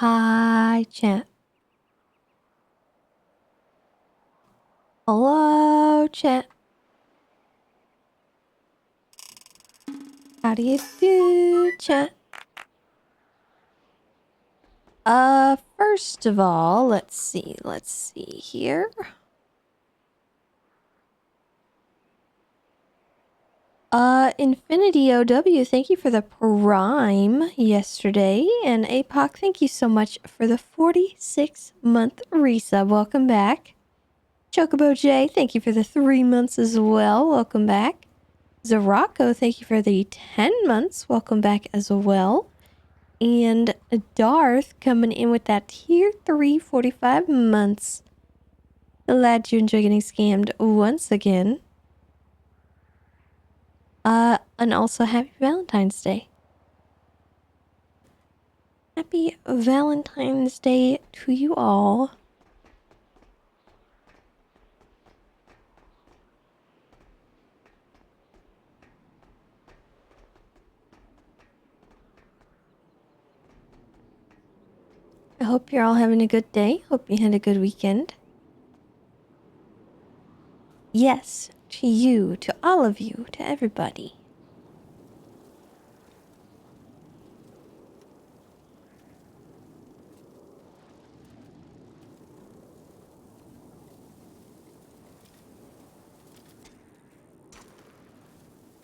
Hi, chat. Hello, chat. How do you do, chat? First of all, let's see here. Infinity OW, thank you for the Prime yesterday. And APOC, thank you so much for the 46-month resub. Welcome back. Chocobo J, thank you for the 3 months as well. Welcome back. Zarako, thank you for the 10 months. Welcome back as well. And Darth coming in with that tier 3 45 months. Glad you enjoy getting scammed once again. And also happy Valentine's Day. Happy Valentine's Day to you all. I hope you're all having a good day. Hope you had a good weekend. Yes, to you, to all of you, to everybody.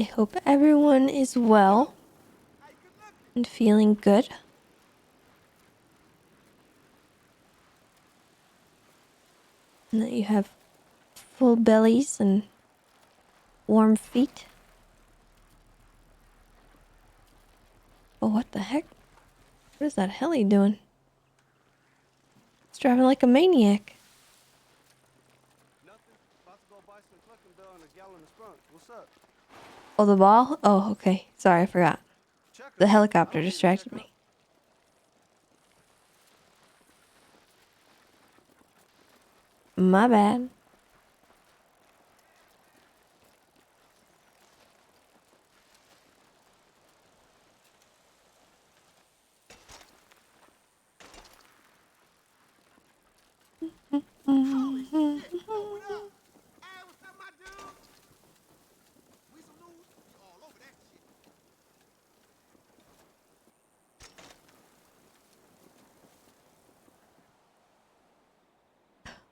I hope everyone is well and feeling good. And that you have full bellies and warm feet. Oh, what the heck? What is that heli doing? It's driving like a maniac. Oh, the ball? Oh, okay. Sorry, I forgot. The helicopter distracted me. My bad.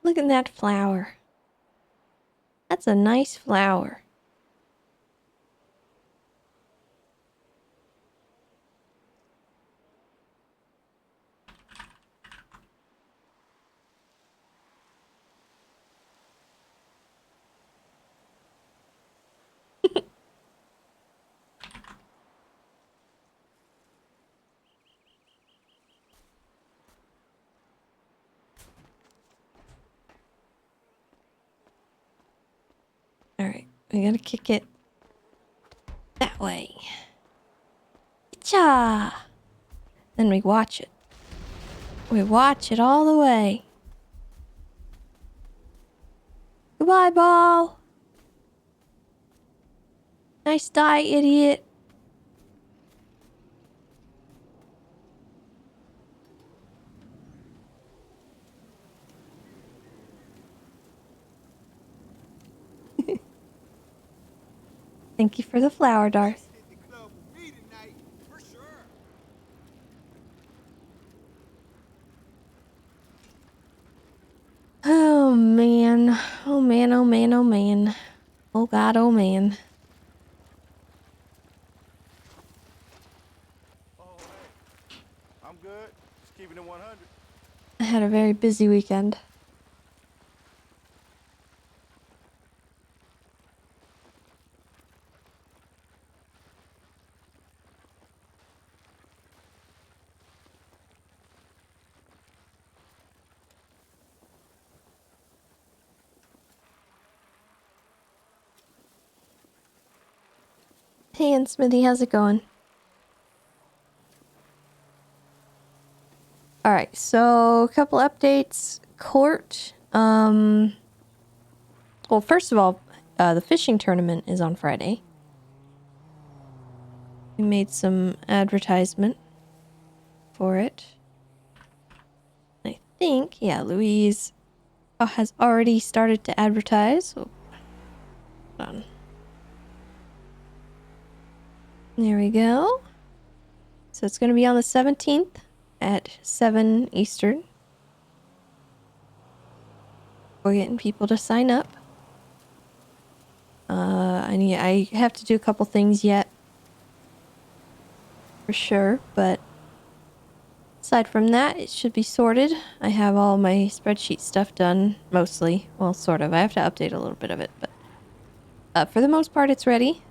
Look at that flower. That's a nice flower. Alright, we gotta kick it that way. Cha! Then we watch it. We watch it all the way. Goodbye, ball! Nice die, idiot. Thank you for the flower, Darth. Oh man. Oh man, oh man, oh man. Oh god, oh man. I'm good. Just keeping it 100. I had a very busy weekend. Hey, and Smithy, how's it going? Alright, so a couple updates. Court. Well, first of all, the fishing tournament is on Friday. We made some advertisement for it. think, yeah, Louise has already started to advertise. Oh, hold on. There we go. So it's going to be on the 17th at 7 Eastern. We're getting people to sign up. I have to do a couple things yet. For sure, but aside from that, it should be sorted. I have all my spreadsheet stuff done, mostly. Well, sort of. I have to update a little bit of it, but for the most part, it's ready.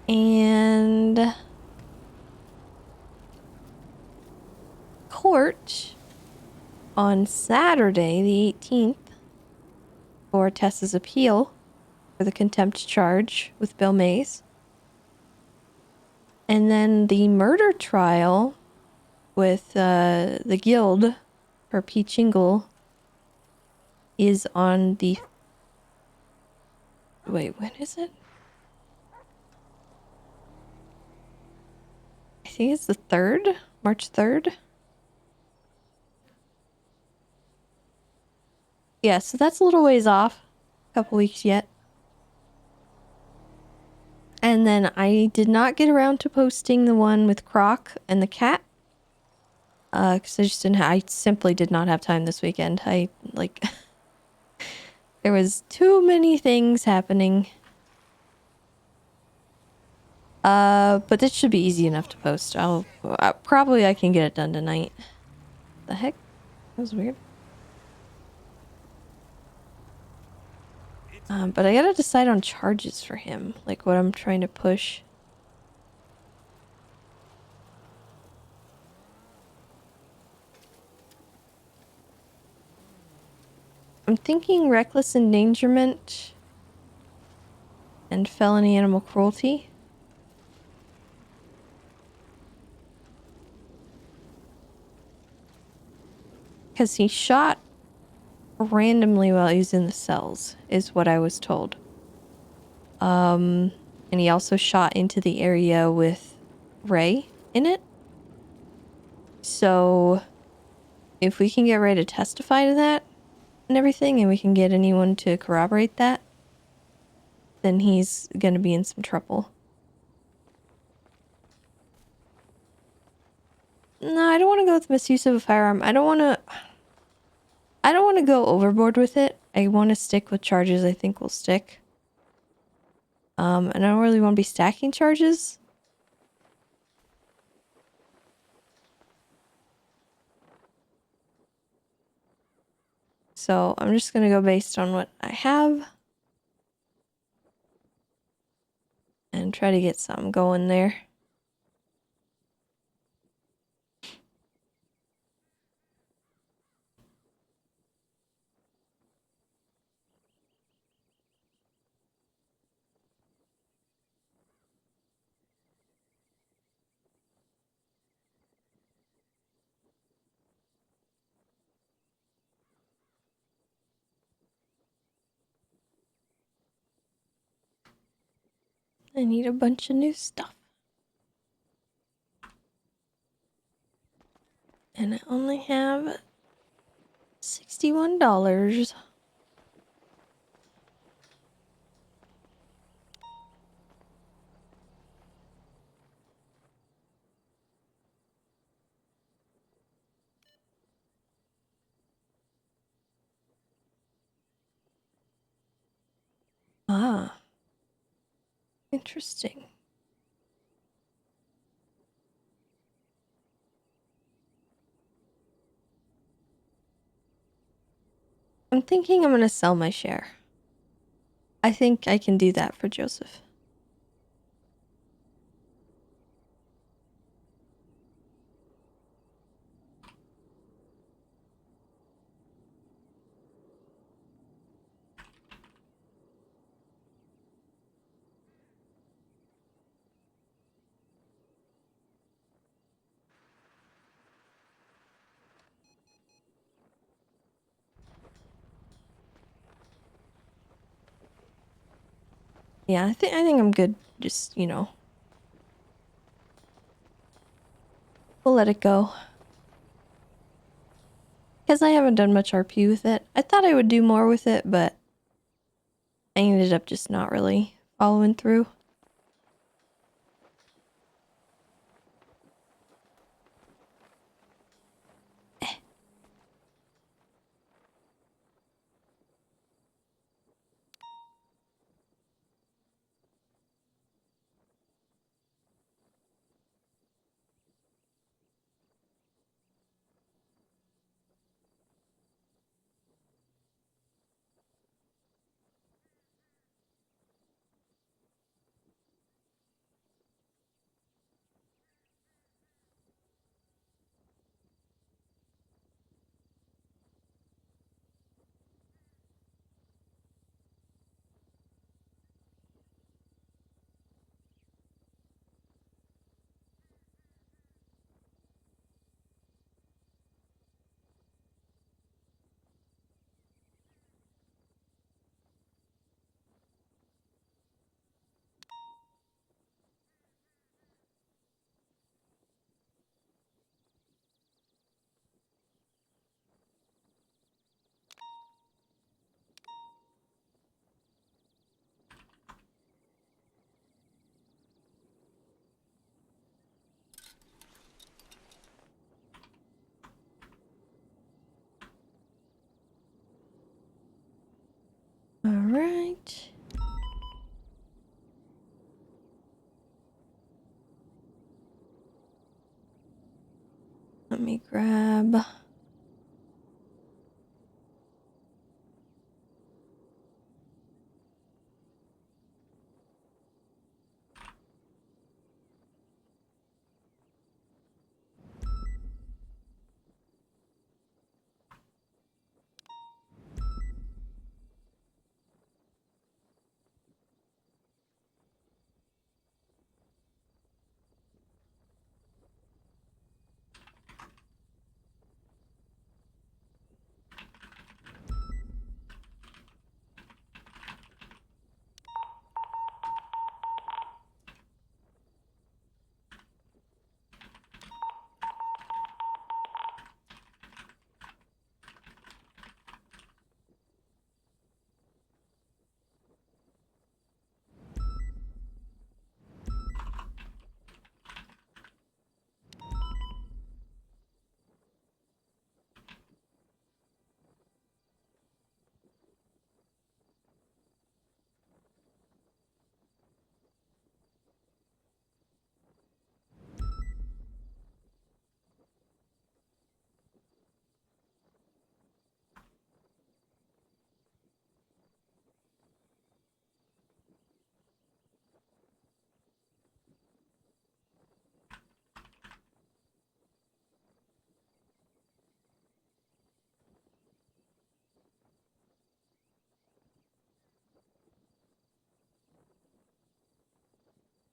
And court on Saturday, the 18th, for Tessa's appeal for the contempt charge with Bill Mays. And then the murder trial with the guild for Pete Chingle is on the... Wait, when is it? I think it's the 3rd? March 3rd? Yeah, so that's a little ways off. A couple weeks yet. And then I did not get around to posting the one with Croc and the cat. Because I just didn't I simply did not have time this weekend. There was too many things happening. But this should be easy enough to post. Probably I can get it done tonight. The heck? That was weird. But I gotta decide on charges for him. Like what I'm trying to push. I'm thinking reckless endangerment and felony animal cruelty. Because he shot randomly while he was in the cells, is what I was told. And he also shot into the area with Ray in it. So, if we can get Ray to testify to that and everything, and we can get anyone to corroborate that, then he's gonna be in some trouble. No, I don't want to go with misuse of a firearm. I don't want to go overboard with it. I want to stick with charges I think will stick. And I don't really want to be stacking charges. So I'm just going to go based on what I have. And try to get something going there. I need a bunch of new stuff. And I only have $61. Ah, interesting. I'm thinking I'm going to sell my share. I think I can do that for Joseph. Yeah, I think I'm good. Just, you know, we'll let it go. Because I haven't done much RP with it. I thought I would do more with it, but I ended up just not really following through. Alright. Let me grab...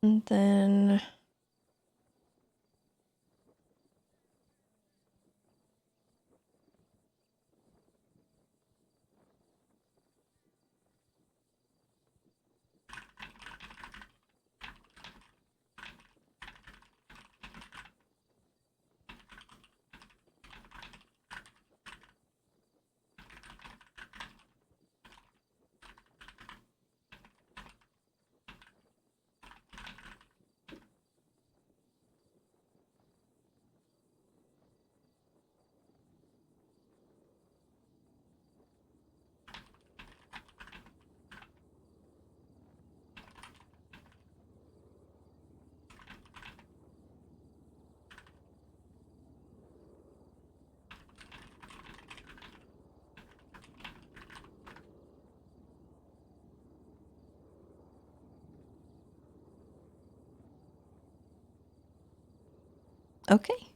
And then... Okay.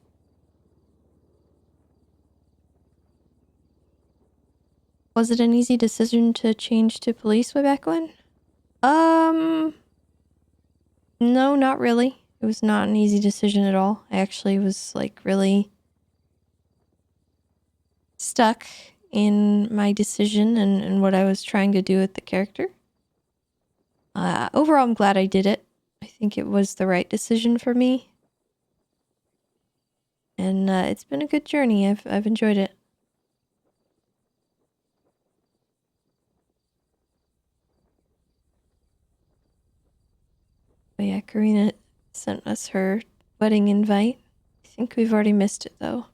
Was it an easy decision to change to police way back when? No, not really. It was not an easy decision at all. I actually was like really stuck in my decision and what I was trying to do with the character. Overall, I'm glad I did it. I think it was the right decision for me. And it's been a good journey. I've enjoyed it. Oh yeah, Karina sent us her wedding invite. I think we've already missed it though.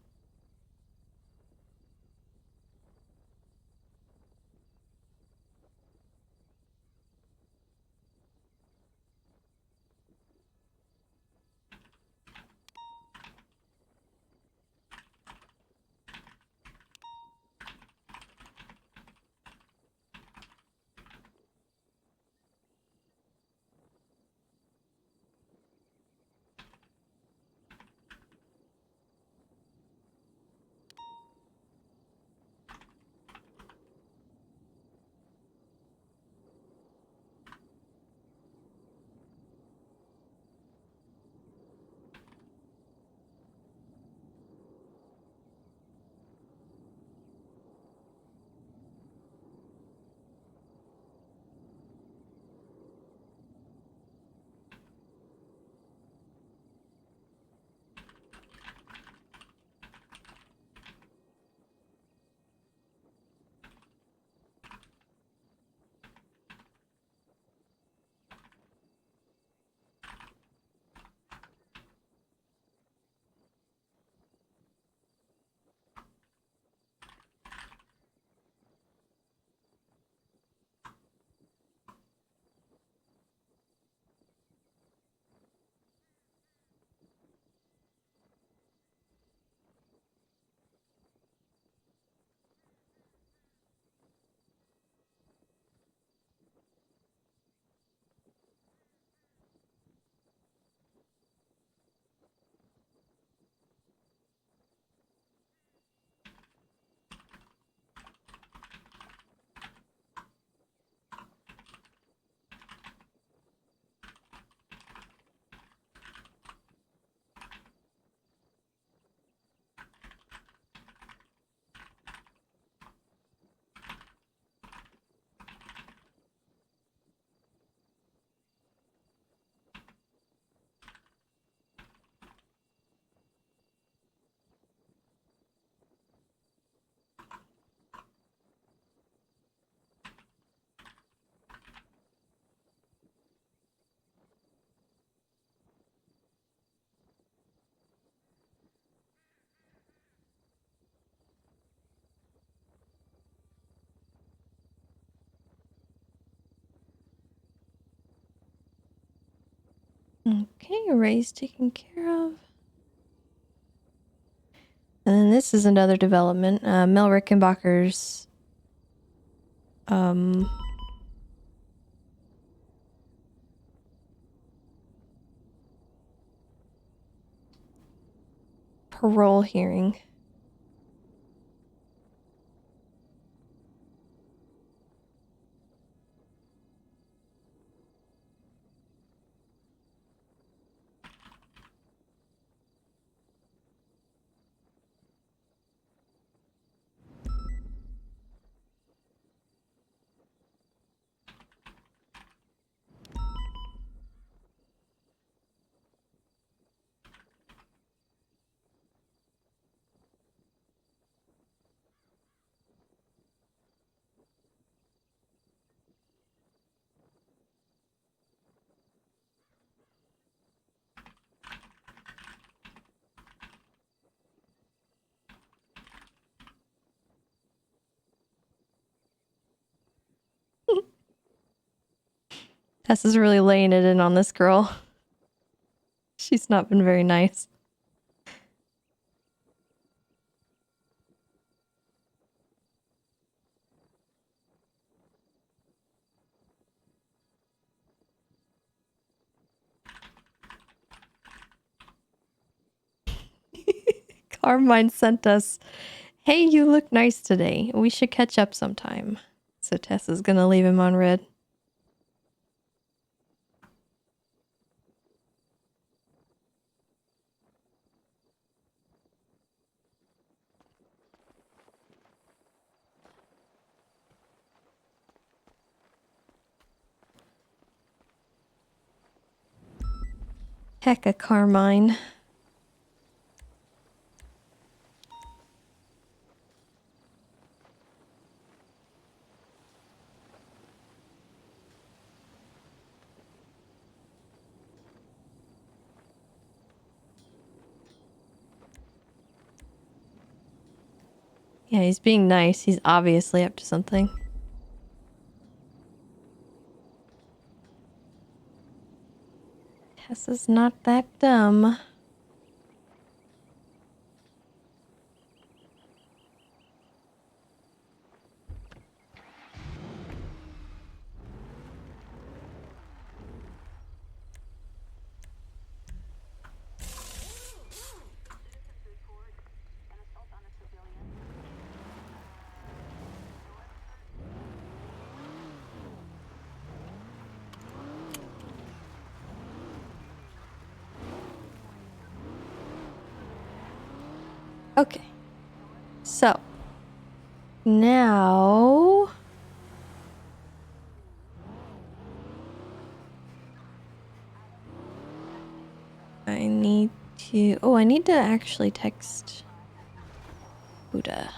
Okay, Ray's taken care of. And then this is another development. Mel Rickenbacher's parole hearing. Tessa's really laying it in on this girl. She's not been very nice. Carmine sent us, "Hey, you look nice today. We should catch up sometime." So Tessa's gonna leave him on red. Hecka, Carmine. Yeah, he's being nice. He's obviously up to something. Tessa's not that dumb. Okay. So, now... I need to... Oh, I need to actually text Buddha.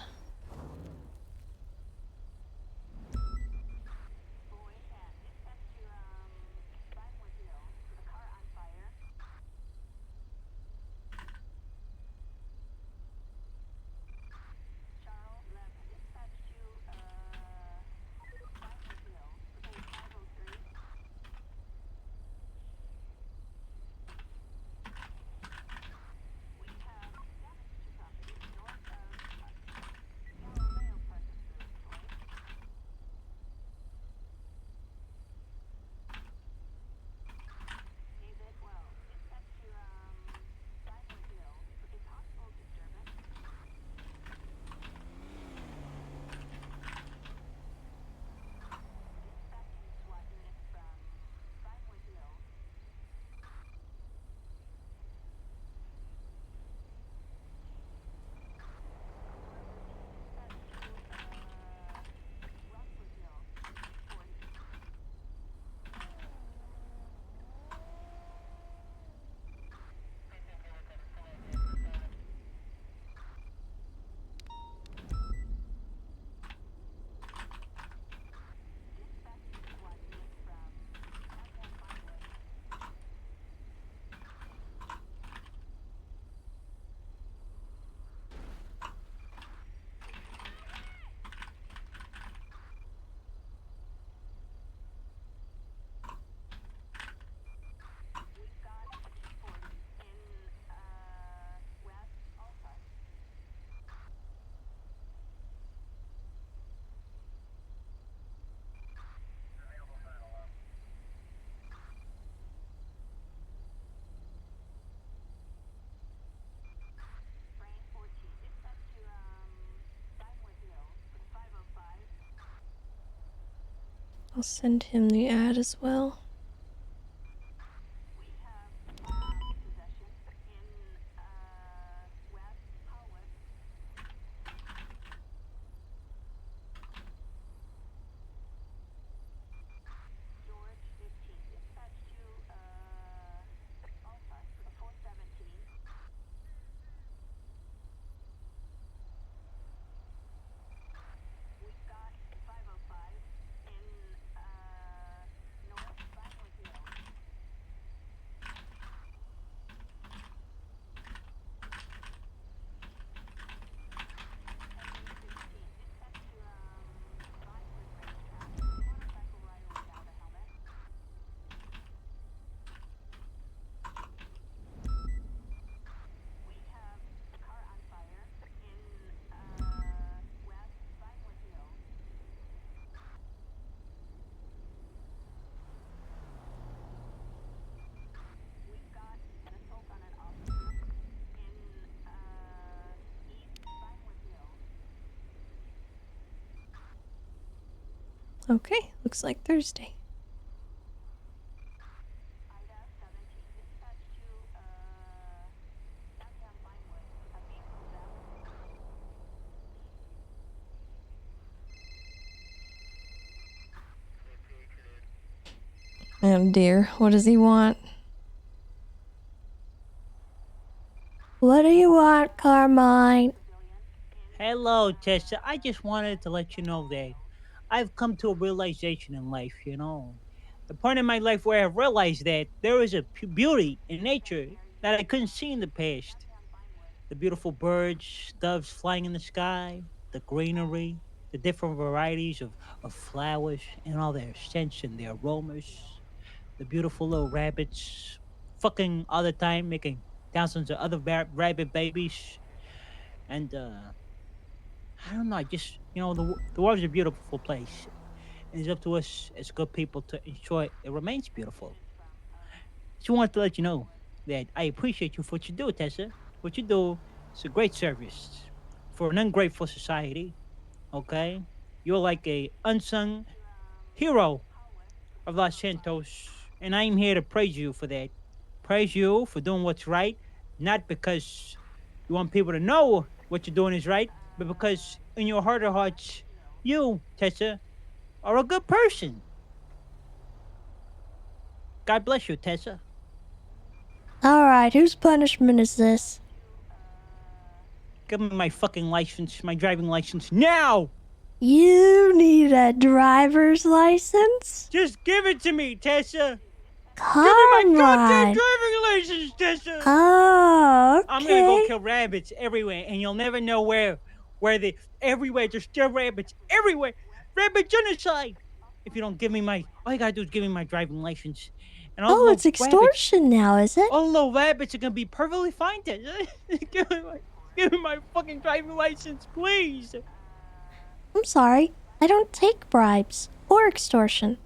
I'll send him the ad as well. Okay, looks like Thursday. Oh dear, what does he want? What do you want, Carmine? Hello, Tessa. I just wanted to let you know that I've come to a realization in life. The point in my life where I've realized that there is a beauty in nature that I couldn't see in the past. The beautiful birds, doves flying in the sky, the greenery, the different varieties of flowers and all their scents and their aromas, the beautiful little rabbits fucking all the time, making thousands of other rabbit babies. And I don't know, I just, the world's a beautiful place. And it's up to us as good people to ensure it remains beautiful. Just wanted to let you know that I appreciate you for what you do, Tessa. What you do is a great service for an ungrateful society. Okay, you're like a unsung hero of Los Santos, and I'm here to praise you for that. Praise you for doing what's right, not because you want people to know what you're doing is right, but because in your heart of hearts, you, Tessa, are a good person. God bless you, Tessa. Alright, whose punishment is this? Give me my fucking license, my driving license now! You need a driver's license? Just give it to me, Tessa! Come Give me my goddamn on. driving license, Tessa! Oh, I'm gonna go okay. kill rabbits everywhere, and you'll never know where they everywhere. There's still rabbits everywhere. Rabbit genocide. If you don't give me all you gotta do is give me my driving license, and all the Oh, little it's extortion now, is it? all the little rabbits are gonna be perfectly fine. Give me my fucking driving license, please. I'm sorry. I don't take bribes or extortion.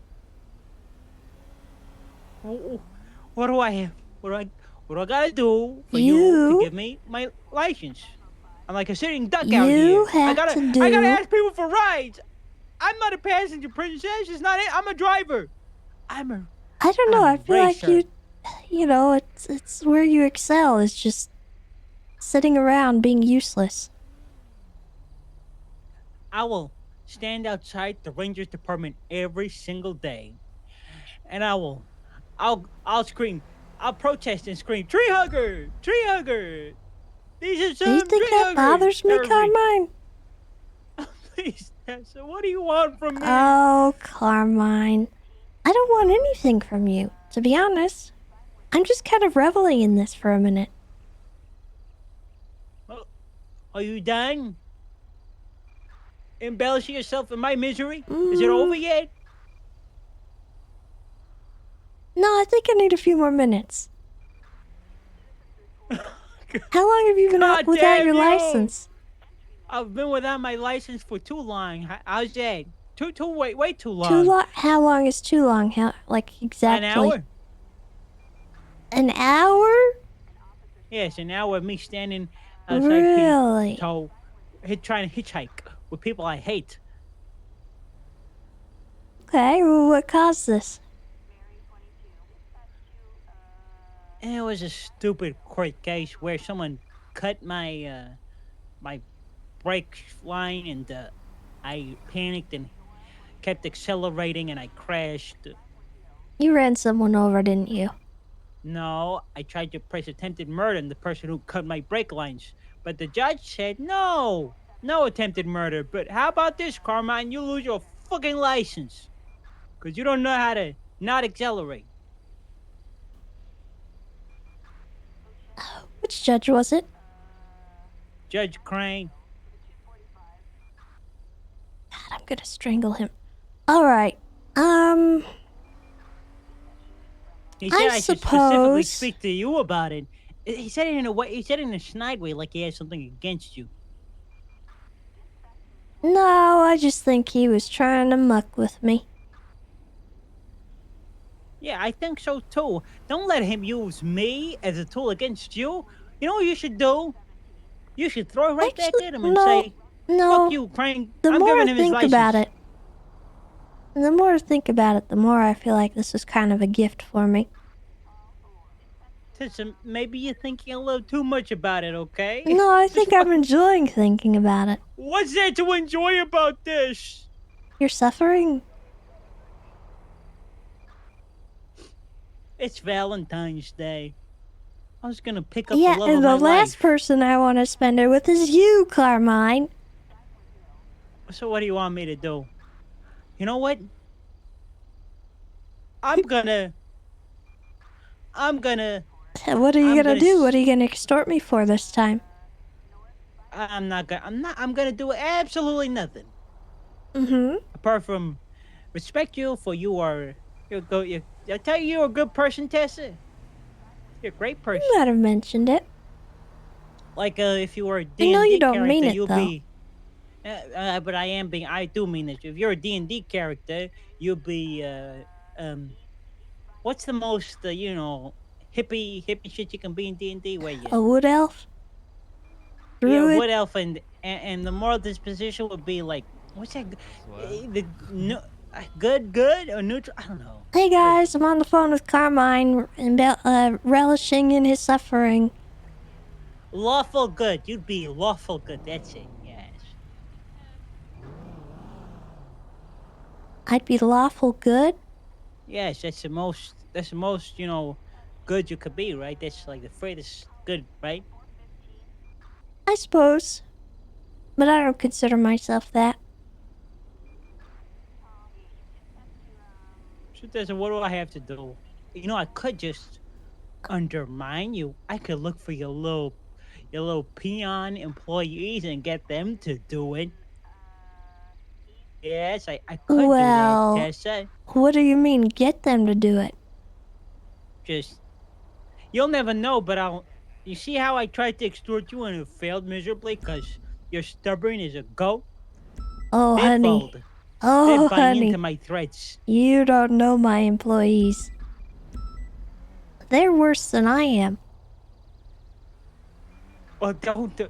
What do I have? What do I gotta do for you to You give me my license? I'm like a sitting duck out you here. have to I gotta do ask people for rides. I'm not a passenger, princess. It's not it. I'm a driver. I'm a I don't know, I'm I a feel like racer. you know, it's where you excel is just sitting around being useless. I will stand outside the Rangers department every single day, and I'll scream. I'll protest and scream, "Tree hugger! Tree hugger! These are Do you some think tree that huggers!" bothers me, Carmine? Please, Tessa, what do you want from me? Oh, Carmine. I don't want anything from you, to be honest. I'm just kind of reveling in this for a minute. Oh, are you done embellishing yourself in my misery? Is it over Mm, yet? no, I think I need a few more minutes. How long have you been out God without your damn you! license? I've been without my license for too long. How's that? Way too Too long. long? How long is too long? How, like, An exactly? hour? An hour? Yes, an hour of me standing outside Really? trying to hitchhike with people I hate. Okay, well, what caused this? And it was a stupid court case where someone cut my brake line, and I panicked and kept accelerating, and I crashed. You ran someone over, didn't you? No, I tried to press attempted murder on the person who cut my brake lines, but the judge said no, no attempted murder. But how about this, Carmine? You lose your fucking license because you don't know how to not accelerate. Which judge was it? Judge Crane. God, I'm gonna strangle him. Alright, um, He I said I should specifically suppose... speak to you about it. He said it in a way. He said it in a snide way, like he has something against you. No, I just think he was trying to muck with me. Yeah, I think so too. Don't let him use me as a tool against you. You know what you should do? You should throw it right back Actually, at him and no, say, "Fuck no. you, Crane. The I'm more I giving him his think about license." it, the more I feel like this was kind of a gift for me. Tessa, maybe you're thinking a little too much about it, okay? No, I Just think I'm enjoying thinking about it. what's there to enjoy about this? You're suffering? It's Valentine's Day. I was gonna pick up the Yeah, love and of the my last life. person I want to spend it with is you, Carmine. So what do you want me to do? You know what? I'm gonna, I'm gonna, What are you I'm gonna gonna. do? What are you gonna extort me for this time? I'm gonna do absolutely nothing Mm-hmm. apart from respect you for I tell you, you're a good person, Tessa. You're a great You person. might have mentioned it. Like if you were a I know you D&D don't mean character, it, you'll though. be. But I do mean this. If you're a D&D character, you'll be. What's the most hippie shit you can be in D&D? Where you A wood elf? Yeah, Druid? wood elf and the moral disposition would be like what's that? Good or neutral? I don't know. Hey What is guys, it? I'm on the phone with Carmine, relishing in his suffering. Lawful good. You'd be lawful good. That's it. Yes. I'd be lawful good? Yes, that's the most, good you could be, right? That's like the furthest good, right? I suppose. But I don't consider myself that. So Tessa, what do I have to do? I could just undermine you. I could look for your little peon employees and get them to do it. Yes, I could do that, Well, Tessa. what do you mean, get them to do it? Just you'll never know, but I'll. You see how I tried to extort you and it failed miserably because you're stubborn as a goat? Oh, They honey. fold. They're Oh, buying into honey. my threats. You don't know my employees. They're worse than I am. Oh, don't make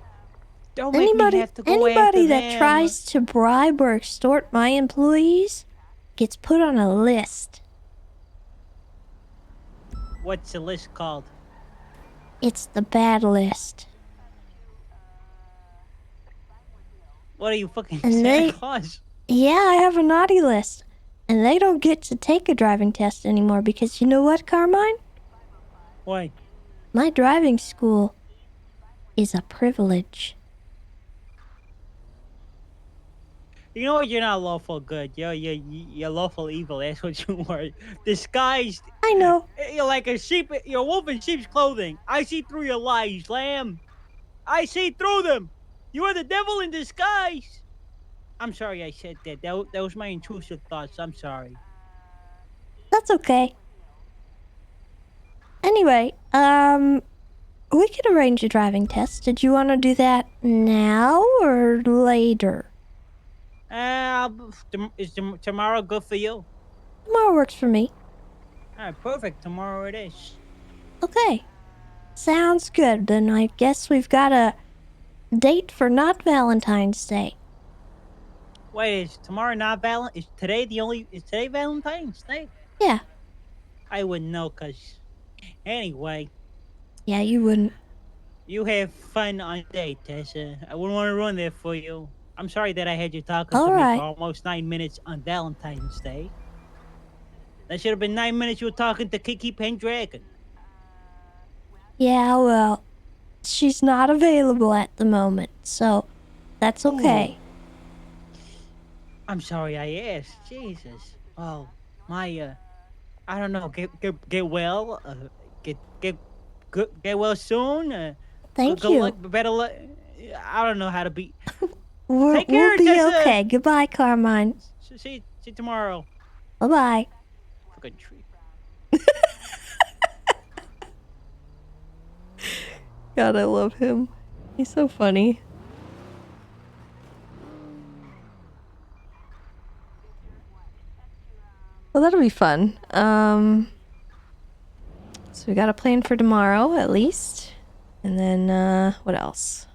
me Anybody, have to go after anybody that them. tries to bribe or extort my employees gets put on a list. What's the list called? It's the bad list. What are you fucking And Santa they, Claus? yeah, I have a naughty list. And they don't get to take a driving test anymore because you know what, Carmine? What? My driving school is a privilege. You know what? You're not lawful good. You're lawful evil. That's what you are. Disguised. I know. You're like a sheep. You're a wolf in sheep's clothing. I see through your lies, lamb. I see through them. You are the devil in disguise. I'm sorry I said that. That was my intrusive thoughts. I'm sorry. That's okay. Anyway, we could arrange a driving test. Did you want to do that now or later? Tomorrow good for you? Tomorrow works for me. All right, perfect. Tomorrow it is. Okay. Sounds good. Then I guess we've got a date for not Valentine's Day. Wait, is tomorrow not Is today the only? Is today Valentine's Day? Yeah. I wouldn't know, cause anyway, Yeah, you wouldn't. you have fun on date, Tessa. I wouldn't want to ruin that for you. I'm sorry that I had you talking to me for Alright. almost 9 minutes on Valentine's Day. That should have been 9 minutes you were talking to Kiki Pendragon. Yeah, well, she's not available at the moment, so that's okay. Ooh. I'm sorry I asked. Jesus. Oh, my I don't know. Get well. Get well soon. Thank Good luck. you. Better luck. I don't know how to be. We'll, Take we'll care, be Tessa. okay. Goodbye, Carmine. See you tomorrow. Bye bye. Fucking tree. God, I love him. He's so funny. Well, that'll be fun. So we got a plan for tomorrow, at least. And then, what else?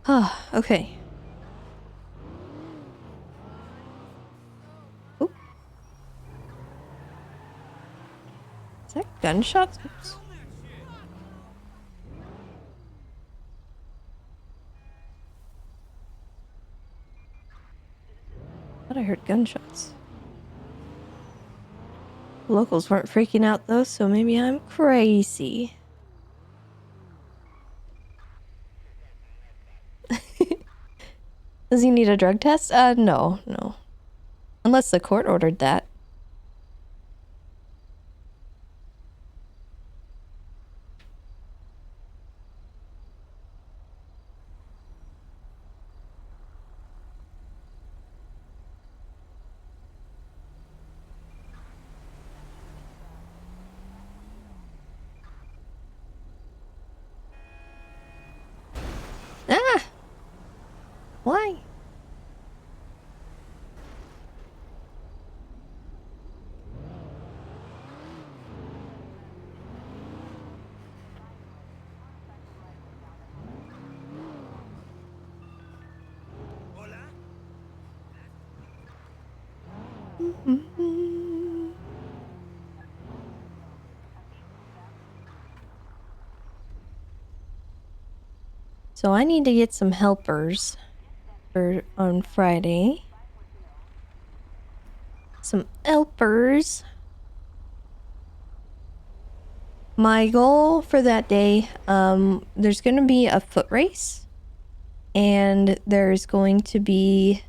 Oh, okay. Oop. Is that gunshots? Oops. I thought I heard gunshots. Locals weren't freaking out though, so maybe I'm crazy. Does he need a drug test? No. Unless the court ordered that. So I need to get some helpers for on Friday. Some helpers. My goal for that day, there's going to be a foot race, and there's going to be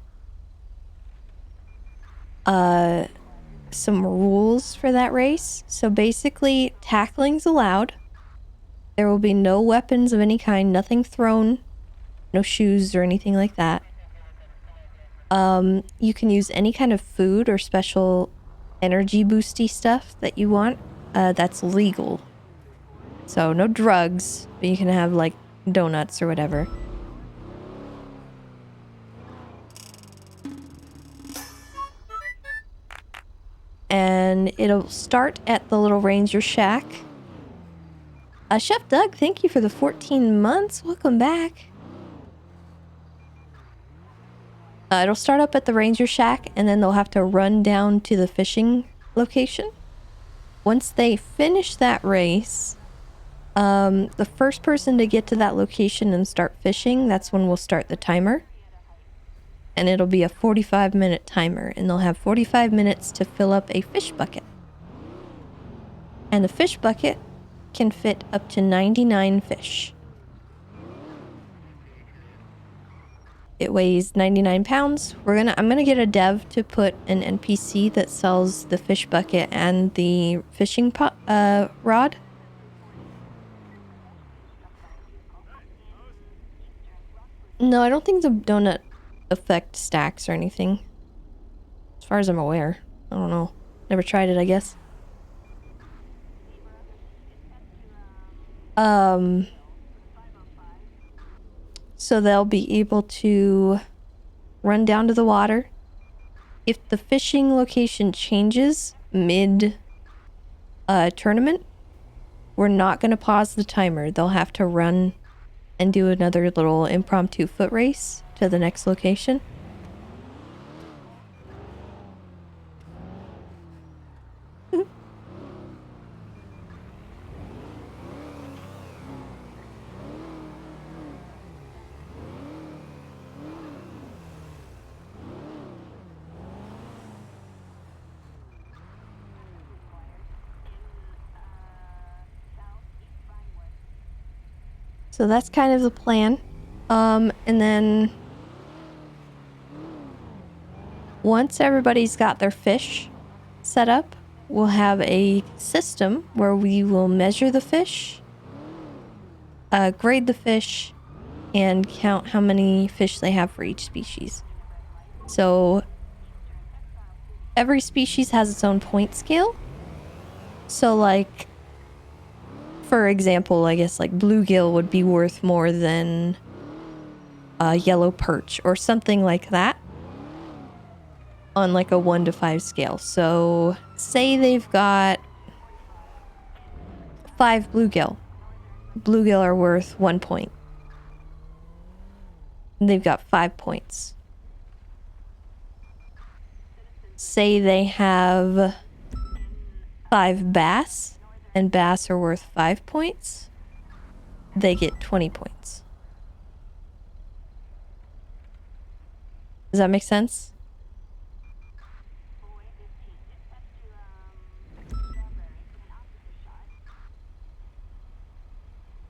some rules for that race. So basically, tackling's allowed. There will be no weapons of any kind, nothing thrown, no shoes or anything like that. You can use any kind of food or special energy boosty stuff that you want. That's legal. So no drugs, but you can have like donuts or whatever. And it'll start at the little ranger shack. Chef Doug, thank you for the 14 months. Welcome back. It'll start up at the ranger shack, and then they'll have to run down to the fishing location. Once they finish that race, the first person to get to that location and start fishing, that's when we'll start the timer. And it'll be a 45-minute timer, and they'll have 45 minutes to fill up a fish bucket. And the fish bucket can fit up to 99 fish. It weighs 99 pounds. I'm gonna get a dev to put an NPC that sells the fish bucket and the fishing rod. No, I don't think the donut affect stacks or anything. As far as I'm aware. I don't know. Never tried it, I guess. So they'll be able to run down to the water. If the fishing location changes mid tournament, we're not going to pause the timer. They'll have to run and do another little impromptu foot race to the next location. So that's kind of the plan. And then once everybody's got their fish set up, we'll have a system where we will measure the fish, grade the fish, and count how many fish they have for each species. So every species has its own point scale. So like, for example, I guess like bluegill would be worth more than a yellow perch or something like that on like a 1 to 5 scale. So say they've got 5 bluegill. Bluegill are worth 1 point. And they've got 5 points. Say they have 5 bass, and bass are worth 5 points. They get 20 points. Does that make sense?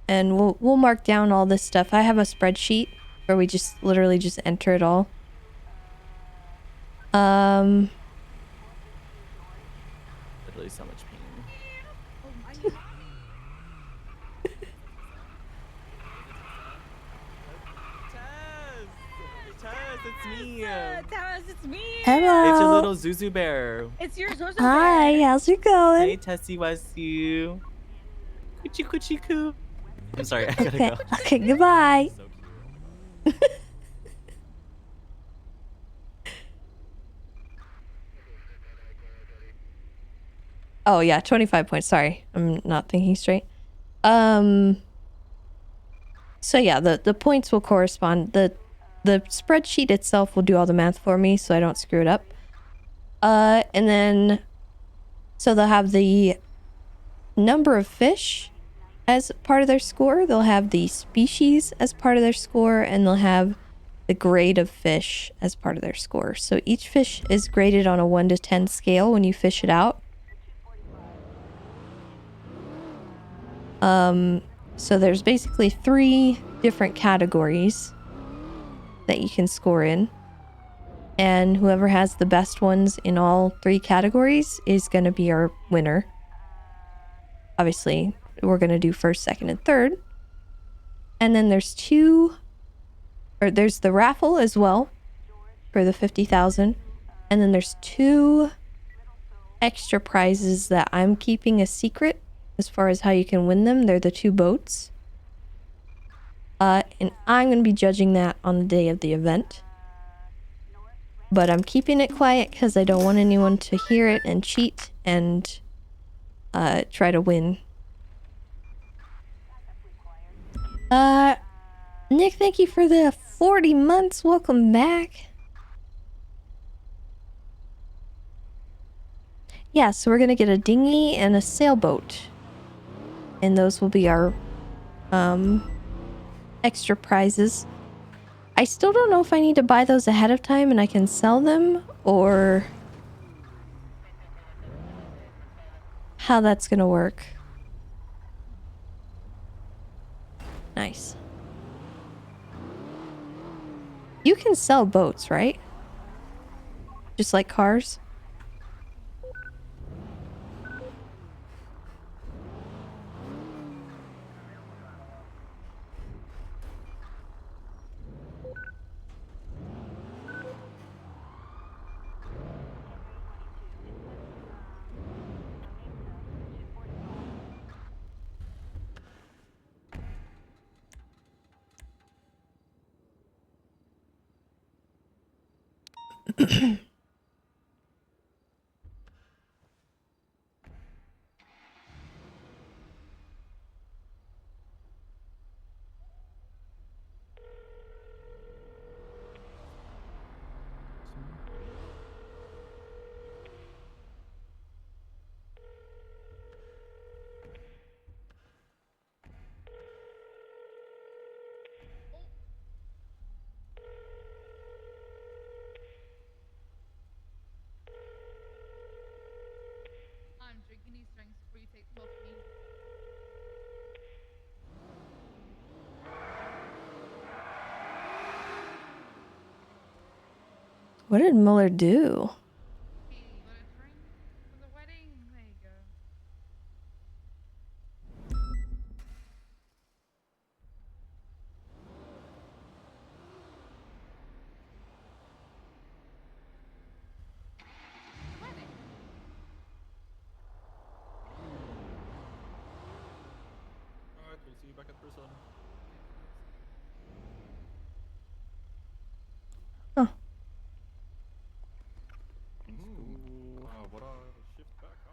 And we'll mark down all this stuff. I have a spreadsheet where we just literally just enter it all. Literally so much pain. Tess, it's me. Tess, it's me. Hello. It's your little Zuzu bear. It's your Zozo Hi, bear. how's it going? Hey, Tessie, was you? Coochie coochie coo. I'm sorry, I gotta Okay, go. okay, goodbye. So cute. Oh yeah, 25 points. Sorry, I'm not thinking straight. So yeah, the points will correspond. The spreadsheet itself will do all the math for me, so I don't screw it up. And then, so they'll have the number of fish as part of their score. They'll have the species as part of their score, and they'll have the grade of fish as part of their score. So each fish is graded on a 1 to 10 scale when you fish it out. So there's basically 3 different categories that you can score in. And whoever has the best ones in all 3 categories is going to be our winner. Obviously, we're going to do first, second, and third. And then there's there's the raffle as well for the 50,000. And then there's 2 extra prizes that I'm keeping a secret as far as how you can win them. They're the 2 boats. And I'm going to be judging that on the day of the event. But I'm keeping it quiet because I don't want anyone to hear it and cheat and try to win. Nick, thank you for the 40 months. Welcome back. Yeah, so we're gonna get a dinghy and a sailboat. And those will be our extra prizes. I still don't know if I need to buy those ahead of time and I can sell them, or how that's gonna work. Nice. You can sell boats, right? Just like cars? I'm drinking these drinks before you take them off me. What did Mueller do? Hey, you want a drink for the wedding? There you go. Wedding? Alright, we'll see you back at prison. Huh. Ooh, what a shift back, huh?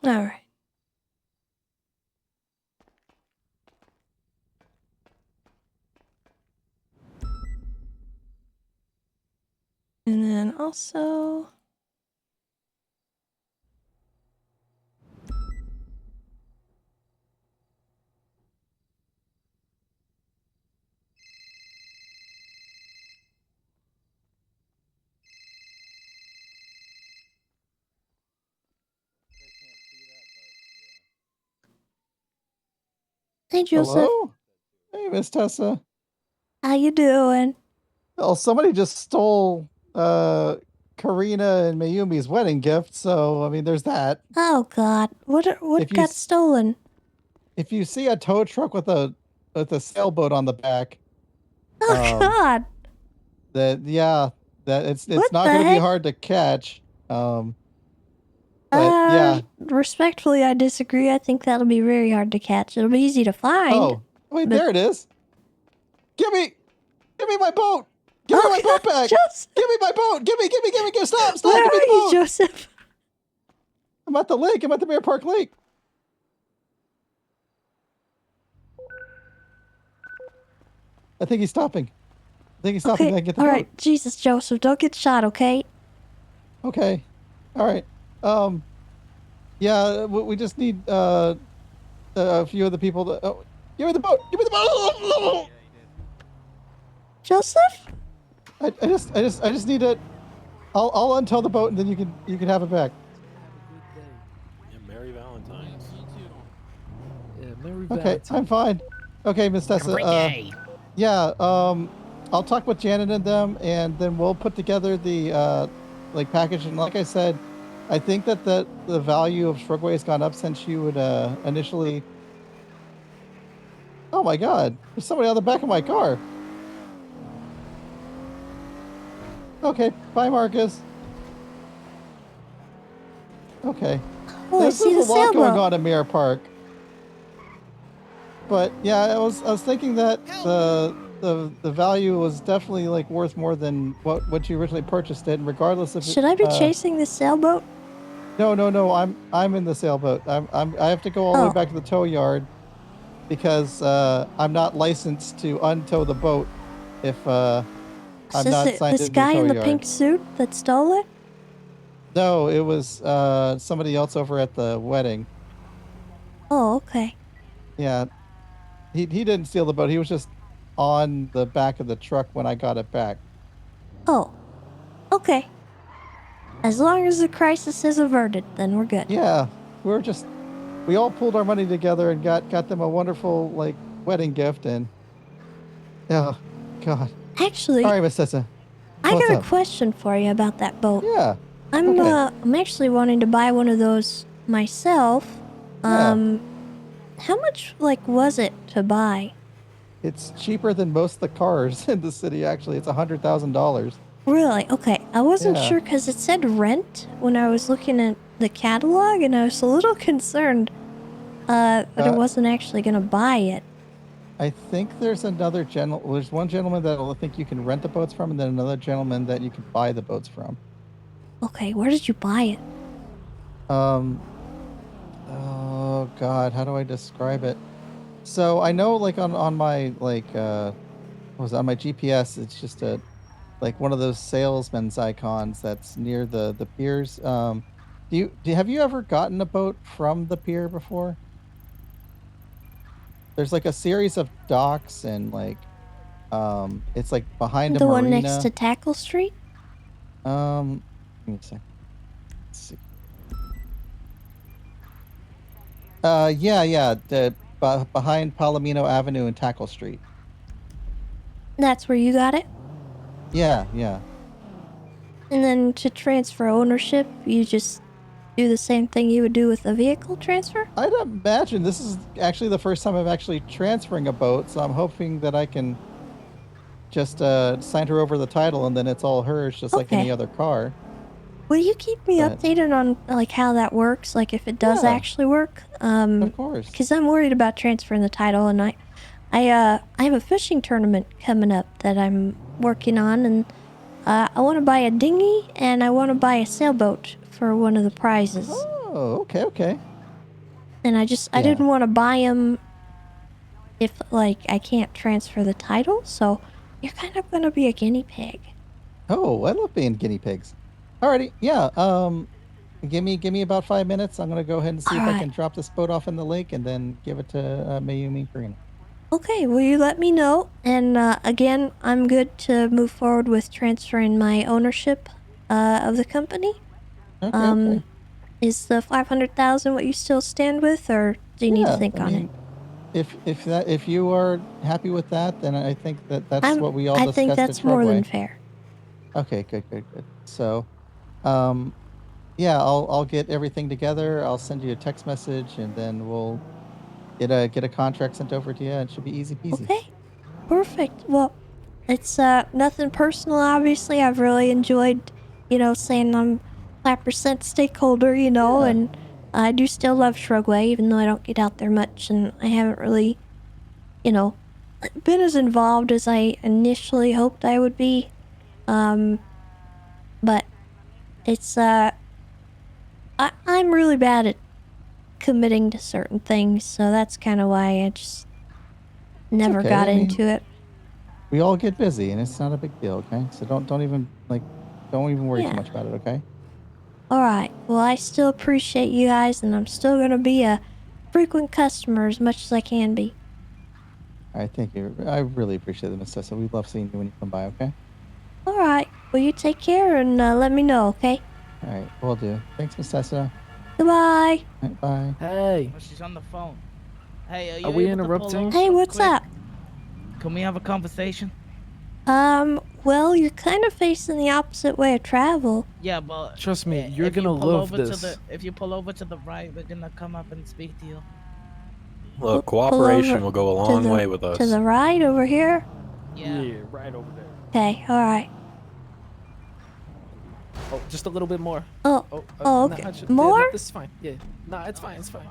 All right. And then also... Hey, Joseph. Hello? Hey, Miss Tessa. How you doing? Well, somebody just stole Karina and Mayumi's wedding gift, so I mean there's that. Oh, God. What If you got stolen? if you see a tow truck with a sailboat on the back, Oh, God. that it's What not the going to be heck? hard to catch. But yeah. Respectfully, I disagree. I think that'll be very hard to catch. It'll be easy to find. Oh, wait, but- there it is. Give me my boat. Give me Oh, my God, boat back. Joseph. Give me my boat. Give me. Stop. Where Give me are the you, boat. Joseph? I'm at the lake. I'm at the Mirror Park Lake. I think he's stopping. I can Okay, get the all boat. right. Jesus, Joseph, don't get shot, okay? Okay. All right. Yeah, we just need a few of the people to give me the boat. Give me the boat. Joseph? I just need to I'll untow the boat and then you can have it back. Yeah, Merry Valentine's. Yeah, Merry Okay, Valentine's. I'm fine. Okay, Miss Tessa. Yeah, I'll talk with Janet and them, and then we'll put together the like package. And like I said, I think that the value of Shrugway has gone up since you would initially. Oh my God! There's somebody on the back of my car. Okay, bye, Marcus. Okay. Oh, I see the There's a lot going sailboat. on in Mirror Park. But yeah, I was thinking that the value was definitely like worth more than what you originally purchased it, and regardless of Should I be chasing this sailboat? No. I'm in the sailboat. I have to go all the way back to the tow yard because I'm not licensed to untow the boat if I'm not signed This into the guy tow in the yard. pink suit that stole it? No, it was somebody else over at the wedding. Oh, okay. Yeah, he didn't steal the boat. He was just on the back of the truck when I got it back. Oh, okay. As long as the crisis is averted, then we're good. Yeah, we all pulled our money together and got them a wonderful like wedding gift, and oh God. Actually, All right, Miss Tessa. I What's got up? a question for you about that boat. Yeah. I'm actually wanting to buy one of those myself. Yeah. How much was it to buy? It's cheaper than most of the cars in the city. Actually, it's $100,000. Really? Okay. I wasn't Yeah. sure because it said rent when I was looking at the catalog, and I was a little concerned that I wasn't actually gonna buy it. I think there's another there's one gentleman that I think you can rent the boats from, and then another gentleman that you can buy the boats from. Okay, where did you buy it? Oh God, how do I describe it? So I know on my on my GPS, it's just one of those salesman's icons that's near the piers. Have you ever gotten a boat from the pier before? There's a series of docks and it's behind a The marina. one next to Tackle Street? Give me a second. Let's see. Yeah. Behind Palomino Avenue and Tackle Street. That's where you got it? Yeah. And then to transfer ownership, you just do the same thing you would do with a vehicle transfer? I'd imagine this is actually the first time I'm actually transferring a boat, so I'm hoping that I can just sign her over the title and then it's all hers, just like any other car. Will you keep me updated on how that works? If it does actually work? Of course. Because I'm worried about transferring the title, and I have a fishing tournament coming up that I'm working on, and I want to buy a dinghy and I want to buy a sailboat for one of the prizes. Oh, okay. And I Yeah. didn't want to buy them if, like, I can't transfer the title, so you're kind of going to be a guinea pig. Oh, I love being guinea pigs. Alrighty, yeah. Give me about 5 minutes. I'm gonna go ahead and see if I Alright. can drop this boat off in the lake and then give it to Mayumi and Karina. Okay, will you let me know? And again, I'm good to move forward with transferring my ownership of the company. Okay, Um, okay. Is the 500,000 what you still stand with, or do you need to Yeah, think I on it? mean, if you are happy with that, then I think that's what we all I think discussed at that's more than Shrubway. fair. Okay, good. So, um, yeah, I'll get everything together. I'll send you a text message, and then we'll get a contract sent over to you. It should be easy peasy. Okay, perfect. Well, it's nothing personal. Obviously, I've really enjoyed, saying I'm 5% stakeholder. Yeah. And I do still love Shrugway, even though I don't get out there much, and I haven't really, been as involved as I initially hoped I would be. But it's I'm really bad at committing to certain things, so that's kind of why I just never okay. got I mean, into it. We all get busy, and it's not a big deal. Okay, so don't even worry too Yeah. much about it. Okay. All right. Well, I still appreciate you guys, and I'm still gonna be a frequent customer as much as I can be. All right, thank you. I really appreciate it, Miss Tessa. We love seeing you when you come by. Okay. All right. Well, you take care and let me know, okay? All right, will do. Thanks, Miss Tessa. Goodbye. All right, bye. Hey, Oh, she's on the phone. Hey, are you are we able to pull interrupting? over Hey, real what's quick? up? Can we have a conversation? Well, you're kind of facing the opposite way of travel. Yeah, but Trust me, you're if you gonna pull love over this. if you pull over to the right, we're gonna come up and speak to you. Pull Look, cooperation over will go a to long the- way with To us. the right over here? Yeah. Right over there. Okay, all right. Oh, just a little bit more. Oh, okay. More? no, this is fine. Yeah, no, it's fine. It's fine.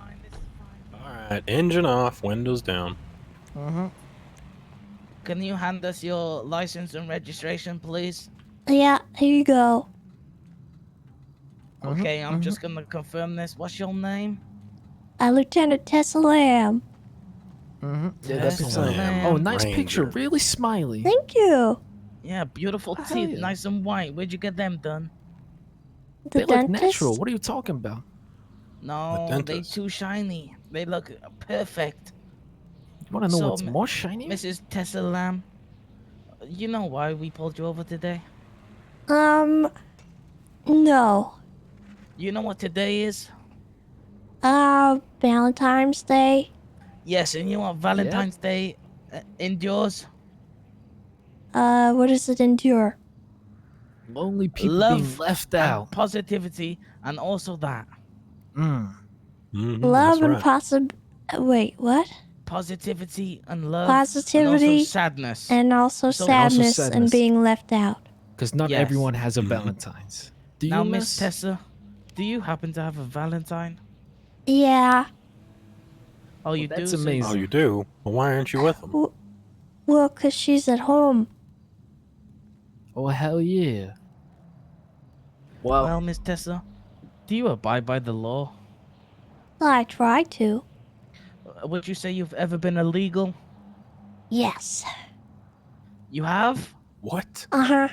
Alright, engine off, windows down. Can you hand us your license and registration, please? Yeah, here you go. Okay, I'm just gonna confirm this. What's your name? Lieutenant Tessa Lamb. Yeah, that's Tessa fine. Lamb. Oh, nice picture. Ranger. Really smiley. Thank you. Yeah, beautiful Hell teeth, yeah. nice and white. Where'd you get them done? The They look dentist? natural. What are you talking about? No, they dentist. too shiny. They look perfect. You want to know So, what's more shiny? Mrs. Tessa Lamb, you know why we pulled you over today? No. You know what today is? Valentine's Day. Yes, and you know what Valentine's Day endures? What does it endure? Lonely people Love being left and out. positivity, and also that. Love That's and right. Wait, what? Positivity and love. Positivity and also sadness. and also So- sadness, sadness. and being left out. Because not Yes. everyone has a Valentine's. Do Now, you, Miss miss? Tessa, do you happen to have a Valentine? Yeah. Oh, you that's do? So- amazing. Oh, you do? Well, why aren't you with them? Well, 'cause she's at home. Oh, hell yeah. Well, Miss Tessa, do you abide by the law? I try to. Would you say you've ever been illegal? Yes. You have? What? Uh-huh.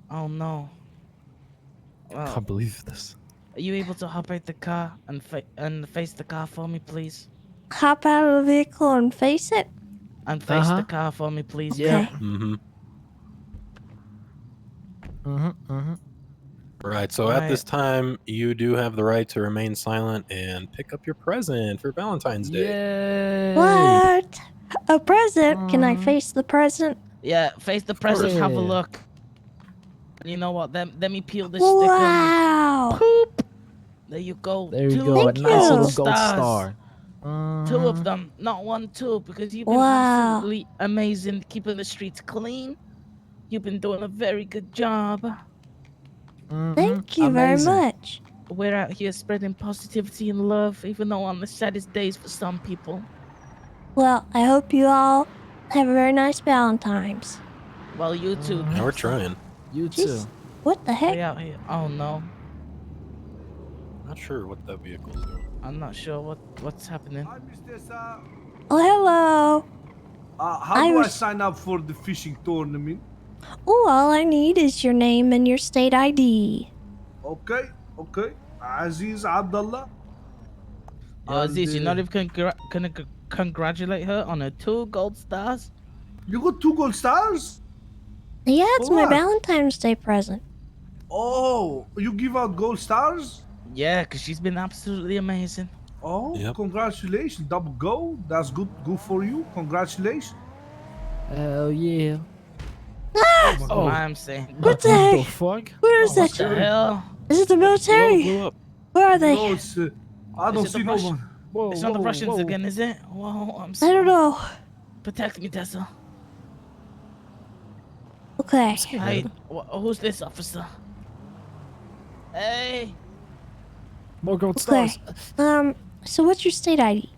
Oh no. I Well, can't believe this. are you able to hop out the car and face the car for me, please? Hop out of the vehicle and face it? And face Uh-huh. the car for me, please. Yeah. Okay. Mm-hmm. Mm-hmm. Right, so at this time, you do have the right to remain silent and pick up your present for Valentine's Day. Yay. What? A present? Can I face the present? Yeah, face the course. present. Have a Yeah. look. You know what? Let me peel this sticker. Wow. Poop. There you go. There you Two go. A Thank nice little you. gold stars. star. Two of them, not one, two, because you've been Wow. absolutely amazing keeping the streets clean. You've been doing a very good job. Thank you very Amazing. much. We're out here spreading positivity and love, even though on the saddest days for some people. Well, I hope you all have a very nice Valentine's. Well, you too. Now we're Tessa. trying. You too. Jeez. What the We heck? out here. Oh no. Not sure what that vehicle's doing. I'm not sure what's happening. Hi, Miss Tessa. Oh, hello. How do I sign up for the fishing tournament? Oh, all I need is your name and your state ID. Okay. Aziz Abdullah. Yo, And Aziz, you're not even gonna congratulate her on her 2 gold stars? you got 2 gold stars? Yeah, it's For my what? Valentine's Day present. Oh, you give out gold stars? Yeah, because she's been absolutely amazing. Oh, Yep. congratulations. Double gold. That's good for you. Congratulations. Hell yeah. Ah! That's Oh. what I'm saying. What the What the heck? fuck? Where is Oh, that? What the hell? Is it the Blew military? up. Where are they? No, it's I Is don't it the see no Russian? one. Whoa, It's not the whoa, Russians whoa. again, is it? Whoa, I'm I sorry. don't know. Protect me, Tessa. Okay. Hey, who's this officer? Hey. More gold Okay. stars. So what's your state ID?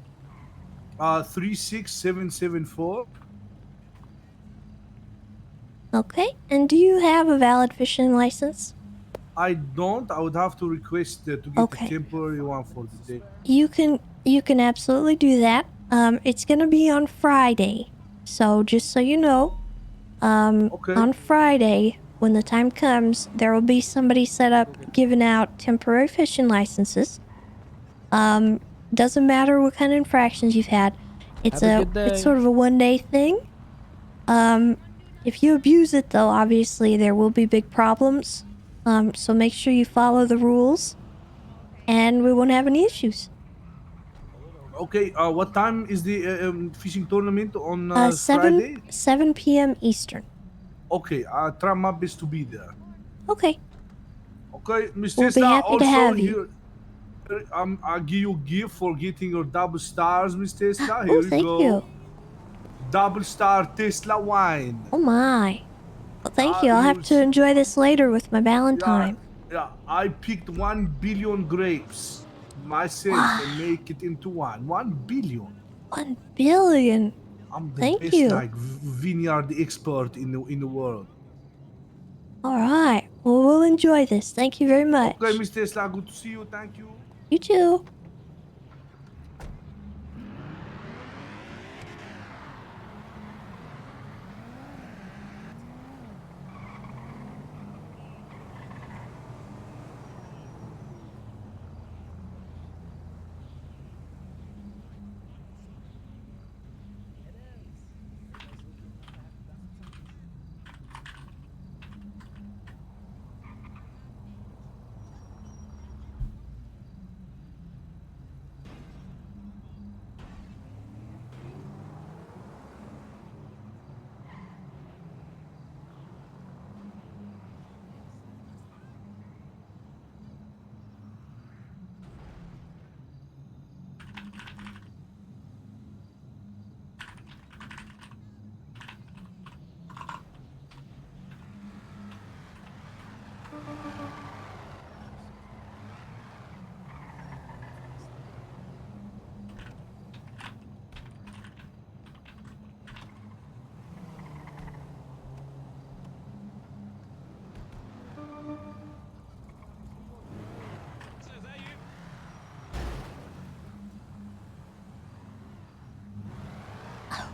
36774. Okay. And do you have a valid fishing license? I don't. I would have to request to get Okay. a temporary one for the day. You can absolutely do that. It's gonna be on Friday. So just so you know, Okay. on Friday, when the time comes, there will be somebody set up giving out temporary fishing licenses. Doesn't matter what kind of infractions you've had. It's Have a good day. it's sort of a 1-day thing. If you abuse it though, obviously there will be big problems. So make sure you follow the rules and we won't have any issues. Okay. What time is the fishing tournament on 7 Friday? 7 p.m. Eastern. Okay. I'll try my best to be there. Okay. Okay, Miss We'll be Tessa. happy to Also have you. here, I'll give you a gift for getting your double stars, Miss Tesla. Here Oh, you thank go. you. Double star Tesla wine. Oh my. Well, thank you. I'll have to enjoy this later with my Valentine. Yeah, I picked 1 billion grapes myself and make it into wine. 1 billion. 1 billion. I'm the Thank best you. like vineyard expert in the world. All right. Well, we'll enjoy this. Thank you very much. Okay, Miss Tesla, good to see you. Thank you. You too.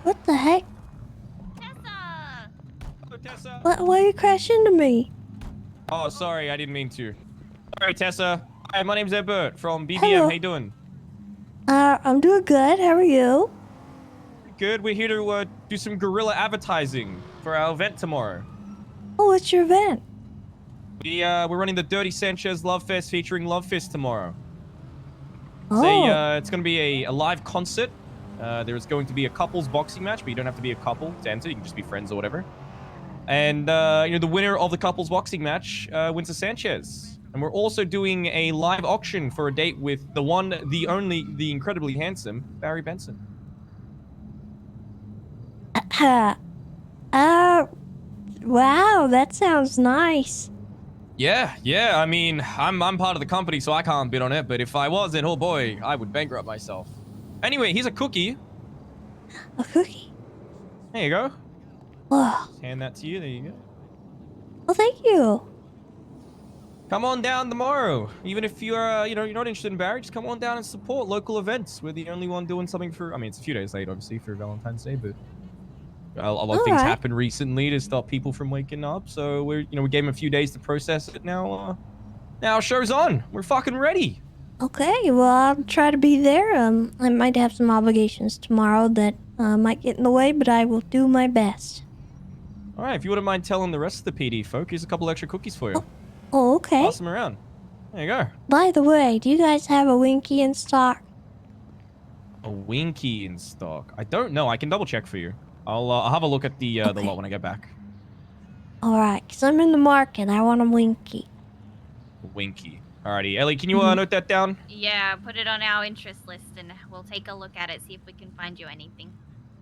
What the heck? Hello, Tessa. Why you crash into me? Oh, sorry, I didn't mean to. Sorry, Tessa. Hi, my name's Ebert from BBM. Hello. How you doing? I'm doing good. How are you? Good. We're here to do some guerrilla advertising for our event tomorrow. Oh, what's your event? We're running the Dirty Sanchez Love Fest featuring Love Fist tomorrow. Oh. It's going to be a live concert. There's going to be a couples boxing match, but you don't have to be a couple to enter. You can just be friends or whatever. And, the winner of the couples boxing match wins a Sanchez. And we're also doing a live auction for a date with the one, the only, the incredibly handsome Barry Benson. Wow, that sounds nice. Yeah. I mean, I'm part of the company, so I can't bid on it. But if I was, then oh boy, I would bankrupt myself. Anyway, here's a cookie. A cookie? There you go. Whoa. Just hand that to you. There you go. Well, thank you. come on down tomorrow. Even if you're, you're not interested in Barry, just come on down and support local events. We're the only one doing something for, I mean, it's a few days late, obviously, for Valentine's Day, but a lot of All things right. happened recently to stop people from waking up. So we gave them a few days to process it. Now show's on. We're fucking ready. Okay, well, I'll try to be there. I might have some obligations tomorrow that might get in the way, but I will do my best. All right, if you wouldn't mind telling the rest of the PD folk, here's a couple extra cookies for you. Oh, okay. Pass them around. There you go. By the way, do you guys have a Winky in stock? A Winky in stock. I don't know. I can double check for you. I'll have a look at the lot when I get back. All right, because I'm in the market. I want a Winky. Winky. Alrighty, Ellie, can you Mhm. note that down? Yeah, put it on our interest list and we'll take a look at it, see if we can find you anything.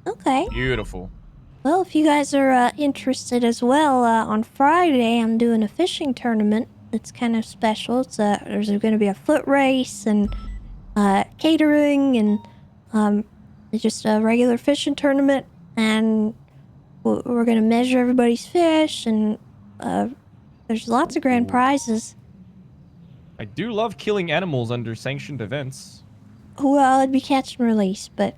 Okay. Beautiful. Well, if you guys are interested as well, on Friday I'm doing a fishing tournament. It's kind of special. There's going to be a foot race and catering and it's just a regular fishing tournament, and we're going to measure everybody's fish, and there's lots of grand prizes. I do love killing animals under sanctioned events. Well, it'd be catch and release, but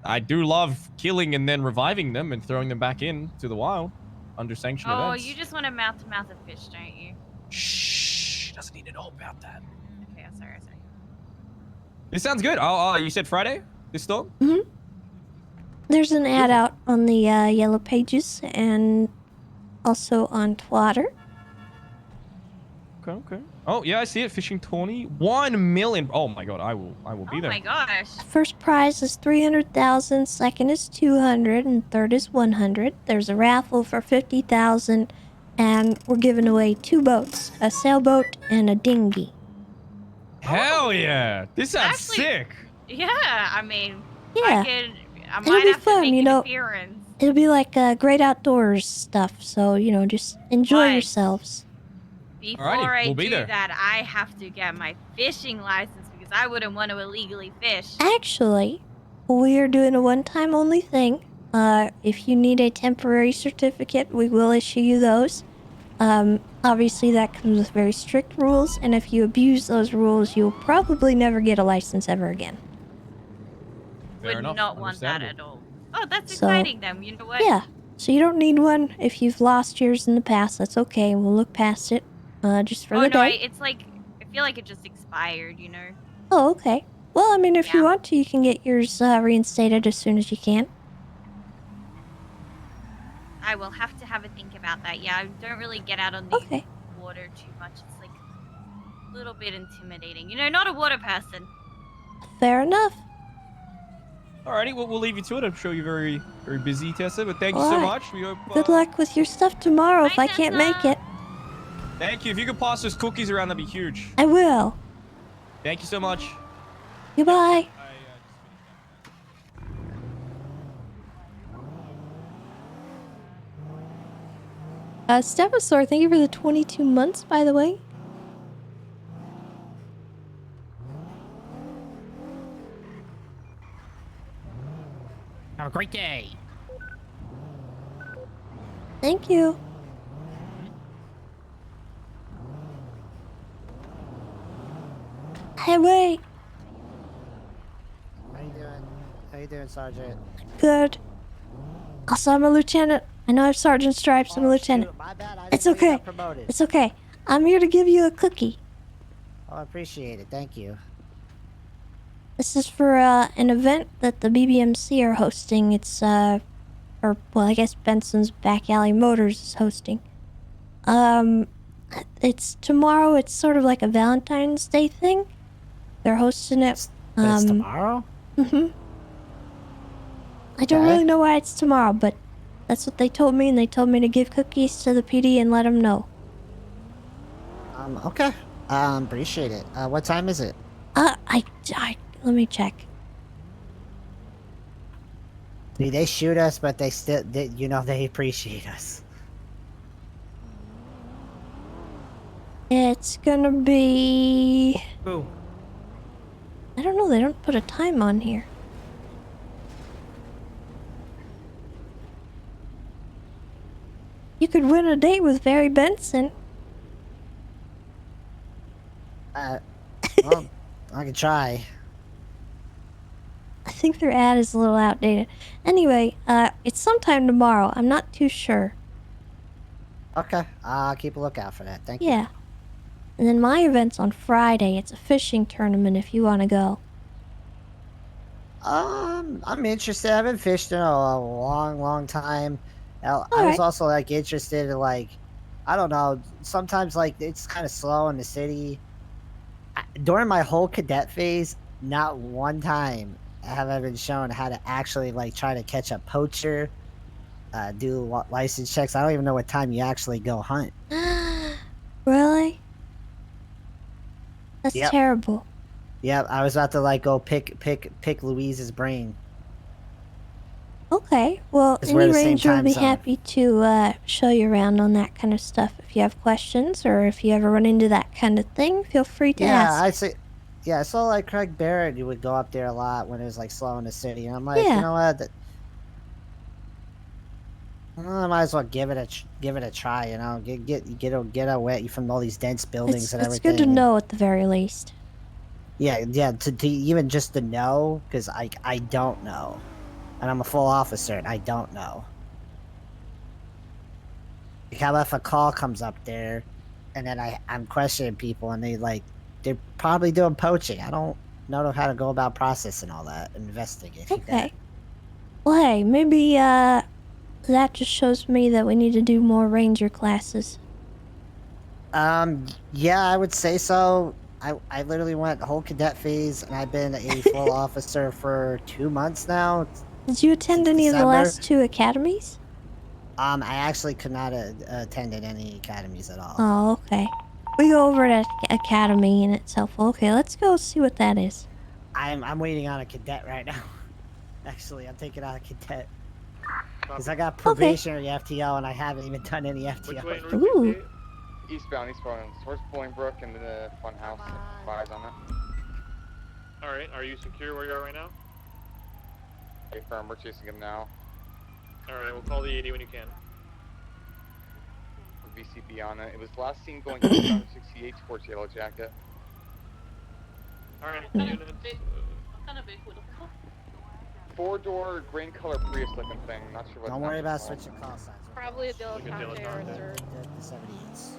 I do love killing and then reviving them and throwing them back into the wild under sanctioned events. Oh, you just want to mouth-to-mouth a fish, don't you? Shh, doesn't need to know about that. Okay, sorry. This sounds good. You said Friday? This storm? Mm-hmm. There's an ad out on the Yellow Pages and also on Twitter. Okay. Oh, yeah, I see it. Fishing tourney. 1 million. Oh my god, I will be there. Oh my gosh. First prize is 300,000, second is 200, and third is 100. There's a raffle for 50,000, and we're giving away 2 boats, a sailboat and a dinghy. Hell yeah! This sounds Actually, sick. Yeah, I mean, Yeah. I It'll might be have fun, to make you an know. appearance. It'll be like great outdoors stuff, so, just enjoy But yourselves. Before Alrighty, I we'll be do there. that, I have to get my fishing license because I wouldn't want to illegally fish. Actually, we are doing a one-time only thing. If you need a temporary certificate, we will issue you those. Obviously that comes with very strict rules, and if you abuse those rules, you'll probably never get a license ever again. Fair Would enough. not want that Understandable. at all. Oh, that's So, exciting then. You know what? Yeah, so you don't need one. If you've lost yours in the past, that's okay. We'll look past it, just for the day. It's like, I feel like it just expired, you know? Oh, okay. Well, I mean, if you Yeah. want to, you can get yours reinstated as soon as you can. I will have to have a think about that. Yeah, I don't really get out on the Okay. water too much. It's like a little bit intimidating. You know, not a water person. Fair enough. Alrighty, we'll leave you to it. I'm sure you're very, very busy, Tessa, but thank you so Alright. much. We hope. Good luck with your stuff tomorrow if Bye, I can't Tessa. make it. Thank you. If you could pass those cookies around, that'd be huge. I will. Thank you so much. Goodbye. Steposaur, thank you for the 22 months, by the way. Have a great day. Thank you. Hey, wait. How you doing? How you doing, Sergeant? Good. Also, I'm a lieutenant. I know I have sergeant stripes. I'm a lieutenant. Shoot, my bad. I didn't It's know you okay. got promoted. It's okay. I'm here to give you a cookie. Oh, I appreciate it. Thank you. This is for an event that the BBMC are hosting. It's I guess Benson's Back Alley Motors is hosting. It's tomorrow. It's sort of like a Valentine's Day thing. They're hosting it. It's tomorrow? Mm-hmm. I don't Okay. really know why it's tomorrow, but that's what they told me, and they told me to give cookies to the PD and let them know. Okay. Appreciate it. What time is it? Let me check. See, they shoot us, but they still, they appreciate us. It's gonna be... Boo. I don't know, they don't put a time on here. You could win a date with Barry Benson. Well, I can try. I think their ad is a little outdated. Anyway, it's sometime tomorrow. I'm not too sure. Okay, I'll keep a lookout for that. Thank you. Yeah. And then my event's on Friday. It's a fishing tournament if you want to go. I'm interested. I haven't fished in a long time. I was Alright. also like interested in like, I don't know. Sometimes like it's kind of slow in the city. During my whole cadet phase, not one time have I been shown how to actually like try to catch a poacher, do license checks. I don't even know what time you actually go hunt. Really? That's Yep. terrible. Yep. I was about to like go pick Louise's brain. Okay, well, 'Cause we're any the same ranger will time be zone. happy to show you around on that kind of stuff. If you have questions or if you ever run into that kind of thing, feel free to Yeah, ask. I see. Yeah, I saw like Craig Barrett. You would go up there a lot when it was like slow in the city, and I'm like, Yeah. you know what? I might as well give it a try. You know, get away from all these dense buildings It's and it's everything. good to and- know at the very least. Yeah, to even just to know, because I don't know, and I'm a full officer and I don't know. Like how if a call comes up there, and then I'm questioning people and they're probably doing poaching. I don't know how to go about processing all that, investigating that. Okay. Well, hey, maybe that just shows me that we need to do more ranger classes. Yeah, I would say so. I literally went whole cadet phase, and I've been a full officer for 2 months now. Did you attend Since any of the December. last 2 academies? I actually could not attend any academies at all. Oh, okay. We go over at academy in itself. Okay, let's go see what that is. I'm waiting on a cadet right now. Actually, I'm taking out a cadet because I got probationary FTO and I haven't even done any FTO. Ooh. Eastbound. Towards Bolingbrook and the fun house. Fires on it. Alright, are you secure where you are right now? Confirm, we're chasing him now. Alright, we'll call the 80 when you can. VCB on it. It was last seen going eastbound 68 towards Yellow Jacket. Alright, What units. kind of vehicle is it? 4-door green color Prius looking thing. Not sure what. Don't worry about switching call signs. Probably a Dilettante or a third. The 78s.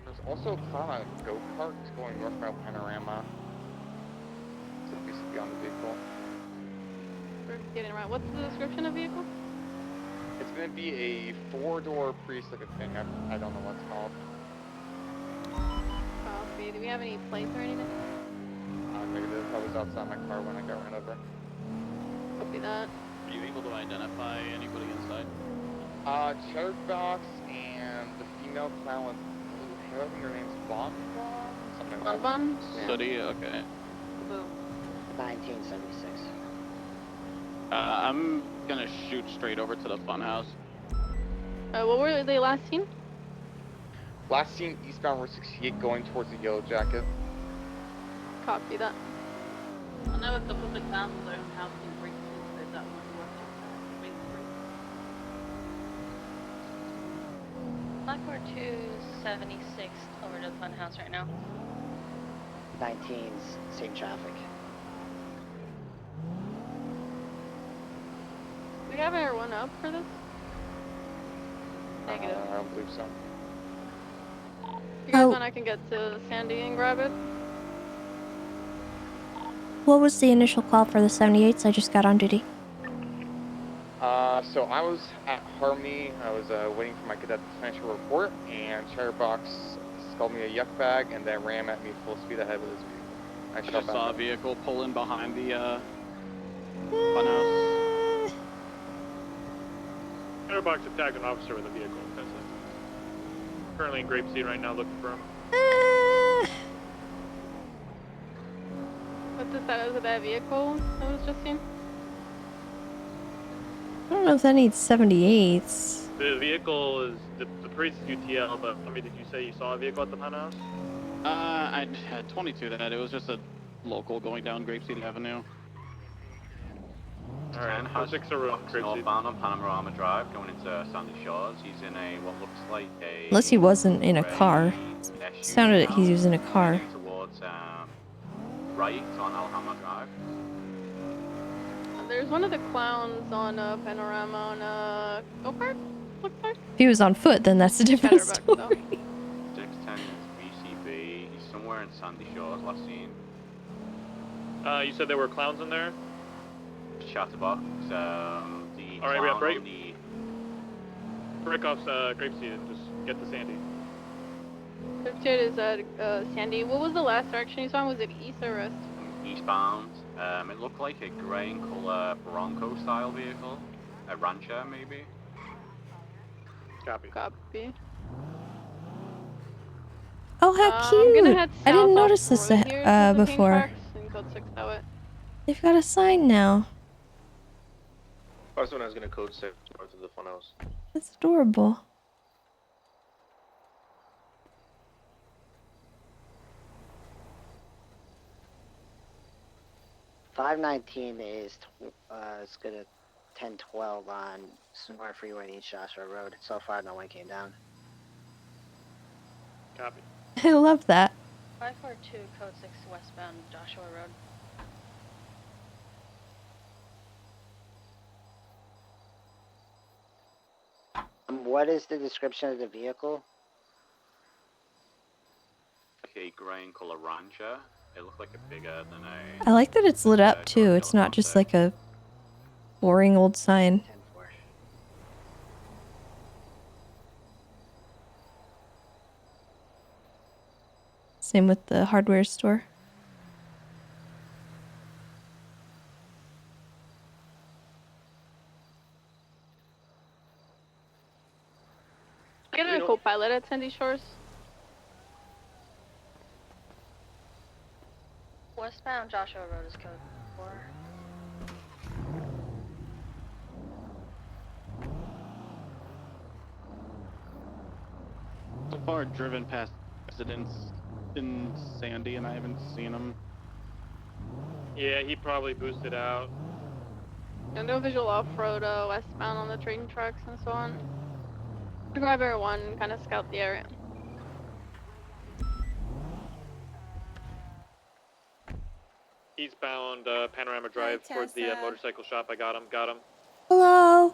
There's also a cloud on a go-kart going northbound Panorama. So VCB on the vehicle. We're getting around. What's the description of vehicle? It's gonna be a 4-door Prius looking thing. I don't know what it's called. Copy. Do we have any plates or anything? Negative. I was outside my car when I got ran over. Copy that. Are you able to identify anybody inside? Chatterbox and the female clown with blue hair. I think her name's Bon. Something like that. Bon? Sooty, okay. Blue. 1976. I'm gonna shoot straight over to the funhouse. What were they last seen? Last seen eastbound Route 68 going towards the Yellow Jacket. Copy that. I know a couple of examples of housing breaks there's that one Blackboard 276 over to the fun house right now. 19s, same traffic. We have everyone up for this? Negative. I don't believe so. You guys want I can get to Sandy and grab it? What was the initial call for the 78s? I just got on duty. So I was at Harmony. I was waiting for my cadet to finish a report, and Chatterbox called me a yuck bag and then ran at me full speed ahead with his vehicle. I just saw a vehicle pull in behind the funhouse. Chatterbox attacked an officer with a vehicle. That's it. Currently in Grapeseed right now looking for him. What's the status of that vehicle that was just seen? I don't know if that needs 78s. The vehicle is the Prius is UTL, but I mean, did you say you saw a vehicle at the fun house? I had 22 that. It was just a local going down Grapeseed Avenue. Alright, has 6 around Grape Seed. northbound on Panorama Drive going into Sandy Shores. He's in a what looks like a Unless he wasn't in a car. SUV Sounded like now, he's using a car. heading towards right on Alhama Drive. There's one of the clowns on Panorama on GoPark, looks like. If he was on foot, then that's a different Chatterbox, story. 610 BCB. He's somewhere in Sandy Shores, last seen. You said there were clowns in there? Chatterbox. The Alright, we have clown break. on the Break off Grape Seed and just get to Sandy. 58 is at Sandy. What was the last direction you saw? Was it east or west? eastbound. It looked like a grey in colour Bronco style vehicle. A Rancher, maybe. Copy. Copy. Oh, how I'm gonna cute! head I didn't south notice off this Roy here to the paint before. tracks and code 6 that way. They've got a sign now. First one I was gonna code 6 north of the funhouse. That's adorable. $519 is gonna 1012 on Smart Freeway East Joshua Road. So far, no one came down. Copy. I love that. 542 code 6 westbound Joshua Road. What is the description of the vehicle? Like a grey in colour Rancher. It looked like a bigger than a... I like that it's lit up too. It's not just like a boring old sign. Same with the hardware store. Get a co-pilot at Sandy Shores. Westbound Joshua Road is code 4. So far, driven past residents in Sandy, and I haven't seen them. Yeah, he probably boosted out. And no visual off-road westbound on the train tracks and so on. Grab Air 1 kind of scout the area. Eastbound Panorama Drive towards the motorcycle shop. I got him. Hello.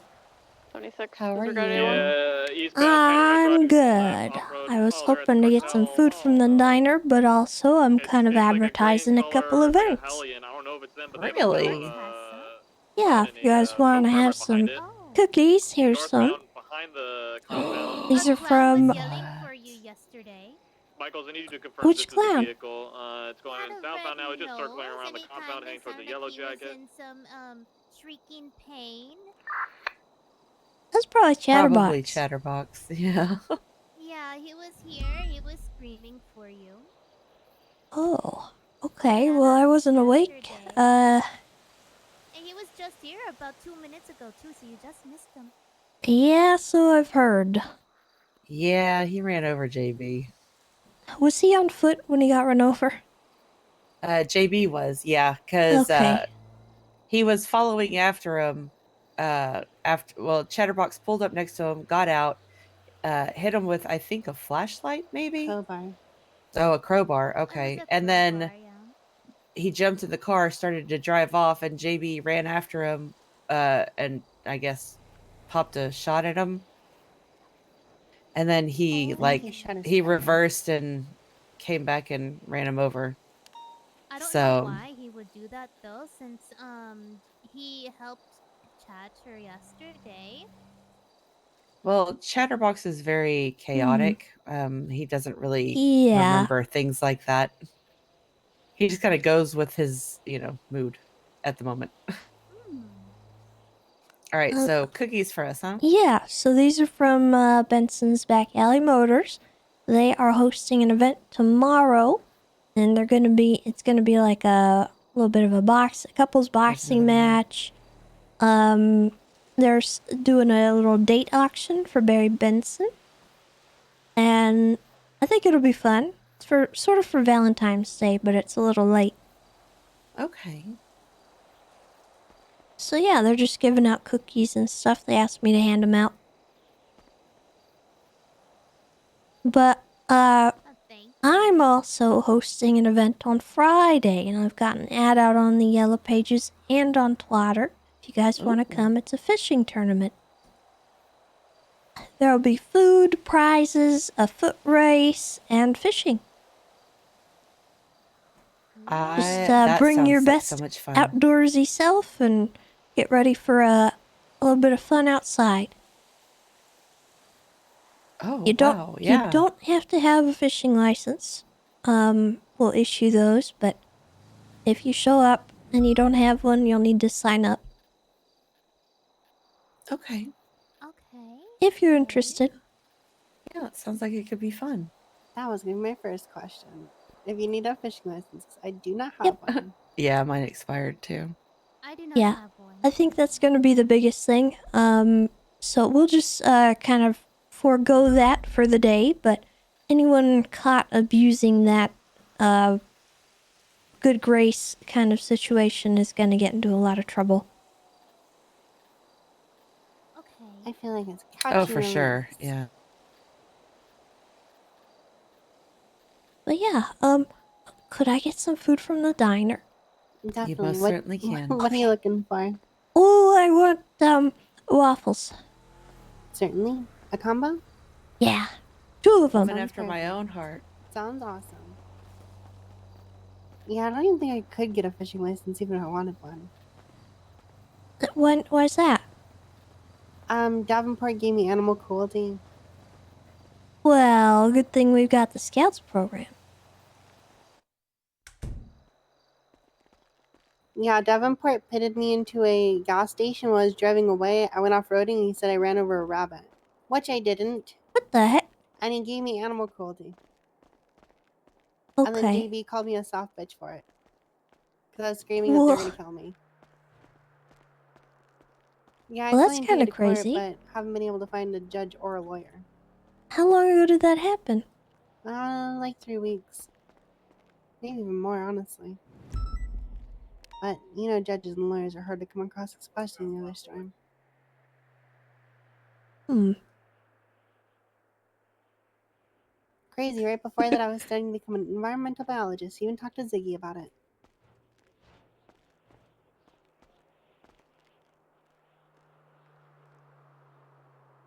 76. How are you? Yeah, eastbound I'm good. I was hoping to get some food from the diner, but also I'm kind of advertising a couple events. Really? Yeah, if you guys want to have some cookies, here's some. These are from... Michaels, I need you to confirm Which this is clown? the vehicle. It's going southbound now. It's just circling around the compound, heading towards the yellow jacket. Some shrieking pain. That's probably Chatterbox. Probably Chatterbox, yeah. Yeah, he was here. He was screaming for you. Oh, okay. Well, I wasn't awake. And he was just here about 2 minutes ago, too, so you just missed him. Yeah, so I've heard. Yeah, he ran over JB. Was he on foot when he got run over? JB was, yeah, because Okay. he was following after him. Chatterbox pulled up next to him, got out, hit him with, I think, a flashlight, maybe? Crowbar. Oh, a crowbar, okay. And then he jumped in the car, started to drive off, and JB ran after him, and I guess popped a shot at him. And then he, he reversed and came back and ran him over. I don't So, know why he would do that, though, since he helped Chatter yesterday. well, Chatterbox is very chaotic. He doesn't really Yeah. remember things like that. He just kind of goes with his, mood at the moment. All right, so cookies for us, huh? Yeah, so these are from Benson's Back Alley Motors. They are hosting an event tomorrow, and it's gonna be like a little bit of a couples boxing match. They're doing a little date auction for Barry Benson, and I think it'll be fun. It's sort of for Valentine's Day, but it's a little late. Okay. So yeah, they're just giving out cookies and stuff. They asked me to hand them out. But, I'm also hosting an event on Friday, and I've got an ad out on the Yellow Pages and on Twitter. If you guys want to come, it's a fishing tournament. There'll be food, prizes, a foot race, and fishing. Just That bring your sounds like best so much fun. outdoorsy self and get ready for a little bit of fun outside. Oh, You don't wow, yeah. you don't have to have a fishing license. We'll issue those, but if you show up and you don't have one, you'll need to sign up. Okay. If you're interested. Yeah, it sounds like it could be fun. That was gonna be my first question. If you need a fishing license, 'cause I do not have one. Yeah, mine expired too. Yeah, I think that's going to be the biggest thing. So we'll just kind of forego that for the day, but anyone caught abusing that good grace kind of situation is going to get into a lot of trouble. I feel like it's Oh, catching for sure. Yeah. But yeah, could I get some food from the diner? Definitely. most certainly can. What are you looking for? Oh, I want waffles. Certainly. A combo? Yeah, 2 of them. Woman after my own heart. Sounds awesome. Yeah, I don't even think I could get a fishing license even if I wanted one. Why's that? Davenport gave me animal cruelty. Well, good thing we've got the Scouts program. Yeah, Davenport pitted me into a gas station while I was driving away. I went off-roading and he said I ran over a rabbit. Which I didn't. What the heck? And he gave me animal cruelty. Okay. And then JB called me a soft bitch for it. Because I was screaming that they were going to kill me. Yeah, Well, I that's still kinda need to go to court, crazy. but haven't been able to find a judge or a lawyer. How long ago did that happen? Like 3 weeks. Maybe even more, honestly. But, you know, judges and lawyers are hard to come across, especially in the other storm. Crazy, right before that I was studying to become an environmental biologist. Even talked to Ziggy about it.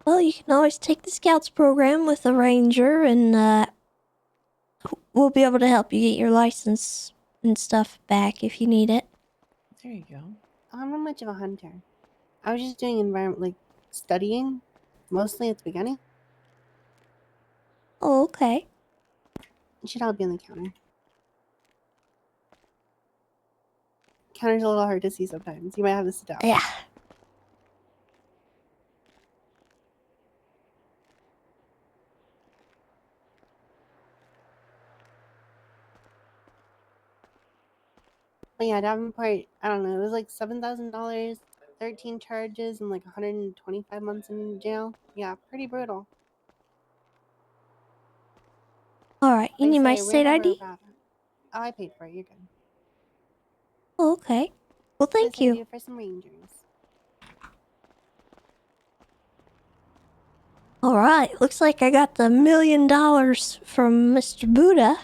Well, you can always take the Scouts program with a ranger, and we'll be able to help you get your license and stuff back if you need it. There you go. I'm not much of a hunter. I was just doing studying, mostly at the beginning. Oh, okay. It should all be on the counter. Counter's a little hard to see sometimes. You might have to sit down. Yeah. But yeah, Davenport, I don't know, it was like $7,000, 13 charges, and like 125 months in jail. Yeah, pretty brutal. Alright, you Like I need my say, I state ran over a ID? rabbit. Oh, I paid for it. You're good. Oh, okay. Well, thank Let's send you. for some rangers. Alright, looks like I got the $1 million from Mr. Buddha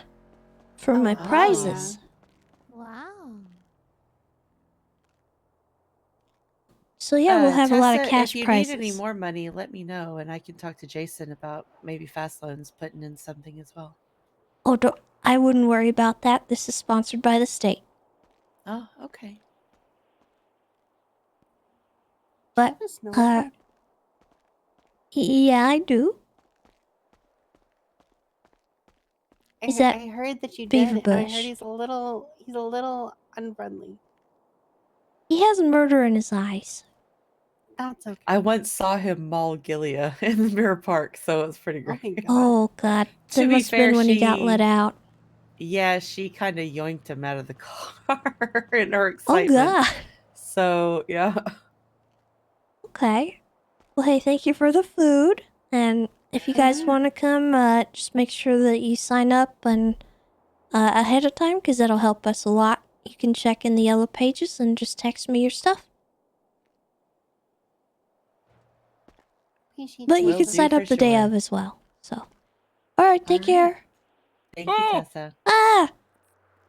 for my prizes. Wow. So yeah, we'll have a lot of Tessa, cash if you prizes. need any more money, let me know, and I can talk to Jason about maybe Fast Loans putting in something as well. Oh, I wouldn't worry about that. This is sponsored by the state. Oh, okay. But, yeah, I do. I heard that you Beaver did, and I Bush? heard he's a little unfriendly. He has murder in his eyes. That's okay. I once saw him maul Gilia in the Mirror Park, so it was pretty great. Oh, God. To That be must have fair, been when he got let out. Yeah, she kind of yoinked him out of the car in her Oh, excitement. God. So, yeah. Okay. Well, hey, thank you for the food. And if you guys want to come, just make sure that you sign up and ahead of time, because that'll help us a lot. You can check in the Yellow Pages and just text me your stuff. Appreciate But you you. can sign up the day of as well. So, all right, take care. Thank you, Tessa. Ah!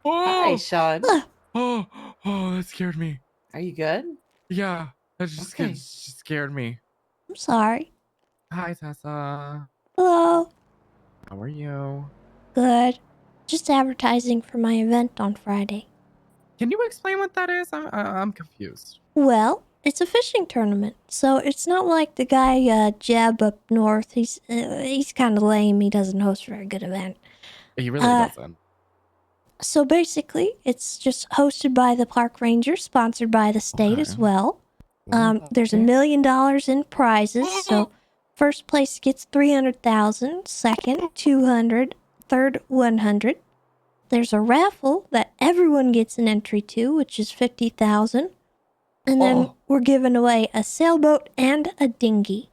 Hi, Sean. Oh, that scared me. Are you good? Yeah, that just scared me. I'm sorry. Hi, Tessa. Hello. How are you? Good. Just advertising for my event on Friday. Can you explain what that is? I'm confused. Well, it's a fishing tournament, so it's not like the guy Jeb up north. He's kind of lame. He doesn't host a very good event. He really doesn't. So basically, it's just hosted by the park ranger, sponsored by the state as well. There's $1 million in prizes. So first place gets 300,000, second 200, third 100. There's a raffle that everyone gets an entry to, which is 50,000. And then we're giving away a sailboat and a dinghy.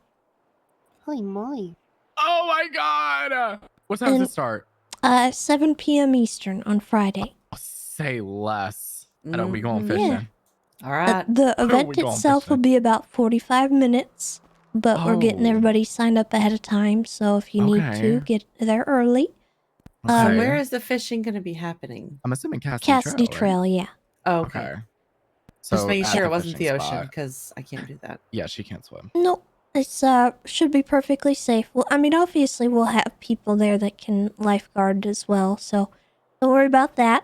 Holy moly. Oh my god! What time does it start? 7 p.m. Eastern on Friday. Say less. I don't be going fishing. Yeah. All right. The We event going itself will be about 45 minutes, but we're getting everybody signed up ahead of time, so if you need to, get there early. So where is the fishing going to be happening? I'm assuming Cassidy, Cassidy Trail, Trail, yeah. Oh, okay. So Just making at sure the it wasn't the fishing ocean, spot. because I can't do that. Yeah, she can't swim. Nope. It's should be perfectly safe. Well, I mean, obviously we'll have people there that can lifeguard as well, so don't worry about that.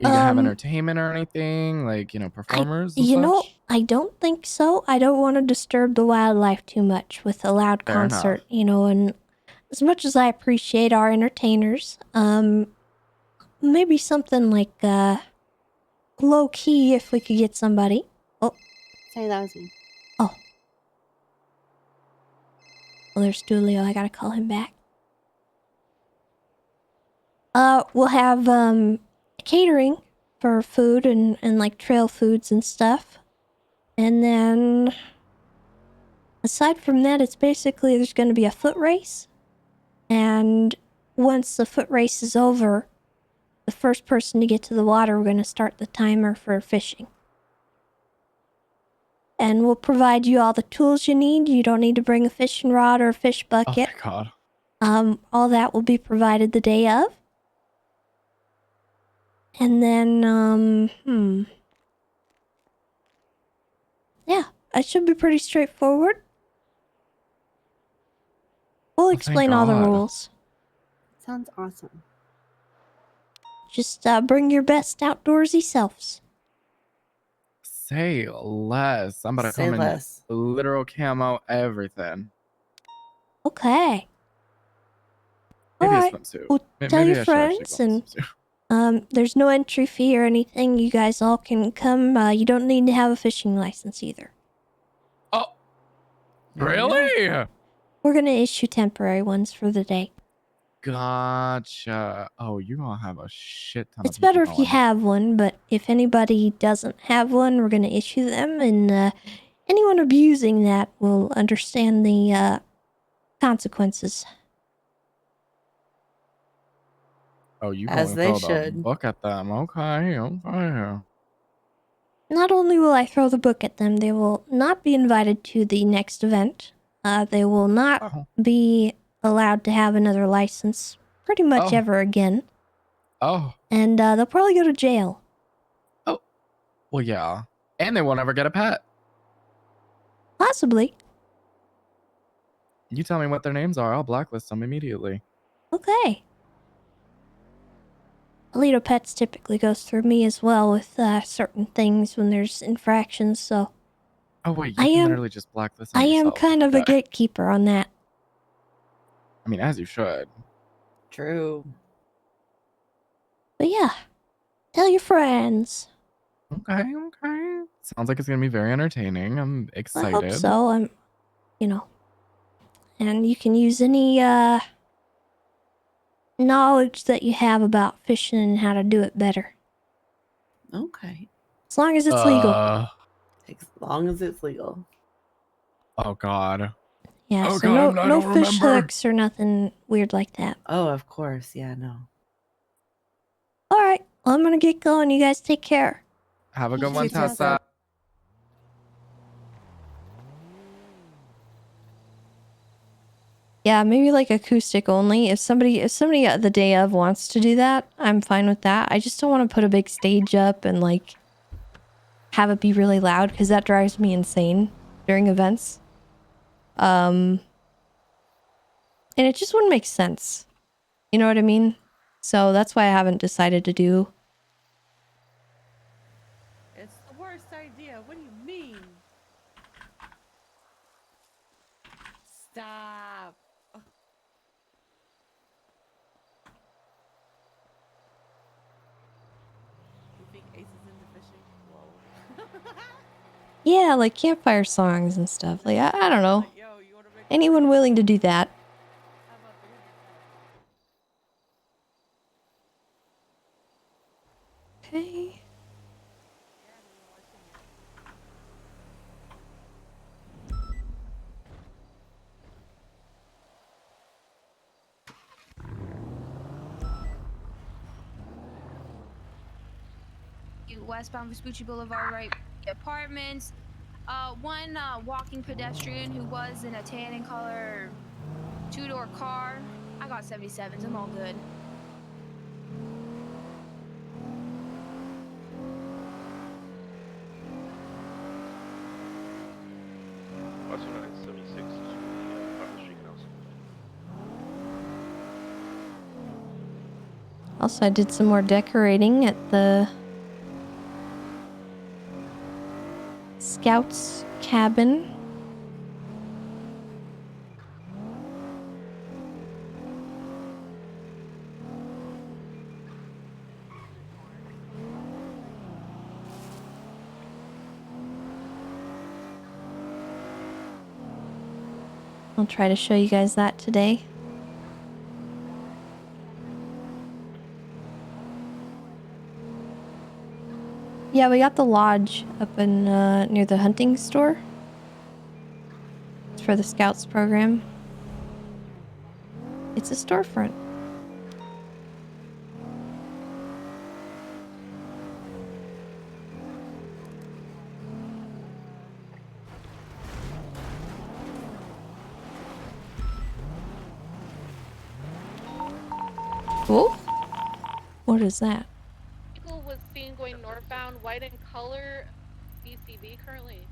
You gonna have entertainment or anything? Like, performers and You such? know, I don't think so. I don't want to disturb the wildlife too much with a loud Fair enough. concert, and as much as I appreciate our entertainers, maybe something like low key if we could get somebody. Oh, Sorry, that was me. well, there's Dulio. I gotta call him back. We'll have catering for food and like trail foods and stuff. And then aside from that, it's basically there's going to be a foot race. And once the foot race is over, the first person to get to the water, we're going to start the timer for fishing. And we'll provide you all the tools you need. You don't need to bring a fishing rod or a fish bucket. Oh my god. All that will be provided the day of. And then, yeah, it should be pretty straightforward. We'll explain all the God. rules. Sounds awesome. Just bring your best outdoorsy selves. Say less. I'm about to Say come less. in literal camo, everything. Okay. Maybe Alright. a swimsuit. Well, tell Maybe your I should actually friends go in a and swimsuit. there's no entry fee or anything. You guys all can come. You don't need to have a fishing license either. Really? We're gonna issue temporary ones for the day. Gotcha. Oh, you're gonna have a shit ton It's of people better if you going. have one, but if anybody doesn't have one, we're gonna issue them, and anyone abusing that will understand the consequences. Oh, you As gonna they throw the should. book at them? Okay, okay. Not only will I throw the book at them, they will not be invited to the next event. They will not be allowed to have another license pretty much ever again. Oh, And they'll probably go to jail. well, yeah. And they won't ever get a pet. Possibly. You tell me what their names are, I'll blacklist them immediately. Okay. Alito Pets typically goes through me as well with certain things when there's infractions, so Oh wait, I you can am- literally just blacklist them I am yourself. kind of a Yeah. gatekeeper on that. I mean, as you should. True. But yeah, tell your friends. Okay, okay. Sounds like it's gonna be very entertaining. I'm I excited. hope so. And you can use any knowledge that you have about fishing and how to do it better. Okay. As long as it's legal. As long as it's legal. Oh god. Yeah, Oh so god, no I don't fish remember. hooks or nothing weird like that. Oh, of course. Yeah, no. Alright, well, I'm gonna get going. You guys take care. Have a You good one, too, Tessa. Tessa. Yeah, maybe like acoustic only. If somebody the day of wants to do that, I'm fine with that. I just don't want to put a big stage up and like have it be really loud because that drives me insane during events. And it just wouldn't make sense. You know what I mean? So that's why I haven't decided to do. It's the worst idea. What do you mean? Stop. Ugh. You think Ace is into fishing? Whoa. Yeah, like campfire songs and stuff. Like I don't know. Anyone willing to do that? Okay. Westbound Vespucci Boulevard, right? Apartments. One walking pedestrian who was in a tan and color two-door car. I got 77s. I'm all good. Also 976 to Papa Street Canals. Also, I did some more decorating at the Scouts cabin. I'll try to show you guys that today. Yeah, we got the lodge up in near the hunting store. It's for the Scouts program. It's a storefront. Oh, what is that? Vehicle was seen going northbound, white in color, BCB currently.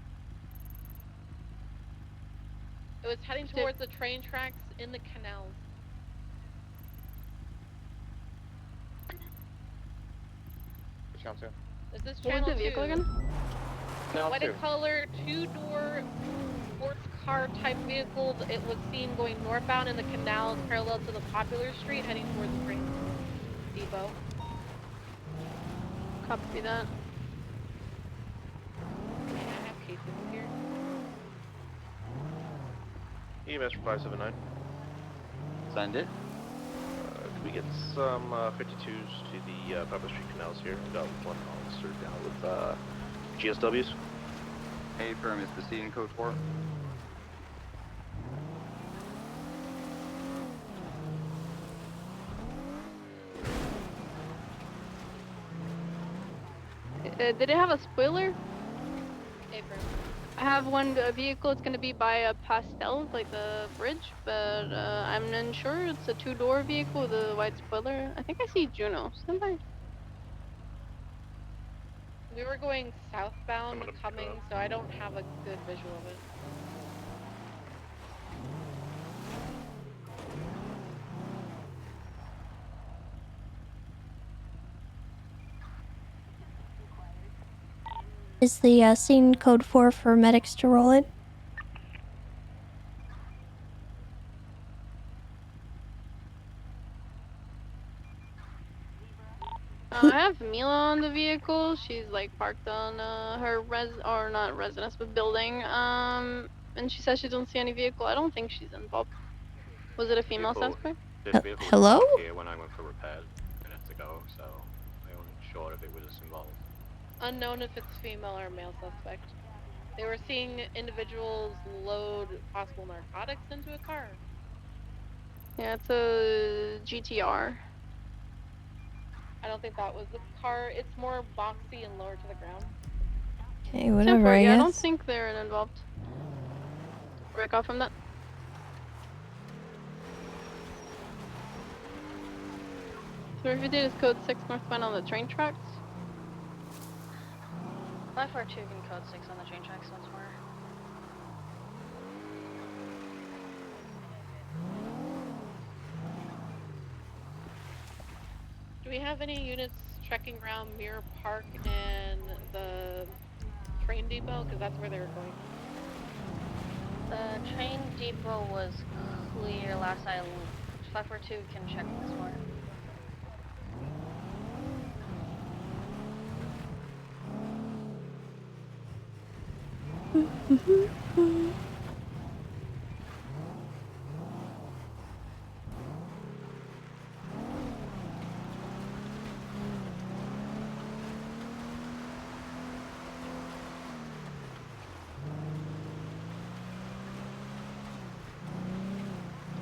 It was heading towards the train tracks in the canals. Which channel 2? Is this What was channel the vehicle 2? again? Channel White 2. in color, two-door sports car type vehicle. It was seen going northbound in the canals parallel to the Popular Street heading towards the train depot. Copy that. I have cases here. EMS for 579. Send it. Could we get some 52s to the Papa Street Canals here? We got one officer down with GSWs. A firm is proceeding code 4. Did it have a spoiler? I have one vehicle. It's gonna be by a Pastel, like the bridge, but I'm unsure. It's a two-door vehicle with a white spoiler. I think I see Juno. Stand by. We were going southbound coming, so I don't have a good visual of it. Is the scene code 4 for medics to roll in? I have Mila on the vehicle. She's like parked on her not residence, but building. And she says she doesn't see any vehicle. I don't think she's involved. Was it a female suspect? This vehicle was Hello? parked here when I went for repairs minutes ago, so I wasn't sure if it was involved. Unknown if it's female or male suspect. They were seeing individuals load possible narcotics into a car. Yeah, it's a GTR. I don't think that was the car. It's more boxy and lower to the ground. Okay, whatever, I Yeah, I guess. don't think they're involved. Break off from that. So if you did is code 6 northbound on the train tracks. 542 can code 6 on the train tracks once more. Do we have any units trekking around Mirror Park and the train depot? Because that's where they were going. The train depot was clear last I... 542 can check once more.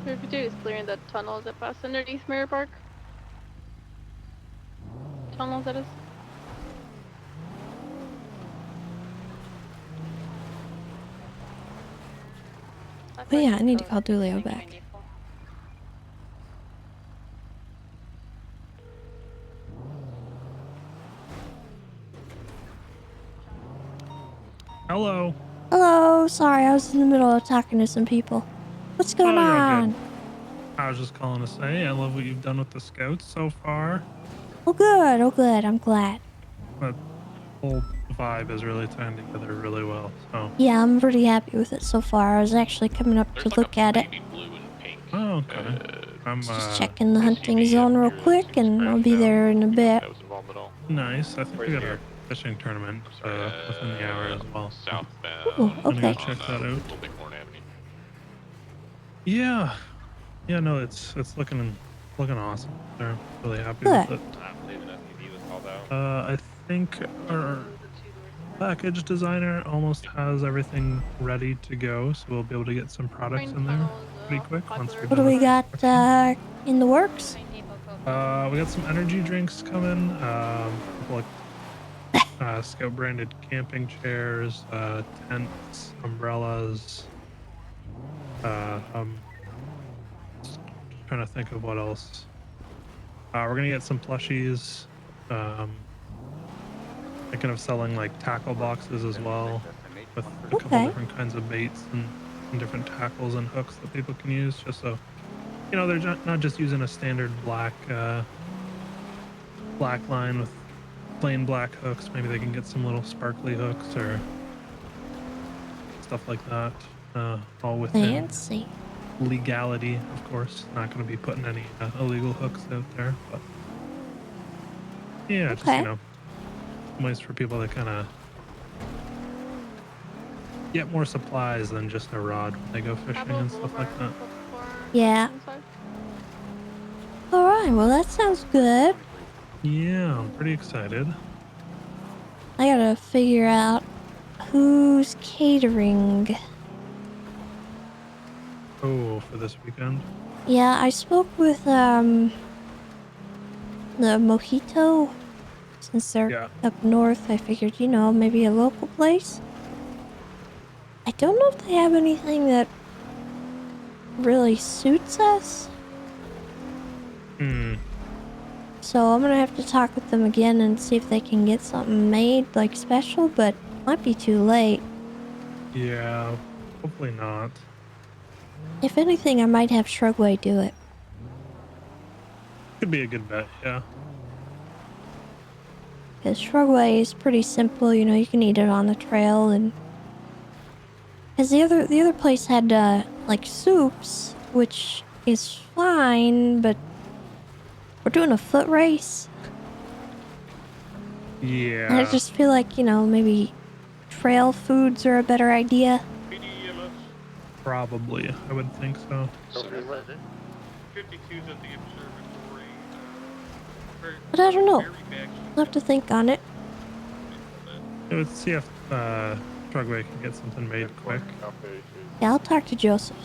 Mirror 52 is clearing the tunnels that pass underneath Mirror Park. Tunnels, that is. Oh yeah, I need to call Dulio back. Hello. Hello, sorry, I was in the middle of talking to some people. What's going Oh, you're all on? good. I was just calling to say I love what you've done with the scouts so far. Oh good, oh good, I'm glad. The whole vibe is really tying together really well. So. Yeah, I'm pretty happy with it so far. I was actually coming up to look at it. Oh, okay. I'm Just checking the hunting zone real quick, and I'll be there in a bit. Nice. I think we got a fishing tournament within the hour as well. Ooh, I'm gonna go okay. check that out. Yeah. Yeah, no, it's looking awesome. They're really happy with it. I think our package designer almost has everything ready to go, so we'll be able to get some products in there pretty quick once we're What done do we with got in the works? we got some energy drinks coming, a couple of Scout branded camping chairs, tents, umbrellas, trying to think of what else. We're gonna get some plushies, thinking of selling like tackle boxes as well, with a couple different kinds of baits and different tackles and hooks that people can use, just so you know they're not just using a standard black line with plain black hooks. Maybe they can get some little sparkly hooks or stuff like that, all within Fancy legality, of course. Not going to be putting any illegal hooks out there, but yeah, just you know, ways for people to kind of get more supplies than just a rod when they go fishing and stuff like that. Yeah. Alright, well that sounds good. Yeah, I'm pretty excited. I gotta figure out who's catering. Oh, for this weekend? Yeah, I spoke with the Mojito. Since they're up north, I figured, you know, maybe a local place. I don't know if they have anything that really suits us. So I'm gonna have to talk with them again and see if they can get something made, like special, but might be too late. Yeah, hopefully not. If anything, I might have Shrugway do it. Could be a good bet, yeah. Because Shrugway is pretty simple, you know, you can eat it on the trail, and because the other place had like soups, which is fine, but we're doing a foot race. Yeah. And I just feel like, you know, maybe trail foods are a better idea. Probably, I would think so. 52's at the observatory. But I don't know. I'll have to think on it. Let's see if Shrugway can get something made quick. Yeah, I'll talk to Joseph.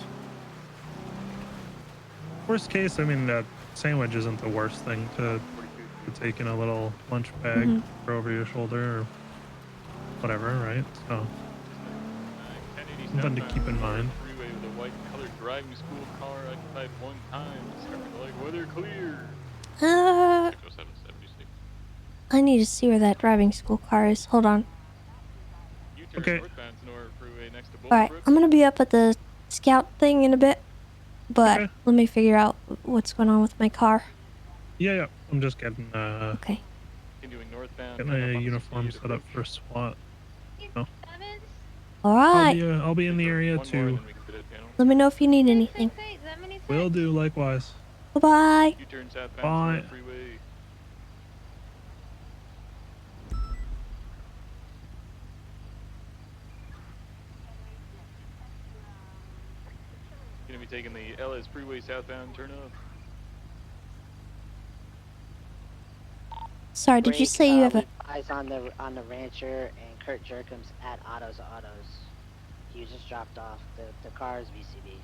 Worst case, I mean, the sandwich isn't the worst thing to take in a little lunch bag, throw over your shoulder, or whatever, right? So, something to keep in mind. Freeway with a white colored driving school car occupied one time. Starting like weather clear. I need to see where that driving school car is. Hold on. Okay. Alright, I'm gonna be up at the scout thing in a bit. But Okay. let me figure out what's going on with my car. Yeah. I'm just getting Okay. getting a uniform set up for SWAT. So. Alright. I'll be in the area too. Let me know if you need anything. Will do, likewise. Bye-bye. Bye. Gonna be taking the LS Freeway southbound turn up. Sorry, did you say you have a... Eyes on the rancher and Kurt Jerkins at Autos. You just dropped off. The car is VCB.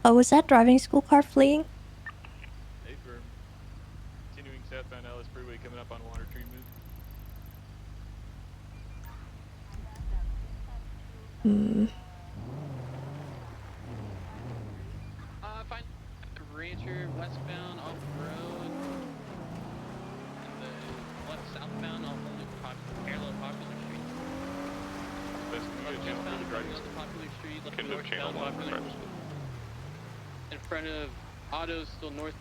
Oh, was that driving school car fleeing? Hey, firm. Continuing southbound LS Freeway coming up on water treatment. Find the rancher westbound off the road. And the southbound off only parallel Popular Street. Westbound parallel to Popular Street. Looking northbound Popular. In front of autos still north.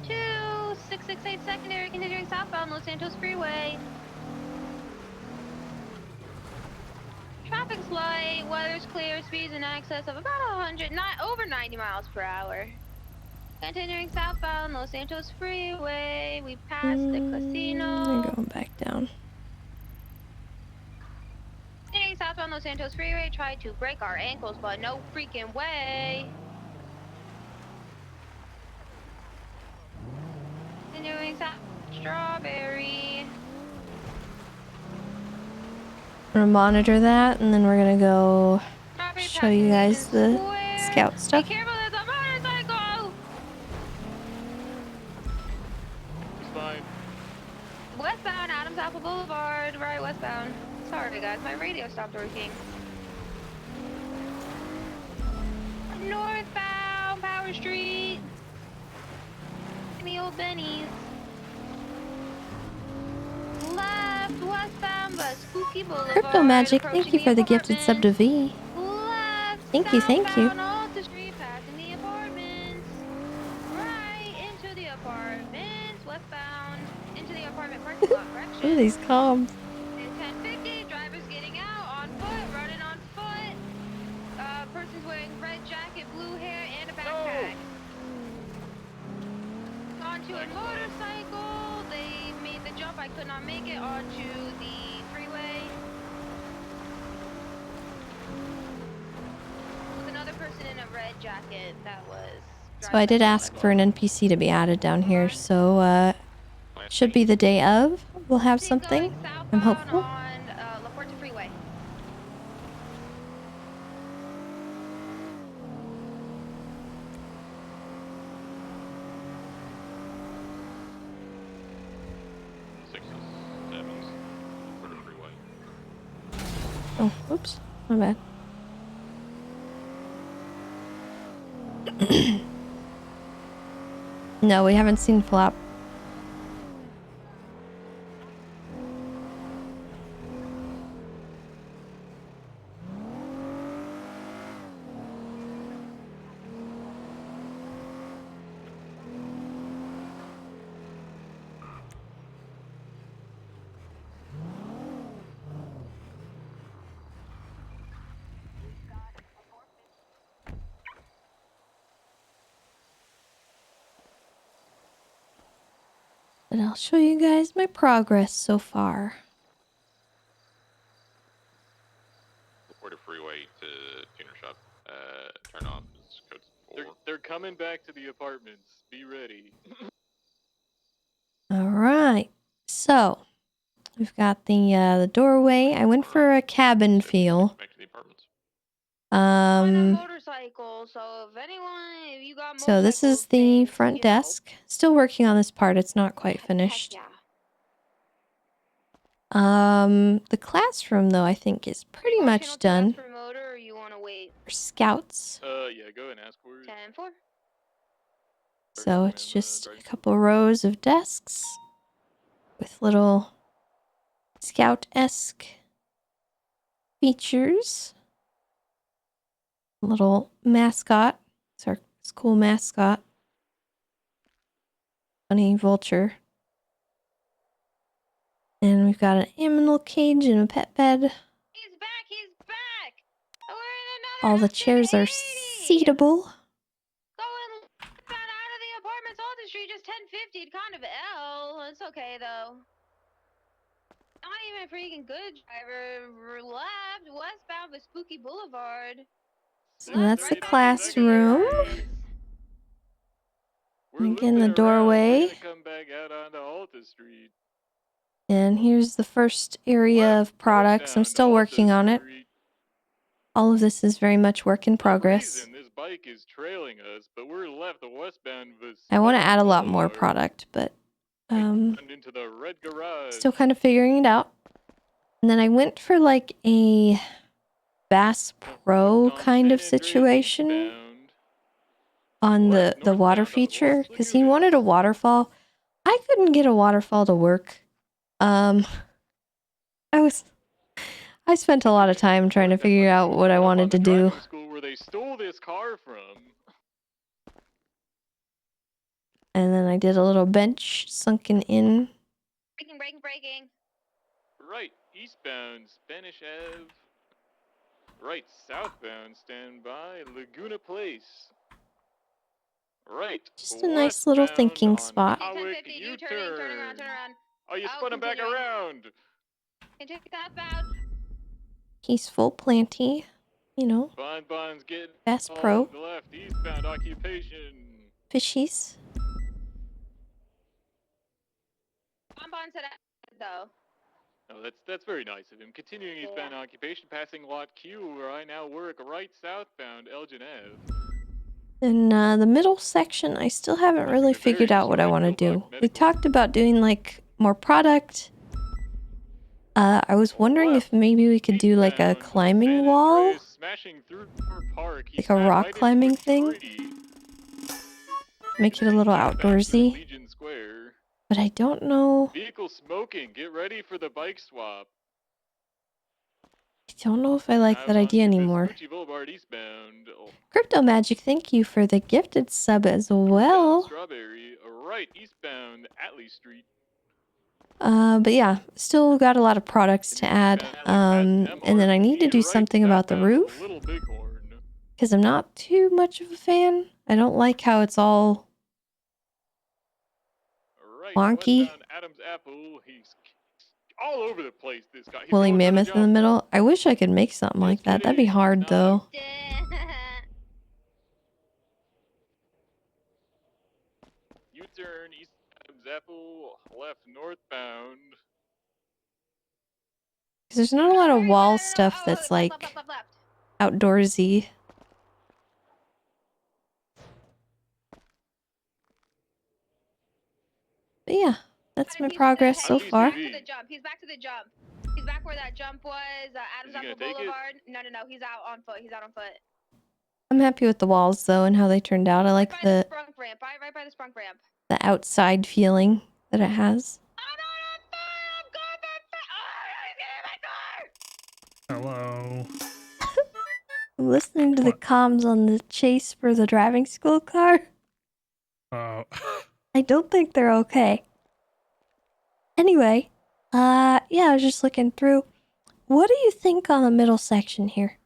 2668 secondary, continuing southbound Los Santos Freeway. Traffic's light, weather's clear, speeds in excess of about over 90 miles per hour. Continuing southbound Los Santos Freeway, we passed the casino. We're going back down. Continuing southbound Los Santos Freeway, tried to break our ankles, but no freaking way. Continuing south, Strawberry. I'm gonna monitor that, and then we're gonna go show you guys the scout stuff. Be careful, there's a motorcycle! It's fine. Westbound, Adams Apple Boulevard, right westbound. Sorry guys, my radio stopped working. Northbound, Power Street. Gimme old Benny's. Left, westbound, but Spooky Boulevard. Crypto Magic, thank you for the gifted sub to V. Left, Thank you. southbound, Alta Street, passing the apartments. Right into the apartments, westbound, into the apartment parking lot correction. What are these comms? 1050, drivers getting out on foot, running on foot. Person's wearing red jacket, blue hair, and a backpack. Onto a motorcycle, they made the jump, I could not make it, onto the freeway. With another person in a red jacket that was... So I did ask for an NPC to be added down here, so should be the day of. We'll have something. I'm hopeful. On La Puerta Freeway. Oh, oops. My bad. No, we haven't seen Flop. And I'll show you guys my progress so far. Laporta Freeway to Tuner Shop. Turn off is code 4. They're coming back to the apartments. Be ready. All right. So we've got the doorway. I went for a cabin feel. Back to the apartments. Motorcycle, so if you got So this is the front desk. Still working on this part. It's not quite finished. The classroom though, I think is pretty much done. for scouts. Yeah, go and ask for it. 10-4. So it's just a couple rows of desks with little scout-esque features. Little mascot. It's our school mascot. Bunny vulture. And we've got an animal cage and a pet bed. He's back! He's back! We're in another All the chairs are seatable. Going westbound out of the apartments, Alton Street, just 1050, kind of L. It's okay though. Not even a freaking good driver. Left westbound Vespucci Boulevard. So that's the classroom. Again, the doorway. Come back out onto Alta Street. And here's the first area of products. I'm still working on it. All of this is very much work in progress. This bike is trailing us, but we're left the westbound I want to add a lot more product, but into the red garage. still kind of figuring it out. And then I went for like a Bass Pro kind of situation on the water feature because he wanted a waterfall. I couldn't get a waterfall to work. I spent a lot of time trying to figure out what I wanted to do. School where they stole this car from. And then I did a little bench sunken in. Braking. Right, eastbound, Spanish Ave. Right, southbound, stand by, Laguna Place. Right, Just a nice little thinking spot. 1050, U-turning, turning around. Oh, you spun him back around. Continue southbound. Peaceful, planty, you know. Bonbons get Bass Pro. the left, eastbound occupation. Fishies. Bonbon said though. Oh, that's very nice of him. Continuing eastbound occupation, passing lot Q, where I now work. Right, southbound Elgin Ave. In the middle section, I still haven't really figured out what I want to do. We talked about doing like more product. I was wondering if maybe we could do like a climbing wall, like a rock climbing thing. Make it a little outdoorsy. But I don't know. Vehicle smoking. Get ready for the bike swap. I don't know if I like that idea anymore. Boulevard eastbound. Crypto Magic, thank you for the gifted sub as well. Strawberry. Right, eastbound Atlee Street. But yeah, still got a lot of products to add. And then I need to do something about the roof. Because I'm not too much of a fan. I don't like how it's all wonky. Adam's Apple. He's all over the place, this guy. Woolly mammoth in the middle. I wish I could make something like that. That'd be hard though. U-turn, east Adam's Apple, left northbound. Because there's not a lot of wall stuff that's like outdoorsy. But yeah, that's my progress so far. He's back to the jump. He's back where that jump was. Adams Apple Boulevard. No. He's out on foot. I'm happy with the walls though and how they turned out. I like the Sprunk ramp. Right by the sprunk ramp. The outside feeling that it has. Hello. I'm listening to the comms on the chase for the driving school car. Oh. I don't think they're okay. Anyway, yeah, I was just looking through. What do you think on the middle section here?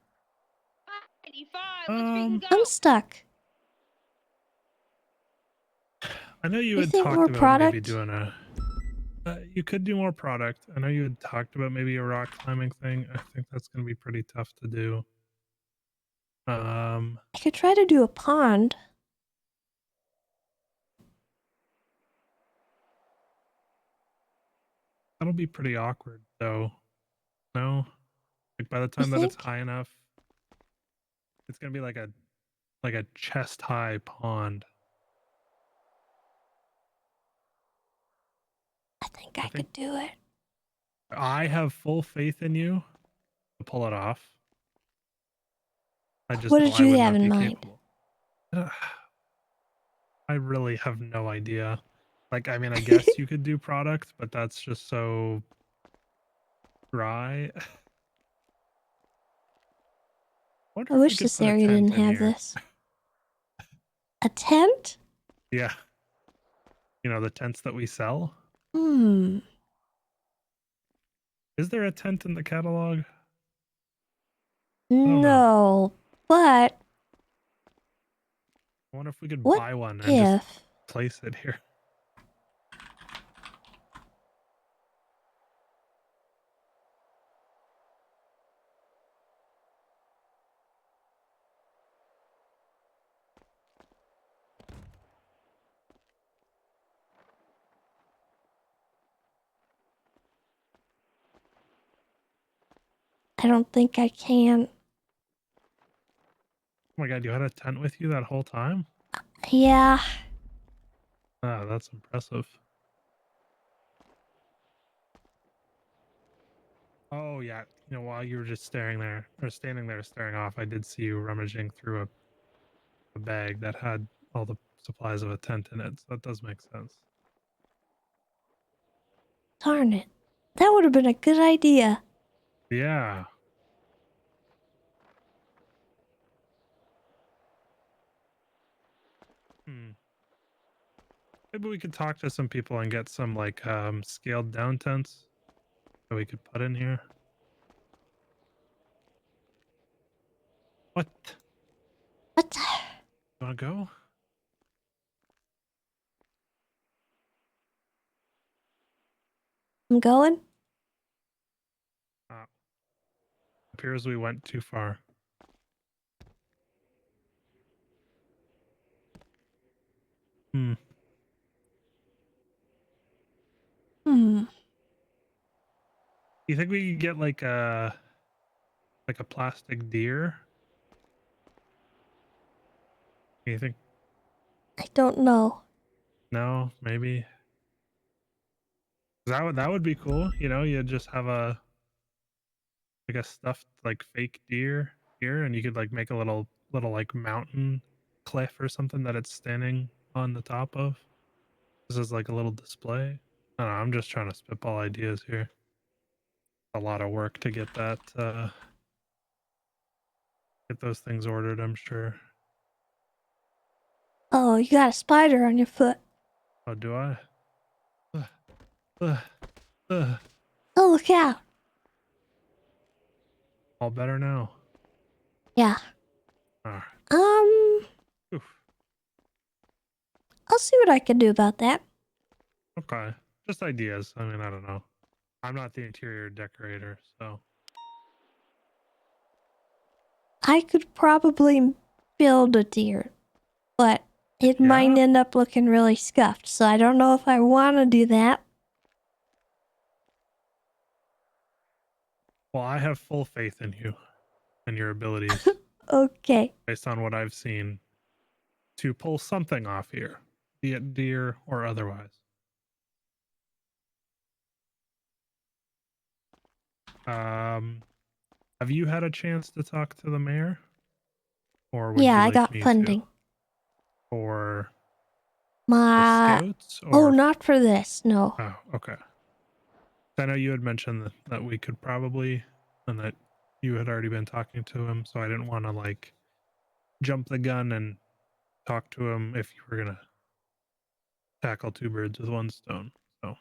I'm stuck. I know you had think talked more about product? maybe doing a. You could do more product. I know you had talked about maybe a rock climbing thing. I think that's going to be pretty tough to do. I could try to do a pond. That'll be pretty awkward, though. No, like by the time that it's high enough, it's gonna be like a chest high pond. I think I could do it. I have full faith in you to pull it off. I just What know did I you would have not in be mind? capable. I really have no idea. Like, I mean, I guess you could do product, but that's just so dry. Wonder I if we wish could this put a area tent didn't in have here. this. A tent? Yeah. You know, the tents that we sell? Hmm. Is there a tent in the catalog? No, but I wonder if we could what buy one and just if? place it here. I don't think I can. Oh my god, you had a tent with you that whole time? Yeah. Ah, that's impressive. Oh yeah, you know, while you were just staring there, or standing there staring off, I did see you rummaging through a bag that had all the supplies of a tent in it, so that does make sense. Darn it. That would have been a good idea. Yeah. Maybe we could talk to some people and get some like scaled down tents that we could put in here. What? What? You wanna go? I'm going? Appears we went too far. Hmm. Hmm. You think we could get like a plastic deer? You think? I don't know. No, maybe. That would be cool. You know, you just have a like a stuffed like fake deer here, and you could like make a little like mountain cliff or something that it's standing on the top of. This is like a little display. I don't know, I'm just trying to spitball ideas here. A lot of work to get that get those things ordered, I'm sure. Oh, you got a spider on your foot. Oh, do I? Uh, Oh, look out. all better now. Yeah. Alright. Oof. I'll see what I can do about that. Okay. Just ideas. I mean, I don't know. I'm not the interior decorator, so. I could probably build a deer, but it might end up looking really scuffed, so I don't know if I want to do that. Well, I have full faith in you and your abilities. Okay. Based on what I've seen to pull something off here, be it deer or otherwise. Have you had a chance to talk to the mayor? Or would Yeah, you I like got me funding. to? For My scouts? Oh, Or not for this. No. oh, okay. I know you had mentioned that we could probably, and that you had already been talking to him, so I didn't want to like jump the gun and talk to him if you were gonna tackle two birds with one stone. So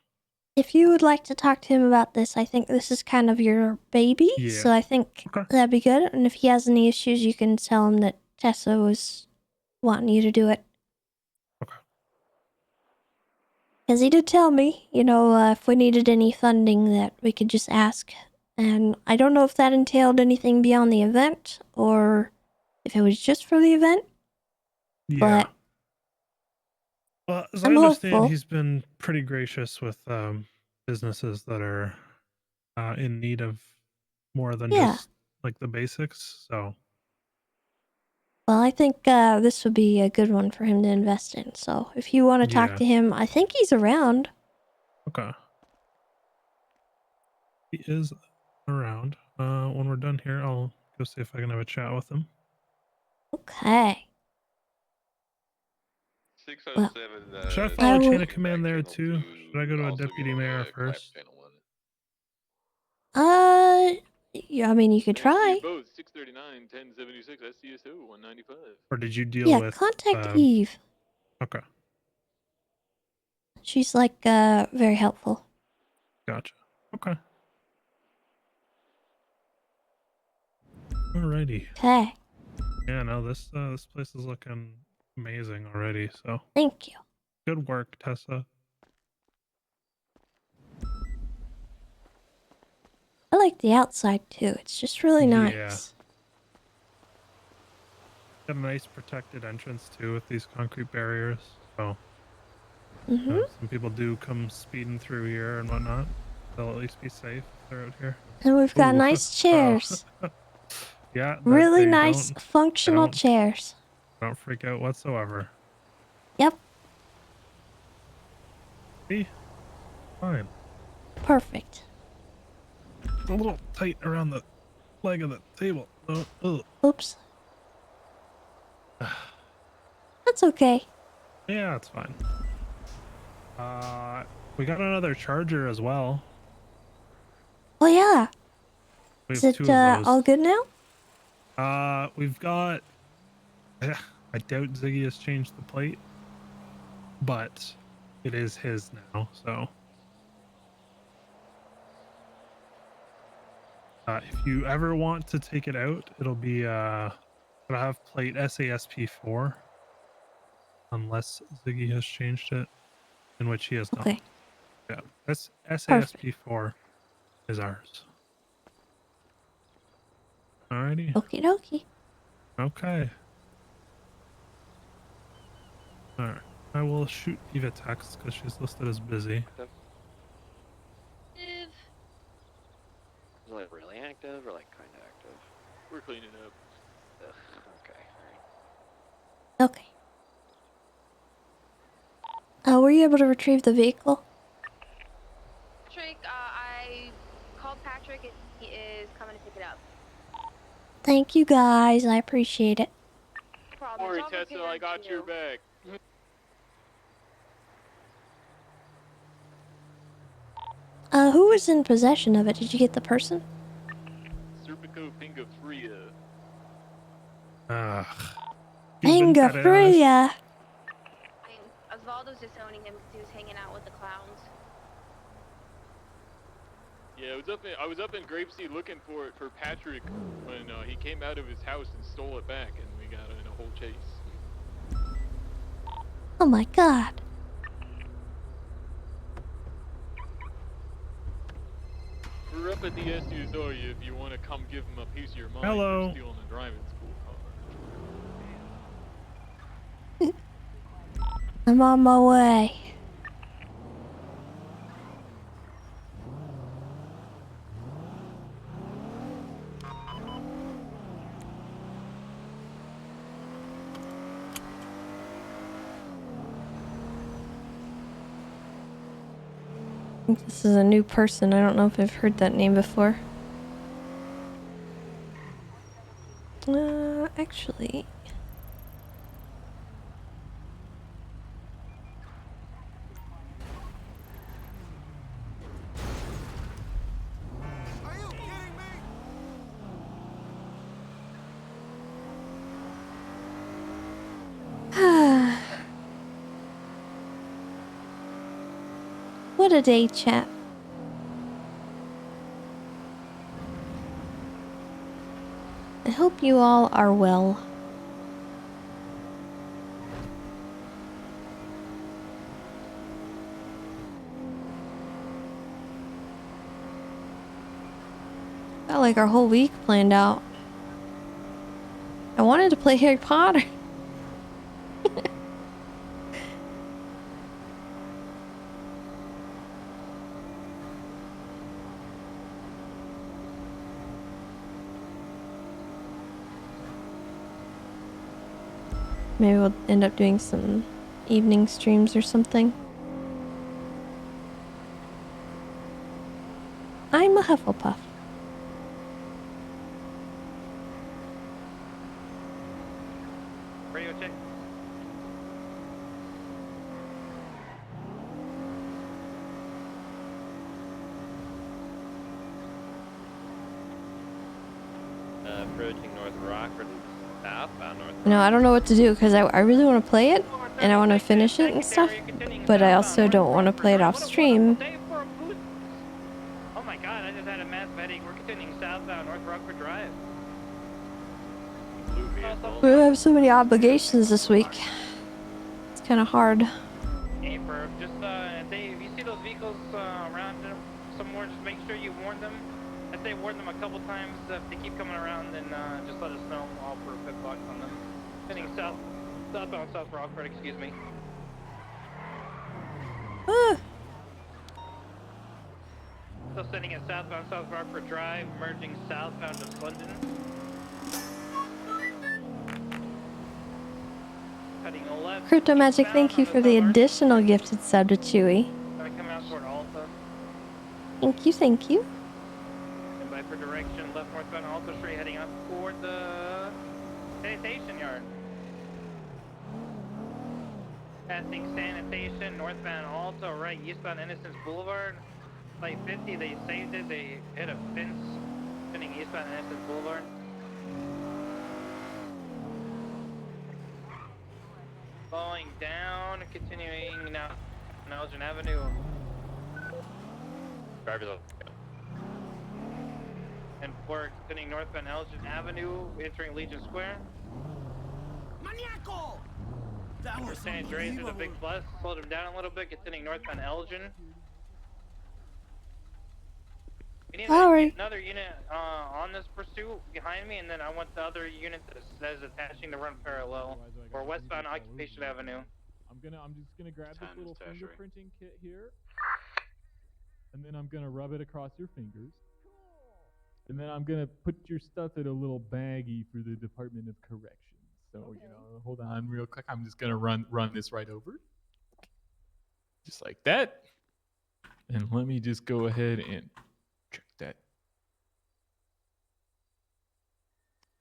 If you would like to talk to him about this, I think this is kind of your baby, yeah. so I think that'd be good. And if he has any issues, you can tell him that Tessa was wanting you to do it. Okay. Because he did tell me, if we needed any funding that we could just ask. And I don't know if that entailed anything beyond the event, or if it was just for the event. Yeah. But well, as I'm I understand, hopeful. he's been pretty gracious with businesses that are in need of more than Yeah. just like the basics. So Well, I think this would be a good one for him to invest in. So if you want to talk Yeah. to him, I think he's around. okay. He is around. When we're done here, I'll go see if I can have a chat with him. Okay. 607. Should I I follow will- chain of command there too? Should I go to a deputy mayor first? Yeah, I mean, you could try. Both 639 1076 SCSO 195. Or did you deal Yeah, with? contact Eve. Okay, She's like very helpful. gotcha. Okay. Alrighty. Okay. Yeah, no, this place is looking amazing already. So Thank you. good work, Tessa. I like the outside too. It's just really nice. Yeah. Got a nice protected entrance too with these concrete barriers. So some people do come speeding through here and whatnot. They'll at least be safe if they're out here. And we've got Ooh. nice chairs. Yeah, Really they nice don't- functional they don't- chairs. Don't freak out whatsoever. Yep. See? Fine. Perfect. It's a little tight around the leg of the table. Oh, Oops. That's okay. yeah, it's fine. We got another charger as well. Oh yeah. We Is have it two of those. all good now? We've got. I doubt Ziggy has changed the plate, but it is his now. So, if you ever want to take it out, it'll be it'll have plate SASP4, unless Ziggy has changed it, in which he has not. Okay. Yeah, that's SASP4 is ours. Alrighty. Okie dokie. Okay. Alright. I will shoot Eva text because she's listed as busy. Is it like really active or like kind of active? We're cleaning up. Ugh, okay, alright. Okay. Were you able to retrieve the vehicle? Patrick, I called Patrick and he is coming to pick it up. Thank you guys. I appreciate it. No problem. Don't worry, It's all Tessa, prepared I got for your you. back. Who was in possession of it? Did you get the person? Serpico Pingafria. Pingafria. Osvaldo's disowning him because he was hanging out with the clowns. Yeah, I was up in Grapeseed looking for Patrick when he came out of his house and stole it back, and we got in a whole chase. Oh my god. We're up at the SUSO if you want to come give him a piece of your mind Hello. for stealing a driving school car. I'm on my way. I think this is a new person. I don't know if I've heard that name before. Actually. What a day, chat. I hope you all are well. Felt like our whole week planned out. I wanted to play Harry Potter. Maybe we'll end up doing some evening streams or something. I'm a Hufflepuff. approaching North Rockford and southbound North You know, I don't know what to do because I really want to play it and I want to finish it and stuff, but I also don't want to play it off stream. Oh my god, I just had a mass headache. We're continuing southbound North Rockford Drive. We have so many obligations this week. It's kind of hard. Hey, bro, just if you see those vehicles around somewhere, just make sure you warn them. I say warn them a couple times. If they keep coming around, then just let us know. I'll offer a pit box on them. Heading southbound South Rockford, excuse me. Still sitting at southbound South Rockford Drive, merging southbound of London. Cutting left. Crypto Magic, thank you for the additional gifted sub to Chewy. Coming out toward Alta. Thank you, thank you. And by for direction, left northbound Alta Street, heading up toward the sanitation yard. Passing sanitation, northbound Alta, right, eastbound Innocence Boulevard. Like 50, they saved it, they hit a fence, spinning eastbound Innocence Boulevard. Falling down, continuing now on Elgin Avenue. Driver's up. And we're continuing northbound Elgin Avenue, entering Legion Square. Maniaco! That was San Andreas with a big bus, slowed him down a little bit, continuing northbound Elgin. We need another unit on this pursuit behind me, and then I want the other unit that is attaching to run parallel for westbound Occupation Avenue. I'm just gonna grab this little fingerprinting kit here, and then I'm gonna rub it across your fingers, and then I'm gonna put your stuff in a little baggie for the Department of Corrections. So you know, hold on real quick. I'm just gonna run this right over, just like that, and let me just go ahead and check that.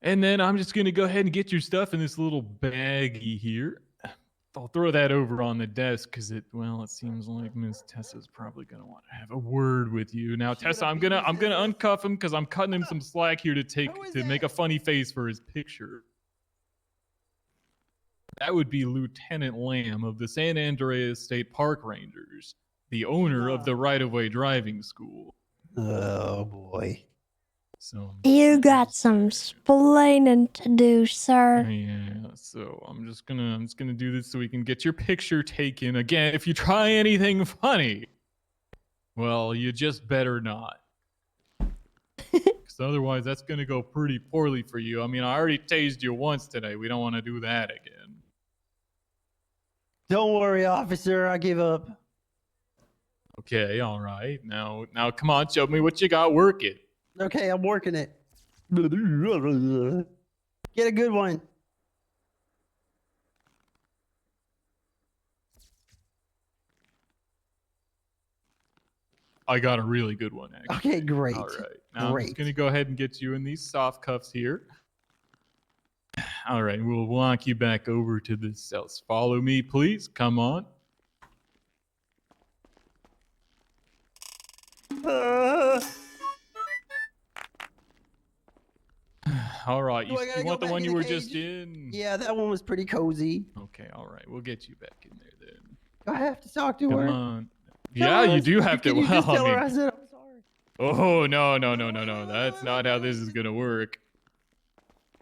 And then I'm just going to go ahead and get your stuff in this little baggie here. I'll throw that over on the desk because it seems like Miss Tessa's probably going to want to have a word with you. Now, Tessa, I'm going to uncuff him because I'm cutting him some slack here to make a funny face for his picture. That would be Lieutenant Lamb of the San Andreas State Park Rangers, the owner of the right-of-way driving school. Oh boy. So you got some splaining to do, sir. Yeah, so I'm just gonna do this so we can get your picture taken. Again, if you try anything funny, well, you just better not. Because otherwise that's gonna go pretty poorly for you. I mean, I already tased you once today. We don't want to do that again. Don't worry, officer. I give up. Okay, all right. Now, come on, show me what you got working. Okay, I'm working it. Get a good one. I got a really good one, actually. Okay, great. All right. Now I'm just going to go ahead and get you in these soft cuffs here. All right, we'll walk you back over to the cells. Follow me, please. Come on. All right, you want the one you were just in? Yeah, that one was pretty cozy. Okay, all right, we'll get you back in there then. Do I have to talk to her? Come on. Yeah, you do have to. Can you just tell her I said I'm sorry? Oh, no. That's not how this is going to work.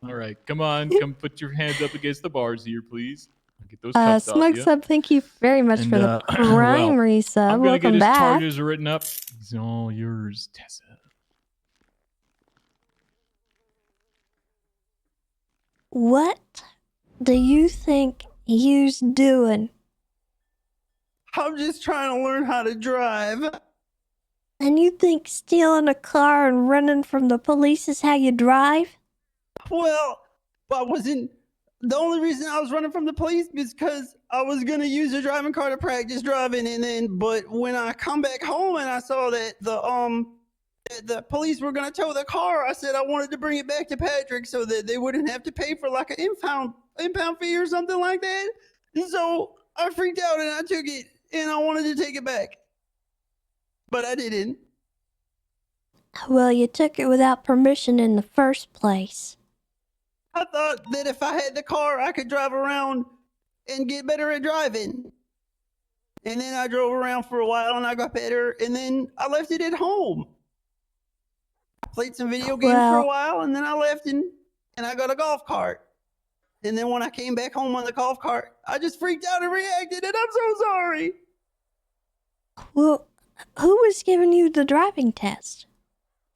All right, come on. Come put your hands up against the bars here, please. Get those cuffs off Smug you. Sub, thank you very much for the primary sub. I'm going to get Welcome his back. charges written up. It's all yours, Tessa. What do you think you's doing? I'm just trying to learn how to drive. And you think stealing a car and running from the police is how you drive? Well, I wasn't. The only reason I was running from the police is because I was gonna use the driving car to practice driving, but when I come back home and I saw that the police were gonna tow the car, I said I wanted to bring it back to Patrick so that they wouldn't have to pay for like an impound fee or something like that. And so I freaked out and I took it and I wanted to take it back, but I didn't. Well, you took it without permission in the first place. I thought that if I had the car, I could drive around and get better at driving. And then I drove around for a while and I got better, and then I left it at home. I played some video games for a while, and then I left and I got a golf cart. And then when I came back home on the golf cart, I just freaked out and reacted, and I'm so sorry. Well, who was giving you the driving test?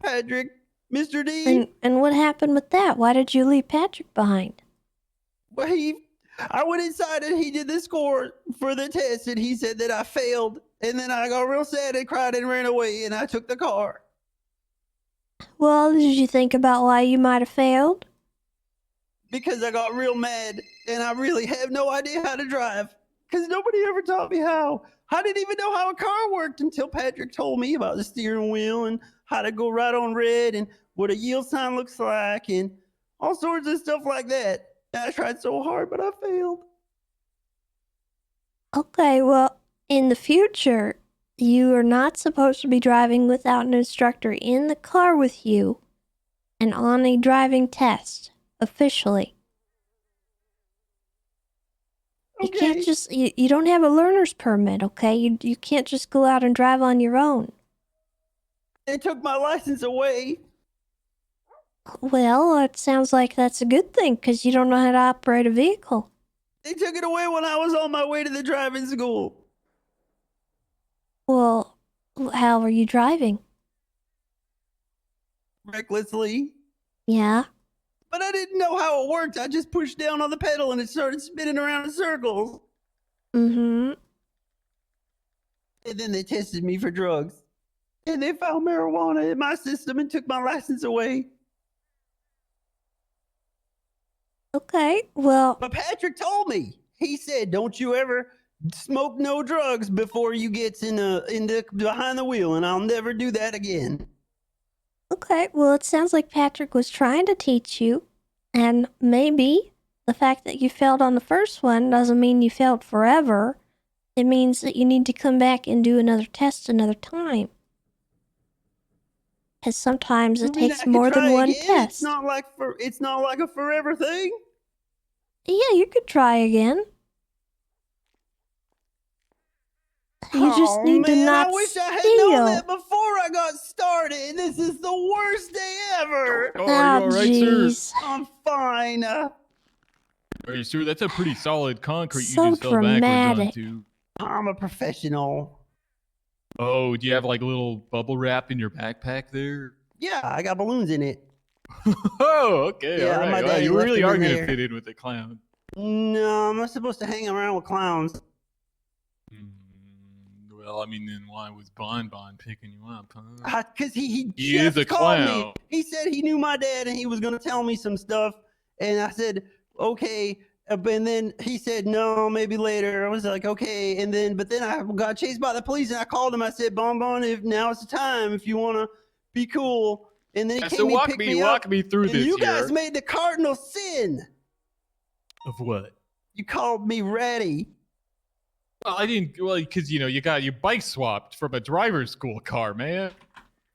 Patrick, Mr. D. And what happened with that? Why did you leave Patrick behind? Well, I went inside and he did the score for the test, and he said that I failed. And then I got real sad and cried and ran away, and I took the car. Well, did you think about why you might have failed? Because I got real mad, and I really have no idea how to drive. Because nobody ever taught me how. I didn't even know how a car worked until Patrick told me about the steering wheel and how to go right on red and what a yield sign looks like and all sorts of stuff like that. And I tried so hard, but I failed. Okay, well, in the future, you are not supposed to be driving without an instructor in the car with you and on a driving test, officially. You can't just, you don't have a learner's permit, okay? You can't just go out and drive on your own. They took my license away. Well, it sounds like that's a good thing, because you don't know how to operate a vehicle. They took it away when I was on my way to the driving school. Well, how were you driving? Recklessly. Yeah? But I didn't know how it worked. I just pushed down on the pedal and it started spinning around in circles. Mm-hmm. And then they tested me for drugs. And they found marijuana in my system and took my license away. Okay, well... But Patrick told me. He said, don't you ever smoke no drugs before you get in the behind the wheel, and I'll never do that again. Okay, well, it sounds like Patrick was trying to teach you, and maybe the fact that you failed on the first one doesn't mean you failed forever. It means that you need to come back and do another test another time. Because sometimes it takes more than one test. It's not like a forever thing. Yeah, you could try again. You just need to not I wish I had steal. known that before I got started. This is the worst day ever. Oh, are you all right, sir? I'm fine. Are you sure? That's a pretty solid concrete So you just fell dramatic. backwards onto. I'm a professional. Oh, do you have like a little bubble wrap in your backpack there? Yeah, I got balloons in it. Oh, okay, Yeah, all my right. Well, daddy you left really them are in going to there. fit in with the clown. No, I'm not supposed to hang around with clowns. Well, I mean, then why was Bon picking you up, huh? Because he is just a called clown. me. He said he knew my dad and he was going to tell me some stuff. And I said, okay. And then he said, no, maybe later. I was like, okay. But then I got chased by the police and I called him. I said, Bon, if now's the time, if you want to be cool. And then he Yeah, came so and picked me up. walk me through And this you here. guys made the cardinal sin. Of what? You called me ratty. Well, I didn't. Well, because you got your bike swapped from a driver's school car, man.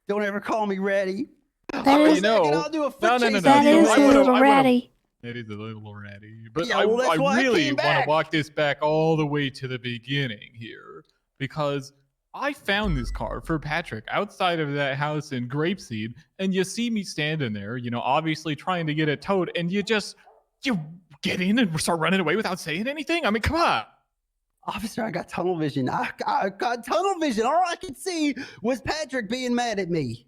Don't ever call me ratty. That is, I'll do a foot No. chase. that So is I a would've- little ratty. It is a little ratty, but Yeah, well, that's why I I really came want back. to walk this back all the way to the beginning here because I found this car for Patrick outside of that house in Grapeseed, and you see me standing there, obviously trying to get it towed, and you get in and start running away without saying anything. I mean, come on. Officer, I got tunnel vision. I got tunnel vision. All I could see was Patrick being mad at me.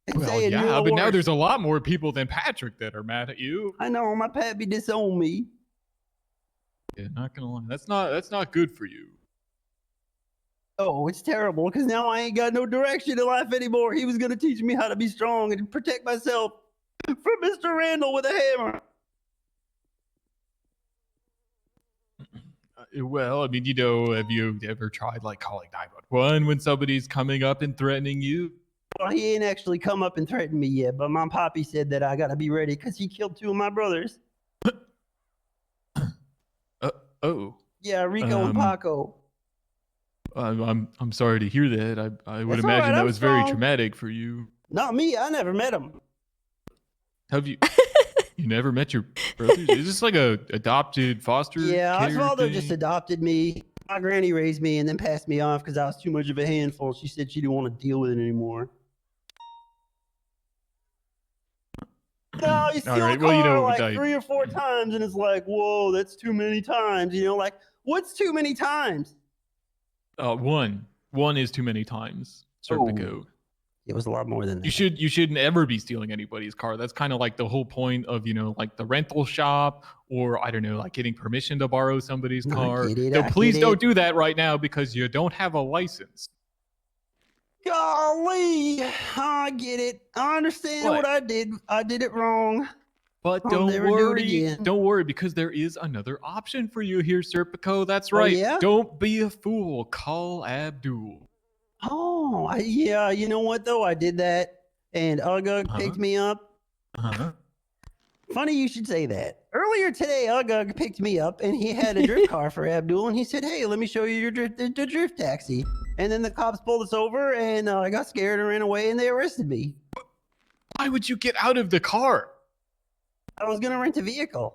And Well, saying, yeah, "You're the but now worst." there's a lot more people than Patrick that are mad at you. I know my pappy disowned me. Yeah, not gonna lie, that's not good for you. Oh, it's terrible because now I ain't got no direction in life anymore. He was gonna teach me how to be strong and protect myself from Mr. Randall with a hammer. Well, I mean, have you ever tried like calling 911 when somebody's coming up and threatening you? Well, he ain't actually come up and threatened me yet, but my poppy said that I gotta be ready because he killed 2 of my brothers. Oh. Yeah, Rico and Paco. I'm sorry to hear that. I would That's all imagine right, that I'm was very strong. traumatic for you. Not me. I never met him. Have you? You never met your brothers? Is this like a adopted foster Yeah, care Osvaldo thing? just adopted me. My granny raised me and then passed me off because I was too much of a handful. She said she didn't want to deal with it anymore. No, you steal All right. a Well, you car know, like I- 3 or 4 times, and it's like, whoa, that's too many times. You know, like, what's too many times? One is too many times. Serpico. It was a lot more than that. You shouldn't ever be stealing anybody's car. That's kind of like the whole point of, you know, like the rental shop, or I don't know, like getting permission to borrow somebody's car. get it, So I please get don't it. do that right now because you don't have a license. Golly, I get it. I understand what I did. I did it wrong. But I'll don't never do it worry. again. Don't worry, because there is another option for you here, Serpico. That's Oh, right. yeah? Don't be a fool. Call Abdul. Oh, yeah. You know what though? I did that, and Ugug picked me up. Funny you should say that. Earlier today, Ugug picked me up, and he had a drift car for Abdul, and he said, "Hey, let me show you your the drift taxi." And then the cops pulled us over, and I got scared and ran away, and they arrested me. Why would you get out of the car? I was gonna rent a vehicle.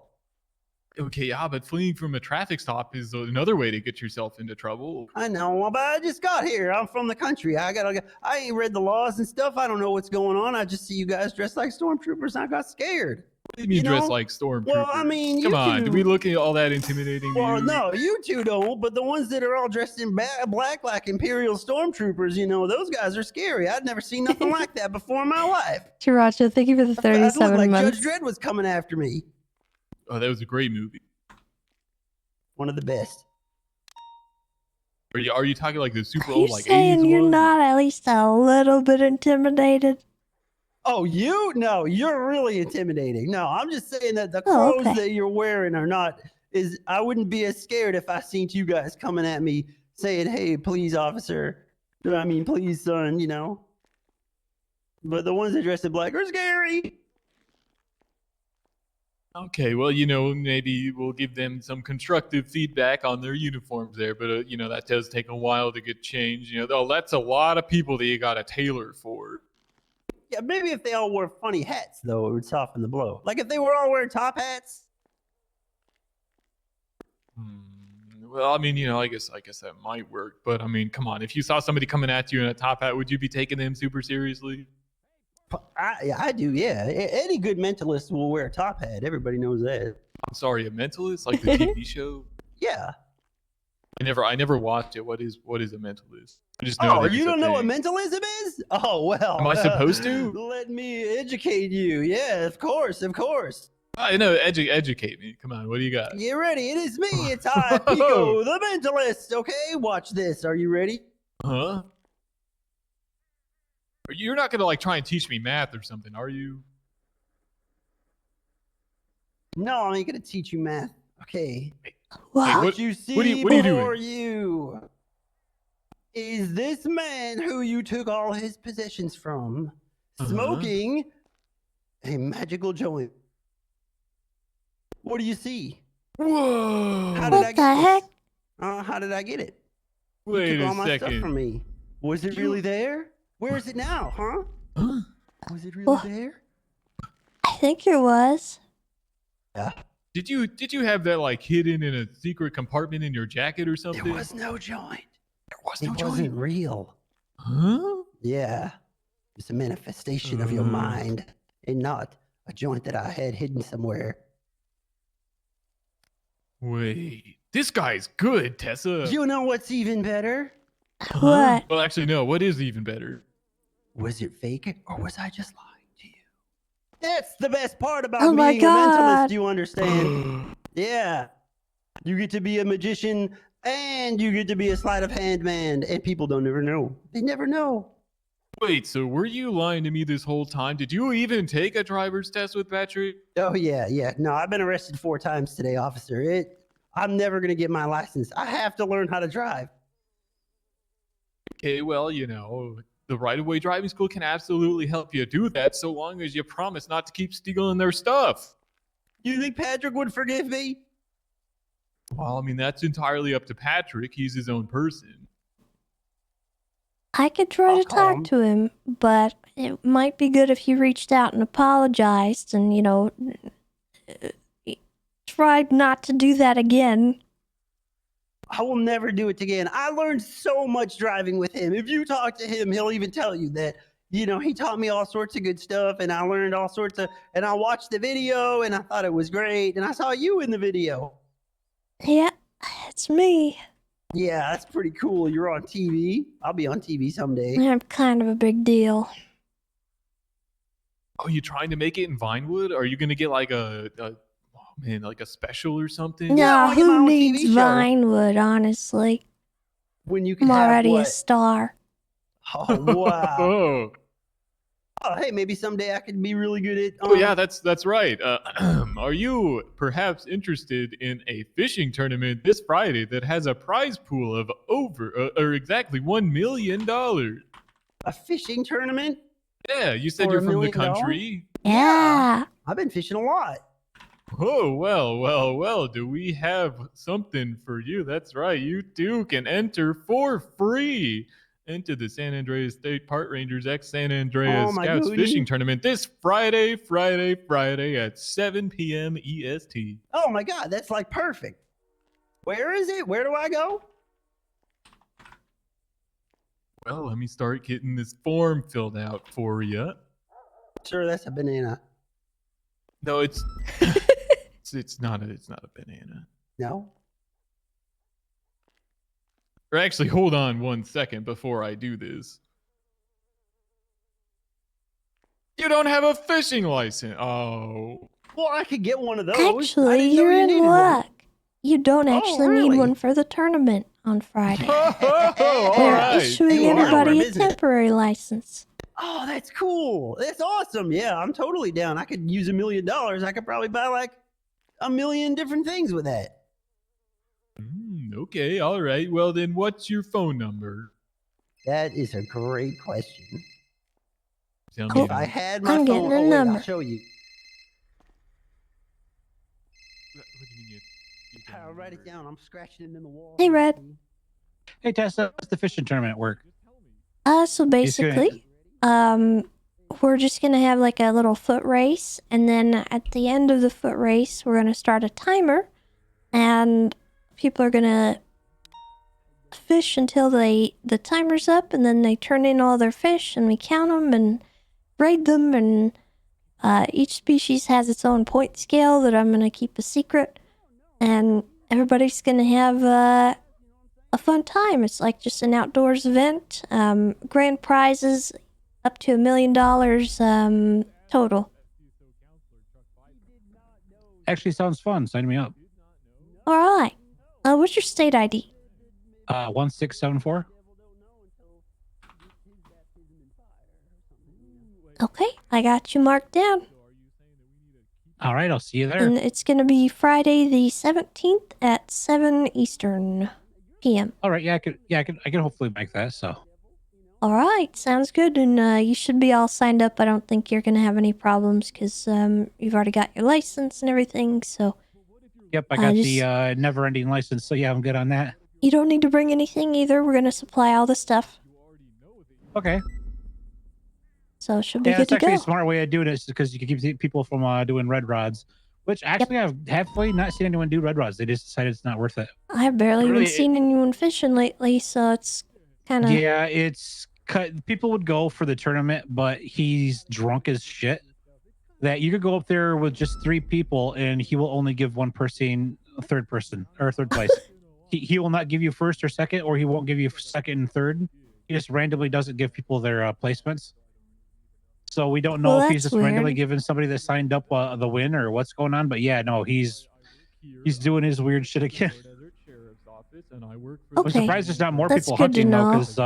Okay, yeah, but fleeing from a traffic stop is another way to get yourself into trouble. I know, but I just got here. I'm from the country. I ain't read the laws and stuff. I don't know what's going on. I just see you guys dressed like stormtroopers, and I got scared. What do you mean dressed like stormtroopers? Well, I mean, Come you on, two- do we look all that intimidating to Well, you? no, you two don't, but the ones that are all dressed in black like Imperial stormtroopers, you know, those guys are scary. I'd never seen nothing like that before in my life. Chiracho, thank you for the I looked 37 like months. Judge Dredd was coming after me. Oh, that was a great movie. One of the best. Are you talking like the super Are old you like saying 80s you're one? not at least a little bit intimidated? Oh, you? No, you're really intimidating. No, I'm just saying that the Oh, clothes okay. that you're wearing are not. I wouldn't be as scared if I seen you guys coming at me saying, "Hey, please, officer." I mean, please, son. You know. But the ones that dress in black are scary. Okay, well, you know, maybe we'll give them some constructive feedback on their uniforms there, but you know, that does take a while to get changed. You know, though, that's a lot of people that you got to tailor for. Yeah, maybe if they all wore funny hats, though, it would soften the blow. Like if they were all wearing top hats. Well, I mean, you know, I guess that might work, but I mean, come on, if you saw somebody coming at you in a top hat, would you be taking them super seriously? I do, yeah. Any good mentalist will wear a top hat. Everybody knows that. I'm sorry, a mentalist, like the TV show. Yeah. I never watched it. What is a mentalist? I just know Oh, that you it's a don't know what thing. mentalism is? Oh, well. Am I supposed to? Let me educate you. Yeah, of course, of course. I know. Educate me. Come on. What do you got? Get ready. It is me. It's I, Pico, the mentalist. Okay, watch this. Are you ready? Huh? You're not gonna like try and teach me math or something, are you? No, I ain't gonna teach you math. Okay. Wow. What you see what are you before doing? you is this man who you took all his possessions from, smoking a magical joint. What do you see? Whoa! How did What I the get heck? this? How did I get it? Wait you took a all my stuff second. from me. Was it really there? Where is it now, huh? Was it really there? I think it was. Yeah. Did you have that like hidden in a secret compartment in your jacket or something? There was no joint. There was It no wasn't joint. real. Huh? Yeah. It's a manifestation of your mind and not a joint that I had hidden somewhere. Wait, this guy's good, Tessa. You know what's even better? What? Well, actually, no. What is even better? Was it fake or was I just lying to you? That's the best part about Oh my being a mentalist, God. you understand? Yeah. You get to be a magician and you get to be a sleight of hand man, and people don't ever know. They never know. Wait, so were you lying to me this whole time? Did you even take a driver's test with Patrick? Oh yeah. No, I've been arrested 4 times today, officer. I'm never gonna get my license. I have to learn how to drive. Okay, well, you know, the right-of-way driving school can absolutely help you do that so long as you promise not to keep stealing their stuff. You think Patrick would forgive me? Well, I mean, that's entirely up to Patrick. He's his own person. I could try to call talk him. to him, but it might be good if he reached out and apologized and, you know, tried not to do that again. I will never do it again. I learned so much driving with him. If you talk to him, he'll even tell you that, you know, he taught me all sorts of good stuff and I learned all sorts of, and I watched the video and I thought it was great. And I saw you in the video. Yeah, it's me. Yeah, that's pretty cool. You're on TV. I'll be on TV someday. I'm kind of a big deal. Oh, you trying to make it in Vinewood? Are you gonna get like like a special or something? No, who needs Vinewood, honestly? When you I'm can have already a what? star. Oh, wow. Oh, hey, maybe someday I could be really good at. Oh yeah, that's right. Are you perhaps interested in a fishing tournament this Friday that has a prize pool of or exactly $1 million? A fishing tournament? Yeah, you said For you're $1 from the million? country. Yeah. I've been fishing a lot. Oh, well, do we have something for you? That's right, you too can enter for free into the San Andreas State Park Rangers X San Andreas Oh, my Scouts goody. Fishing Tournament this Friday at 7 p.m. EST. Oh my God, that's like perfect. Where is it? Where do I go? Well, let me start getting this form filled out for you. Sure, that's a banana. No, it's it's not a banana. No. Or actually, hold on 1 second before I do this. You don't have a fishing license. Oh. Well, I could get one of those. Actually, you're in luck. You don't actually need really? one for the tournament on Friday. all They're right. issuing Hey, everybody a isn't it? temporary license. Oh, that's cool. That's awesome. Yeah, I'm totally down. I could use $1 million. I could probably buy like a million different things with that. Okay, all right. Well, then what's your phone number? That is a great question. Tell me If I that. had my I'm phone, getting a wait, number. I'll show you. What do you mean I'll write it down. I'm scratching it in the wall. Hey, Red. Hey, Tessa, how's the fishing tournament work? So basically, we're just gonna have like a little foot race, and then at the end of the foot race, we're gonna start a timer, and people are gonna fish until the timer's up, and then they turn in all their fish, and we count them and grade them, and each species has its own point scale that I'm gonna keep a secret, and everybody's gonna have a fun time. It's like just an outdoors event. Grand prizes up to $1 million total. Actually sounds fun. Sign me up. All right. What's your state ID? 1674. Okay, I got you marked down. All right, I'll see you there. And it's gonna be Friday the 17th at 7 Eastern PM. All right, I can hopefully make that. So. All right, sounds good. And you should be all signed up. I don't think you're gonna have any problems because you've already got your license and everything. So. Yep, I got the never-ending license. So yeah, I'm good on that. You don't need to bring anything either. We're gonna supply all the stuff. Okay. So it should be Yeah, good it's to actually go. a smart way of doing it because you can keep people from doing red rods. Which actually, I've halfway not seen anyone do red rods. They just decided it's not worth it. I've barely Really, even seen anyone fishing lately, so it's kind of... Yeah, it's cut. People would go for the tournament, but he's drunk as shit. That you could go up there with just 3 people, and he will only give one person third place. he will not give you first or second, or he won't give you second and third. He just randomly doesn't give people their placements. So we don't know if he's just randomly giving somebody that signed up the win or what's going on. But yeah, no, he's doing his weird shit again. I'm surprised there's not more people hunting though, because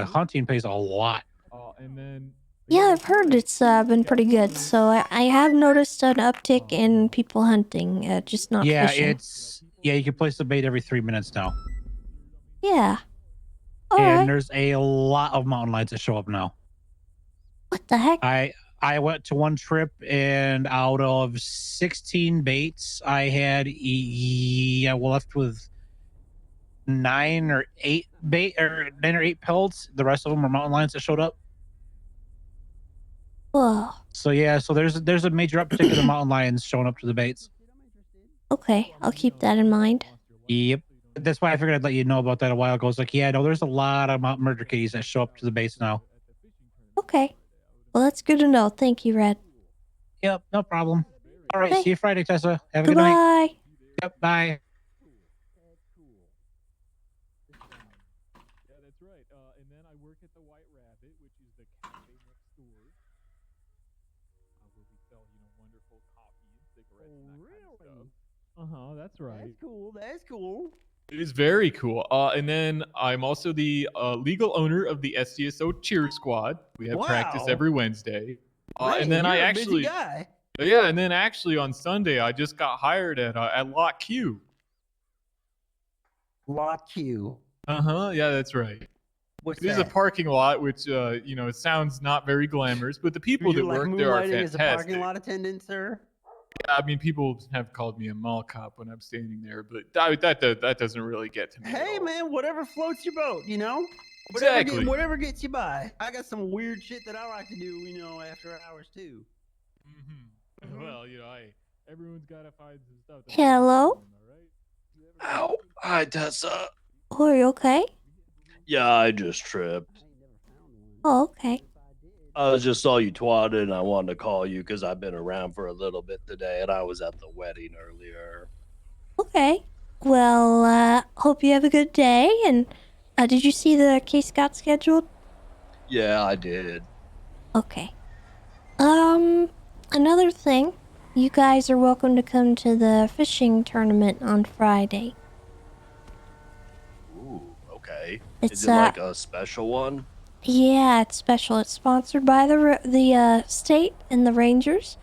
hunting pays a lot. Yeah, I've heard it's been pretty good. So I have noticed an uptick in people hunting, just not fishing. You can place the bait every 3 minutes now. Yeah. And there's a lot of mountain lions that show up now. What the heck? I went to one trip, and out of 16 baits, I had left with 9 or 8 pelts. The rest of them were mountain lions that showed up. Whoa. So yeah, so there's a major uptick in the mountain lions showing up to the baits. Okay, I'll keep that in mind. Yep. That's why I figured I'd let you know about that a while ago. It's like, yeah, no, there's a lot of mountain murder kitties that show up to the base now. Okay. Well, that's good to know. Thank you, Red. Yep, no problem. All right, Okay. see you Friday, Tessa. Have a good night. Goodbye. Yep, bye. Yeah, that's right. And then I work at the White Rabbit, which is the cafe next door, where we sell, wonderful coffee and cigarettes and that kind of stuff. That's right. That's cool. That's cool. It is very cool. And then I'm also the legal owner of the SDSO Cheer Squad. We have practice Wow. every Wednesday. Man, And then you're I a actually, busy guy. yeah, and then actually on Sunday I just got hired at Lot Q. Lot Q. Yeah, that's right. What's It is a that? parking lot, which it sounds not very glamorous, but the people You're that like work there are moonlighting as a fantastic. parking lot attendant, sir. I mean, people have called me a mall cop when I'm standing there, but that doesn't really get to me. Hey, man, whatever floats your boat, Exactly. Whatever gets you by. I got some weird shit that I like to do, after hours too. Well, everyone's got to find some stuff. Hello? Ow. Hi, Tessa. Oh, are you okay? Yeah, I just tripped. Oh, okay. I just saw you twatted and I wanted to call you because I've been around for a little bit today and I was at the wedding earlier. Okay. Well, hope you have a good day. And did you see the case got scheduled? Yeah, I did. Okay. Another thing. You guys are welcome to come to the fishing tournament on Friday. Ooh, okay. It's, Is it like a special one? Yeah, it's special. It's sponsored by the state and the Rangers.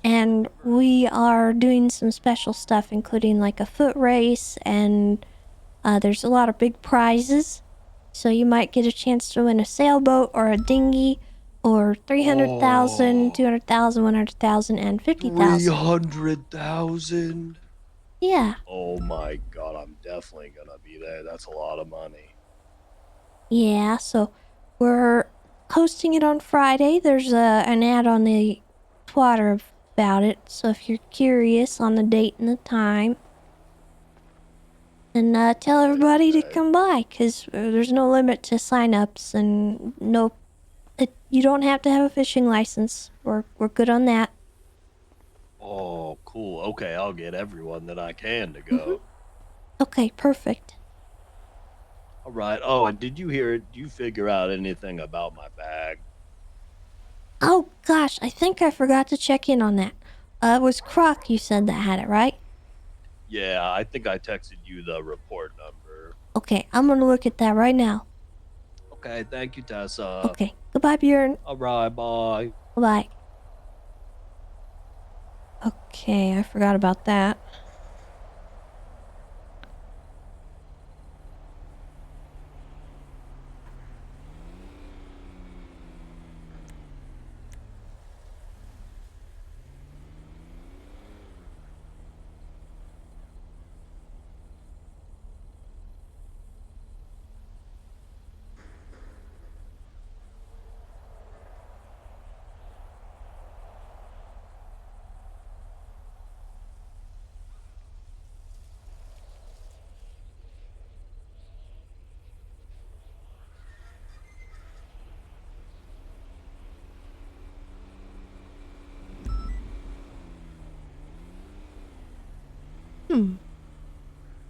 And we are doing some special stuff, including like a foot race, and there's a lot of big prizes. So you might get a chance to win a sailboat or a dinghy or 300,000, 200,000, 100,000, and 50,000. 300,000? Yeah. Oh my god, I'm definitely gonna be there. That's a lot of money. Yeah, so we're hosting it on Friday. There's an ad on the Twitter about it. So if you're curious on the date and the time, then tell everybody to come by, because there's no limit to sign-ups, and you don't have to have a fishing license. We're good on that. Oh, cool. Okay, I'll get everyone that I can to go. Okay, perfect. All right. Oh, and did you hear it? Did you figure out anything about my bag? Oh gosh, I think I forgot to check in on that. It was Croc you said that had it, right? Yeah, I think I texted you the report number. Okay, I'm gonna look at that right now. Okay, thank you, Tessa. Okay, goodbye, Bjorn. All right, bye. Bye. Okay, I forgot about that.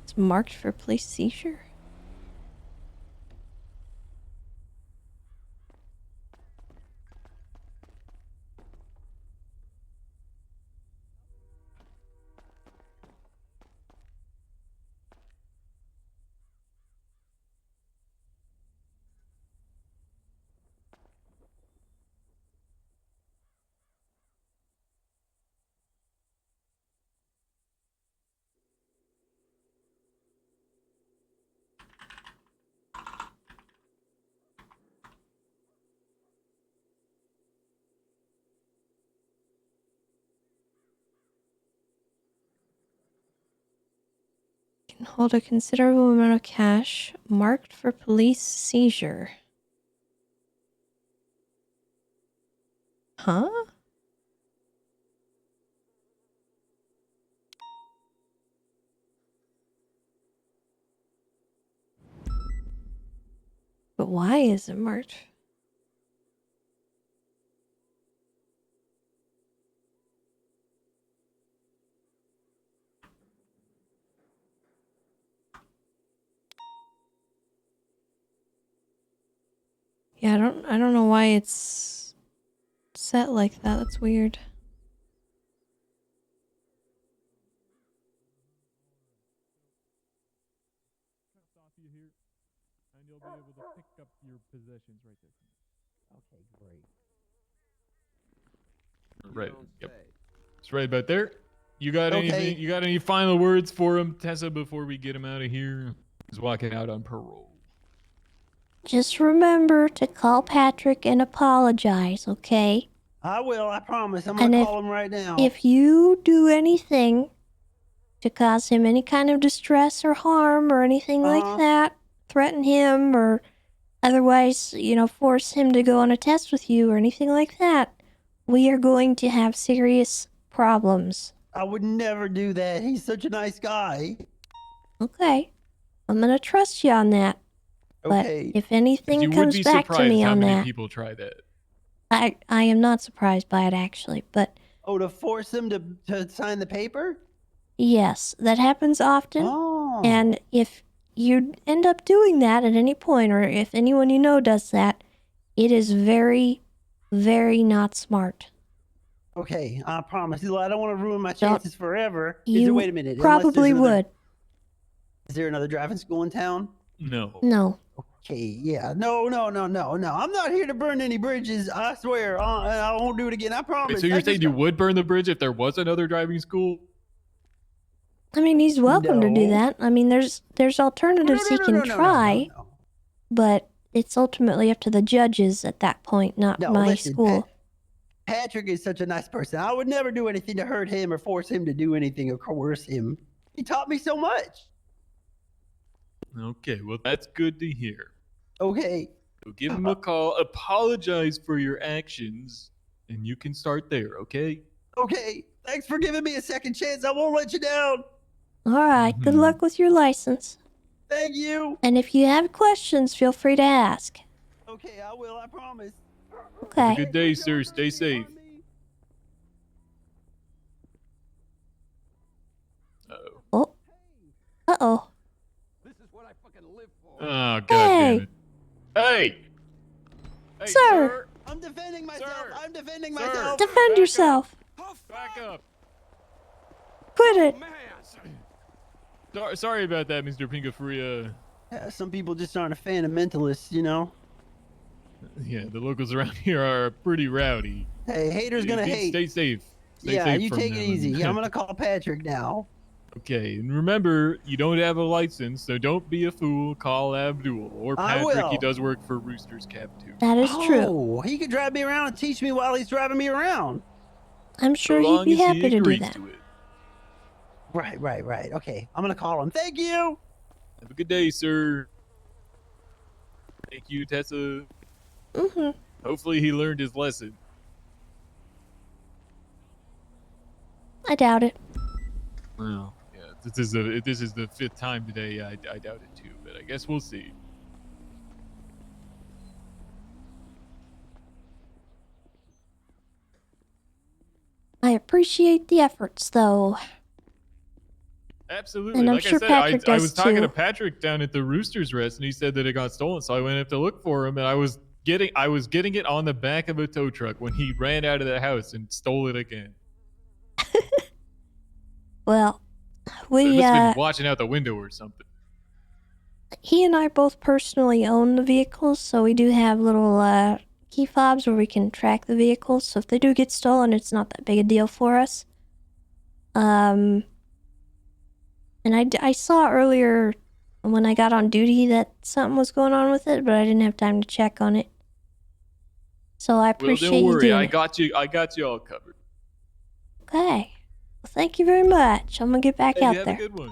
It's marked for police seizure? Can hold a considerable amount of cash marked for police seizure. Huh? But why is it marked? Yeah, I don't know why it's set like that. That's weird. And you'll be able to pick up your possessions right there. Okay, great. Right. Yep. It's right about there. You got Okay. anything? You got any final words for him, Tessa, before we get him out of here? He's walking out on parole. Just remember to call Patrick and apologize, okay? I will. I promise. I'm And gonna call him right now. if you do anything to cause him any kind of distress or harm or anything like that, threaten him or otherwise, force him to go on a test with you or anything like that, we are going to have serious problems. I would never do that. He's such a nice guy. Okay. I'm gonna trust you on that. Okay. But if anything You would comes be back to surprised me how on many that, people try that. I am not surprised by it actually, but Oh, to force him to sign the paper? yes, that happens often. Oh. And if you end up doing that at any point, or if anyone you know does that, it is very, very not smart. Okay, I promise. I don't want to ruin my chances forever. Wait a minute. Probably would. Is there another driving school in town? No. No. Okay, yeah. No. I'm not here to burn any bridges. I swear. I won't do it again. I promise. Wait, so you're saying you would burn the bridge if there was another driving school? I mean, he's welcome to do No. that. I mean, there's alternatives he can try, but it's ultimately up to the judges at that point, not No, my listen, school. Patrick is such a nice person. I would never do anything to hurt him or force him to do anything or coerce him. He taught me so much. Okay, well, that's good to hear. Okay. So give him a call, apologize for your actions, and you can start there, okay? Okay. Thanks for giving me a second chance. I won't let you down. All right, good luck with your license. Thank you. And if you have questions, feel free to ask. Okay, I will. I promise. Okay. Have a good day, sir. Stay safe. Uh-oh. Oh. Uh-oh. Oh, God Hey. damn it. Hey! Hey, Sir! I'm defending myself. I'm defending myself. Defend yourself. Back up. Quit it. Sorry about that, Mr. Pingafuria. Yeah, some people just aren't a fan of mentalists, you know? Yeah, the locals around here are pretty rowdy. Hey, haters gonna hate. Stay safe. Stay Yeah, safe you from take it them. easy. I'm gonna call Patrick now. Okay, and remember, you don't have a license, so don't be a fool. Call Abdul or I Patrick. He will. does work for Rooster's Cab too. That is true. Oh, he could drive me around and teach me while he's driving me around. I'm sure So he'd long be as he happy to do agrees that. to it. Right. Okay, I'm gonna call him. Thank you. Have a good day, sir. Thank you, Tessa. Mm-hmm. Hopefully he learned his lesson. I doubt it. Well, yeah, this is the fifth time today. I doubt it too, but I guess we'll see. I appreciate the efforts, though. Absolutely. And I'm like sure I said, Patrick I does was talking too. to Patrick down at the Roosters Rest, and he said that it got stolen. So I went up to look for him, and I was getting it on the back of a tow truck when he ran out of the house and stole it again. Well, He we, must have been watching out the window or something. he and I both personally own the vehicles, so we do have little, key fobs where we can track the vehicles. So if they do get stolen, it's not that big a deal for us. And I saw earlier when I got on duty that something was going on with it, but I didn't have time to check on it. So I Well, appreciate don't you worry. doing I it. got you all covered. Okay. Well, thank you very much. I'm gonna get back Hey, out have there. a good one.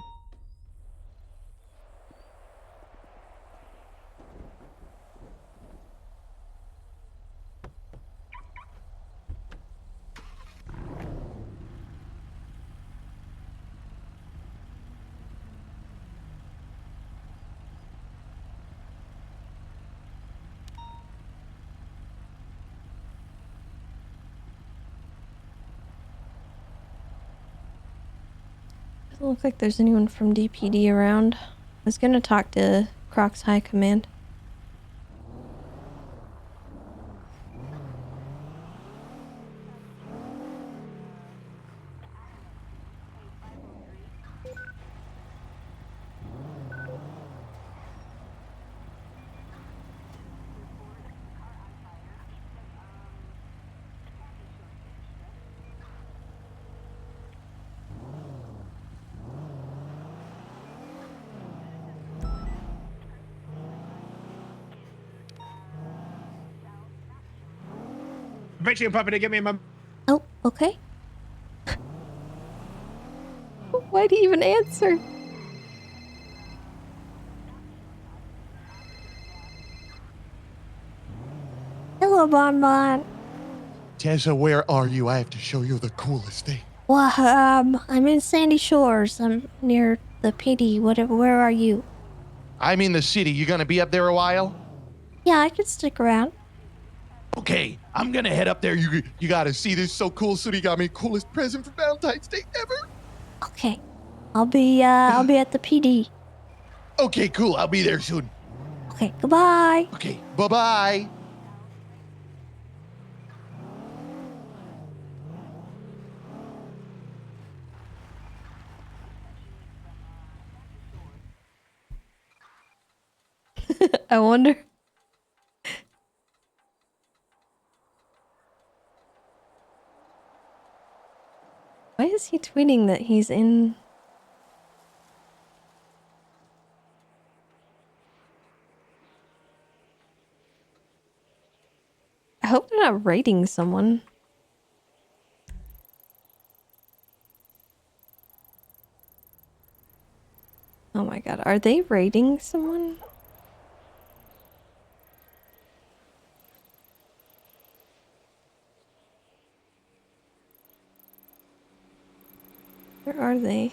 Doesn't look like there's anyone from DPD around. I was gonna talk to Croc's High Command. I bet you puppy to give me my. Oh, okay. Why'd he even answer? Hello, Bon Bon. Tessa, where are you? I have to show you the coolest thing. Well, I'm in Sandy Shores. I'm near the PD. Where are you? I'm in the city. You gonna be up there a while? Yeah, I could stick around. Okay, I'm gonna head up there. You gotta see this. So cool. Sooty got me coolest present for Valentine's Day ever. Okay. I'll be at the PD. Okay, cool. I'll be there soon. Okay, goodbye. Okay, bye-bye. I wonder. Why is he tweeting that he's in... I hope they're not raiding someone. Oh my god, are they raiding someone? Where are they?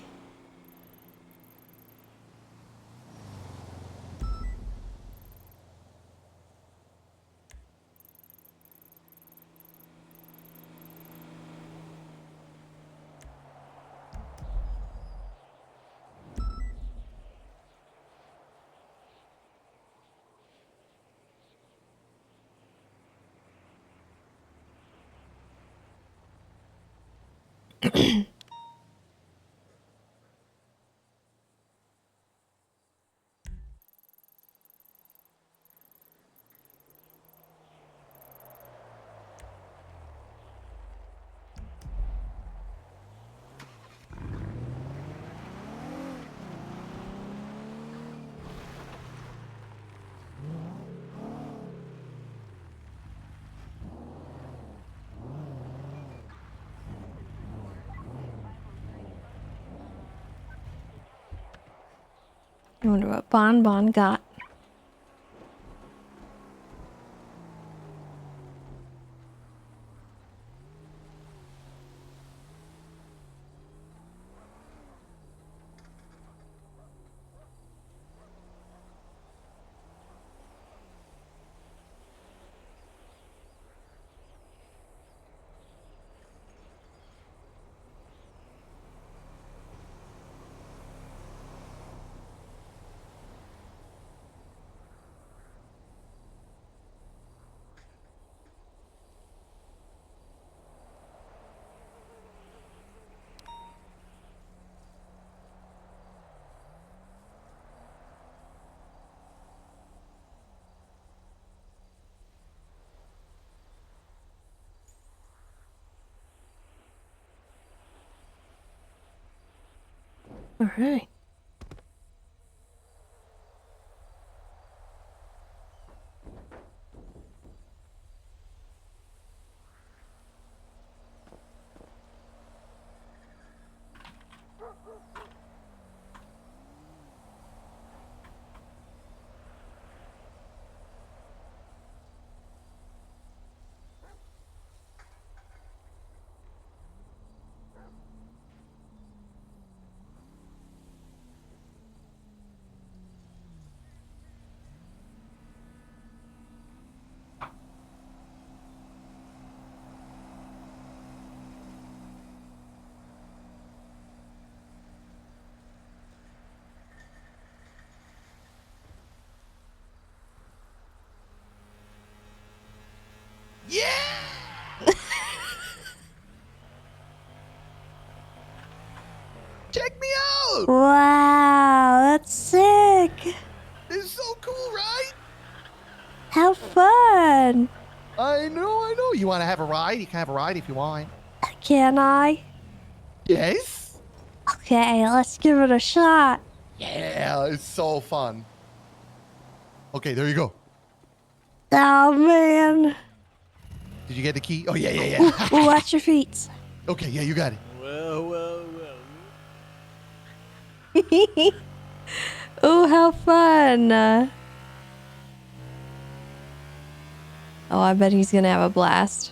I wonder what Bon Bon got. Alright. look. Wow, that's sick. It's so cool, right? How fun. I know. You want to have a ride? You can have a ride if you want. Can I? Yes? Okay, let's give it a shot. Yeah, it's so fun. Okay, there you go. Oh, man. Did you get the key? Oh, yeah. Ooh, watch your feet. Okay, yeah, you got it. Well. Ooh, how fun. Oh, I bet he's gonna have a blast.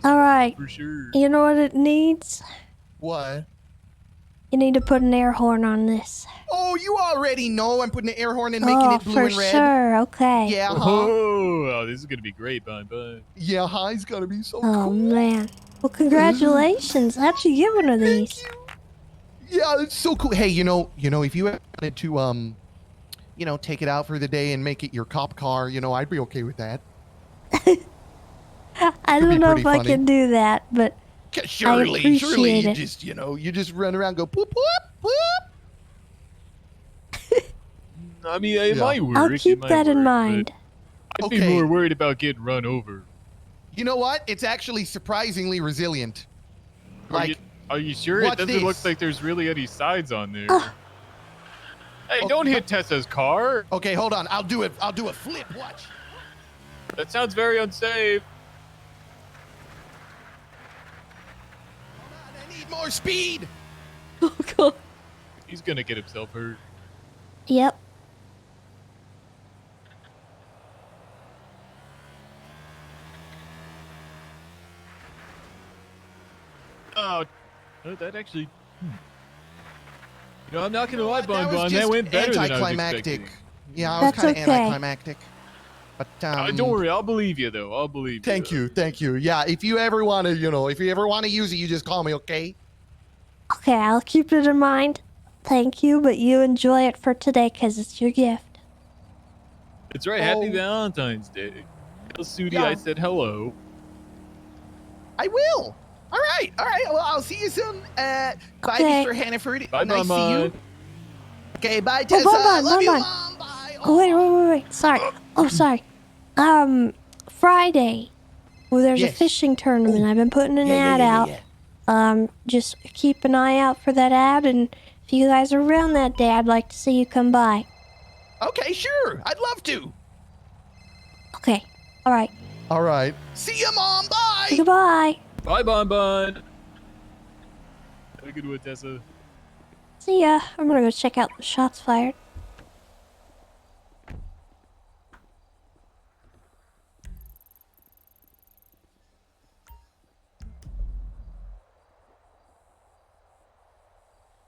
All right. For sure. You know what it needs? What? You need to put an air horn on this. Oh, you already know I'm putting an air horn and making it blue for and red. sure. Okay. Yeah, Oh, this is gonna be great, bun. Yeah, it's gonna be so Oh, cool. man. Well, congratulations. How'd you get one of these? Yeah, it's so cool. Hey, you know, if you wanted to, take it out for the day and make it your cop car, I'd be okay with that. I don't know if I can do that, but Surely, I appreciate you it. just, you just run around, and go poop, poop, poop. I mean, it might work. I'll keep that in mind. I'd be more worried about getting run over. You know what? It's actually surprisingly resilient. Are you sure? It watch doesn't this. look like there's really any sides on there. Hey, don't hit Tessa's car. Okay, hold on. I'll do it. I'll do a flip. Watch. That sounds very unsafe. I need more speed. Oh, God. He's gonna get himself hurt. Yep. Oh, that actually. I'm not gonna lie, Bun. was That just went better than I was anticlimactic. expecting. Yeah, I was That's kind of okay. anticlimactic. But don't worry, I'll believe you though. I'll believe you. Thank you. Yeah, if you ever want to, use it, you just call me, okay? Okay, I'll keep it in mind. Thank you, but you enjoy it for today because it's your gift. It's right. Happy Valentine's Day. Tell Sudi I said hello. I will. All right. Well, I'll see you soon. Bye, Okay. Mr. Hannaford. Bye, nice to see you. Okay, bye, Oh, Tessa. Bon, Love you, Bon. Mom. Bye. Oh, wait. Sorry. Oh, sorry. Friday. Well, there's a Yes. fishing tournament. I've been putting an ad out. Yeah. Just keep an eye out for that ad, and if you guys are around that day, I'd like to see you come by. Okay, sure. I'd love to. Okay. All right. All right. See you, Mom. Bye. Goodbye. Bye, Bon. Have a good one, Tessa. See ya. I'm gonna go check out the shots fired.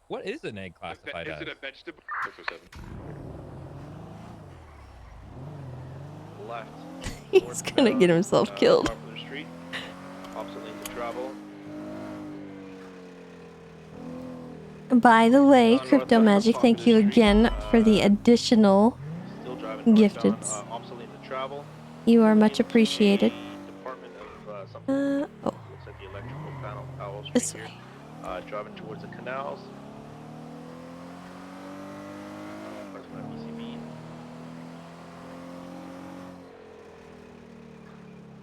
What is an egg classified Is as? it a vegetable? 607. Left. He's gonna get himself killed. Popular Street. Opposite lanes of travel. By the way, Crypto Magic, thank you again for the additional Still driving gifteds. opposite lanes of travel. You are much appreciated. Department of something. Oh. Looks like the electrical panel. Powell Street This here. way. Driving towards the canals. Where's my PCB?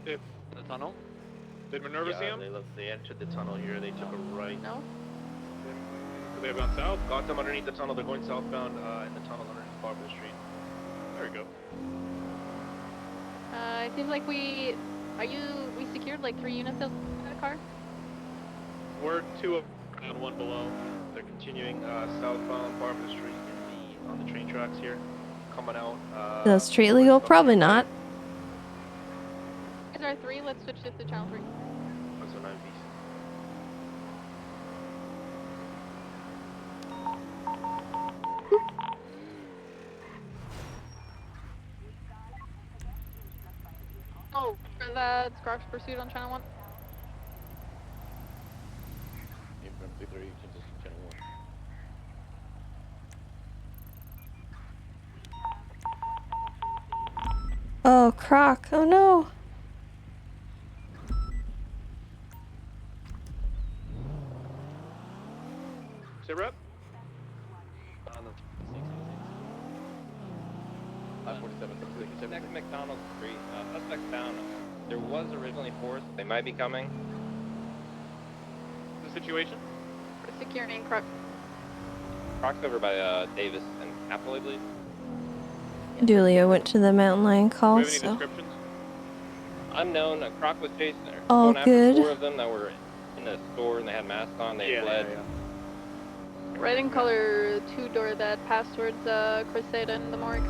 The tunnel? Did Minerva see him? They entered the tunnel here. They took a right. No? Did they have gone south? Got them underneath the tunnel. They're going southbound in the tunnel underneath Barbara Street. There we go. It seems like we secured like 3 units of that car. We're 2 up and 1 below. They're continuing southbound Barbara Street on the train tracks here. Coming out. Is that street legal? Probably not. Is there 3? Let's switch this to channel 3. That's a 9 piece. Oh, for the Scarf's pursuit on channel 1. Either you can just channel 1. Oh, Croc. Oh no. Sit rep. 547. Next McDonald Street. Suspects down. There was originally 4, so they might be coming. The situation? We're securing Croc. Croc's over by Davis and Capitol, I believe. Dulio went to the mountain lion call, Do we have any so. descriptions? Unknown. Croc was chasing her. All Going after good. 4 of them that were in the store and they had masks on. They fled. Red and color 2-door that passed towards Crusade and the morgue.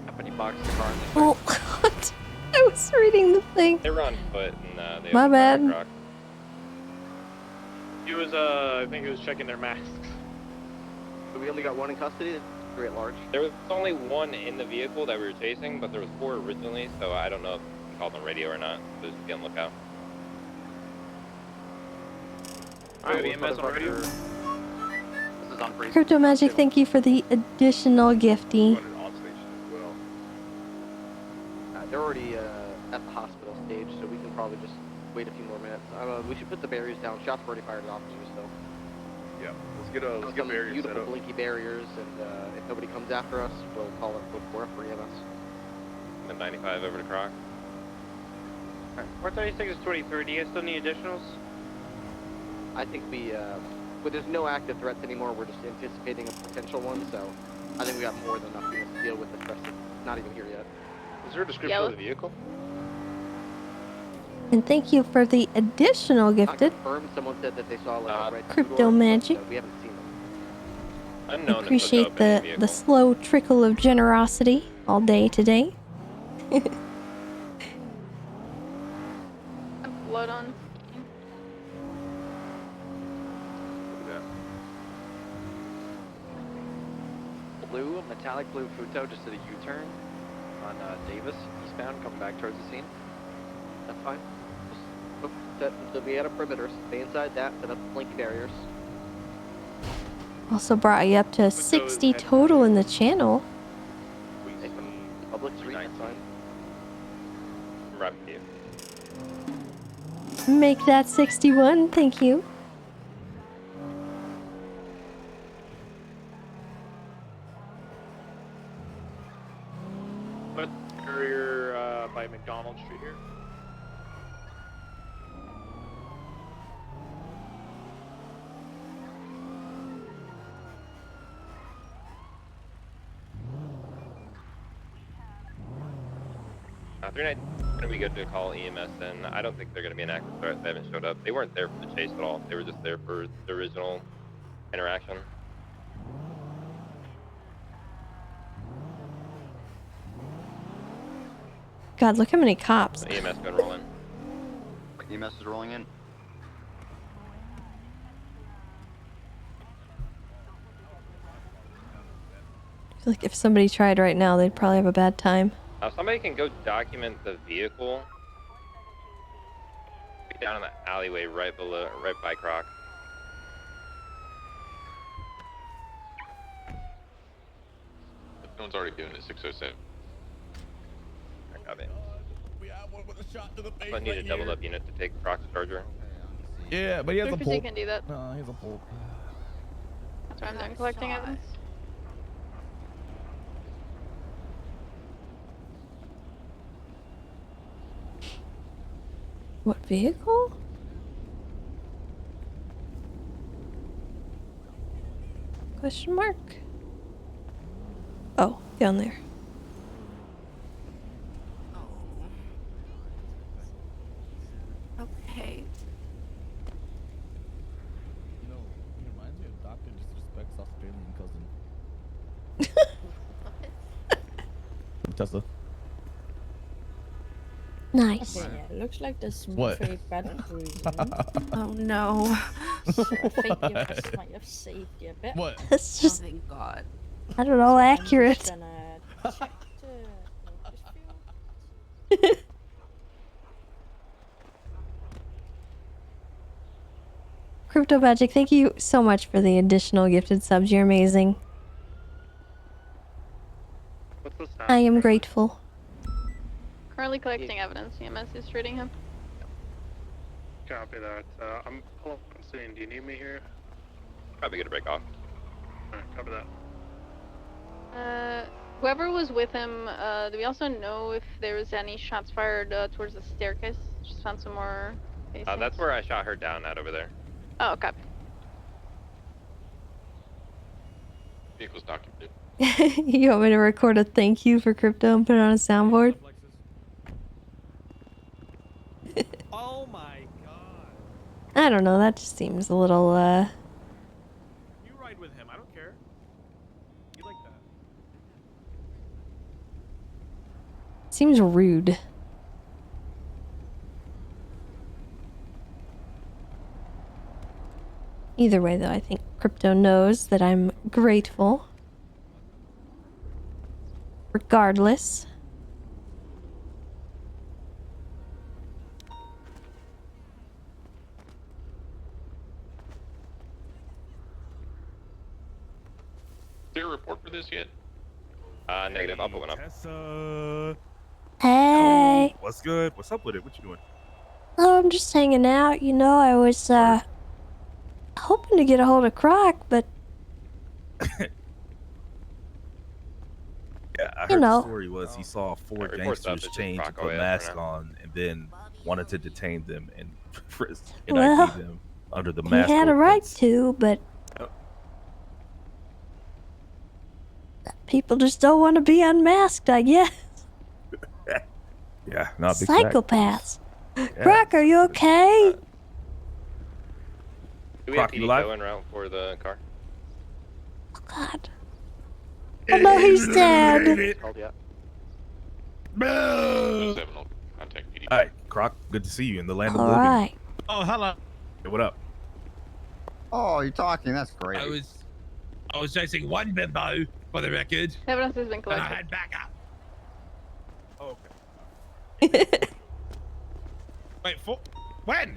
Company box the car. Oh, what? I was reading the thing. They were on foot and they My opened fire at bad. Croc. He was, I think he was checking their masks. So we only got 1 in custody, 3 at large. There was only 1 in the vehicle that we were chasing, but there was 4 originally, so I don't know if we called on radio or not. So just be on the lookout. Alright, EMS on radio. This is on freeze. Crypto Magic, thank you for the additional gifty. They're already at the hospital stage, so we can probably just wait a few more minutes. We should put the barriers down. Shots were already fired at officers, so. Yeah, let's get barriers beautiful set up. blinky barriers, and if nobody comes after us, we'll call it code 4 for EMS. And 95 over to Croc. Alright. 436 is 23. Do you guys still need additionals? I think well, there's no active threats anymore. We're just anticipating a potential one, so I think we got more than enough units to deal with the threats that's not even here yet. Is there a description of the vehicle? And thank you for the additional gifted. Confirmed. Someone said that they saw a red Crypto two-door, Magic. but, we haven't seen them. Unknown. Appreciate the slow trickle of generosity all day today. Blood on. Blue, metallic blue Futo just did a U-turn on Davis, eastbound, coming back towards the scene. That's fine. So we had a perimeter. Stay inside that. Set up blinky barriers. Also brought you up to 60 total in the channel. Public street. That's fine. Right here. Make that 61, thank you. Put barrier by McDonald Street here. They're not gonna be good to call EMS, and I don't think they're gonna be an active threat. They haven't showed up. They weren't there for the chase at all. They were just there for the original interaction. God, look how many cops. EMS gonna roll in. EMS is rolling in. I feel like if somebody tried right now, they'd probably have a bad time. Somebody can go document the vehicle. Down in the alleyway right below, right by Croc. No one's already doing it. 607. I got it. I need a double up unit to take Croc's charger. Yeah, but he has a Because pole. you can do that. No, he has a pole. That's why I'm done collecting evidence. What vehicle? Question mark. Oh, down there. Okay. You know, he reminds me of Doctor Disrespect's Australian cousin. Tessa. Nice. Okay, yeah, looks like there's What? very bad bruising. Oh no. So I think you might have saved you a bit. What? That's just, Oh, thank God. I don't know, accurate. I'm just gonna check the notice field. Crypto Magic, thank you so much for the additional gifted subs. You're amazing. What's the I am grateful. Currently collecting evidence. EMS is treating him. Copy that. I'm pulling up soon. Do you need me here? Probably gonna break off. Alright, copy that. Whoever was with him, do we also know if there was any shots fired towards the staircase? Just found some more casings. That's where I shot her down at over there. Oh, copy. Vehicle's documented. You want me to record a thank you for crypto and put it on a soundboard? Oh my god. I don't know, that just seems a little, You ride with him, I don't care. You like that. seems rude. Either way, though, I think crypto knows that I'm grateful. Regardless. Is there a report for this yet? Negative. I'll put one up. Tessa. Hey! What's good? What's up with it? What you doing? Oh, I'm just hanging out. You know, I was, hoping to get a hold of Croc, but... Yeah, I You heard know. the story was he saw four Report gangsters stuff is change just and Croc put away masks for now. on and then wanted to detain them and Well, ID them under the he mask had a right ordinance. to, but... People just don't want to be unmasked, I guess. Yeah, not big fact. Psychopaths. Yeah, Croc, are you okay? Do we have Croc, you PD alive? go en route for the car? Oh, God. Oh, no, he's dead. Called yet? 7 will contact PD. Hi, Croc. Good to see you in the land of All living. right. Oh, hello. Hey, what up? Oh, you're talking. That's great. I was chasing one bimbo, for the record. Evidence has been But I collected. had backup. Oh, okay. Wait, when?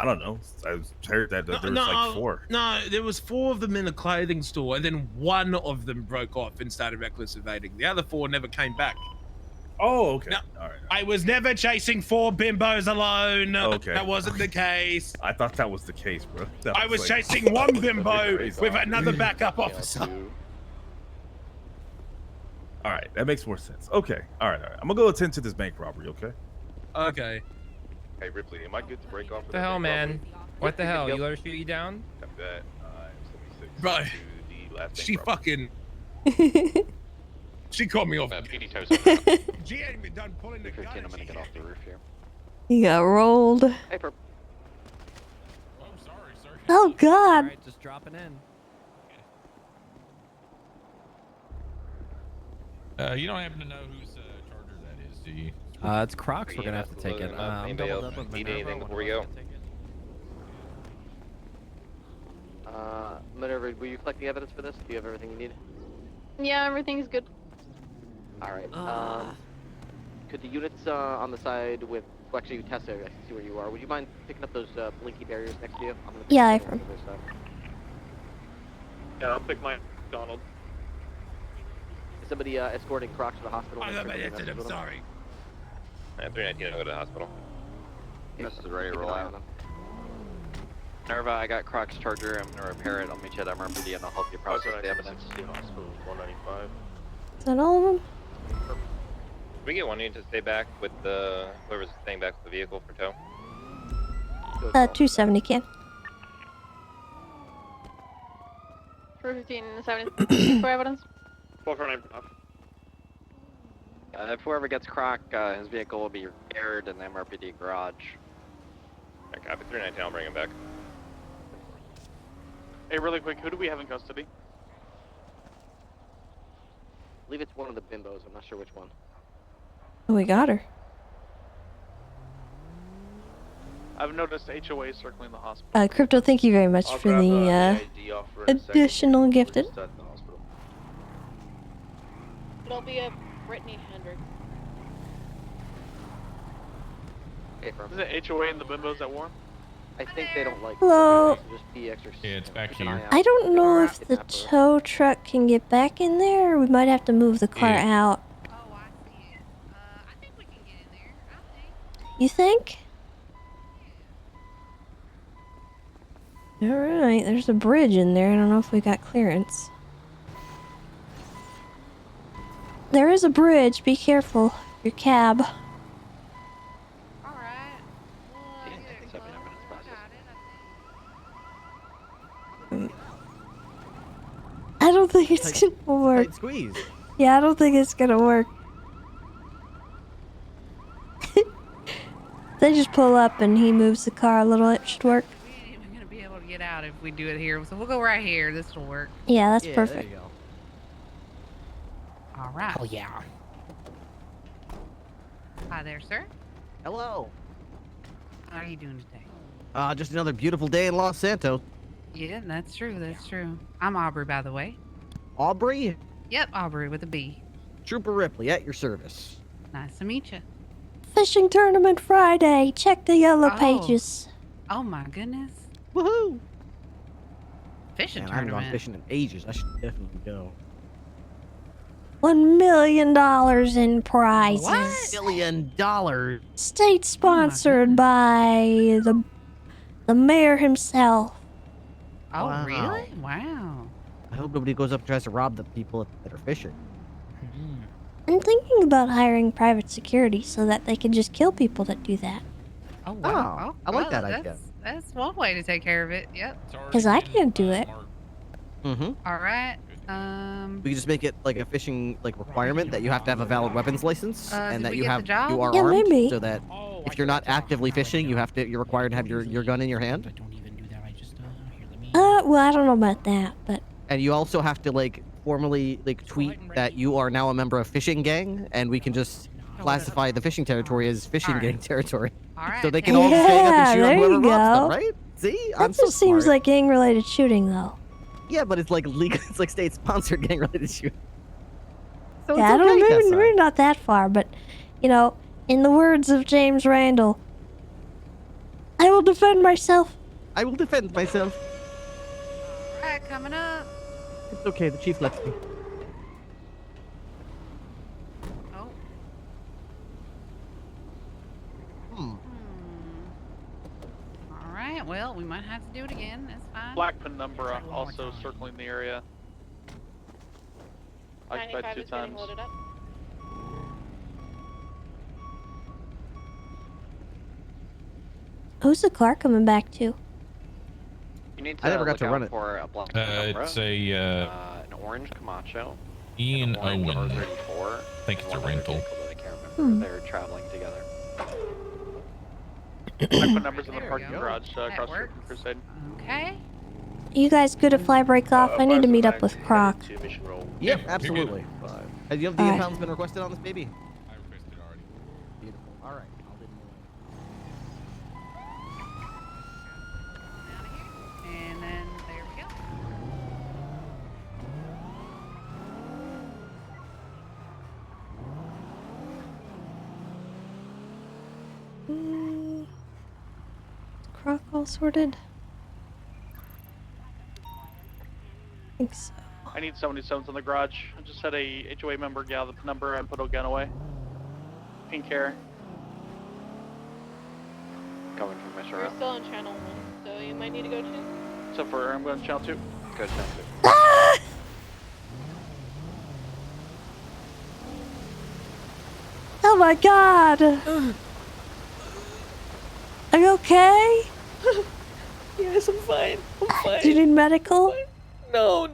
I don't know. I heard that there was like 4. No, there was 4 of them in a clothing store, and then one of them broke off and started reckless evading. The other 4 never came back. Oh, okay. No, All right. I was never chasing 4 bimbos alone. Okay. That wasn't the case. I thought that was the case, bro. That I was like- chasing one that was bimbo crazy. with another backup officer. All right, that makes more sense. Okay, all right. I'm gonna go attend to this bank robbery. Okay. Okay. Hey Ripley, am I good to break off? What the hell, man? What the hell? You let her shoot you down? Copy that. 76 Bro, to the last she bank fucking... She caught me off. PD toes on now. She ain't even done pulling the gun. I'm gonna get off the roof here. He got rolled. Hey, for Oh, God. Alright, just dropping in. You don't happen to know whose charger that is, do you? It's Crocs. We're gonna have to take it. I'm Anybody doubled else up with need Minerva. anything One before we of us go? can take it. Minerva, will you collect the evidence for this? Do you have everything you need? Yeah, everything's good. All right. Could the units on the side with, well, actually, Tessa, I can see where you are. Would you mind picking up those blinky barriers next to you? I'm gonna Yeah, pick I them up on the other side. Yeah, I'll pick my Donald. Is somebody escorting Crocs to the hospital? I Make love sure my everything I'm else is sorry. 319 will go to the hospital. This is ready to roll out. Minerva, I got Croc's charger. I'm gonna repair it. I'll meet you at MRPD and I'll help you process the evidence. Hospital 195. Is that all of them? Can we get one unit to stay back with the whoever's staying back with the vehicle for tow? 270 can. 415 and 70 for evidence. 449 off. If whoever gets Croc, his vehicle will be repaired in the MRPD garage. Okay, copy 319, I'll bring him back. Hey, really quick, who do we have in custody? I believe it's one of the bimbos. I'm not sure which one. Oh, we got her. I've noticed HOA circling the hospital. Crypto, thank you very much I'll for grab, the ID off for a second. additional gifted. We're just at the hospital. It'll be a Brittany Hendricks. Hey, Is it HOA and the bimbos at war? I think they don't like. Hello. So just be extra. Yeah, it's back keep an here. eye out. I don't know if the Kidnapper. tow truck can get back in there. Or we might have to move the car Yeah. out. You think? Alright, there's a bridge in there. I don't know if we got clearance. There is a bridge. Be careful. Your cab. I don't think it's gonna work. Tight squeeze. Yeah, I don't think it's gonna work. They just pull up and he moves the car a little. It should work. We ain't even gonna be able to get out if we do it here. So we'll go right here. This will work. Yeah, that's perfect. There you go. All right. Oh yeah. Hi there, sir. Hello. How are you doing today? Just another beautiful day in Los Santos. Yeah, that's true. That's true. I'm Aubrey, by the way. Aubrey? Yep, Aubrey with a B. Trooper Ripley, at your service. Nice to meet you. Fishing tournament Friday. Check the yellow Oh. pages. Oh my goodness. Woohoo! Fishing Man, I haven't gone tournament. fishing in ages. I should definitely go. $1 million in prizes. What? $1 million. State sponsored by the mayor himself. Oh, Wow. really? Wow. I hope nobody goes up and tries to rob the people that are fishing. I'm thinking about hiring private security so that they can just kill people that do that. Oh, wow. Oh, I like well, that idea. That's one way to take care of it. Yep. Because I can't do it. Mm-hmm. All right. We can just make it like a fishing requirement that you have to have a valid weapons license did and that we you get the have job? you are Yeah, armed, maybe. so that if you're not actively fishing, you're required to have your gun in your hand. Well, I don't know about that, but And you also have to formally tweet that you are now a member of fishing gang, and we can just classify the fishing territory as fishing gang territory. So they can all just gang up and shoot on there whoever you robs them, go. right? See, That I'm so just seems smart. like gang-related shooting, though. Yeah, but it's legal. It's like state-sponsored gang-related shooting. So Yeah, I it's don't okay, maybe, Tessa. maybe not that far, but in the words of James Randall, I will defend myself. I will defend myself. All right, coming up. It's okay. The chief lets me. Oh. All right. Well, we might have to do it again. That's fine. Black penumbra also circling the area. Occupied 95 2 is getting times. loaded up. Who's the car coming back to? You need to I never got look to out run it. for a black penumbra. It's a an orange Camacho. Ian orange Owen. R34. I think it's a and one other rental. vehicle that I can't remember. They're traveling together. Black penumbras in the There we parking go. garage That across works. from Crusade. Okay. You guys good at fly break off? I need to meet up with Croc. Yep, absolutely. Has the Alright. impound's been requested on this baby? I requested already. Beautiful. All right. I'll leave him alone. And then there we go. Croc all sorted? I think so. I need 77s in the garage. I just had a HOA member gather the number and put a gun away. Pink hair. Coming from We're Mishra. still on channel 1, so you might need to go to. Except for I'm going to channel 2. Go to channel 2. Ah! Oh my god! Are you okay? Yes, I'm fine. I'm fine. Do you need medical? No,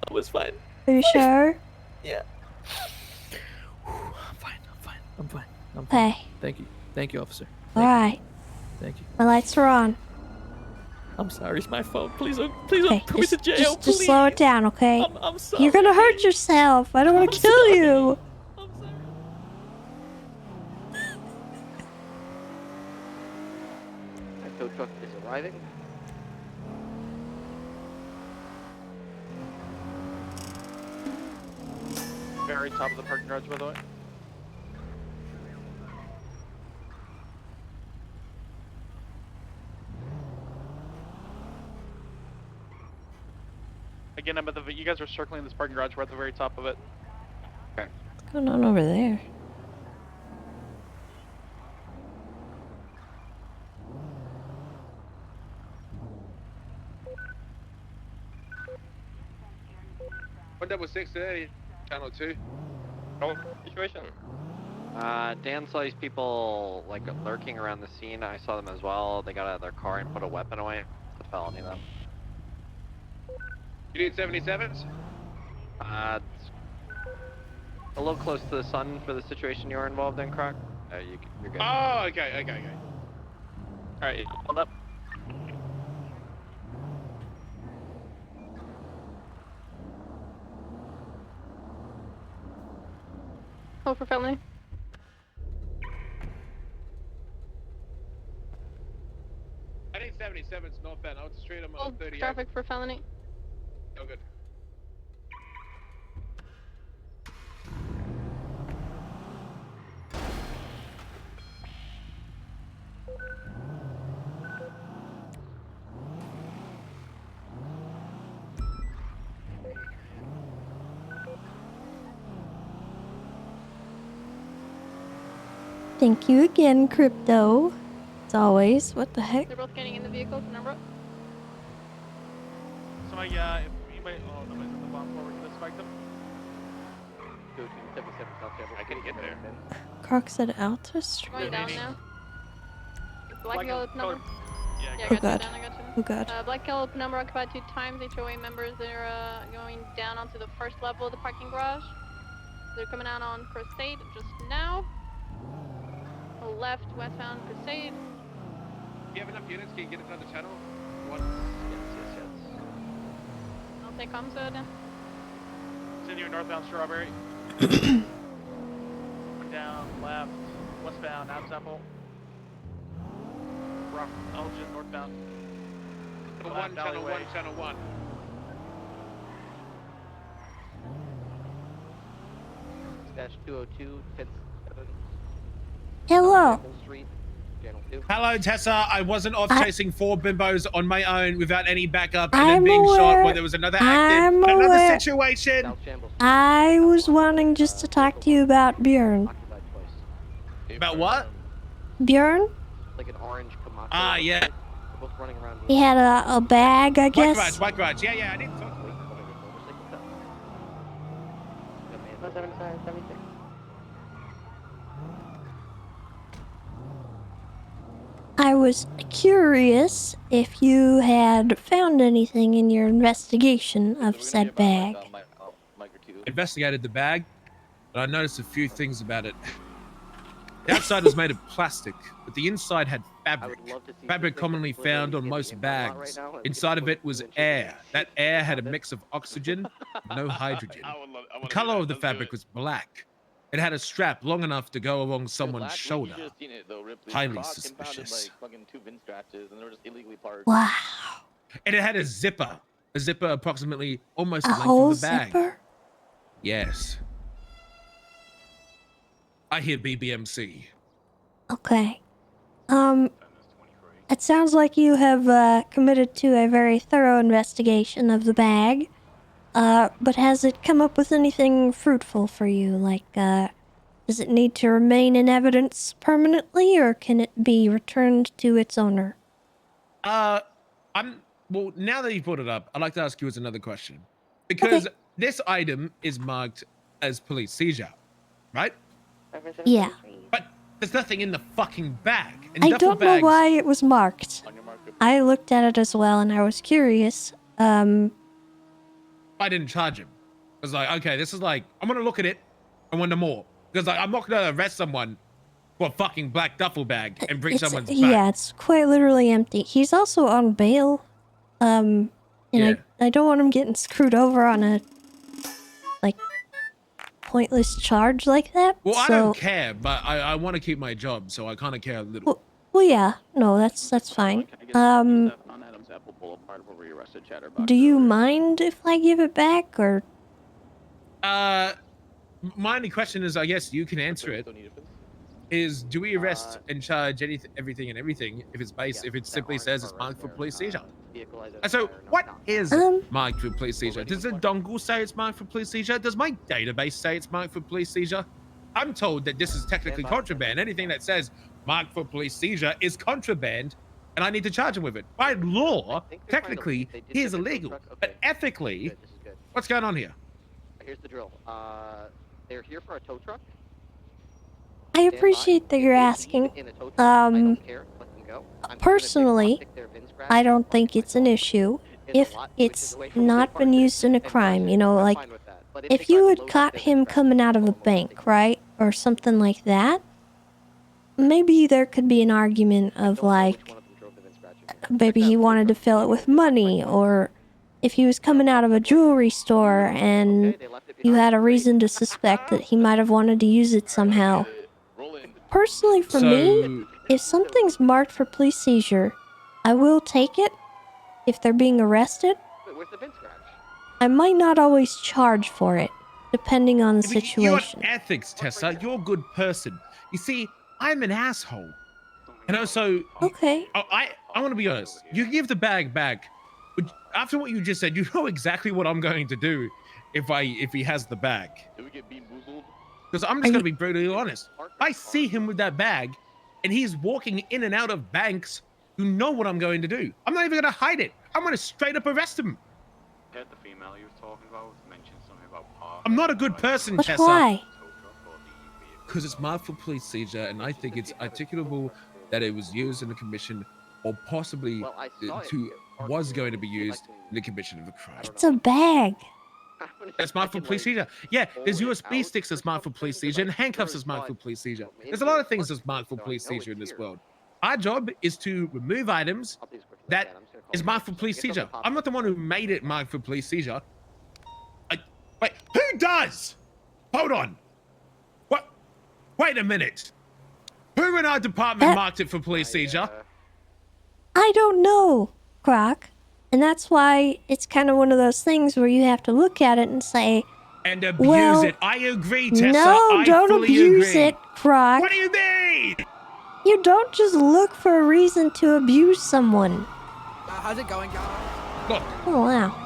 I was fine. Are you sure? Yeah. I'm fine. I'm fine. Hey. Thank you. Thank you, officer. Alright. Thank you. My lights are on. I'm sorry. It's my fault. Please don't Okay, put me to jail. just slow it down, okay? I'm sorry. You're gonna hurt yourself. I don't want to kill you. My tow truck is arriving. Very top of the parking garage, by the way. Again, I'm at the. You guys are circling this parking garage. We're at the very top of it. Okay. What's going on over there? Double 630, channel 2. Oh, situation. Dan saw these people like lurking around the scene. I saw them as well. They got out of their car and put a weapon away. It's a felony though. You need 77s? It's a little close to the sun for the situation you're involved in, Croc. You're good. Oh, okay. All right, hold up. Hold for felony. I need 77s northbound. I was straight on Hold 38. traffic for felony. Oh, good. Thank you again, Crypto. As always. What the heck? They're both getting in the vehicle. Number. Somebody, if anybody, oh, nobody's at the bomb floor. We're gonna spike them. I can get there. Croc said Altus? Going down now. Black yellow number. Yeah, Oh god. I got you. Oh god. Black yellow number occupied 2 times. HOA members, they're going down onto the first level of the parking garage. They're coming out on Crusade just now. Left, westbound Crusade. Do you have enough units? Can you get it on the channel? One. Yes. I'll take comms then. Continue northbound Strawberry. Down, left, westbound, Adams Apple. Rock, Elgin, northbound. Channel 1. Dash 202, 10. Hello. Hello, Tessa. I wasn't off chasing 4 bimbos on my own without any backup and I'm then being shot aware. while there was another I'm active, another aware. situation. I was wanting just to talk to you about Bjorn. About what? Bjorn? Like an orange Kamacho. Ah, yeah. They're both running around. He had a bag, I guess. White garage. Yeah, I didn't talk to him. I was curious if you had found anything in your investigation of said bag. Investigated the bag, but I noticed a few things about it. The outside was made of plastic, but the inside had fabric. Fabric commonly found on most bags. Inside of it was air. That air had a mix of oxygen, no hydrogen. The color of the fabric was black. It had a strap long enough to go along someone's shoulder. Highly suspicious. Wow. And it had a zipper. A zipper approximately almost A the length whole of the bag. zipper? Yes. I hear BBMC. Okay. It sounds like you have committed to a very thorough investigation of the bag. But has it come up with anything fruitful for you? Like, does it need to remain in evidence permanently, or can it be returned to its owner? Well, now that you brought it up, I'd like to ask you another question. Because this item is marked as police seizure, right? Yeah. But there's nothing in the fucking bag. I don't know why it was marked. I looked at it as well, and I was curious. I didn't charge him. I was like, okay, this is like, I'm gonna look at it and wonder more. Because like, I'm not gonna arrest someone for a fucking black duffel bag and bring someone's back. Yeah, it's quite literally empty. He's also on bail. And I don't want him getting screwed over on a, like, pointless charge like that. Well, I so... don't care, but I want to keep my job, so I kind of care a little. Well, yeah, no, that's fine. Do you mind if I give it back, or? My only question is, I guess you can answer it. Is do we arrest and charge everything if it's based if it simply says it's marked for police seizure? Vehicle And so, identifier, no, what not. is marked for police seizure? Does the dongle say it's marked for police seizure? Does my database say it's marked for police seizure? I'm told that this is technically contraband. Anything that says marked for police seizure is contraband, and I need to charge him with it. By law, technically, he is illegal. But ethically, This is good. what's going on here? Here's the drill. They're here for a tow truck. I appreciate that you're asking. Personally, I don't think it's an issue if it's not been used in a crime. You know, like, if you had caught him coming out of a bank, right? Or something like that, maybe there could be an argument of, like, maybe he wanted to fill it with money, or if he was coming out of a jewelry store and you had a reason to suspect that he might have wanted to use it somehow. Personally, for me, if something's marked for police seizure, I will take it if they're being arrested. I might not always charge for it, depending on the situation. You have ethics, Tessa. You're a good person. You see, I'm an asshole. And also, okay. I want to be honest. You give the bag back, but after what you just said, you know exactly what I'm going to do if he has the bag. Because I'm just going to be brutally honest. I see him with that bag, and he's walking in and out of banks. You know what I'm going to do. I'm not even going to hide it. I'm going to straight up arrest him. The female you were talking about mentioned something about park. I'm not a good person, But Tessa. why? Because it's marked for police seizure, and I think it's articulable that it was used in the commission, or possibly was going to be used in the commission of a crime. It's a bag. That's marked for police seizure. Yeah, there's USB sticks that's marked for police seizure, and handcuffs that's marked for police seizure. There's a lot of things that's marked for police seizure in this world. Our job is to remove items that is marked for police seizure. I'm not the one who made it marked for police seizure. Wait, who does? Hold on. What? Wait a minute. Who in our department marked it for police seizure? I don't know, Croc. And that's why it's kind of one of those things where you have to look at it and say, and abuse well, it. I agree, Tessa. No, don't abuse it, Croc. What do you mean? You don't just look for a reason to abuse someone. How's it going, guys? Look. Oh, wow.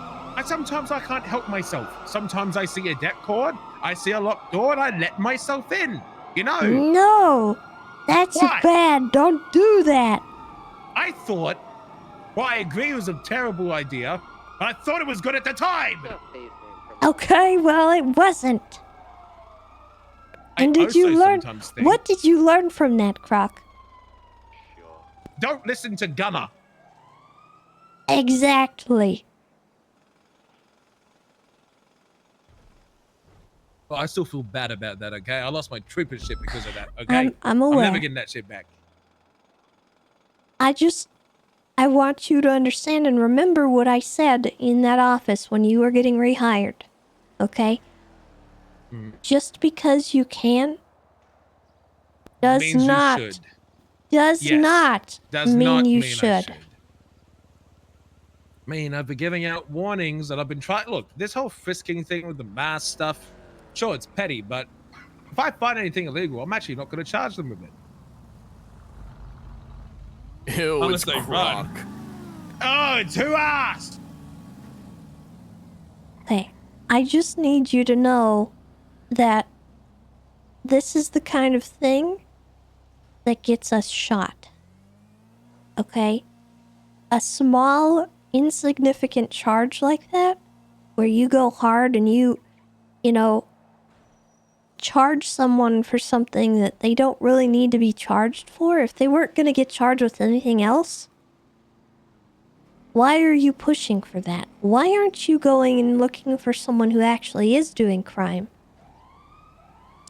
Sometimes I can't help myself. Sometimes I see a deck cord, I see a locked door, and I let myself in. You know? No, that's bad. Don't do that. I thought, well, I agree it was a terrible idea, but I thought it was good at the time. Okay, well, it wasn't. And did you learn? What did you learn from that, Croc? Don't listen to Gunner. Exactly. Well, I still feel bad about that, okay? I lost my troopership because of that, okay? I'm aware. I'm never getting that shit back. I want you to understand and remember what I said in that office when you were getting rehired, okay? Just because you can does not mean you should. I mean, I've been giving out warnings and I've been trying. Look, this whole frisking thing with the mask stuff, sure, it's petty, but if I find anything illegal, I'm actually not going to charge them with it. Ew, Unless it's they Croc. Oh, it's who asked? Okay, I just need you to know that this is the kind of thing that gets us shot. Okay? A small, insignificant charge like that, where you go hard and you know, charge someone for something that they don't really need to be charged for, if they weren't going to get charged with anything else, why are you pushing for that? Why aren't you going and looking for someone who actually is doing crime?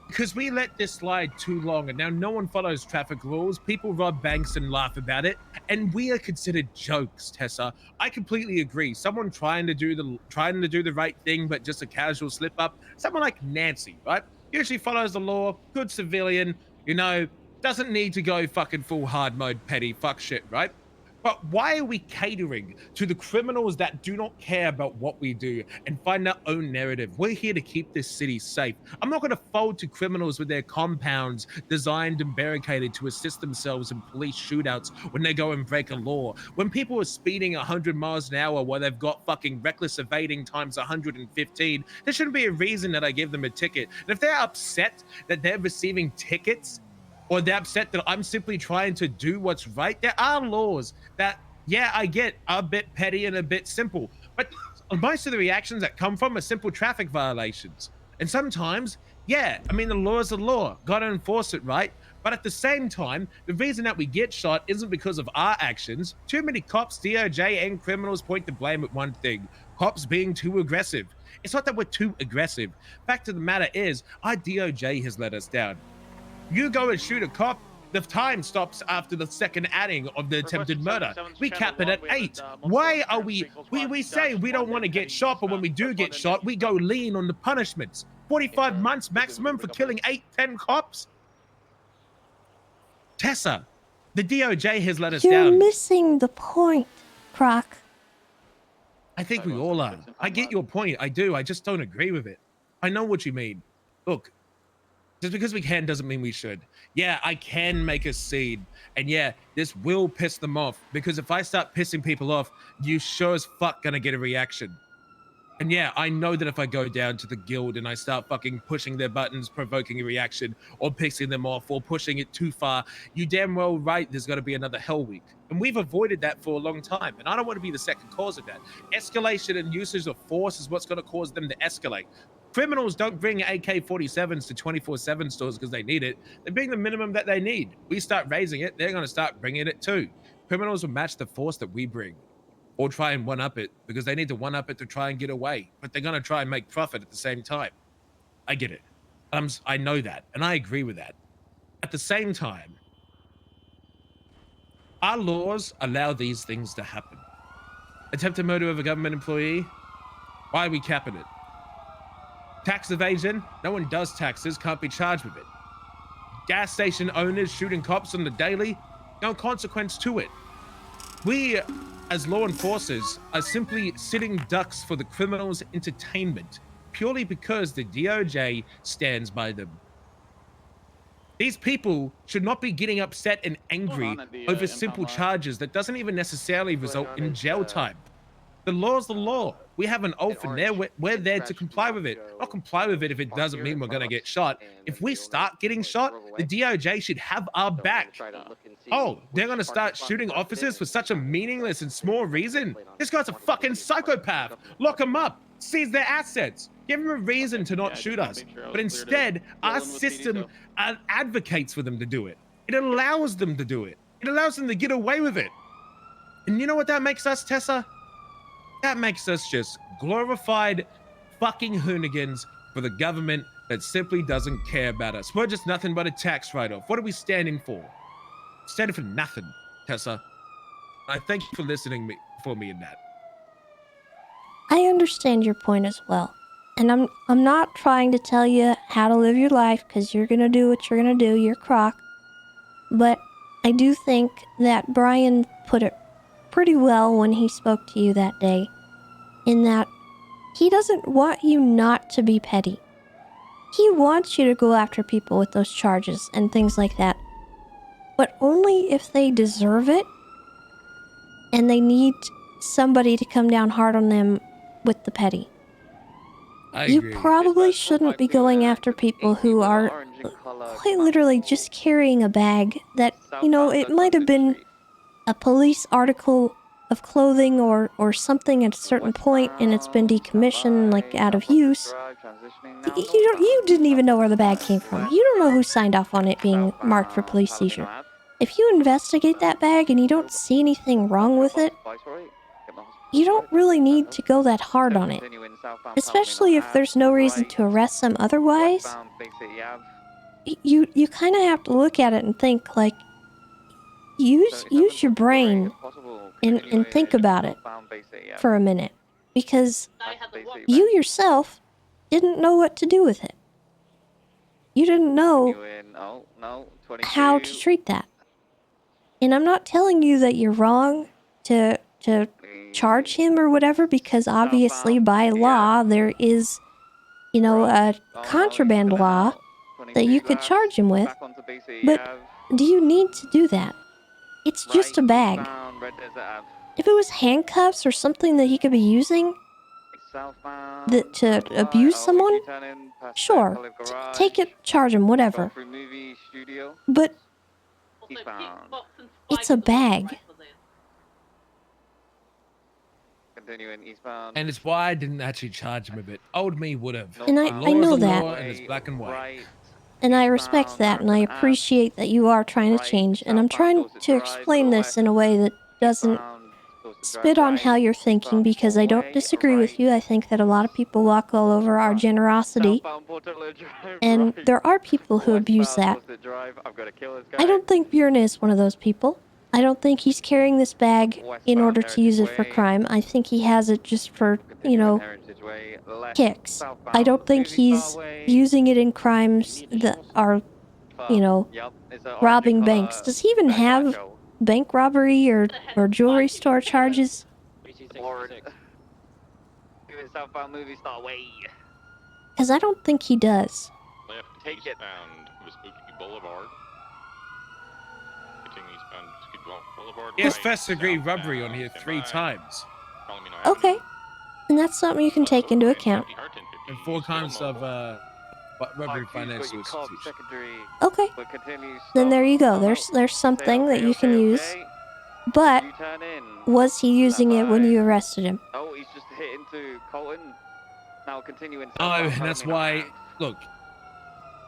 Because we let this slide too long, and now no one follows traffic rules. People rob banks and laugh about it, and we are considered jokes, Tessa. I completely agree. Someone trying to do the right thing, but just a casual slip up. Someone like Nancy, right? Usually follows the law, good civilian, you know, doesn't need to go fucking full hard mode petty fuck shit, right? But why are we catering to the criminals that do not care about what we do and find their own narrative? We're here to keep this city safe. I'm not going to fold to criminals with their compounds designed and barricaded to assist themselves in police shootouts when they go and break a law. When people are speeding 100 miles an hour while they've got fucking reckless evading times 115, there shouldn't be a reason that I give them a ticket. And if they're upset that they're receiving tickets, or they're upset that I'm simply trying to do what's right, there are laws that, yeah, I get are a bit petty and a bit simple. But most of the reactions that come from are simple traffic violations. And sometimes, yeah, I mean, the law is the law. Got to enforce it, right? But at the same time, the reason that we get shot isn't because of our actions. Too many cops, DOJ, and criminals point the blame at one thing: cops being too aggressive. It's not that we're too aggressive. Fact of the matter is, our DOJ has let us down. You go and shoot a cop, the time stops after the second adding of the attempted murder. We cap it at 8. Why are we say we don't want to get shot, but when we do get shot, we go lean on the punishments. 45 months maximum for killing 8-10 cops? Tessa, the DOJ has let us You're down. missing the point, Croc. I think we all are. I get your point. I do. I just don't agree with it. I know what you mean. Look, just because we can doesn't mean we should. Yeah, I can make a scene. And yeah, this will piss them off. Because if I start pissing people off, you sure as fuck gonna get a reaction. And yeah, I know that if I go down to the guild and I start fucking pushing their buttons, provoking a reaction, or pissing them off, or pushing it too far, you damn well right there's gotta be another Hell Week. And we've avoided that for a long time. And I don't want to be the second cause of that. Escalation and usage of force is what's gonna cause them to escalate. Criminals don't bring AK-47s to 24/7 stores because they need it. They bring the minimum that they need. We start raising it, they're going to start bringing it too. Criminals will match the force that we bring, or try and one-up it, because they need to one-up it to try and get away. But they're going to try and make profit at the same time. I get it. I know that, and I agree with that. At the same time, our laws allow these things to happen. Attempted murder of a government employee, why are we capping it? Tax evasion, no one does taxes, can't be charged with it. Gas station owners shooting cops on the daily, no consequence to it. We, as law enforcers, are simply sitting ducks for the criminals' entertainment, purely because the DOJ stands by them. These people should not be getting upset and angry over simple charges that doesn't even necessarily result in jail time. The law's the law. We have an oath in there. We're there to comply with it. Not comply with it if it doesn't mean we're going to get shot. If we start getting shot, the DOJ should have our back. Oh, they're going to start shooting officers for such a meaningless and small reason? This guy's a fucking psychopath. Lock him up. Seize their assets. Give them a reason to not shoot us. But instead, our system advocates for them to do it. It allows them to do it. It allows them to get away with it. And you know what that makes us, Tessa? That makes us just glorified fucking hoonigans for the government that simply doesn't care about us. We're just nothing but a tax write-off. What are we standing for? Standing for nothing, Tessa. I thank you for listening for me in that. I understand your point as well. And I'm not trying to tell you how to live your life, because you're going to do what you're going to do. You're Croc. But I do think that Brian put it pretty well when he spoke to you that day, in that he doesn't want you not to be petty. He wants you to go after people with those charges and things like that, but only if they deserve it and they need somebody to come down hard on them with the petty. You probably shouldn't be going after people who are quite literally just carrying a bag that, you know, it might have been a police article of clothing or something at a certain point, and it's been decommissioned, like out of use. You didn't even know where the bag came from. You don't know who signed off on it being marked for police seizure. If you investigate that bag and you don't see anything wrong with it, you don't really need to go that hard on it. Especially if there's no reason to arrest them otherwise. You kind of have to look at it and think, like, use your brain and think about it for a minute, because you yourself didn't know what to do with it. You didn't know how to treat that. And I'm not telling you that you're wrong to charge him or whatever, because obviously by law there is, you know, a contraband law that you could charge him with. But do you need to do that? It's just a bag. If it was handcuffs or something that he could be using to abuse someone, sure, take it, charge him, whatever. But it's a bag. And it's why I didn't actually charge him a bit. Old me would have. And The I law is know the that. law and it's black and white. And I respect that, and I appreciate that you are trying to change, and I'm trying to explain this in a way that doesn't spit on how you're thinking, because I don't disagree with you. I think that a lot of people walk all over our generosity, and there are people who abuse that. I don't think Bjorn is one of those people. I don't think he's carrying this bag in order to use it for crime. I think he has it just for, you know, kicks. I don't think he's using it in crimes that are, you know, robbing banks. Does he even have bank robbery or jewelry store charges? Because I don't think he does. Left eastbound Vespucci Boulevard. Continue eastbound Vespucci Boulevard. Yes, first degree robbery on here 3 times. Okay. And that's something you can take into account. And 4 times of robbery financial institution. Okay. Then there you go. There's something that you can use. But was he using it when you arrested him? Oh, he's just hit into Colton. Now continuing. Oh, and that's why. Look,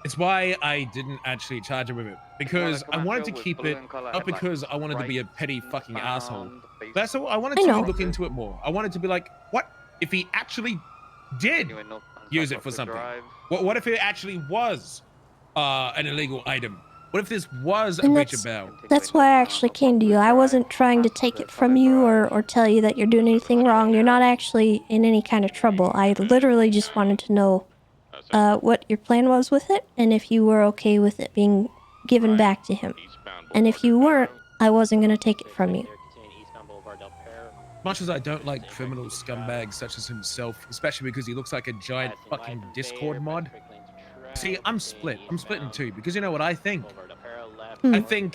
it's why I didn't actually charge him with it, because I wanted to keep it, not because I wanted to be a petty fucking asshole. That's all. I wanted to look into it more. I wanted to be like, what if he actually did use it for something? What if it actually was an illegal item? What if this was a breach of bail? That's why I actually came to you. I wasn't trying to take it from you or tell you that you're doing anything wrong. You're not actually in any kind of trouble. I literally just wanted to know what your plan was with it, and if you were okay with it being given back to him. And if you weren't, I wasn't going to take it from you. Much as I don't like criminal scumbags such as himself, especially because he looks like a giant fucking Discord mod. See, I'm split. I'm split in 2, because you know what I think? I think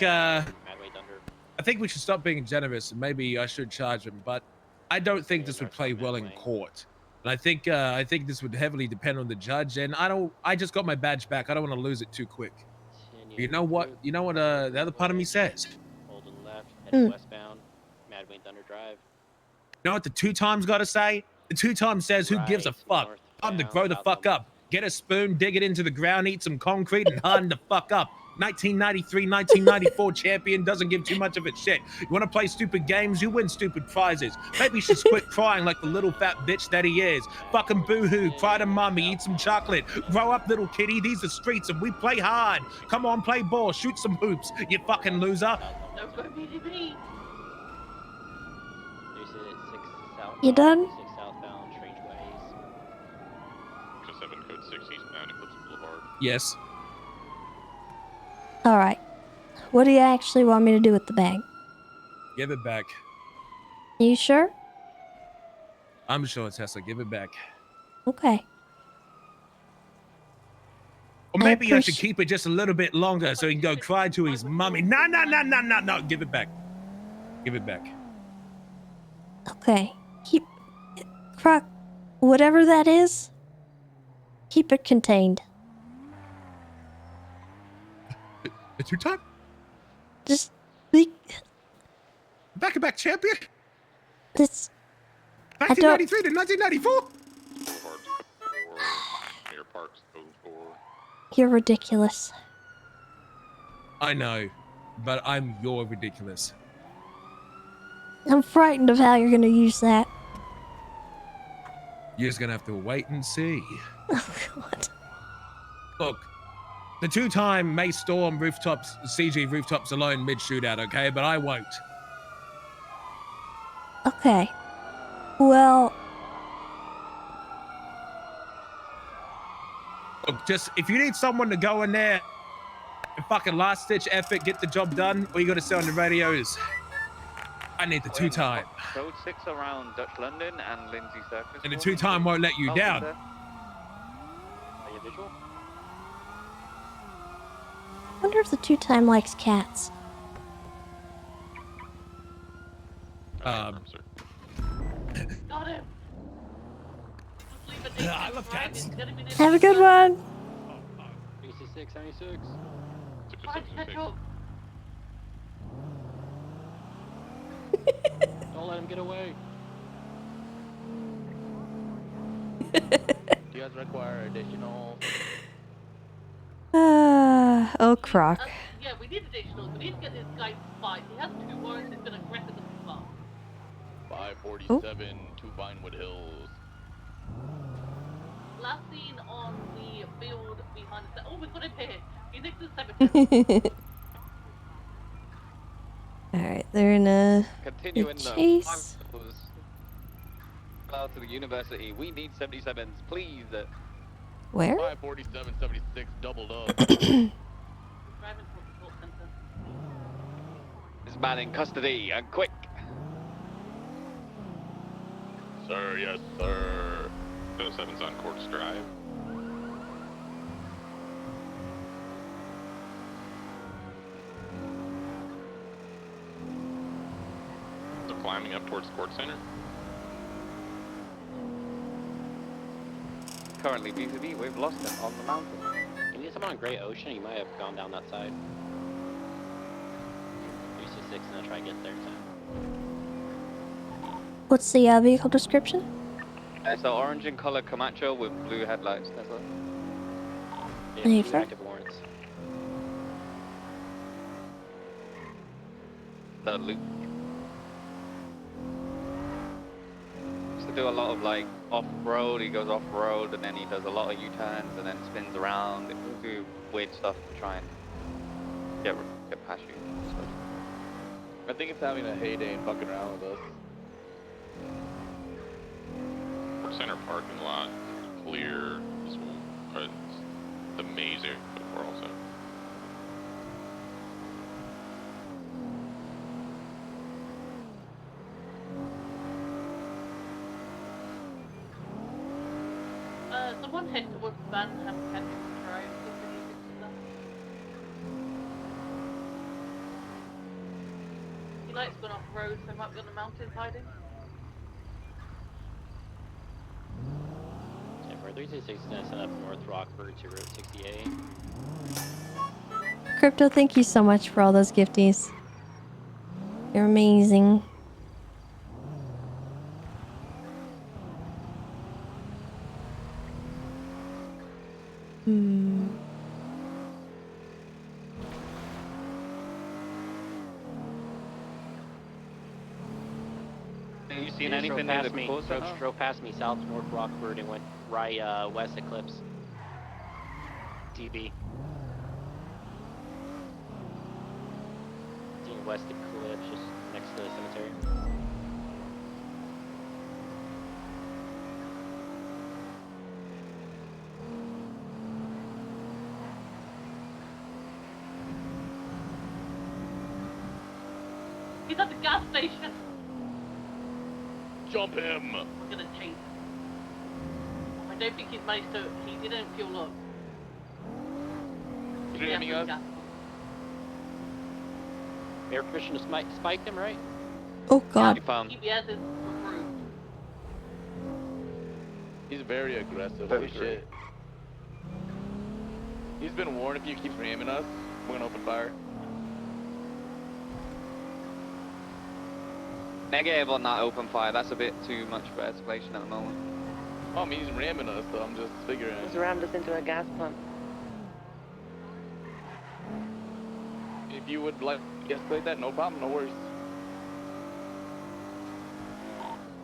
we should stop being generous, and maybe I should charge him, but I don't think this would play well in court. And I think this would heavily depend on the judge, and I just got my badge back. I don't want to lose it too quick. You know what the other part of me says? Westbound, Madway Thunder Drive. You know what the 2 times gotta say? The 2 times says, who gives a fuck? Time to grow the fuck up. Get a spoon, dig it into the ground, eat some concrete, and harden the fuck up. 1993, 1994 champion doesn't give too much of a shit. You want to play stupid games? You win stupid prizes. Maybe you should quit crying like the little fat bitch that he is. Fucking boo-hoo, cry to mommy, eat some chocolate. Grow up, little kitty. These are streets and we play hard. Come on, play ball, shoot some hoops, you fucking loser. You done? Yes. Alright. What do you actually want me to do with the bag? Give it back. Are you sure? I'm sure, Tessa. Give it back. Okay. Or maybe I should keep it just a little bit longer so he can go cry to his mummy. No. Give it back. Give it back. Okay. Croc, whatever that is, keep it contained. It's your time. Just be... Back-to-back champion? It's... 1993 to 1994? You're ridiculous. I know, but I'm your ridiculous. I'm frightened of how you're gonna use that. You're just gonna have to wait and see. Oh, God. Look, the 2-time may storm rooftops, CG rooftops alone mid-shootout, okay? But I won't. Okay. Well... Look, just, if you need someone to go in there and fucking last-ditch effort, get the job done, all you gotta say on the radio is, I need the 2-time. Code 6 around Dutch London and Lindsay Circus. And the 2-time won't let you down. Are you visual? I wonder if the 2-time likes cats. Got him. I love cats. Have a good one. 76. Don't let him get away. Do you guys require additional? Oh, Croc. Yeah, we need additionals. We need to get this guy to fight. He has 2 warrants. He's been aggressive as fuck. 547 to Vinewood Hills. Last seen on the field behind the... Oh, we got him here. He's next to the cemetery. Alright, they're in a Continuing chase. Out to the university. We need 77s, please. Where? 547, 76 doubled up. This man in custody, and quick. Sir, yes, sir. 7's on Courts Drive. So climbing up towards Court Center. Currently, BVB, we've lost him on the mountain. Can you get someone on Great Ocean? You might have gone down that side. 366 and I'll try to get there in time. What's the vehicle description? It's an orange in color Camacho with blue headlights. That's all. Yeah, 2 active warrants. The loop. Used to do a lot of like off-road. He goes off-road and then he does a lot of U-turns and then spins around. He'll do weird stuff to try and get past you. So. I think it's having a heyday and fucking around with us. Center parking lot clear. This one, the maze area before also. Someone head towards Banham Canyon Drive. He likes going off road, so he might be on the mountains hiding. For 366 is going to send up North Rockford to Route 68. Crypto, thank you so much for all those gifties. You're amazing. Have you seen anything near the coast? Drove past me south North Rockford and went right west Eclipse. TB. Seeing west Eclipse, just next to the cemetery. He's at the gas station. Jump him! I'm gonna chase him. I don't think he's managed to. He didn't fuel up. Jamming us? Air Christian spiked him, right? Oh god. TBS is approved. He's very aggressive. Holy shit. He's been warned if he keeps ramming us, we're gonna open fire. Negative on that open fire. That's a bit too much for escalation at the moment. Oh, I mean, he's ramming us, so I'm just figuring. He's rammed us into a gas pump. If you would like to escalate that, no problem, no worries.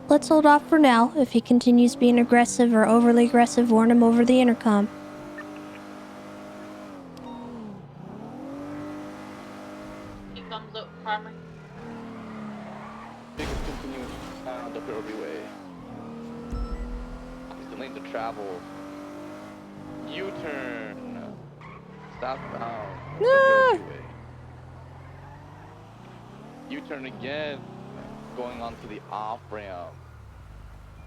Let's hold off for now. If he continues being aggressive or overly aggressive, warn him over the intercom. He comes up primary. They can continue down the Pearly Way. He's delaying the travel. U-turn. Southbound. Ah! U-turn again. going onto the off ramp.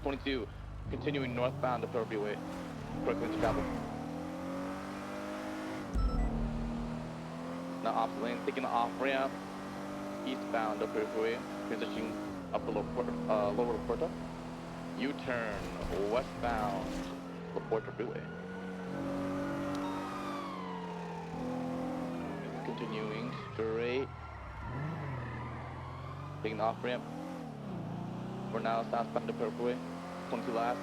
22, continuing northbound to Thorpe Way. Brooklyn to travel. Now opposite lane, taking the off ramp, eastbound up Thorpe Way, transitioning up the lower Laporta. U-turn westbound Laporta Freeway. Continuing straight. Taking the off ramp. We're now southbound to Purple Way. 22 last.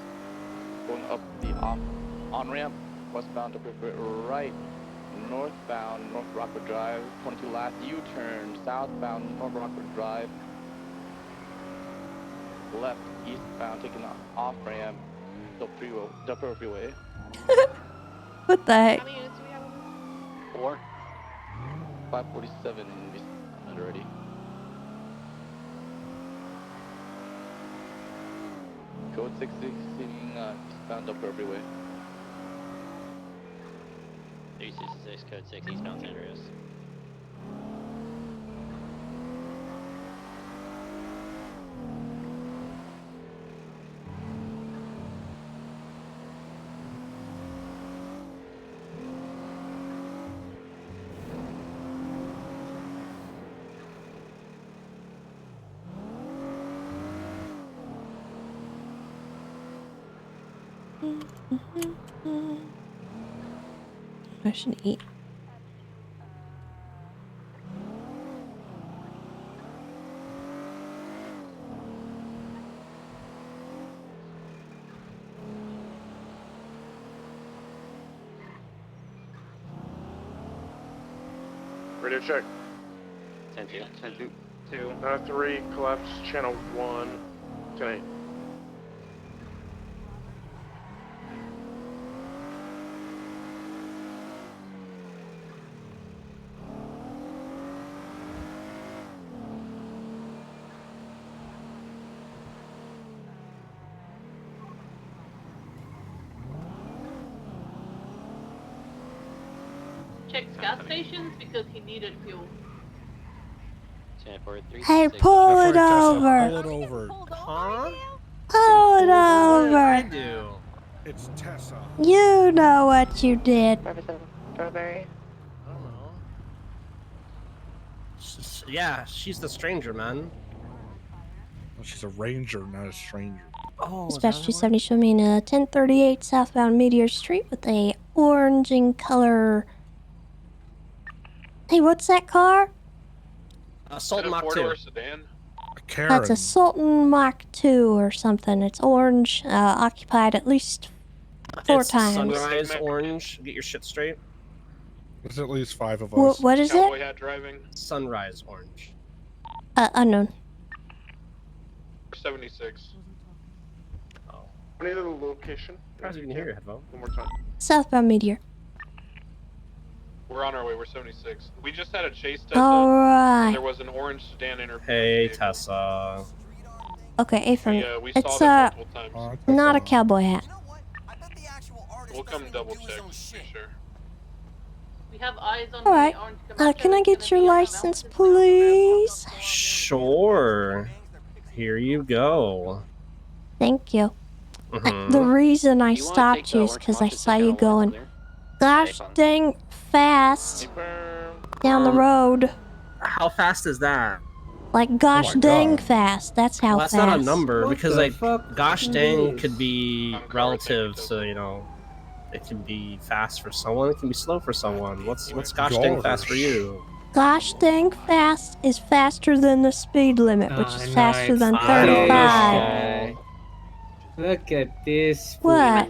Going up the on ramp. Westbound to Purple Way. Right. Northbound North Rockwood Drive. 22 last. U-turn southbound North Rockwood Drive. Left eastbound taking the off ramp. Purple Freeway. What the heck? How many units do we have? 4. 547 already. Code 616 eastbound up Purple Way. 366 code 6 eastbound San Andreas. I should eat. Radio check. 10-2. 10-2. 9-3, collapse channel 1. 10-8. Check gas stations because he needed fuel. 10-4-3. Hey, pull it over. Pull it over. Huh? Pull it over. do. It's Tessa. You know what you did. Strawberry. I don't know. Yeah, she's the stranger, man. Well, she's a ranger, not a stranger. Oh, Dispatch 270 show me in a 1038 southbound Meteor Street with a orange in color. Hey, what's that car? Sultan Mach 2. Sedan. That's a Sultan Mach 2 or something. It's orange, occupied at least 4 times. Sunrise orange. Get your shit straight. There's at least 5 of us. What is it? Hat driving. Sunrise orange. Unknown. 76. Oh. I need a location. How's you can hear your headphone? One more time. Southbound Meteor. We're on our way. We're 76. We just had a chase test. Alright. There was an orange sedan interview. Hey, Tessa. Okay, A-frame. We It's saw that multiple times. not a cowboy hat. We'll come double check. Make sure. We have eyes on Alright. the orange Can I get your license, please? Sure. Here you go. Thank you. The reason I stopped you is because I saw you going gosh dang fast down the road. How fast is that? Like gosh dang fast. That's how Well, that's fast. not a number because like gosh dang could be relative to, you know, it can be fast for someone, it can be slow for someone. What's gosh dang fast for you? Gosh dang fast is faster than the speed limit, which is faster than 35. Look at this. What?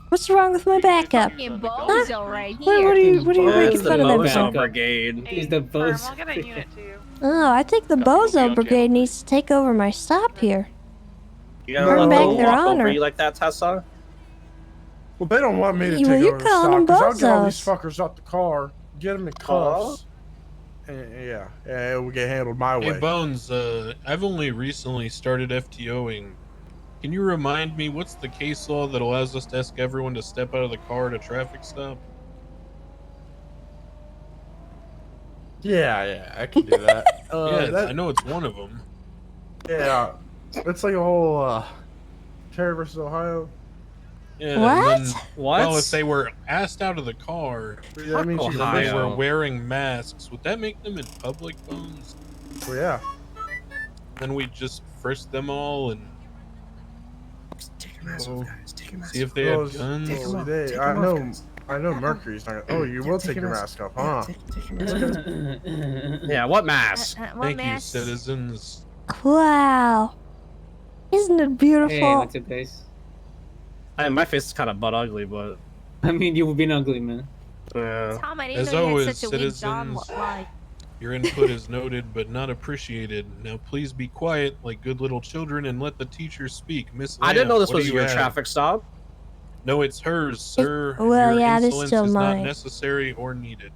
What's wrong with my backup? Bozo right What are you making fun of them Bozo for? Brigade. He's the bozo. I'll get a unit to you. Oh, I think the Bozo Brigade needs to take over my stop here. You gotta Bring let back them their walk honor. over you like that, Tessa? Well, they don't want me to Well, take you're over the calling stop them because I'll get all these bozos. fuckers out the car, get them in cuffs, and yeah, it will get handled my way. Hey Bones, I've only recently started FTOing. Can you remind me what's the case law that allows us to ask everyone to step out of the car at a traffic stop? Yeah, I can do that. Yeah, I know it's one of them. Yeah, it's like a whole Terry versus Ohio. Yeah, What? And then, well, if they were asked out of the car, That means you then they fish. were wearing masks, would that make them in public, Bones? Well, yeah. Then we just frisk them all and Take your mask off, guys. Take your mask see if off. they Well, have guns. Take 'em off. they- Take I 'em off, know. guys. I know Mercury's not. Oh, you will take your mask off, huh? Take your mask off. Yeah, what mask? Thank you, citizens. Wow. Isn't it beautiful? Hey, what's up, guys? My face is kind of butt ugly, but I mean, you've been ugly, man. yeah. Tom, I didn't As know you always, had such a weak job citizens, life. your input is noted but not appreciated. Now please be quiet like good little children and let the teacher speak. Miss Lamb, I didn't know this what was do you your have? traffic stop. No, it's hers, sir. well, Your yeah, this insolence still is mine. not necessary or needed.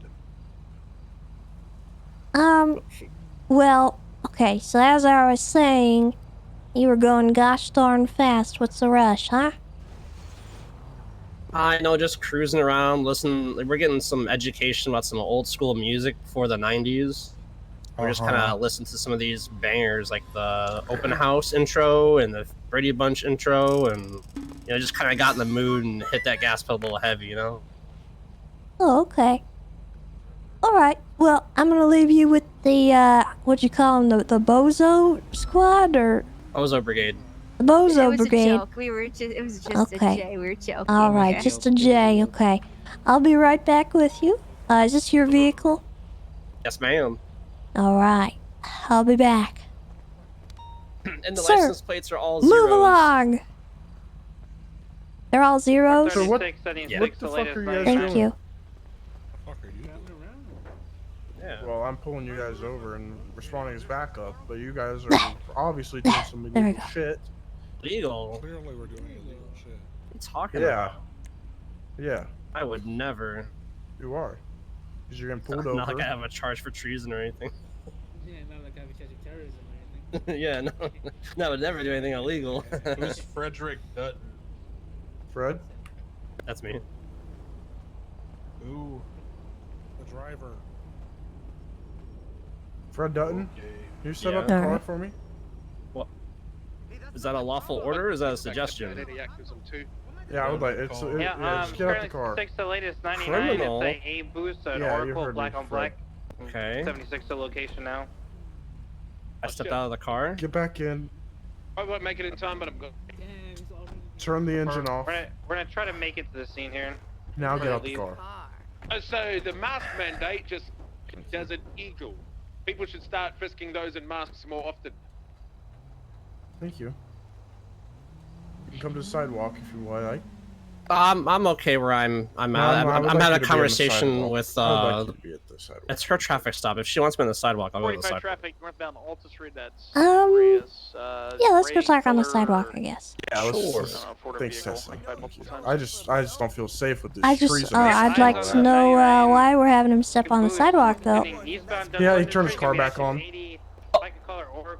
Well, okay, so as I was saying, you were going gosh darn fast. What's the rush, huh? I know, just cruising around, we're getting some education about some old school music before the 90s. We're just kind of listening to some of these bangers, like the Open House intro and the Brady Bunch intro, and, just kind of got in the mood and hit that gas pedal a little heavy, Oh, okay. Alright, well, I'm gonna leave you with the, what'd you call them, the Bozo Squad, or? Bozo Brigade. The Bozo It was Brigade. a joke. It was just Okay. a J. We were joking. Alright, okay? just a J, okay. I'll be right back with you. Is this your vehicle? Yes, ma'am. Alright, I'll be back. And the Sir, license plates are all zeros. Move along! They're all zeros? So what? Yeah. What the fuck are you guys Thank doing? you. Yeah. Well, I'm pulling you guys over and responding as backup, but you guys are obviously doing some There we illegal go. shit. Legal? Clearly, we're doing illegal shit. What are you talking Yeah. about? Yeah, I would never. you are. Because you're getting pulled Not over. like I have a charge for treason or anything. Yeah, not like I have a charge of terrorism or anything. Yeah, no, I would never do anything illegal. Who's Frederick Dutton? Fred? That's me. Ooh, The driver. Fred Dutton? okay. Can you set Yeah. up the car Alright. for me? What? Is that a lawful order or is that a suggestion? Yeah, I would like it's. Yeah, Just get out the car. 76 the latest 99. Criminal. It's a boost, an Yeah, you Oracle heard black me, on Fred. black. Okay. 76 the location now. I stepped out of the car. Get back in. I won't make it in time, but I'm good. Turn the engine off. We're gonna try to make it to the scene here. Now Before get they out the leave. car. So the mask mandate just does it equal. People should start frisking those in masks more often. Thank you. You can come to the sidewalk if you would like. I'm okay where I'm at. I would I'm like having you a to be on the conversation sidewalk. with I would like you to be at the sidewalk. it's her traffic stop. If she wants me on the sidewalk, I'll go to the 45 sidewalk. traffic northbound Alta Street. That's Yeah, let's go talk on the sidewalk, I guess. Yeah, let's. Sure. Thanks, Tessa. I just don't feel safe with this I just, treason. I'd like to know, why we're having him step on the sidewalk, though. Yeah, he turned his car back on.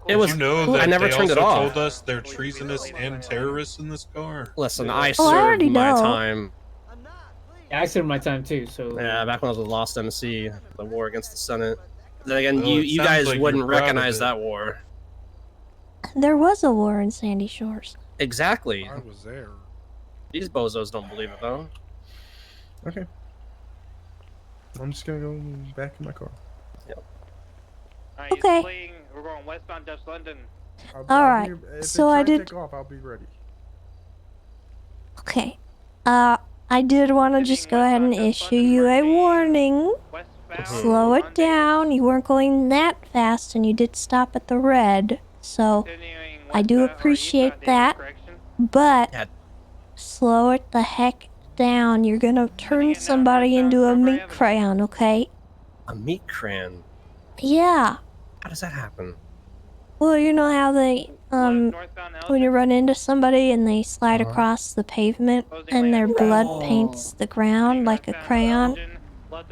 It was. Did you know that I never they turned it also off. told us they're treasonous and terrorists in this car? Listen, I Oh, I served already my know. time. Yeah, I served my time too, so. Yeah, back when I was with Lost MC, the war against the Senate. Then again, Well, you it sounds guys like wouldn't you're proud of recognize it. that war. There was a war in Sandy Shores. Exactly. I was there. These bozos don't believe it though. Okay. I'm just gonna go back in my car. Alright, Okay. We're going westbound Dutch London. Alright, so I did. Take off, I'll be ready. Okay. I did want to just go ahead and issue you a warning. Slow it down. You weren't going that fast, and you did stop at the red. So, I do appreciate that. But, slow it the heck down. You're gonna turn somebody into a meat crayon, okay? A meat crayon. Yeah. How does that happen? Well, you know how they, when you run into somebody and they slide across the pavement and their blood paints the ground like a crayon? Is that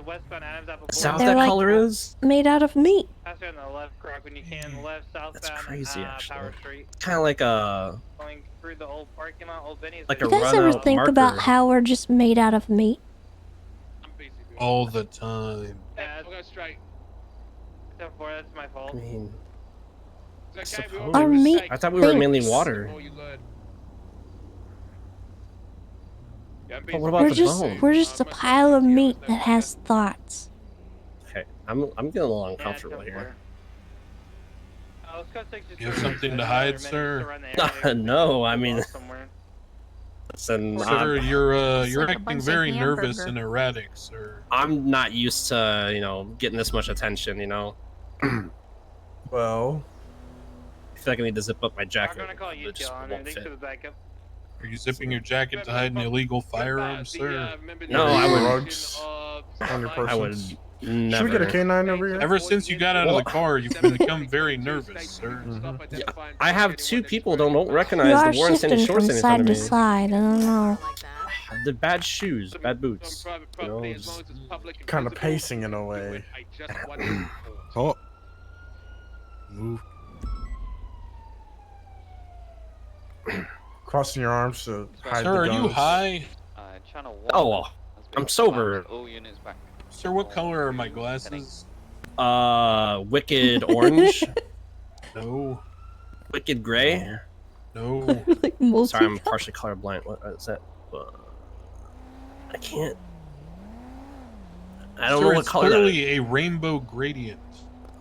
what They're that like color is? made out of meat. Pass on the left, Croc, when you can. Left, southbound. That's crazy, actually. Power Street. Kind of like a Going through the old parking lot, old Benny's. like a You guys ever run-out think marker. about how we're just made out of meat? All the time. I'll go straight. That's my fault. I mean, Our meat I thought we were mainly thinks. water. But what about the bone? We're just a pile of meat that has thoughts. Okay, I'm getting a little uncomfortable here. You have something to hide, sir? No, I mean, listen, Sir, you're like a acting bunch of very nervous hamburger. and erratic, sir. I'm not used to, getting this much attention, Well, I feel like I need to zip up my I'm jacket. gonna call you, It just John, won't and thanks fit. for the backup. Are you zipping your jacket to hide an illegal firearm, sir? No, I would. drugs on your person. I would never. Should we get a canine over here? Ever since you got out of the car, you've become very nervous, sir. Yeah, I have two people that don't You recognize are the Warren Sandy shifting from shorts in front side of to me. side. I don't know. The bad shoes, bad boots. Kind of pacing in a way. Oh. Move. Crossing your arms to hide Sir, the are guns. you high? Channel 1 Oh, has been I'm sober. confirmed. All units back. Sir, what color are my glasses? Wicked orange. No. Wicked gray. No. Like Sorry, I'm partially colorblind. What is that? I can't. I don't Sir, know what it's color that is. clearly a rainbow gradient.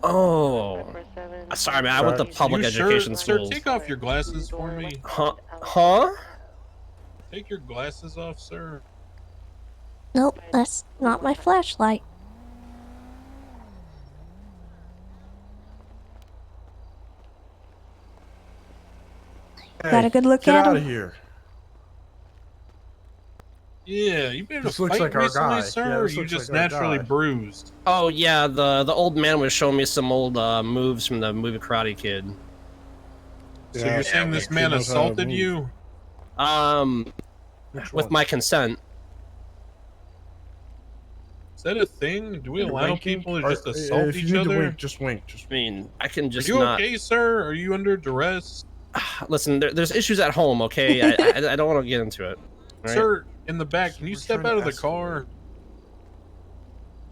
Oh. Sorry, man. I went to public You education Sir, schools. take off your glasses for me. Huh? Take your glasses off, sir. Nope, that's not my flashlight. Hey, Got a good look get at out him? of here. Yeah, you been in a This looks fight like our recently, guy. sir, Yeah, or this you looks just like our naturally guy. bruised? Oh yeah, the old man was showing me some old moves from the movie Karate Kid. So you're saying this man assaulted you? With my consent. Is that a thing? Do we allow Winking? people to Or, just assault if you each need to other? wink, just wink. I mean, I can just Are you not. okay, sir? Are you under duress? Listen, there's issues at home, okay? I don't want to get into it. Right? Sir, in the back, can you step out of the car?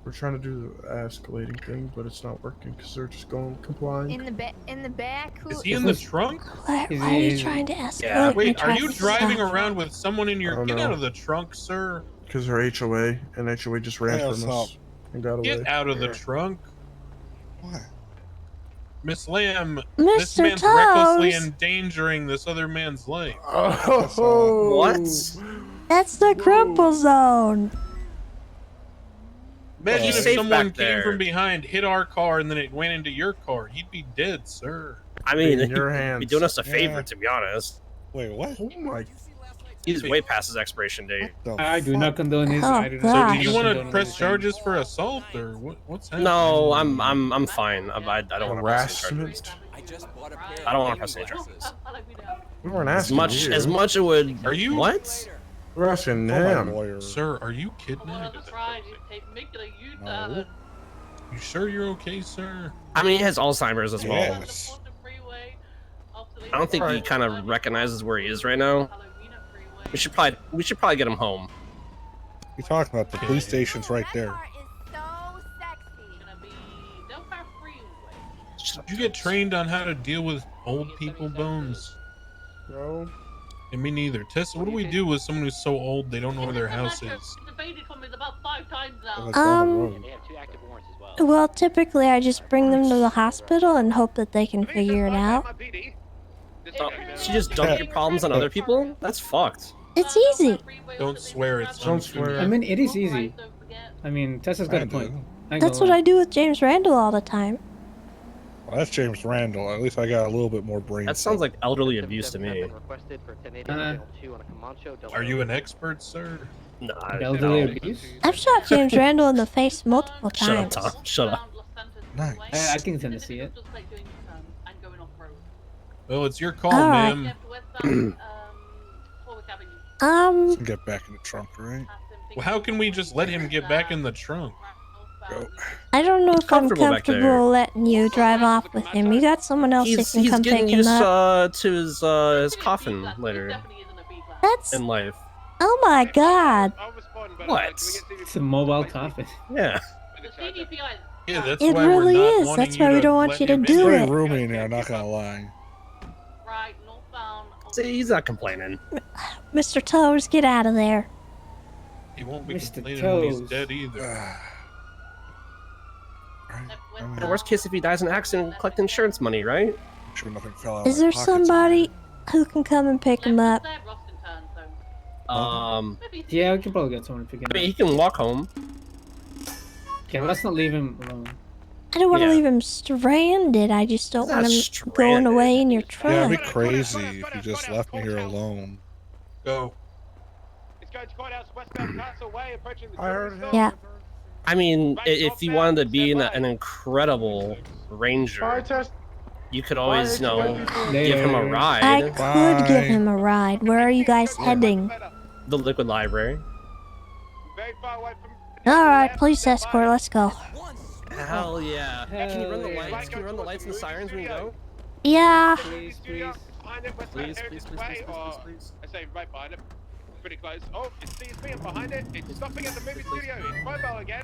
We're trying to do the escalating thing, but it's not working because they're just going complying. In the back. Who Is he in the trunk? Why are you trying to escalate? Yeah. Wait, my are you traffic driving stop? around with someone in I your... don't Get know. out of the trunk, sir. Because they're HOA, and HOA just ran Yeah, from stop. us and got away. Get out of the trunk. What? Miss Lamb, this Mr. man's recklessly Toes. endangering this other man's life. Oh, What? That's the crumple zone. Imagine He's if safe someone back came there. from behind, hit our car, and then it went into your car. He'd be dead, sir. I mean, In your he'd hands. be doing us a favor, Yeah. to be honest. Wait, what? Oh my! He's way past his expiration date. I do not condone his. Oh, I do So not do you condone want to his press thing. charges for assault, or what's happening? No, I'm fine. I don't want to press any charges. Harassment. I don't want to press any charges. We weren't As asking much you. as much it would. Are you- What? We're asking Oh, my him. lawyer. Sir, are you kidnapped? That's right, you take making a U-turn. No. You sure you're okay, sir? I mean, he has Alzheimer's as well. Yes. I don't think he kind of recognizes where he is right now. We should probably get him home. You talking about the police station's right there. Did you get trained on how to deal with old people, Bones? No. And me neither. Tessa, what do we do with someone who's so old they don't know where their house is? Debated for me about 5 times now. Well, typically I just bring them to the hospital and hope that they can figure it out. So you just dump your problems on other people? That's fucked. It's easy. Don't swear. It's Don't untrue. swear. I mean, it is easy. I mean, Tessa's got a Kinda. point. I ain't That's gonna what lie. I do with James Randall all the time. Well, that's James Randall. At least I got a little bit more brain. That sounds like elderly abuse to me. Are you an expert, sir? No, Elderly no. abuse? I've shot James Randall in the face multiple Shut up, times. Tom. Shut up. Nice. I can tend to see it. Well, it's your call, All right. ma'am. Get back in the trunk, right? Well, how can we just let him get back in the trunk? Go. I don't know if I'm Comfortable back there. comfortable letting you drive off with him. You got someone else that can He's come getting pick him used up. to his coffin later That's in life. oh my god. What? It's a mobile coffin. Yeah. The CDPI Yeah, that's It why really we're not is. wanting That's why we don't want you to It's do very it. roomy in there, I'm not gonna lie. Right, northbound. See, he's not complaining. Mr. Toes, get out of there. He won't be Mr. complaining when he's Toes. dead either. In the worst case, if he dies in an accident, collect insurance money, right? Sure nothing fell out Is of my there pockets. somebody who can come and pick him up? Yeah, we can probably get someone to pick him I mean, up. he can walk home. Okay, well, let's not leave him alone. I don't want to Yeah. leave him stranded. I just don't Not want him stranded. going away in your Yeah, truck. it'd be crazy if you just left me here alone. Go. It's going to courthouse westbound Castle Way, approaching the I heard him. Yeah. I mean, if you wanted to be an incredible ranger, you could always, you know, give him a ride. I could give him a ride. Where are you guys heading? The Liquid Library. Alright, police escort, let's go. Hell yeah. Can you run the lights? Can you run the lights and the sirens when you go? Yeah. Please, please. Please, please, please. I say right behind it. Pretty close. Oh, it sees me and behind it. It's stopping at the movie studio. It's mobile again.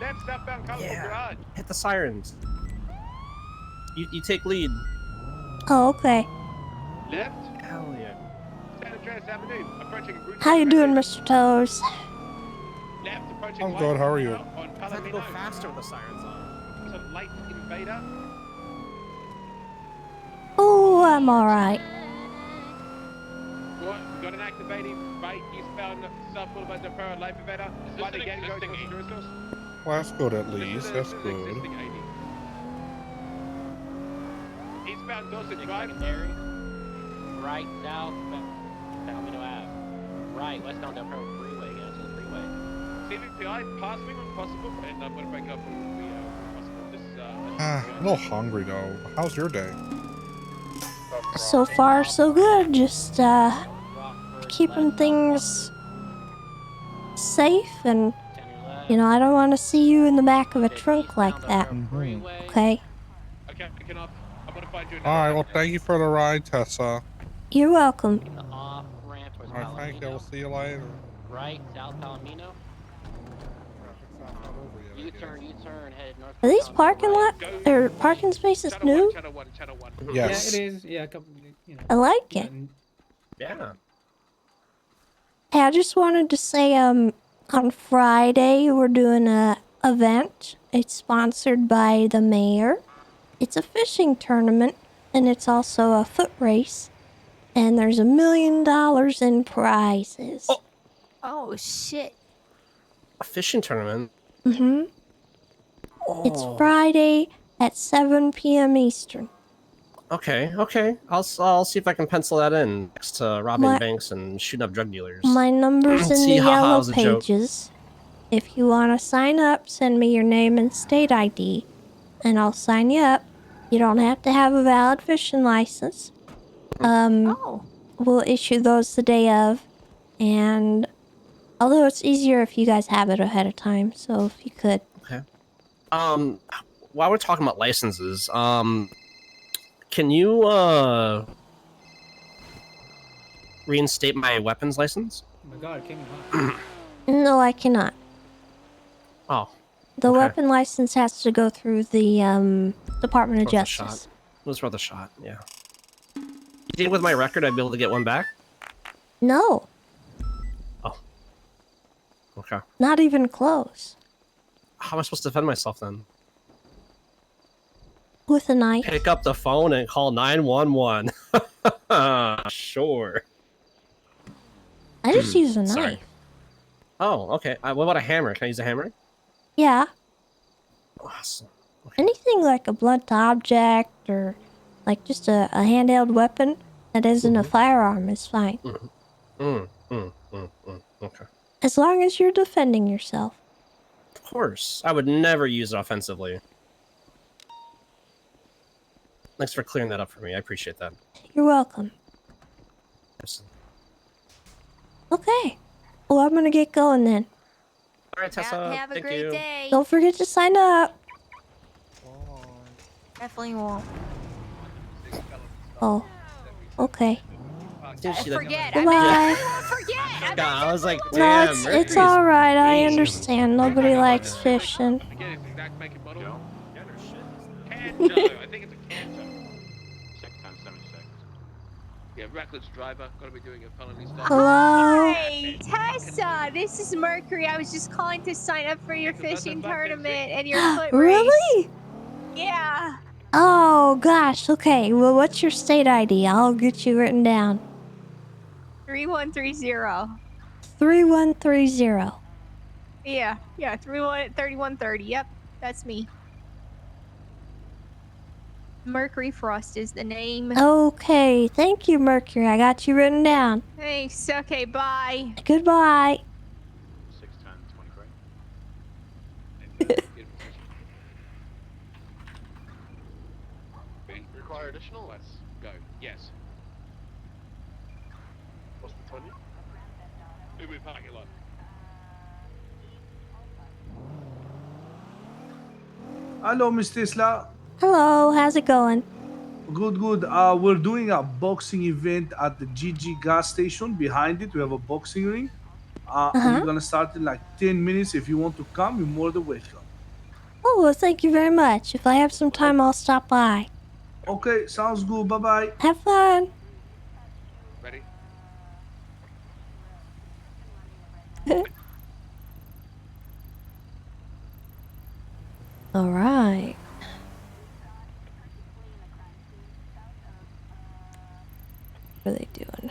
Left southbound Colorful Garage. Hit the sirens. You take lead. Oh, okay. Left. Hell yeah. San Andreas Avenue. Approaching Bruce. How you doing, Mr. Toes? Left approaching. I'm good, how are you? On I have to go Palomino. faster with the sirens on. There's a light invader. Oh, I'm alright. What? We got an activating right eastbound South Boulevard to Pro light invader. Right again, go to Jerusalem. Well, that's good at least. That's good. Eastbound Dorset Drive. Right south, Palomino Ave. Right, westbound Del Pro Freeway, get onto the freeway. CVPI, pass me when possible, and I'm gonna break up when we possible. This A little hungry though. How's your day? So far, so good. Just, keeping things safe and, you know, I don't want to see you in the back of a trunk like that. Okay? Okay, picking up. I'm gonna find you. Alright, well, thank you for the ride, Tessa. You're welcome. Alright, thank you. We'll see you later. Right, South Palomino. U-turn, headed north. Are these parking or parking spaces new? Yes. Yeah, it is. Yeah, a couple. You know. I like it. Yeah. Hey, I just wanted to say, on Friday we're doing a event. It's sponsored by the mayor. It's a fishing tournament, and it's also a foot race. And there's $1 million in prizes. Oh shit. A fishing tournament? Mm-hmm. It's Friday at 7 p.m. Eastern. Okay, okay. I'll see if I can pencil that in next to robbing My- banks and shooting up drug dealers. My number's in the See, haha, it yellow was a joke. pages. If you want to sign up, send me your name and state ID, and I'll sign you up. You don't have to have a valid fishing license. We'll issue those the day of, and although it's easier if you guys have it ahead of time, so if you could. Okay. While we're talking about licenses, can you reinstate my weapons license? Oh my god, it came in hot. No, I cannot. Oh. The okay. weapon license has to go through the Department of Worth a Justice. shot. It was worth a shot, yeah. You think with my record I'd be able to get one back? No, Okay. not even close. How am I supposed to defend myself then? With a knife. Pick up the phone and call 911. Sure. I just use a knife. Sorry. Oh, okay. What about a hammer? Can I use a hammer? Yeah. Awesome. Anything like a blunt object or like just a handheld weapon that isn't a firearm is fine. Okay. As long as you're defending yourself. Of course. I would never use it offensively. Thanks for clearing that up for me. I appreciate that. You're welcome. Okay. Well, I'm gonna get going then. All right, Tessa. Have a thank great you. day. Don't forget to sign up. Definitely won't. Oh. Okay. Forget. Goodbye. Forget. God, I was like, No, damn. it's Mercury's alright. I crazy. understand. Nobody likes fishing. Canto. I think it's a Canto. 61076. Yeah, reckless driver. Got to be doing a felony stop. Hello? Hi, Tessa. This is Mercury. I was just calling to sign up for your fishing tournament and your foot race. Really? Yeah. Oh gosh. Okay. Well, what's your state ID? I'll get you written down. 3130. 3130. Yeah, 3130. Yep, that's me. Mercury Frost is the name. Okay. Thank you, Mercury. I got you written down. Thanks. Okay, bye. Goodbye. 61023. Require additional? Let's go. Yes. What's the 20? Who we parking lot? Hello, Miss Tesla. Hello. How's it going? Good, good. We're doing a boxing event at the GG gas station. Behind it, we have a boxing ring. We're gonna start in like 10 minutes. If you want to come, you're more than welcome. Oh, well, thank you very much. If I have some time, I'll stop by. Okay, sounds good. Bye bye. Have fun. Ready? All right. What are they doing?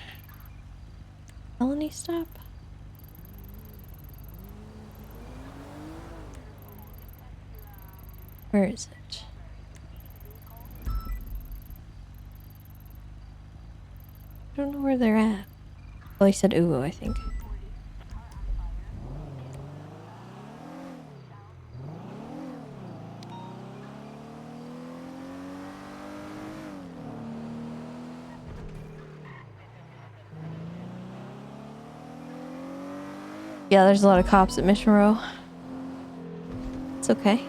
Felony stop? Where is it? I don't know where they're at. Well, he said Ugo, I think. Yeah, there's a lot of cops at Mission Row. It's okay.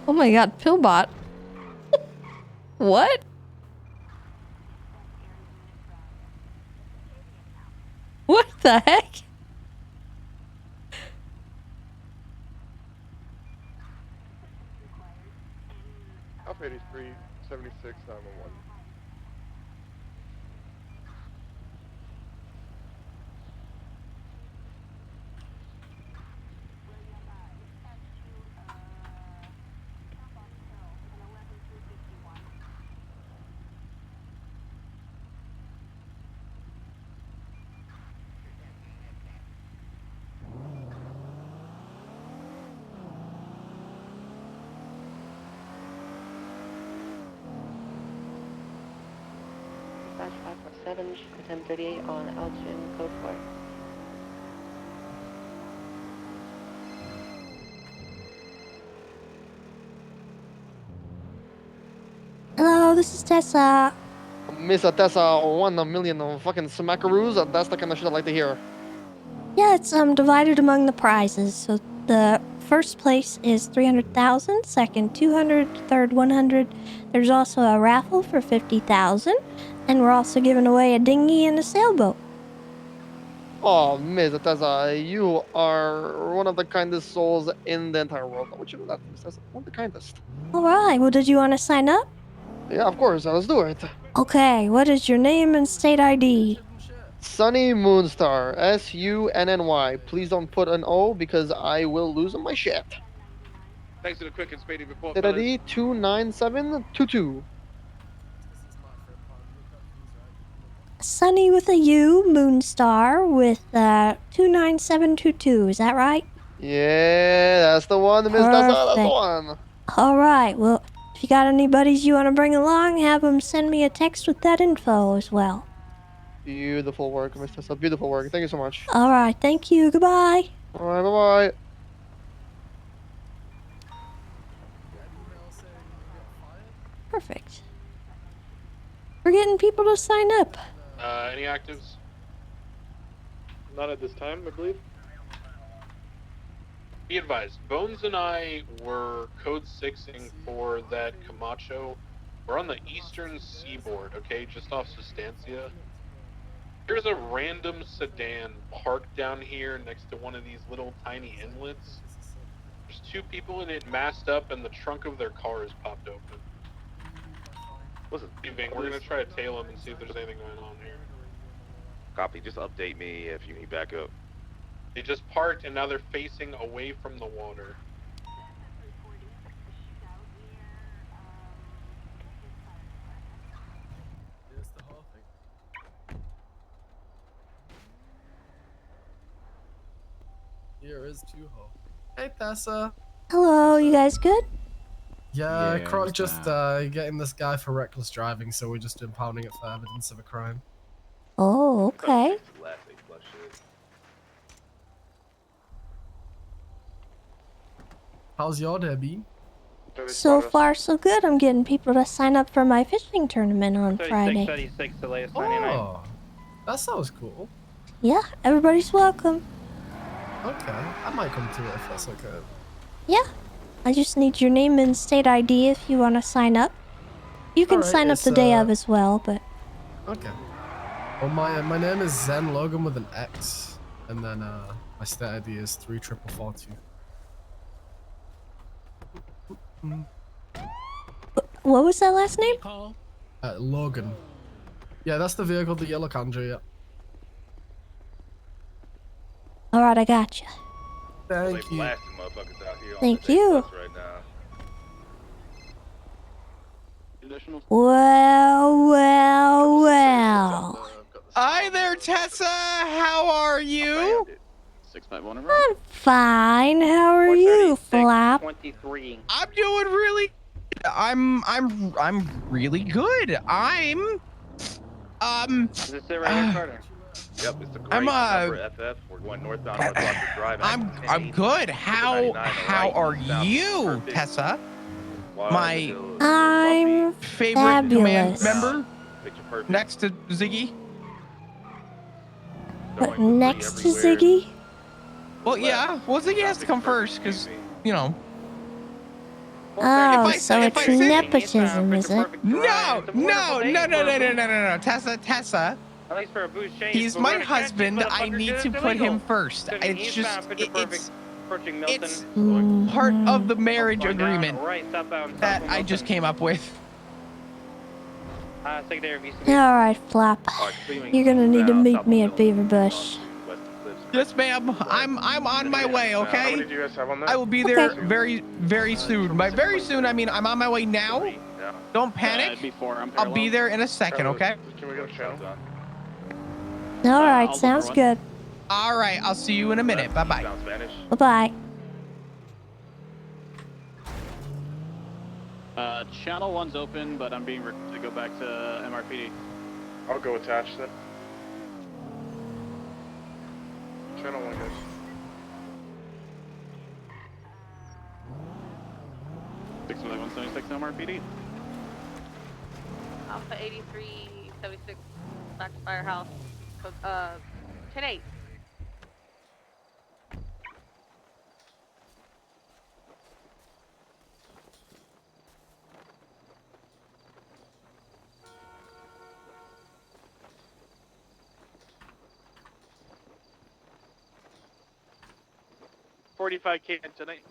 Oh my god, Pillbot. What? What the heck? Alpha 83, 76, 911. Dispatch 547, 1038 on Elgin, code 4. Hello, this is Tessa. Miss Tessa, 1,000,000 fucking smackaroos. That's the kind of shit I like to hear. Yeah, it's divided among the prizes. So the first place is 300,000, second 200, third 100. There's also a raffle for 50,000, and we're also giving away a dinghy and a sailboat. Oh, Miss Tessa, you are one of the kindest souls in the entire world. What you know that, Miss Tessa? One of the kindest. All right. Well, did you want to sign up? Yeah, of course. Let's do it. Okay. What is your name and state ID? Sunny Moonstar, SUNNY. Please don't put an O because I will lose my shit. Thanks for the quick and speedy report, State fellas. ID 29722. Sunny with a U, Moonstar with 29722. Is that right? Yeah, that's the one, Miss Tessa. That's the one. All right. Well, if you got any buddies you want to bring along, have them send me a text with that info as well. Beautiful work, Miss Tessa. Beautiful work. Thank you so much. All right. Thank you. Goodbye. All right. Bye bye. Perfect. We're getting people to sign up. Any actives? Not at this time, I believe. Be advised, Bones and I were code 6ing for that Camacho. We're on the eastern seaboard, okay, just off Sustancia. There's a random sedan parked down here next to one of these little tiny inlets. There's 2 people in it masked up, and the trunk of their car is popped open. Listen, We're gonna try to tail them and see if there's anything going on here. Copy. Just update me if you need backup. They just parked, and now they're facing away from the water. Here is 2-ho. Hey, Tessa. Hello, you guys good? Yeah, Yeah, Croc what's just getting this guy for reckless driving, so we're just impounding it for evidence of a crime. Oh, okay. How's your day been? So far, so good. I'm getting people to sign up for my fishing tournament on Friday. 36, the latest 99. Oh, that sounds cool. Yeah, everybody's welcome. Okay, I might come to it if that's okay. Yeah, I just need your name and state ID if you want to sign up. You can Alright, sign up it's, the day of as well, but Okay. Well, my name is Zen Logan with an X, and then my state ID is 34442. what was that last name? Logan. Yeah, that's the vehicle, the yellow Kanji, yeah. All right, I got you. Thank you. Thank you. Right now. Well. Hi there, Tessa. How are you? I'm fine. How are you, Flap? 23. I'm doing really. I'm really good. Is this it right here, Carter? Yep, it's the I'm FF. We're going northbound North Rockford Drive. I'm good. How are you, Tessa? My I'm favorite command fabulous. member next to Ziggy. What, next to Ziggy? Well, yeah. Well, Ziggy has to come first, because, you know. Oh, so it's nepotism, is it? No. Tessa. At least for a boost change. He's my husband. I need to put him first. It's just, it's part of the marriage agreement that I just came up with. All right, Flap. You're gonna need to meet me at Beaver Bush. Yes, ma'am. I'm on my way. Okay. How many do you guys have on there? I will be there very soon. By very soon, I mean I'm on my way now. Don't panic. I'll be there in a second. Okay. Can we go to channel? All right, sounds good. All right. I'll see you in a minute. Bye bye. Bye bye. Channel 1's open, but I'm being recruited to go back to MRPD. I'll go attach then. Channel 1, guys. Six 176 MRPD. Alpha 8376 back to Firehouse. 10-8. $45K tonight.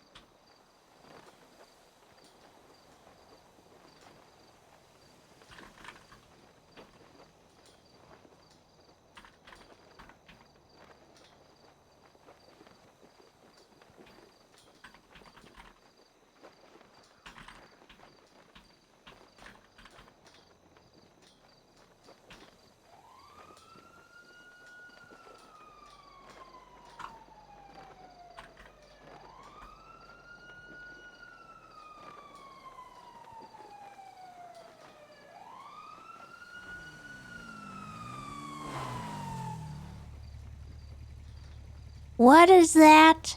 What is that?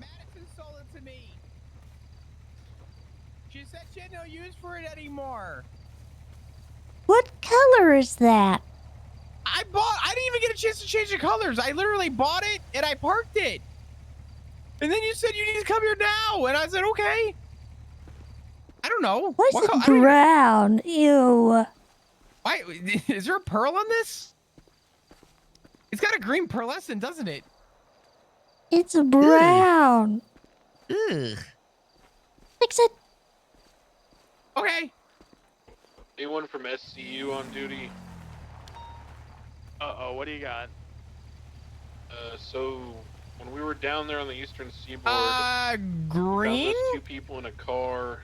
Madison sold it to me. She said she had no use for it anymore. What color is that? I didn't even get a chance to change the colors. I literally bought it and I parked it. And then you said you need to come here now, and I said okay. I don't know. What's it brown? Ew. Why is there a pearl on this? It's got a green pearlescent, doesn't it? It's brown. Ugh. Fix it. Okay. Anyone from SCU on duty? Uh-oh, what do you got? So when we were down there on the eastern seaboard, green? found those two people in a car.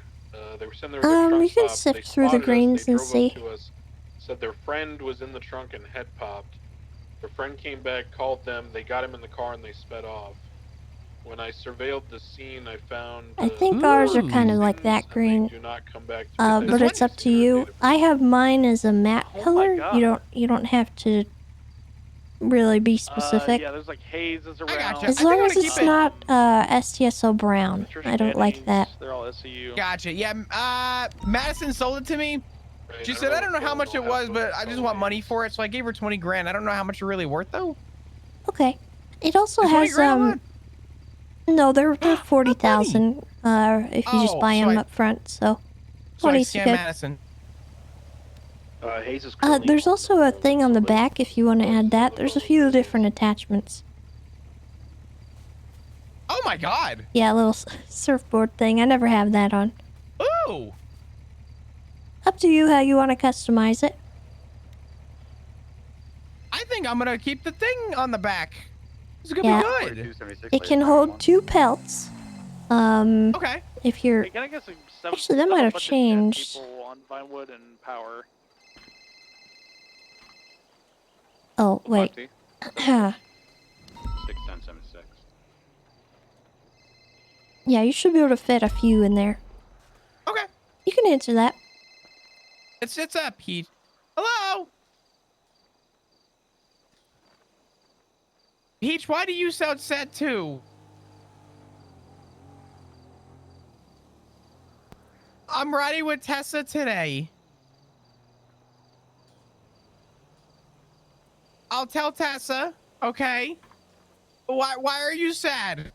They were saying they were at a truck You can stop. sift They through the spotted us. greens They and drove see. up to us. Said their friend was in the trunk and head popped. Their friend came back, called them. They got him in the car and they sped off. When I surveilled the scene, I found. I think ours are kind of like that green. Do not come back to But it's up to you. I have mine as a matte color. God. You don't have to really be specific. Yeah, there's like hazes around. gotcha. As long as it's not STSO brown. I don't like that. They're all SCU. Gotcha. Yeah. Madison sold it to me. She said, I don't know how much it was, but I just want money for it, so I gave her 20 grand. I don't know how much it's really worth though. Okay. It also Is 20 has grand no, they're 40,000 if you just buy them up front. So So I 20's scam good. Madison. Hayes is There's also a thing on the back if you want to add that. There's a few different attachments. Oh my god. Yeah, a little surfboard thing. I never have that on. Ooh. Up to you how you want to customize it. I think I'm gonna keep the thing on the back. This is gonna Yeah. be good. It can hold 2 pelts. Okay. If you're Hey, can I get some actually that might have changed. people on Vinewood and Power? Oh wait. 61076. Yeah, you should be able to fit a few in there. Okay. You can answer that. It's up, Pete. Hello. Peach, why do you sound sad too? I'm riding with Tessa today. I'll tell Tessa, okay? Why are you sad?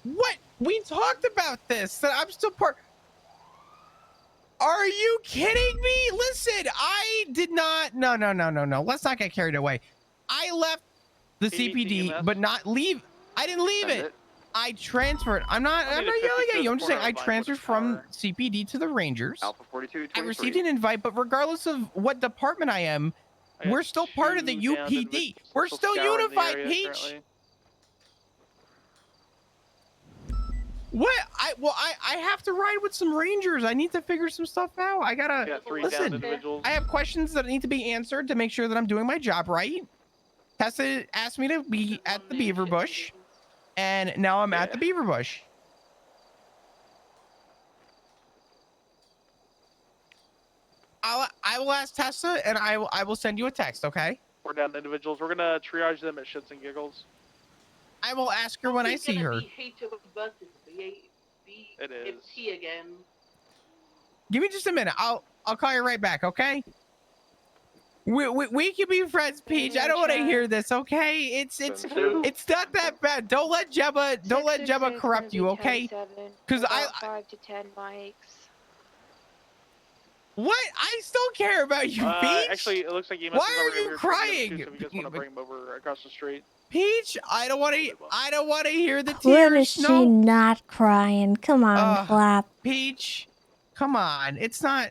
What? We talked about this. That I'm still part. Are you kidding me? Listen, I did not. No. Let's not get carried away. I left the CPD, but not leave. I didn't leave it. I transferred. I'm not yelling at you. I'm just saying I transferred from CPD to the Rangers. Alpha 42. I received an invite, but regardless of what department I am, we're still part of the UPD. We're still unified, Peach. What? I have to ride with some Rangers. I need to figure some stuff out. I gotta listen. I have questions that need to be answered to make sure that I'm doing my job right. Tessa asked me to be at the Beaver Bush, and now I'm at the Beaver Bush. I will ask Tessa, and I will send you a text. Okay? We're down to individuals. We're gonna triage them at shits and giggles. I will ask her when I see her. It is. Again. Give me just a minute. I'll call you right back. Okay? We can be friends, Peach. I don't want to hear this. Okay? It's not that bad. Don't let Gemma corrupt you. Okay? Because 5 to 10 mics. What? I still care about you, Peach. Actually, it looks like you. Why are you crying? So if you guys want to bring him over across the street. Peach, I don't want to hear the When tears. is she not crying? Come on, Clap. Peach, come on. It's not.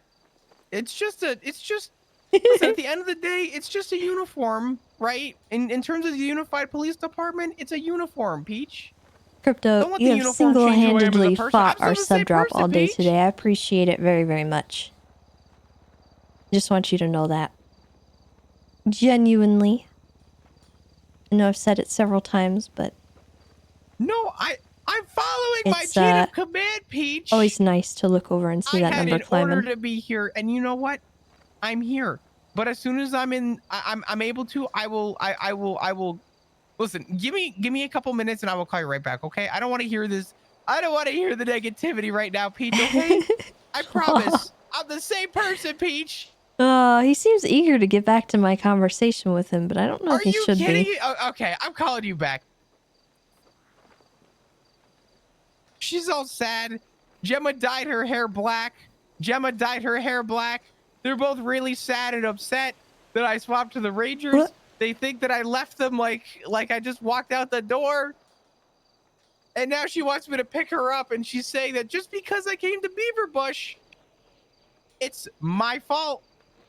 It's just. Listen, at the end of the day, it's just a uniform, right? In terms of the unified police department, it's a uniform, Peach. Crypto, Don't let the you have uniform change who I am as a single-handedly person. fought I'm our still the same sub drop person, all day Peach. today. I appreciate it very, very much. Just want you to know that. Genuinely. I know I've said it several times, but No, I'm following my it's chain of command, Peach. always nice to look over and see that had number an order climbing. to be here, and you know what? I'm here. But as soon as I'm able to, I will. Listen, give me a couple minutes, and I will call you right back. Okay? I don't want to hear this. I don't want to hear the negativity right now, Peach. Okay? I promise. I'm the same person, Peach. He seems eager to get back to my conversation with him, but I don't know if he should kidding be. me? Oh, okay, I'm calling you back. She's all sad. Gemma dyed her hair black. They're both really sad and upset. that I swapped to the Rangers. What? They think that I left them like I just walked out the door. And now she wants me to pick her up, and she's saying that just because I came to Beaver Bush, it's my fault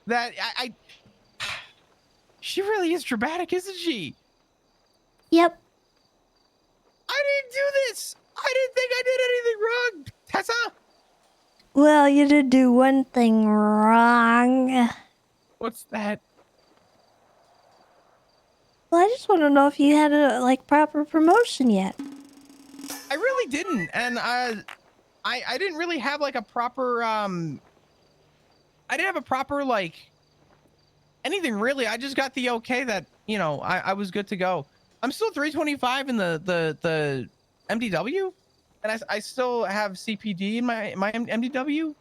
that I she really is dramatic, isn't she? Yep. I didn't do this. I didn't think I did anything wrong, Tessa. Well, you did do one thing wrong. What's that? Well, I just want to know if you had a proper promotion yet. I really didn't, and I didn't really have like a proper I didn't have a proper like anything really. I just got the okay that I was good to go. I'm still 325 in the MDW, and I still have CPD in my MDW.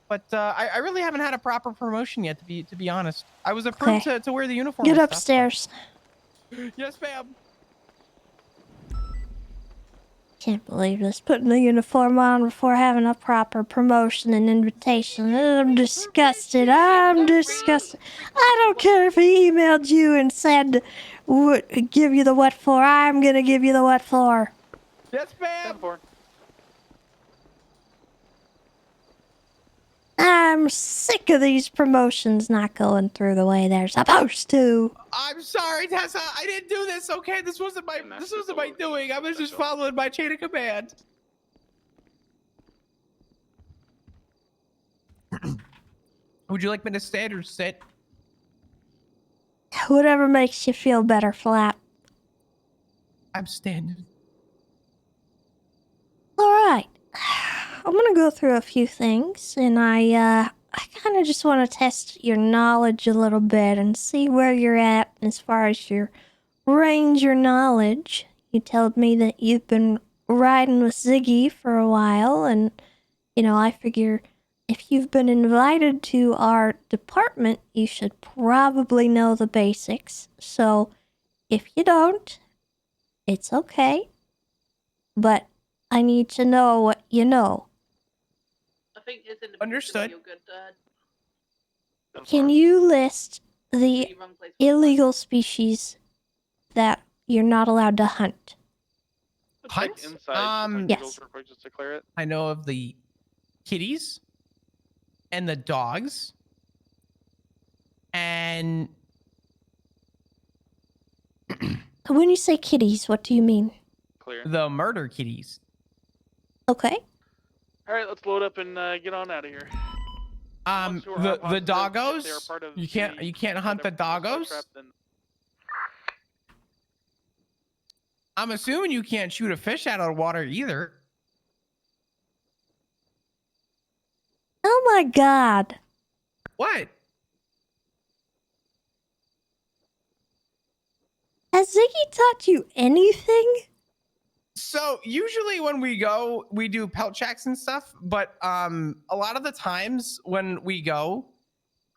But I really haven't had a proper promotion yet, to be honest. I was approved to wear the uniform. Get and stuff, upstairs. but... Yes, ma'am. Can't believe this. Putting the uniform on before having a proper promotion and invitation. I'm disgusted. I'm disgusted. I don't care if he emailed you and said, give you the what for. I'm going to give you the what for. Yes, ma'am. I'm sick of these promotions not going through the way they're supposed to. I'm sorry, Tessa. I didn't do this. Okay, this wasn't my doing. I was just following my chain of command. Would you like me to stand or sit? Whatever makes you feel better, Flap. I'm standing. All right. I'm gonna go through a few things, and I kind of just want to test your knowledge a little bit and see where you're at as far as your ranger knowledge. You told me that you've been riding with Ziggy for a while, and I figure if you've been invited to our department, you should probably know the basics. So if you don't, it's okay, but I need to know what you know. I think it's in the Understood. Can you list the illegal species that you're not allowed to hunt? Hunt? Yes. Just to clear it. I know of the kitties and the dogs and When you say kitties, what do you mean? Clear. the murder kitties. Okay. All right, let's load up and get on out of here. The doggos. You can't hunt the doggos. I'm assuming you can't shoot a fish out of the water either. Oh my god. What? Has Ziggy taught you anything? So usually when we go, we do pelt checks and stuff, but a lot of the times when we go,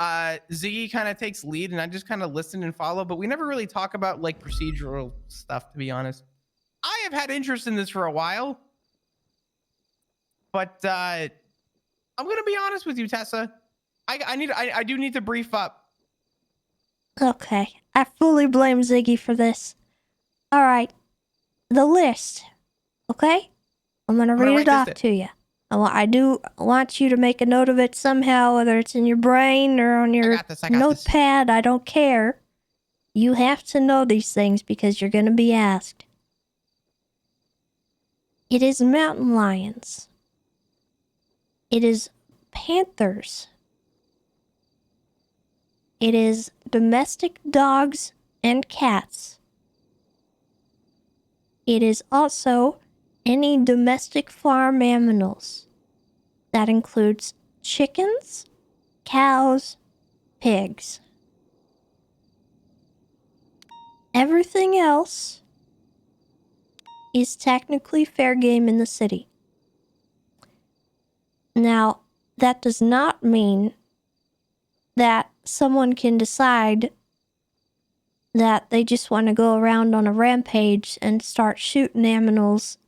Ziggy kind of takes lead and I just kind of listen and follow, but we never really talk about like procedural stuff, to be honest. I have had interest in this for a while, but I'm gonna be honest with you, Tessa. I do need to brief up. Okay. I fully blame Ziggy for this. Alright. The list. Okay? I'm gonna read it off to you. I do want you to make a note of it somehow, whether it's in your brain or on your notepad. I don't care. You have to know these things because you're gonna be asked. It is mountain lions. It is panthers. It is domestic dogs and cats. It is also any domestic farm animals. That includes chickens, cows, pigs. Everything else is technically fair game in the city. Now, that does not mean that someone can decide that they just want to go around on a rampage and start shooting animals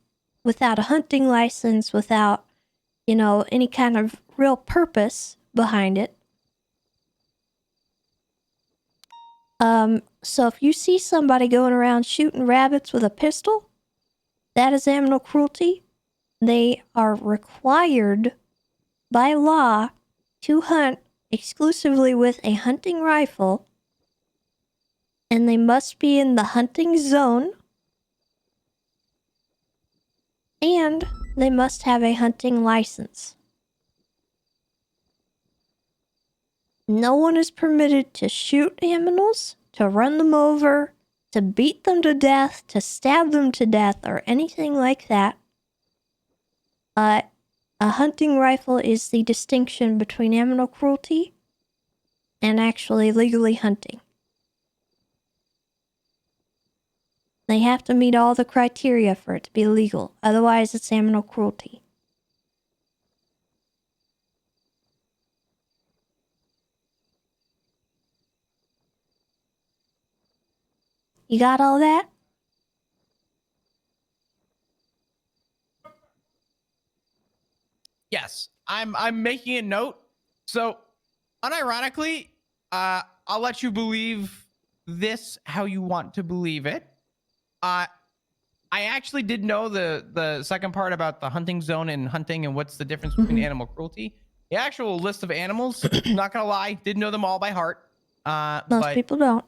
without a hunting license, without, any kind of real purpose behind it. So if you see somebody going around shooting rabbits with a pistol, that is animal cruelty. They are required by law to hunt exclusively with a hunting rifle, and they must be in the hunting zone, and they must have a hunting license. No one is permitted to shoot animals, to run them over, to beat them to death, to stab them to death, or anything like that. A hunting rifle is the distinction between animal cruelty and actually legally hunting. They have to meet all the criteria for it to be legal. Otherwise, it's animal cruelty. You got all that? Yes, I'm making a note. So, unironically, I'll let you believe this how you want to believe it. I actually did know the second part about the hunting zone and hunting and what's the difference between animal cruelty. The actual list of animals, not gonna lie, didn't know them all by heart. Most But people don't.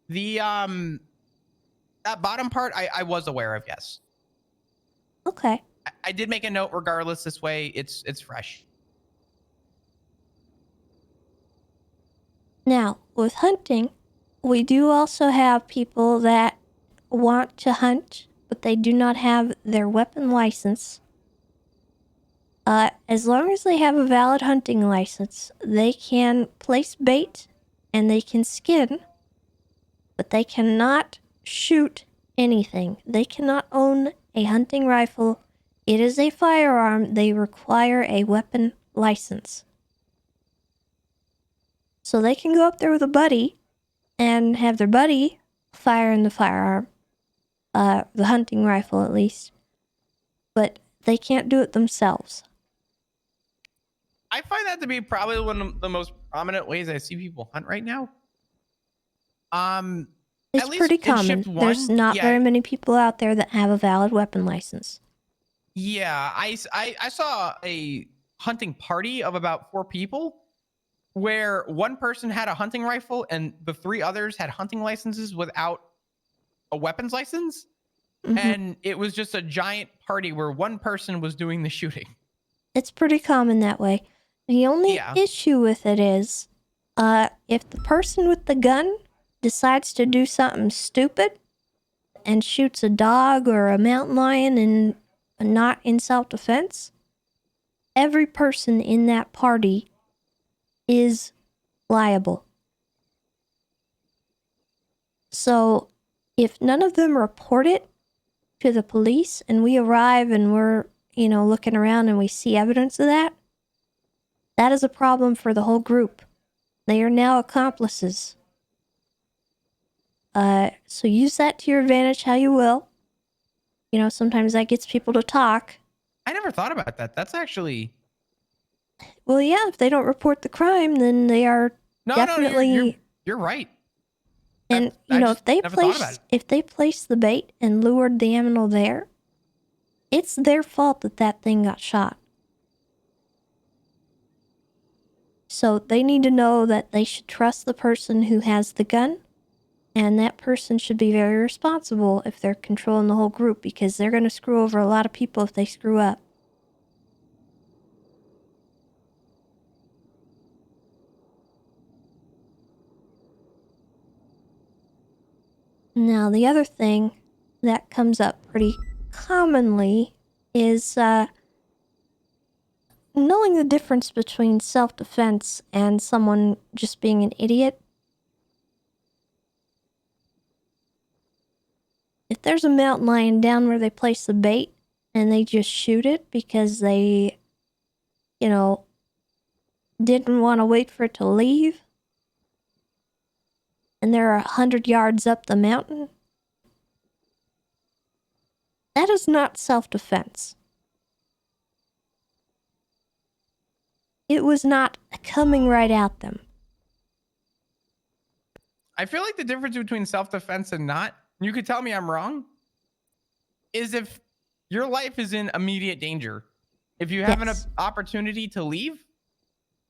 the that bottom part I was aware of, yes. Okay. I did make a note regardless. This way it's fresh. Now, with hunting, we do also have people that want to hunt, but they do not have their weapon license. As long as they have a valid hunting license, they can place bait and they can skin, but they cannot shoot anything. They cannot own a hunting rifle. It is a firearm. They require a weapon license. So they can go up there with a buddy and have their buddy fire in the firearm, the hunting rifle at least, but they can't do it themselves. I find that to be probably one of the most prominent ways I see people hunt right now. It's at least pretty in common. shift one, There's not very many people out there that have a valid weapon license. Yeah, I saw a hunting party of about 4 people where one person had a hunting rifle and the 3 others had hunting licenses without a weapons license. And it was just a giant party where one person was doing the shooting. It's pretty common that way. The only issue with it is, if the person with the gun decides to do something stupid and shoots a dog or a mountain lion and not in self-defense, every person in that party is liable. So if none of them report it to the police and we arrive and we're, looking around and we see evidence of that, that is a problem for the whole group. They are now accomplices. So use that to your advantage how you will. Sometimes that gets people to talk. I never thought about that. That's actually... Well, yeah, if they don't report the crime, then they are definitely... No, you're right. And, if they place the bait and lured the animal there, it's their fault that thing got shot. So they need to know that they should trust the person who has the gun, and that person should be very responsible if they're controlling the whole group, because they're going to screw over a lot of people if they screw up. Now, the other thing that comes up pretty commonly is knowing the difference between self-defense and someone just being an idiot. If there's a mountain lion down where they place the bait and they just shoot it because they, didn't want to wait for it to leave, and they're 100 yards up the mountain, that is not self-defense. It was not coming right at them. I feel like the difference between self-defense and not, you could tell me I'm wrong, is if your life is in immediate danger. If you have an opportunity to leave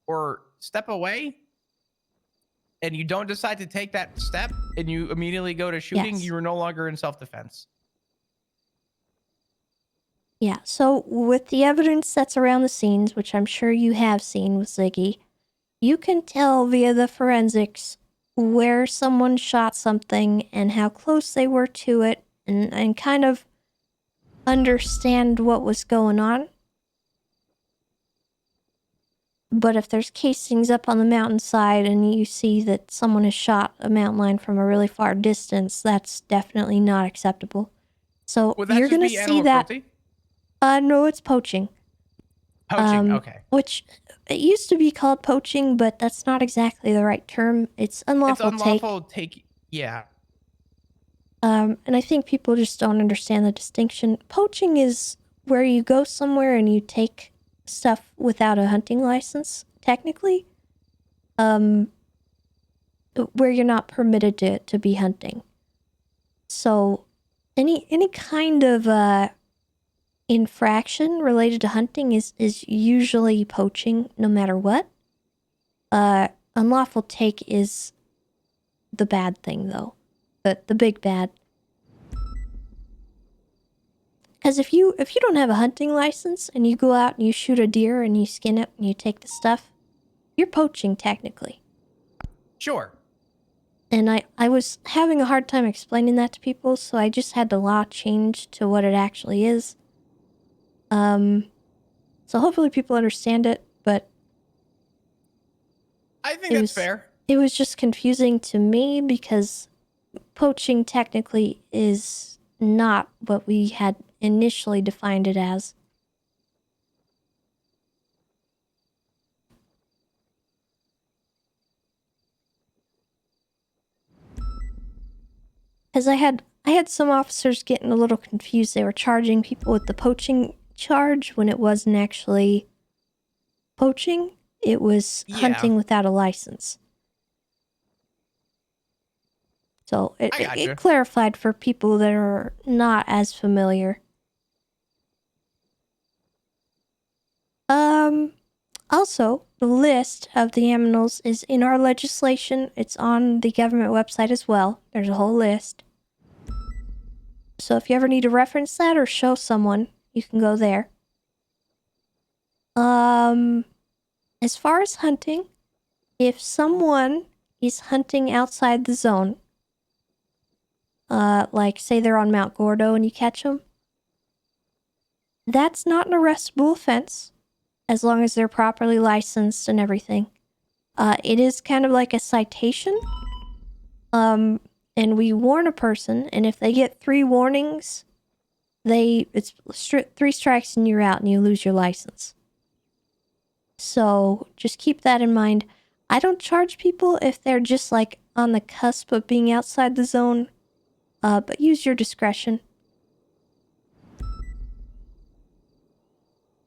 or step away and you don't decide to take that step and you immediately go to shooting, you are no longer in self-defense. Yeah, so with the evidence that's around the scenes, which I'm sure you have seen with Ziggy, you can tell via the forensics where someone shot something and how close they were to it and kind of understand what was going on. But if there's casings up on the mountainside and you see that someone has shot a mountain lion from a really far distance, that's definitely not acceptable. So Would that you're just gonna be see animal that. cruelty? No, it's poaching. Poaching, okay. Which it used to be called poaching, but that's not exactly the right term. It's unlawful, It's unlawful take. Yeah. And I think people just don't understand the distinction. Poaching is where you go somewhere and you take stuff without a hunting license, technically. Where you're not permitted to be hunting. So any kind of infraction related to hunting is usually poaching, no matter what. Unlawful take is the bad thing, though. The big bad. Because if you don't have a hunting license and you go out and you shoot a deer and you skin it and you take the stuff, you're poaching technically. Sure. And I was having a hard time explaining that to people, so I just had the law change to what it actually is. So hopefully people understand it, but I think that's fair. It was just confusing to me because poaching technically is not what we had initially defined it as. Because I had some officers getting a little confused. They were charging people with the poaching charge when it wasn't actually poaching. It was hunting without a license. So it clarified for people that are not as familiar. Also, the list of the animals is in our legislation. It's on the government website as well. There's a whole list. So if you ever need to reference that or show someone, you can go there. As far as hunting, if someone is hunting outside the zone, like say they're on Mount Gordo and you catch them, that's not an arrestable offense as long as they're properly licensed and everything. It is kind of like a citation. And we warn a person, and if they get 3 warnings, it's 3 strikes and you're out and you lose your license. So just keep that in mind. I don't charge people if they're just like on the cusp of being outside the zone, but use your discretion.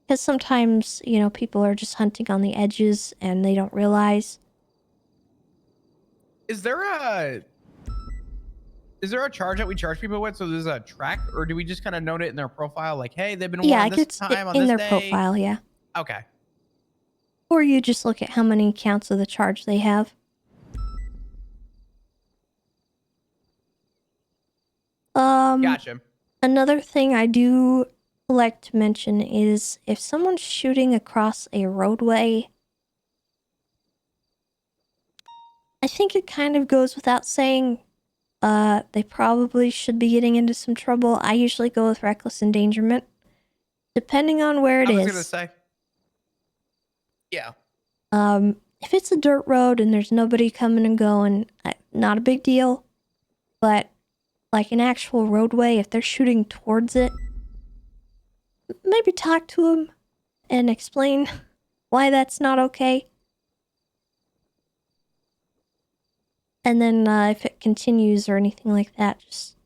Because sometimes, you know, people are just hunting on the edges and they don't realize. Is there a charge that we charge people with? So there's a track, or do we just kind of note it in their profile? Like, hey, they've been warned this time on this day. in their profile, yeah. Okay. Or you just look at how many counts of the charge they have. Gotcha. Another thing I do like to mention is if someone's shooting across a roadway, I think it kind of goes without saying, they probably should be getting into some trouble. I usually go with reckless endangerment, depending on where it is. I was gonna say. Yeah. If it's a dirt road and there's nobody coming and going, not a big deal. But like an actual roadway, if they're shooting towards it, maybe talk to them and explain why that's not okay. And then if it continues or anything like that, just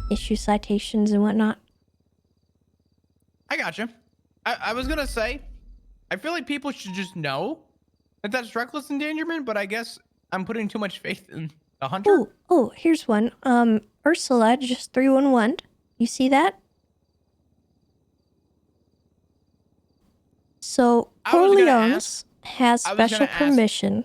issue citations and whatnot. I gotcha. I was gonna say, I feel like people should just know that that's reckless endangerment, but I guess I'm putting too much faith in The hunter? Oh, here's one. Ursula, just 311. You see that? So, Corleones has special permission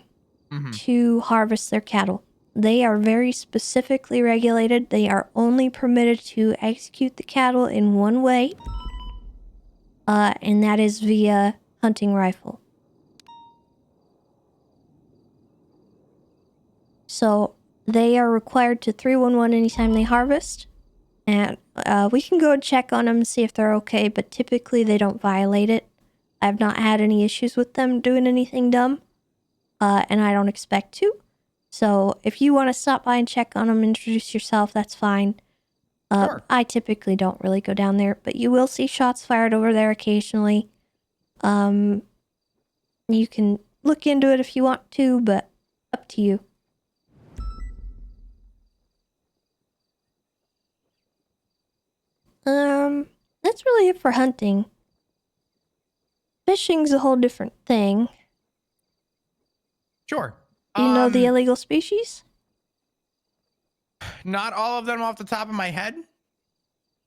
to harvest their cattle. They are very specifically regulated. They are only permitted to execute the cattle in one way, and that is via hunting rifle. So they are required to 311 anytime they harvest, and we can go and check on them and see if they're okay, but typically they don't violate it. I've not had any issues with them doing anything dumb, and I don't expect to. So if you want to stop by and check on them, introduce yourself, that's fine. Sure. I typically don't really go down there, but you will see shots fired over there occasionally. You can look into it if you want to, but up to you. That's really it for hunting. Fishing's a whole different thing. Sure. Do you know the illegal species? Not all of them off the top of my head.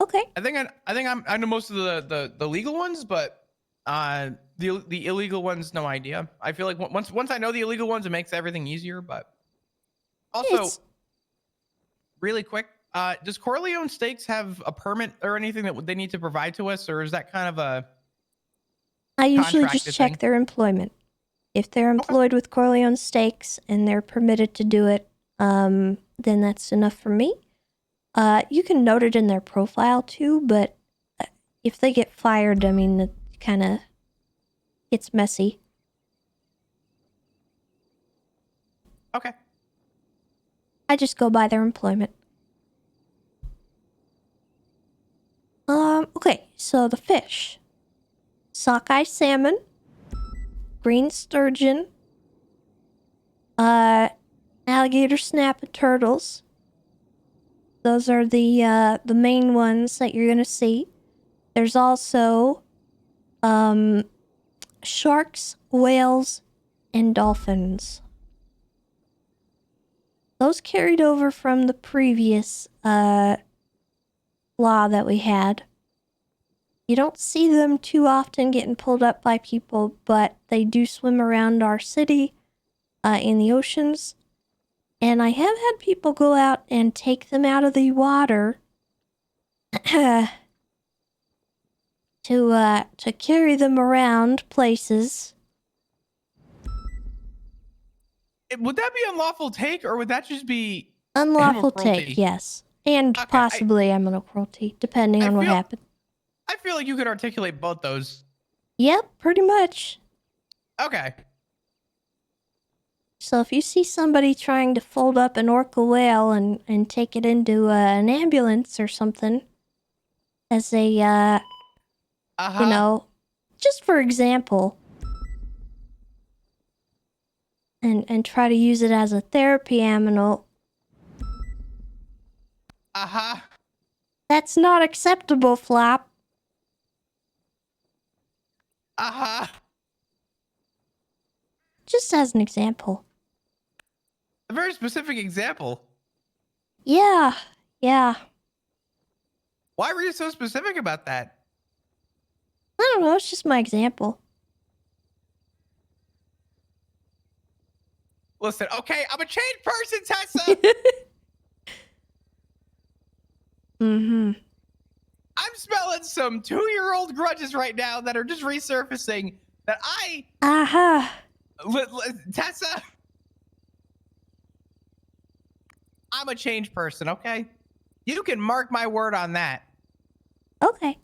Okay. I know most of the legal ones, but the illegal ones, no idea. I feel like once I know the illegal ones, it makes everything easier. But also, really quick, does Corleone Steaks have a permit or anything that they need to provide to us, or is that kind of a? I usually just contracted check thing? their employment. If they're employed with Corleone Steaks and they're permitted to do it, then that's enough for me. You can note it in their profile too, but if they get fired, I mean, it kind of gets messy. Okay. I just go by their employment. Okay, so the fish. Sockeye salmon, green sturgeon, alligator snapper turtles. Those are the main ones that you're gonna see. There's also sharks, whales, and dolphins. Those carried over from the previous law that we had. You don't see them too often getting pulled up by people, but they do swim around our city in the oceans. And I have had people go out and take them out of the water to carry them around places. Would that be unlawful take, or would that just be Unlawful animal cruelty? take, yes. And possibly animal cruelty, depending on what happened. I feel like you could articulate both those. Yep, pretty much. Okay. So if you see somebody trying to fold up an orca whale and take it into an ambulance or something as a, you know, just for example, and try to use it as a therapy animal, that's not acceptable, Flop. Just as an example. A very specific example. Yeah. Why were you so specific about that? I don't know, it's just my example. Listen, okay, I'm a changed person, Tessa. Mm-hmm. I'm smelling some 2-year-old grudges right now that are just resurfacing that I... Tessa, I'm a changed person, okay? You can mark my word on that. Okay.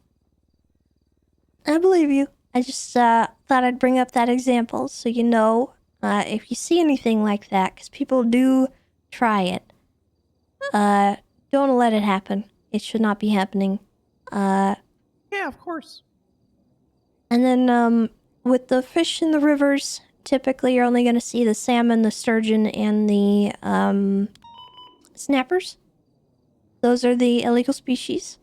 I believe you. I just thought I'd bring up that example so you know if you see anything like that, because people do try it. Don't let it happen. It should not be happening. Yeah, of course. And then with the fish in the rivers, typically you're only going to see the salmon, the sturgeon, and the snappers. Those are the illegal species.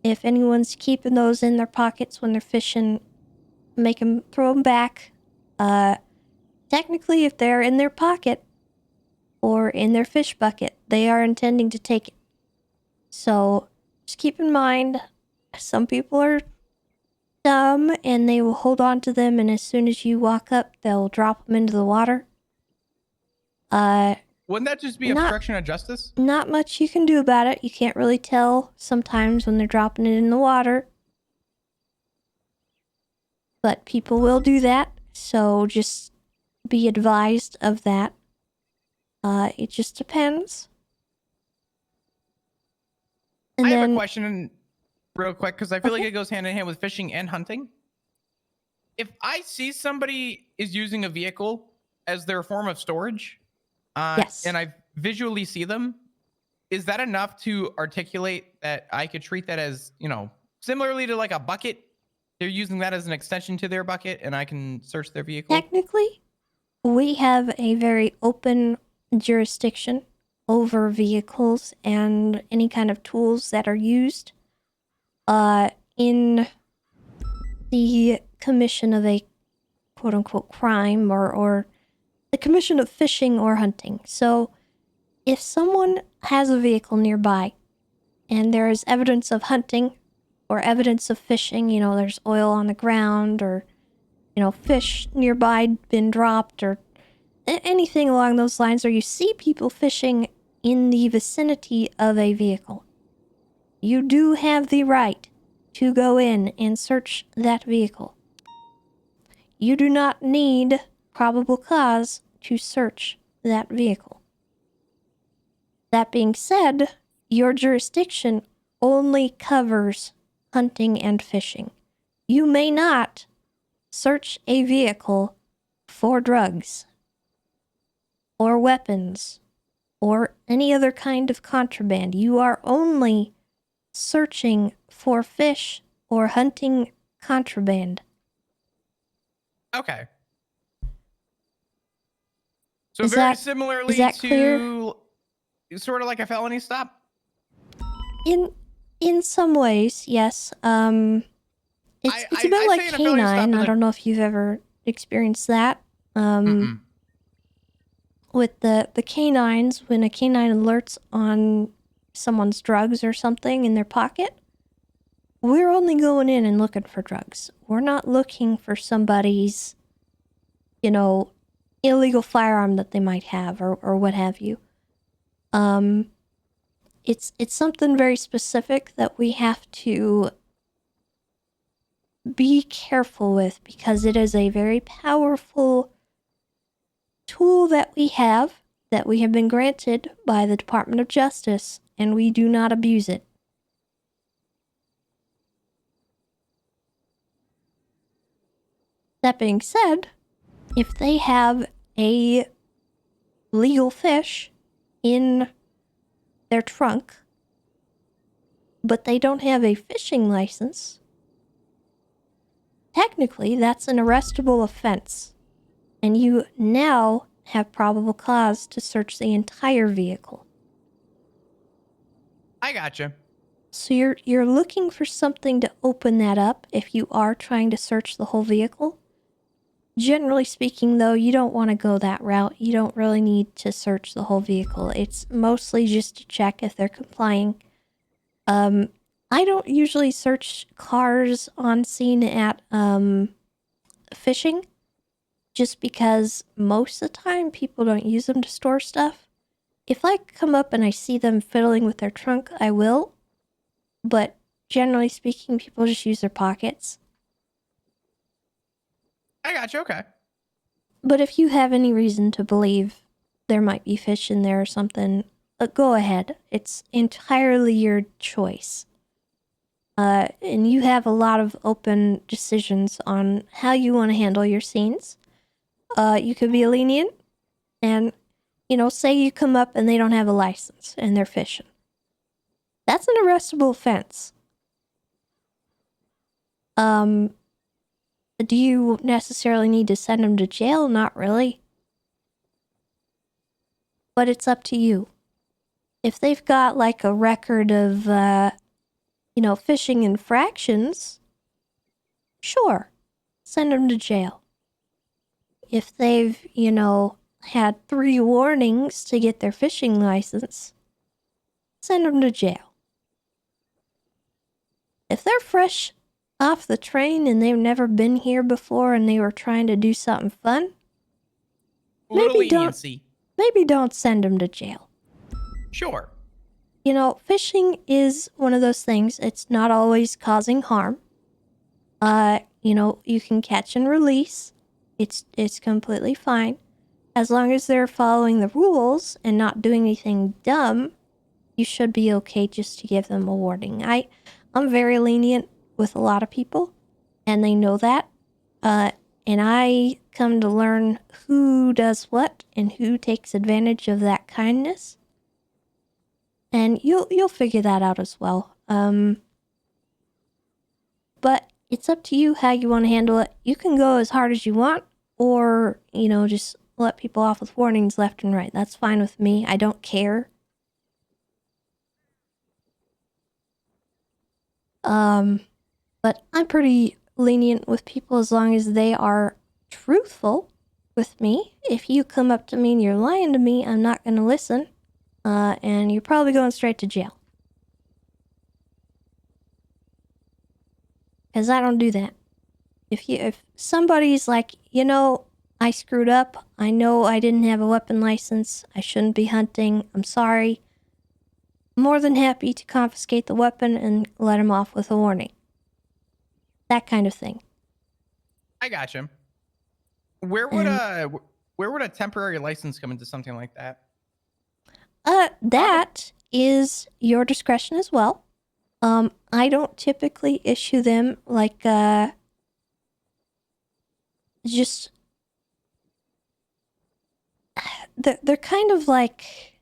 If anyone's keeping those in their pockets when they're fishing, throw them back. Technically, if they're in their pocket, or in their fish bucket. They are intending to take it. So just keep in mind, some people are dumb and they will hold on to them, and as soon as you walk up, they'll drop them into the water. Wouldn't that just be Not- obstruction of justice? Not much you can do about it. You can't really tell sometimes when they're dropping it in the water. But people will do that, so just be advised of that. It just depends. And I then, have a question real quick, because I feel like it goes hand in hand with fishing and hunting. If I see somebody is using a vehicle as their form of storage, and I visually see them, is that enough to articulate that I could treat that as, you know, similarly to like a bucket? They're using that as an extension to their bucket, and I can search their vehicle? technically, we have a very open jurisdiction over vehicles and any kind of tools that are used in the commission of a quote-unquote crime or the commission of fishing or hunting. So if someone has a vehicle nearby and there is evidence of hunting or evidence of fishing, you know, there's oil on the ground or, you know, fish nearby been dropped or anything along those lines, or you see people fishing in the vicinity of a vehicle, you do have the right to go in and search that vehicle. You do not need probable cause to search that vehicle. That being said, your jurisdiction only covers hunting and fishing. You may not search a vehicle for drugs or weapons or any other kind of contraband. You are only searching for fish or hunting contraband. Okay. So Is very that- similarly is that to clear? sort of like a felony stop? In some ways, yes. It's a bit I like say in a felony stop canine. is I a- don't know if you've ever experienced that. With the canines, when a canine alerts on someone's drugs or something in their pocket, we're only going in and looking for drugs. We're not looking for somebody's, you know, illegal firearm that they might have or what have you. It's something very specific that we have to be careful with because it is a very powerful tool that we have been granted by the Department of Justice, and we do not abuse it. That being said, if they have a legal fish in their trunk, but they don't have a fishing license, technically that's an arrestable offense, and you now have probable cause to search the entire vehicle. I gotcha. So you're looking for something to open that up if you are trying to search the whole vehicle. Generally speaking, though, you don't want to go that route. You don't really need to search the whole vehicle. It's mostly just to check if they're complying. I don't usually search cars on scene at fishing, just because most of the time people don't use them to store stuff. If I come up and I see them fiddling with their trunk, I will. But generally speaking, people just use their pockets. I gotcha, okay. But if you have any reason to believe there might be fish in there or something, go ahead. It's entirely your choice. And you have a lot of open decisions on how you want to handle your scenes. You could be lenient and, you know, say you come up and they don't have a license and they're fishing. That's an arrestable offense. Do you necessarily need to send them to jail? Not really. But it's up to you. If they've got like a record of, you know, fishing infractions, sure, send them to jail. If they've, you know, had 3 warnings to get their fishing license, send them to jail. If they're fresh off the train and they've never been here before and they were trying to do something fun, Little leniency. maybe don't send them to jail. Sure. You know, fishing is one of those things. It's not always causing harm. You know, you can catch and release. It's completely fine. As long as they're following the rules and not doing anything dumb, you should be okay just to give them a warning. I'm very lenient with a lot of people, and they know that. And I come to learn who does what and who takes advantage of that kindness. And you'll figure that out as well. But it's up to you how you want to handle it. You can go as hard as you want, or, you know, just let people off with warnings left and right. That's fine with me. I don't care. But I'm pretty lenient with people as long as they are truthful with me. If you come up to me and you're lying to me, I'm not going to listen. And you're probably going straight to jail. Because I don't do that. If somebody's like, you know, I screwed up. I know I didn't have a weapon license. I shouldn't be hunting. I'm sorry. I'm more than happy to confiscate the weapon and let him off with a warning. That kind of thing. I got you. Where would a temporary license come into something like that? That is your discretion as well. I don't typically issue them like, just, they're kind of like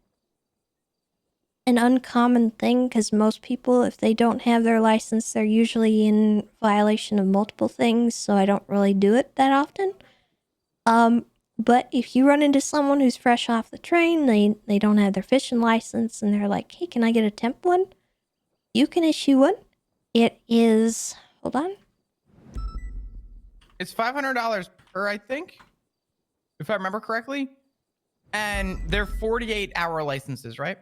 an uncommon thing because most people, if they don't have their license, they're usually in violation of multiple things, so I don't really do it that often. But if you run into someone who's fresh off the train, they don't have their fishing license, and they're like, hey, can I get a temp one? You can issue one. It is, hold on. It's $500 per, I think, if I remember correctly. And they're 48-hour licenses, right?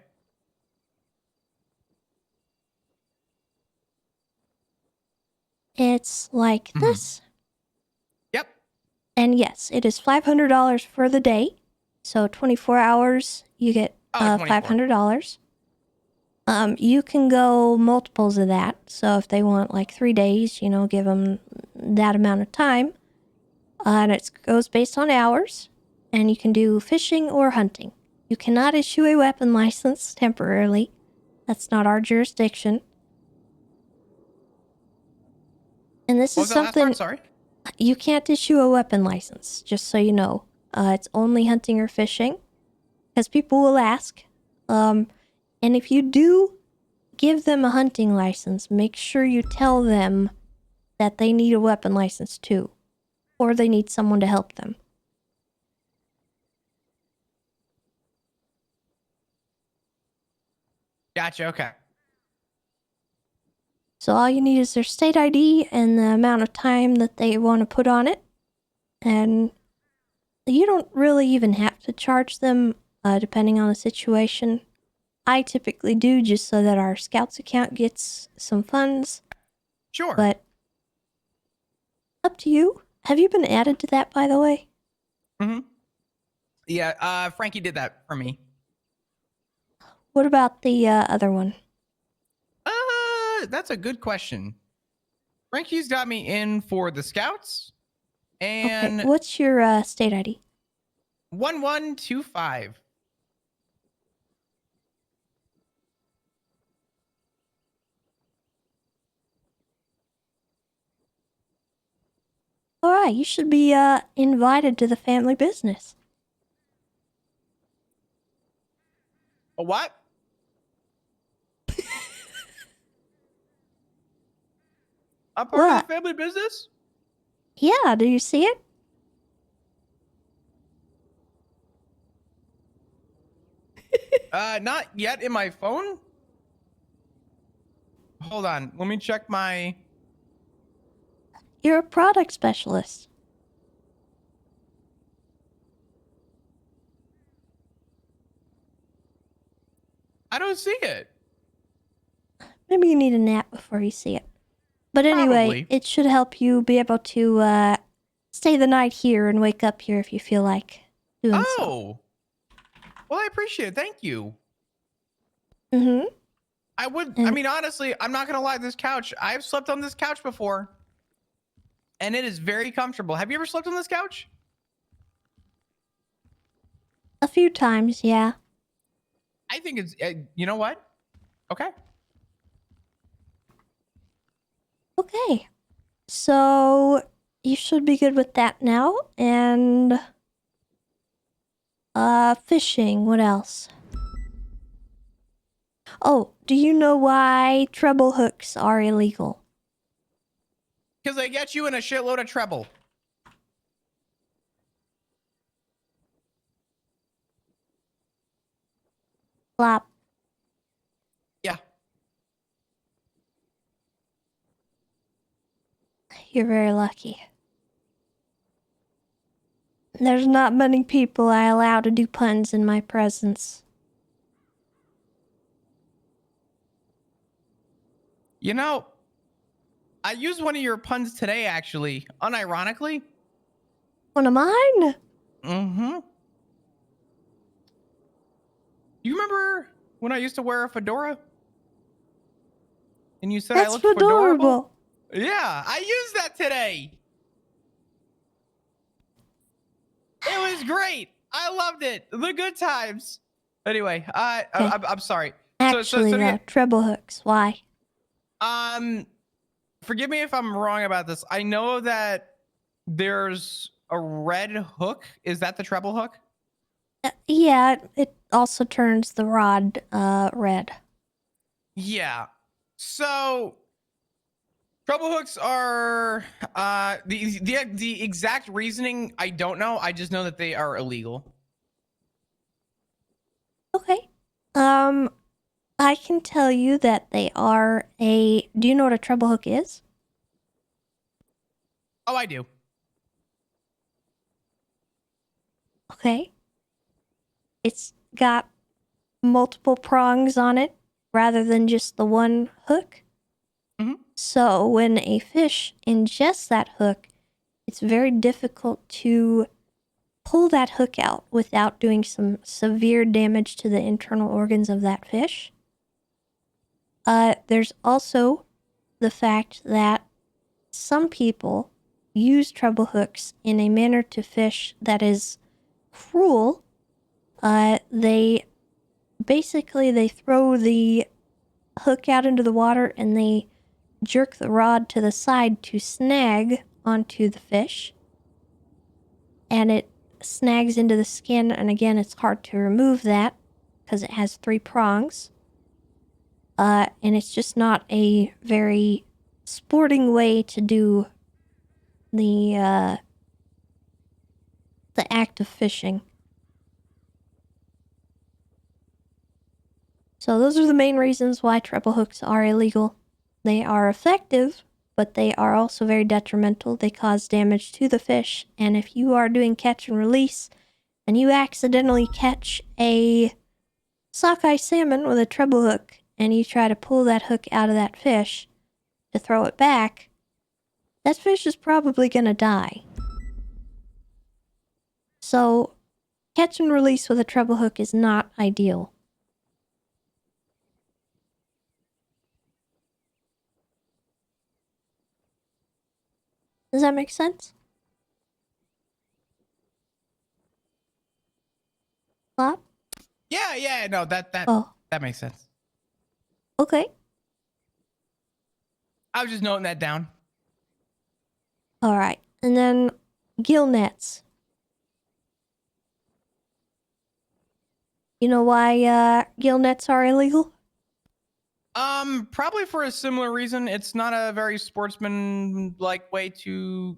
It's like this. Yep. And yes, it is $500 for the day. So 24 hours, you get $500. You can go multiples of that. So if they want like 3 days, you know, give them that amount of time. And it goes based on hours. And you can do fishing or hunting. You cannot issue a weapon license temporarily. That's not our jurisdiction. And this is something. Sorry. You can't issue a weapon license, just so you know. It's only hunting or fishing. Because people will ask. And if you do give them a hunting license, make sure you tell them that they need a weapon license too. Or they need someone to help them. Gotcha, okay. So all you need is their state ID and the amount of time that they want to put on it. And you don't really even have to charge them, depending on the situation. I typically do just so that our Scouts account gets some funds. Sure. But up to you. Have you been added to that, by the way? Mm-hmm. Yeah, Frankie did that for me. What about the other one? That's a good question. Frankie's got me in for the Scouts. And okay, what's your state ID? 1125. All right, you should be invited to the family business. A what? I'm part of the family business? Yeah, do you see it? Not yet in my phone. Hold on, let me check my... You're a product specialist. I don't see it. Maybe you need a nap before you see it. But anyway, Probably. it should help you be able to stay the night here and wake up here if you feel like doing so. Oh. Well, I appreciate it. Thank you. Mm-hmm. I mean, honestly, I'm not going to lie. This couch, I've slept on this couch before. And it is very comfortable. Have you ever slept on this couch? A few times, yeah. I think it's, you know what? Okay. Okay. So you should be good with that now. And fishing, what else? Oh, do you know why treble hooks are illegal? Because they get you in a shitload of trouble. Flop. Yeah. You're very lucky. There's not many people I allow to do puns in my presence. You know, I used one of your puns today, actually, unironically. One of mine? Mm-hmm. You remember when I used to wear a fedora? And you said I looked fedorable? Yeah, I used that today. It was great. I loved it. The good times. Anyway, I'm sorry. Actually, though, treble hooks. Why? Forgive me if I'm wrong about this. I know that there's a red hook. Is that the treble hook? Yeah, it also turns the rod red. Yeah. So treble hooks are the exact reasoning I don't know. I just know that they are illegal. Okay. I can tell you that they are a... Do you know what a treble hook is? Oh, I do. Okay. It's got multiple prongs on it rather than just the one hook. Mm-hmm. So when a fish ingests that hook, it's very difficult to pull that hook out without doing some severe damage to the internal organs of that fish. There's also the fact that some people use treble hooks in a manner to fish that is cruel. They throw the hook out into the water and they jerk the rod to the side to snag onto the fish. And it snags into the skin, and again, it's hard to remove that because it has 3 prongs. And it's just not a very sporting way to do the act of fishing. So those are the main reasons why treble hooks are illegal. They are effective, but they are also very detrimental. They cause damage to the fish, and if you are doing catch and release, and you accidentally catch a sockeye salmon with a treble hook, and you try to pull that hook out of that fish to throw it back, that fish is probably going to die. So, catch and release with a treble hook is not ideal. Does that make sense? Flop? Yeah, no, that makes sense. Okay. I was just noting that down. Alright. And then gill nets. You know why gill nets are illegal? Probably for a similar reason. It's not a very sportsman-like way to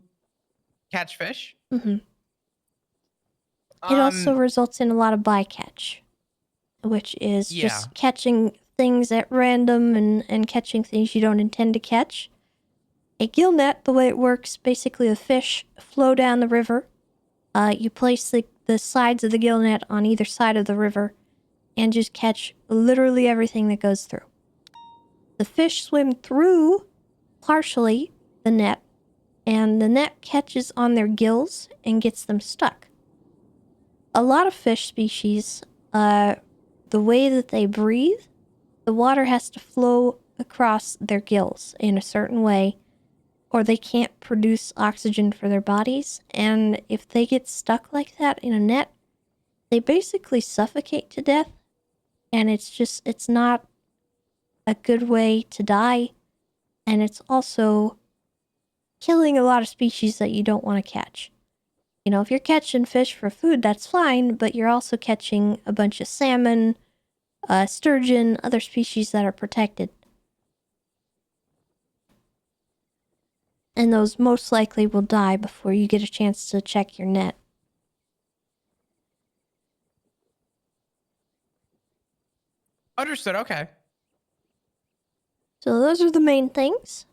catch fish. Mm-hmm. It also results in a lot of bycatch, which is just catching things at random and catching things you don't intend to catch. A gill net, the way it works, basically the fish flow down the river. You place the sides of the gill net on either side of the river, and just catch literally everything that goes through. The fish swim through partially the net, and the net catches on their gills and gets them stuck. A lot of fish species, the way that they breathe, the water has to flow across their gills in a certain way, or they can't produce oxygen for their bodies. And if they get stuck like that in a net, they basically suffocate to death. And it's not a good way to die. And it's also killing a lot of species that you don't want to catch. You know, if you're catching fish for food, that's fine, but you're also catching a bunch of salmon, sturgeon, other species that are protected. And those most likely will die before you get a chance to check your net. Understood, okay. So those are the main things.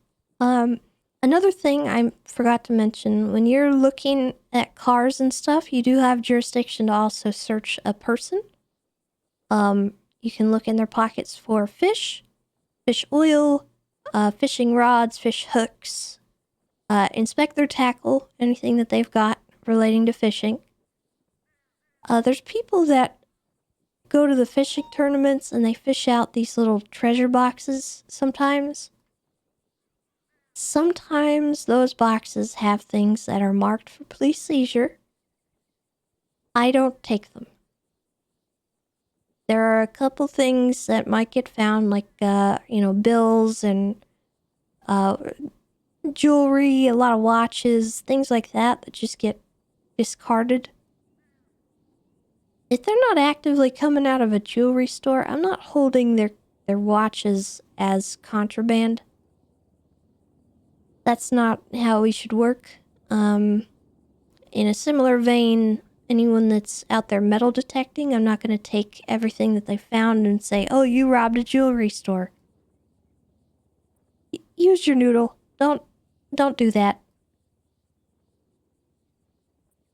Another thing I forgot to mention, when you're looking at cars and stuff, you do have jurisdiction to also search a person. You can look in their pockets for fish, fish oil, fishing rods, fish hooks, inspect their tackle, anything that they've got relating to fishing. There's people that go to the fishing tournaments and they fish out these little treasure boxes sometimes. Sometimes those boxes have things that are marked for police seizure. I don't take them. There are a couple things that might get found, like, bills and jewelry, a lot of watches, things like that just get discarded. If they're not actively coming out of a jewelry store, I'm not holding their watches as contraband. That's not how we should work. In a similar vein, anyone that's out there metal detecting, I'm not going to take everything that they found and say, oh, you robbed a jewelry store. Use your noodle. Don't do that.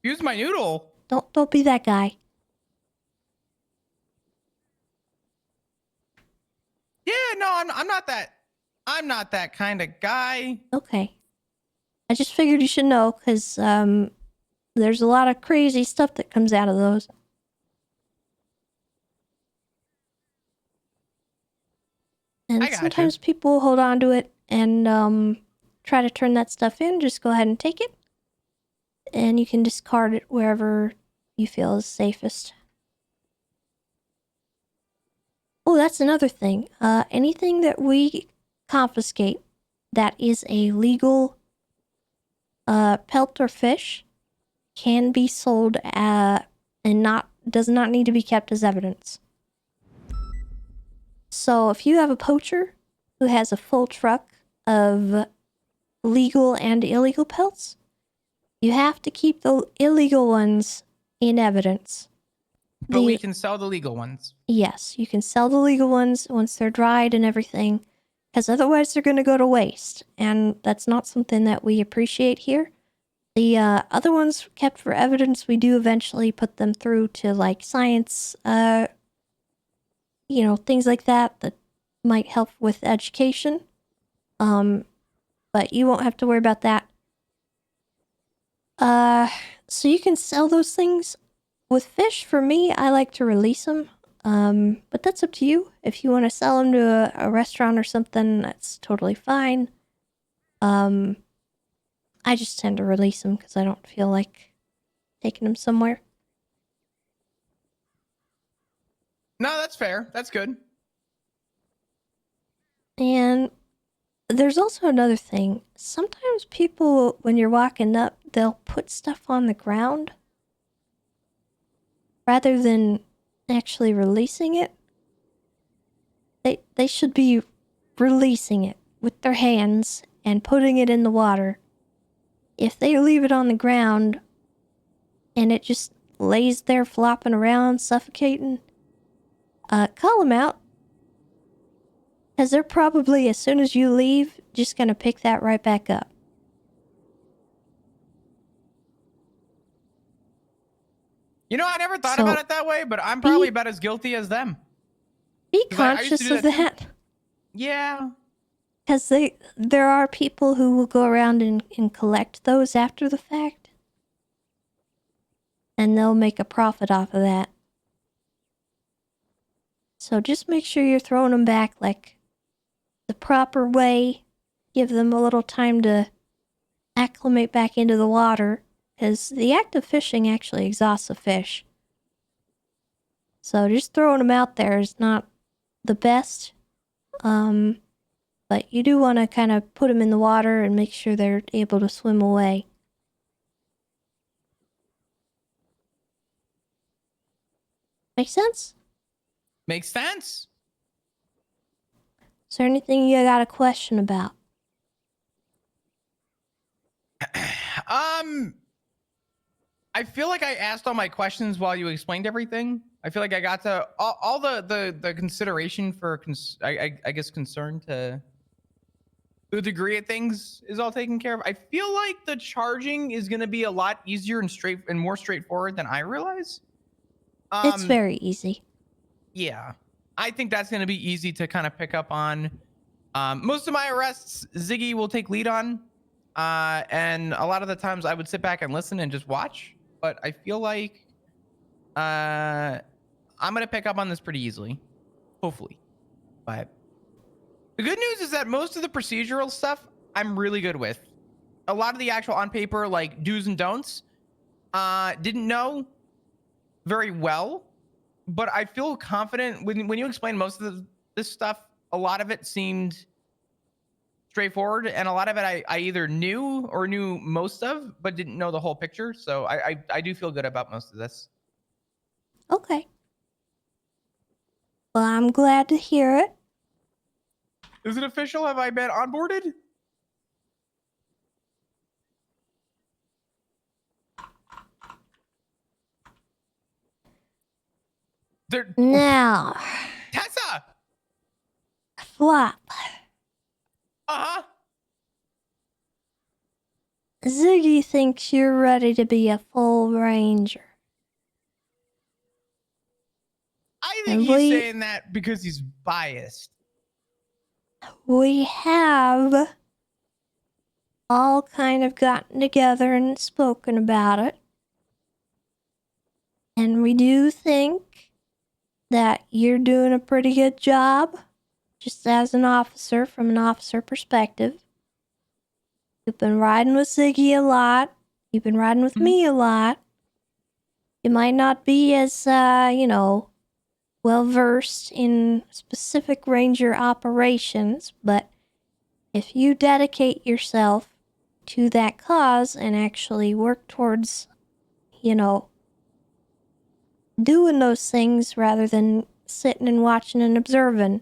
Use my noodle? Don't be that guy. Yeah, no, I'm not that kind of guy. Okay. I just figured you should know, because there's a lot of crazy stuff that comes out of those. And sometimes people hold on to it and try to turn that stuff in. Just go ahead and take it. And you can discard it wherever you feel is safest. Oh, that's another thing. Anything that we confiscate that is a legal pelt or fish can be sold and does not need to be kept as evidence. So if you have a poacher who has a full truck of legal and illegal pelts, you have to keep the illegal ones in evidence. But we can sell the legal ones. Yes, you can sell the legal ones once they're dried and everything, because otherwise they're going to go to waste, and that's not something that we appreciate here. The other ones kept for evidence, we do eventually put them through to, like, science, things like that might help with education. But you won't have to worry about that. So you can sell those things. With fish, for me, I like to release them. But that's up to you. If you want to sell them to a restaurant or something, that's totally fine. I just tend to release them because I don't feel like taking them somewhere. No, that's fair. That's good. And there's also another thing. Sometimes people, when you're walking up, they'll put stuff on the ground rather than actually releasing it. They should be releasing it with their hands and putting it in the water. If they leave it on the ground and it just lays there flopping around, suffocating, call them out. Because they're probably, as soon as you leave, just going to pick that right back up. You know, I never thought So, about it that way, but I'm probably about as guilty as them. Be 'Cause I used to conscious do of that too. that. Yeah. Because there are people who will go around and collect those after the fact. And they'll make a profit off of that. So just make sure you're throwing them back like the proper way. Give them a little time to acclimate back into the water. Because the act of fishing actually exhausts a fish. So just throwing them out there is not the best. But you do want to kind of put them in the water and make sure they're able to swim away. Make sense? Makes sense. Is there anything you got a question about? I feel like I asked all my questions while you explained everything. I feel like I got to all the consideration for I guess concern to the degree of things is all taken care of. I feel like the charging is going to be a lot easier and more straightforward than I realize. It's very easy. Yeah, I think that's going to be easy to kind of pick up on. Most of my arrests, Ziggy will take lead on. And a lot of the times I would sit back and listen and just watch. But I feel like I'm going to pick up on this pretty easily. Hopefully. But the good news is that most of the procedural stuff I'm really good with. A lot of the actual on paper, like do's and don'ts, didn't know very well. But I feel confident when you explain most of this stuff, a lot of it seemed straightforward, and a lot of it I either knew or knew most of, but didn't know the whole picture. So I do feel good about most of this. Okay. Well, I'm glad to hear it. Is it official? Have I been onboarded? Now, Tessa! Flop. Uh-huh. Ziggy thinks you're ready to be a full ranger. I think he's saying that because he's biased. We have all kind of gotten together and spoken about it. And we do think that you're doing a pretty good job, just as an officer, from an officer perspective. You've been riding with Ziggy a lot. You've been riding with me a lot. You might not be as, well-versed in specific ranger operations, but if you dedicate yourself to that cause and actually work towards, doing those things rather than sitting and watching and observing,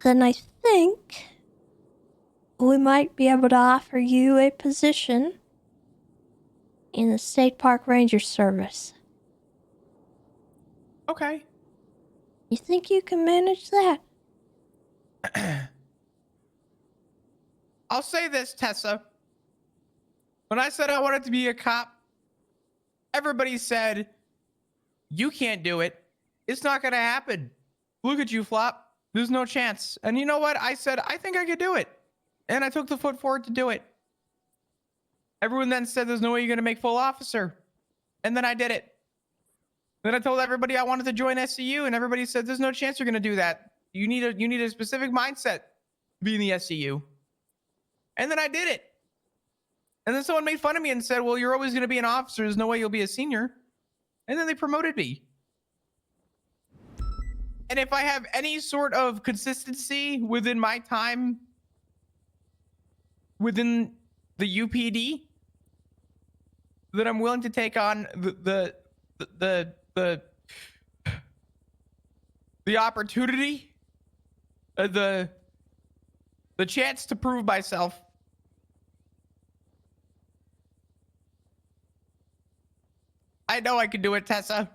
then I think we might be able to offer you a position in the State Park Ranger Service. Okay. You think you can manage that? I'll say this, Tessa. When I said I wanted to be a cop, everybody said, you can't do it. It's not going to happen. Look at you, Flop. There's no chance. And you know what? I said, I think I could do it. And I took the foot forward to do it. Everyone then said, there's no way you're going to make full officer. And then I did it. Then I told everybody I wanted to join SCU, and everybody said, there's no chance you're going to do that. You need a specific mindset to be in the SCU. And then I did it. And then someone made fun of me and said, well, you're always going to be an officer. There's no way you'll be a senior. And then they promoted me. And if I have any sort of consistency within my time within the UPD, then I'm willing to take on the opportunity, the chance to prove myself. I know I can do it, Tessa.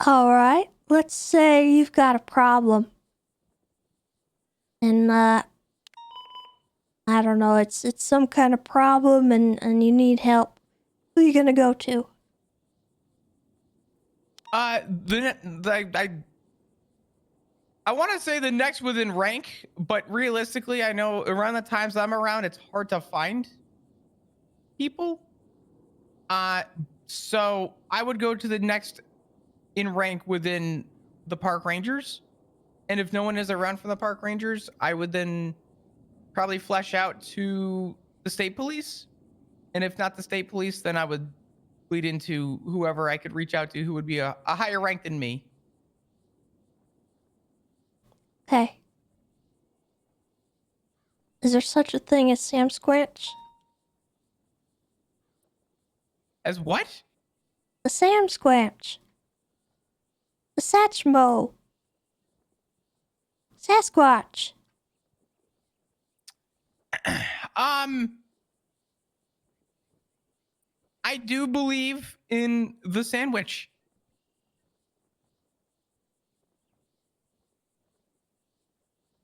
All right, let's say you've got a problem. And, I I don't know, it's some kind of problem and you need help, who are you gonna go to? I want to say the next within rank, but realistically, I know around the times I'm around, it's hard to find people. So I would go to the next in rank within the park rangers. And if no one is around from the park rangers, I would then probably flesh out to the state police. And if not the state police, then I would lead into whoever I could reach out to who would be a higher rank than me. Okay. Is there such a thing as Sam Squanch? As what? The Sam Squanch. The Satchmo. Sasquatch. I do believe in the sandwich.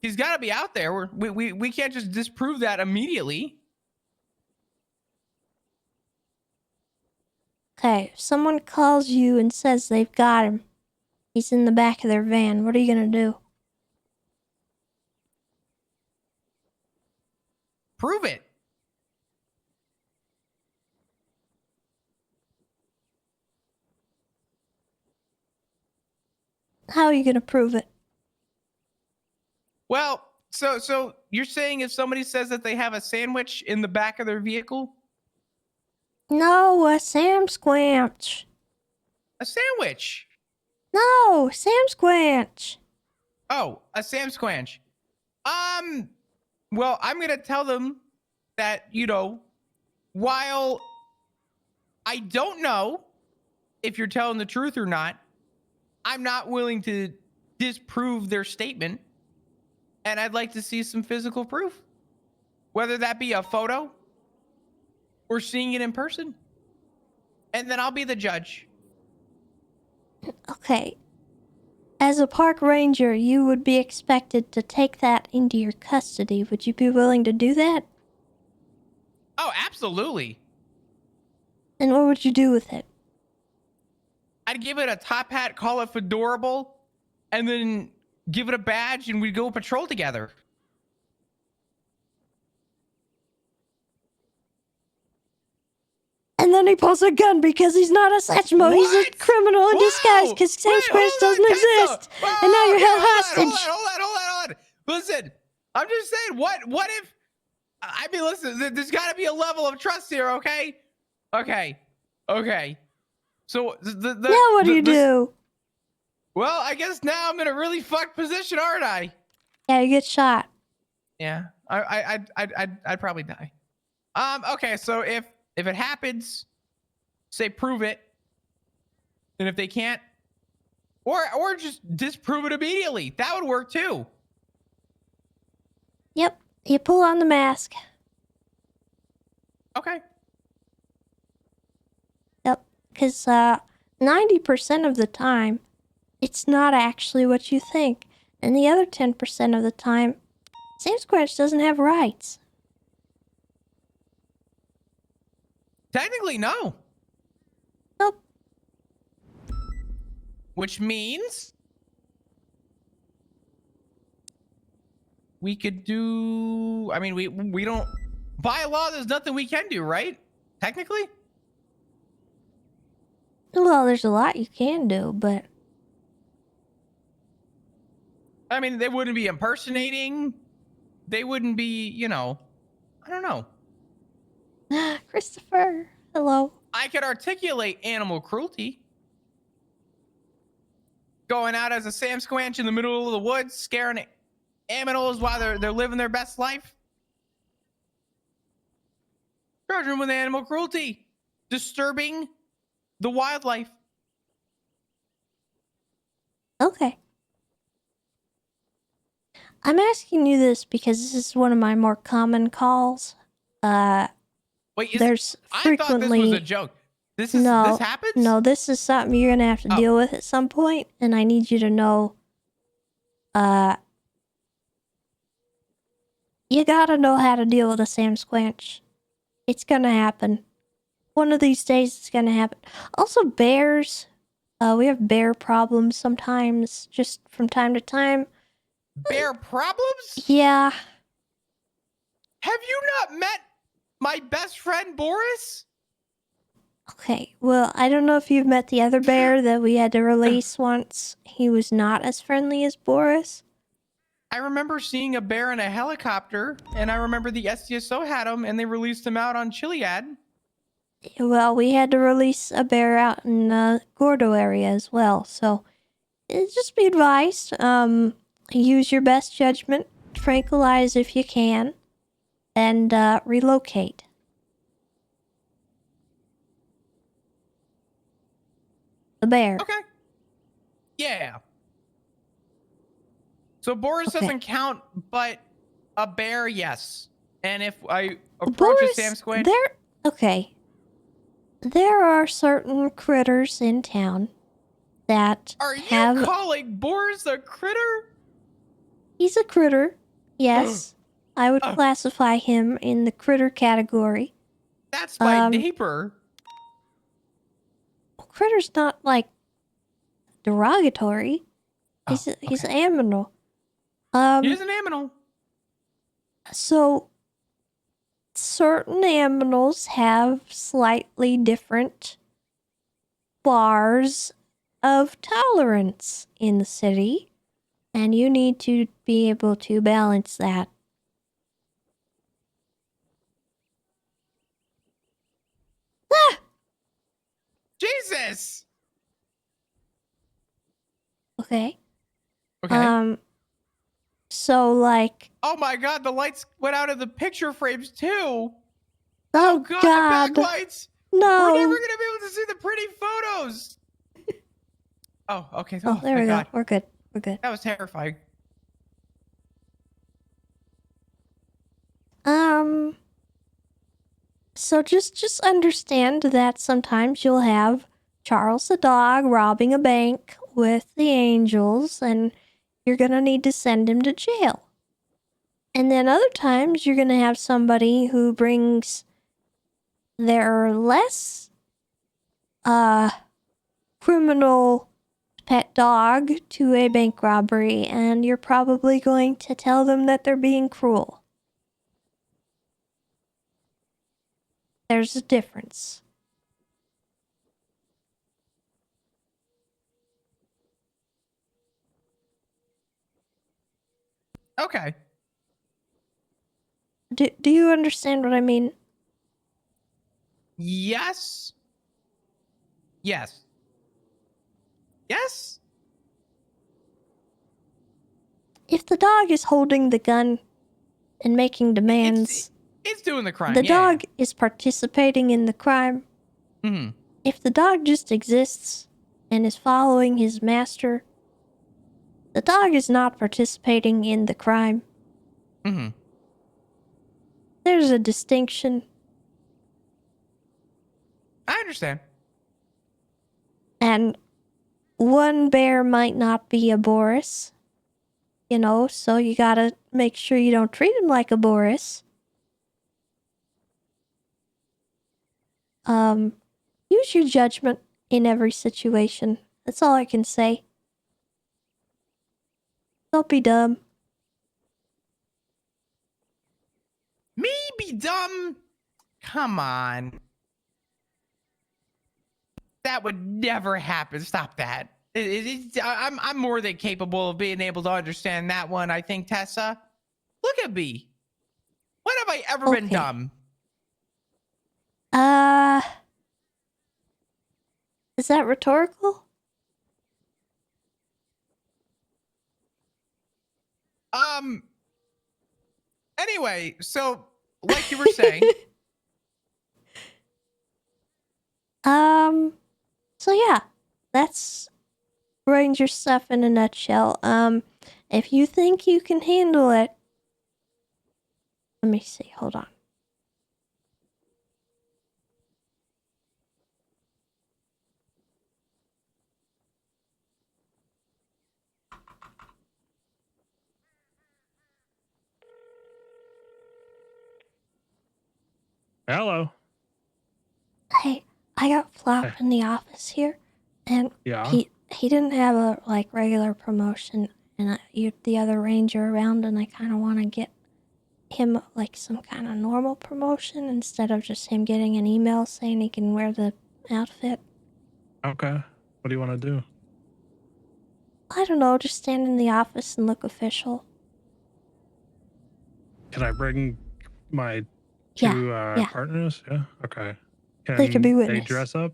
He's got to be out there. We can't just disprove that immediately. Okay, if someone calls you and says they've got him, he's in the back of their van, what are you gonna do? Prove it. How are you gonna prove it? Well, so you're saying if somebody says that they have a sandwich in the back of their vehicle? No, a Sam Squanch. A sandwich. No, Sam Squanch. Oh, a Sam Squanch. Well, I'm going to tell them that, while I don't know if you're telling the truth or not, I'm not willing to disprove their statement. And I'd like to see some physical proof, whether that be a photo or seeing it in person. And then I'll be the judge. Okay. As a park ranger, you would be expected to take that into your custody. Would you be willing to do that? Oh, absolutely. And what would you do with it? I'd give it a top hat, call it Fedorable, and then give it a badge, and we'd go patrol together. And then he pulls a gun because he's not a Satchmo. He's a criminal in disguise because Sam Squanch doesn't exist. And now you're held hostage. Hold on. Listen, I'm just saying, what if... I mean, listen, there's got to be a level of trust here, okay? Okay. So, now what do you do? Well, I guess now I'm in a really fucked position, aren't I? Yeah, you get shot. Yeah, I'd probably die. Okay, so if it happens, say prove it, and if they can't, or just disprove it immediately, that would work too. Yep, you pull on the mask. Okay. Yep, because 90% of the time, it's not actually what you think. And the other 10% of the time, Sam Squanch doesn't have rights. Technically, no. Nope. Which means we could do... I mean, we don't... By law, there's nothing we can do, right? Technically? Well, there's a lot you can do, but... I mean, they wouldn't be impersonating. They wouldn't be, I don't know. Christopher, hello. I could articulate animal cruelty. Going out as a Sam Squanch in the middle of the woods, scaring animals while they're living their best life. Charging them with animal cruelty. Disturbing the wildlife. Okay. I'm asking you this because this is one of my more common calls. Wait, there's I frequently... thought this was a joke. This happens? No, this is something you're gonna have to deal with at some point, and I need you to know, You gotta know how to deal with a Sam Squanch. It's gonna happen. One of these days it's gonna happen. Also, bears. We have bear problems sometimes, just from time to time. Bear problems? Yeah. Have you not met my best friend Boris? Okay, well, I don't know if you've met the other bear that we had to release once. He was not as friendly as Boris. I remember seeing a bear in a helicopter, and I remember the SDSO had him, and they released him out on Chiliad. Well, we had to release a bear out in the Gordo area as well, so just be advised. Use your best judgment, tranquilize if you can, and relocate. The bear. Okay. Yeah. So Boris doesn't count, but a bear, yes. And if I approach a Sam Squanch, Okay. There are certain critters in town that are you have... calling Boris a critter? He's a critter. Yes. I would classify him in the critter category. That's my neighbor. Critter's not, like, derogatory. He's an aminal. He is an aminal. So, certain aminals have slightly different bars of tolerance in the city, and you need to be able to balance that. Jesus. Okay. Okay. So, like... Oh my god, the lights went out of the picture frames too. Oh god, the backlights. No. We're never gonna be able to see the pretty photos. Oh, okay. Oh, there we go. God. We're good. We're good. That was terrifying. So just understand that sometimes you'll have Charles the dog robbing a bank with the angels, and you're gonna need to send him to jail. And then other times you're gonna have somebody who brings their less criminal pet dog to a bank robbery, and you're probably going to tell them that they're being cruel. There's a difference. Okay. Do you understand what I mean? Yes. Yes. Yes. If the dog is holding the gun and making demands, it's doing the crime. The dog is participating in the crime. Mm-hmm. If the dog just exists and is following his master, the dog is not participating in the crime. Mm-hmm. There's a distinction. I understand. And one bear might not be a Boris. You know, so you gotta make sure you don't treat him like a Boris. Use your judgment in every situation. That's all I can say. Don't be dumb. Me be dumb? Come on. That would never happen. Stop that. I'm more than capable of being able to understand that one, I think, Tessa. Look at me. When have I ever been dumb? Is that rhetorical? Anyway, so like you were saying. So yeah, that's Ranger stuff in a nutshell. If you think you can handle it, let me see, hold on. Hello. Hey, I got Flop in the office here, and Yeah. he didn't have a like regular promotion, and you the other ranger around, and I kind of want to get him like some kind of normal promotion instead of just him getting an email saying he can wear the outfit. Okay. What do you want to do? I don't know, just stand in the office and look official. Can I bring my Yeah, two yeah. partners? Yeah. Okay. They could be They witness. dress up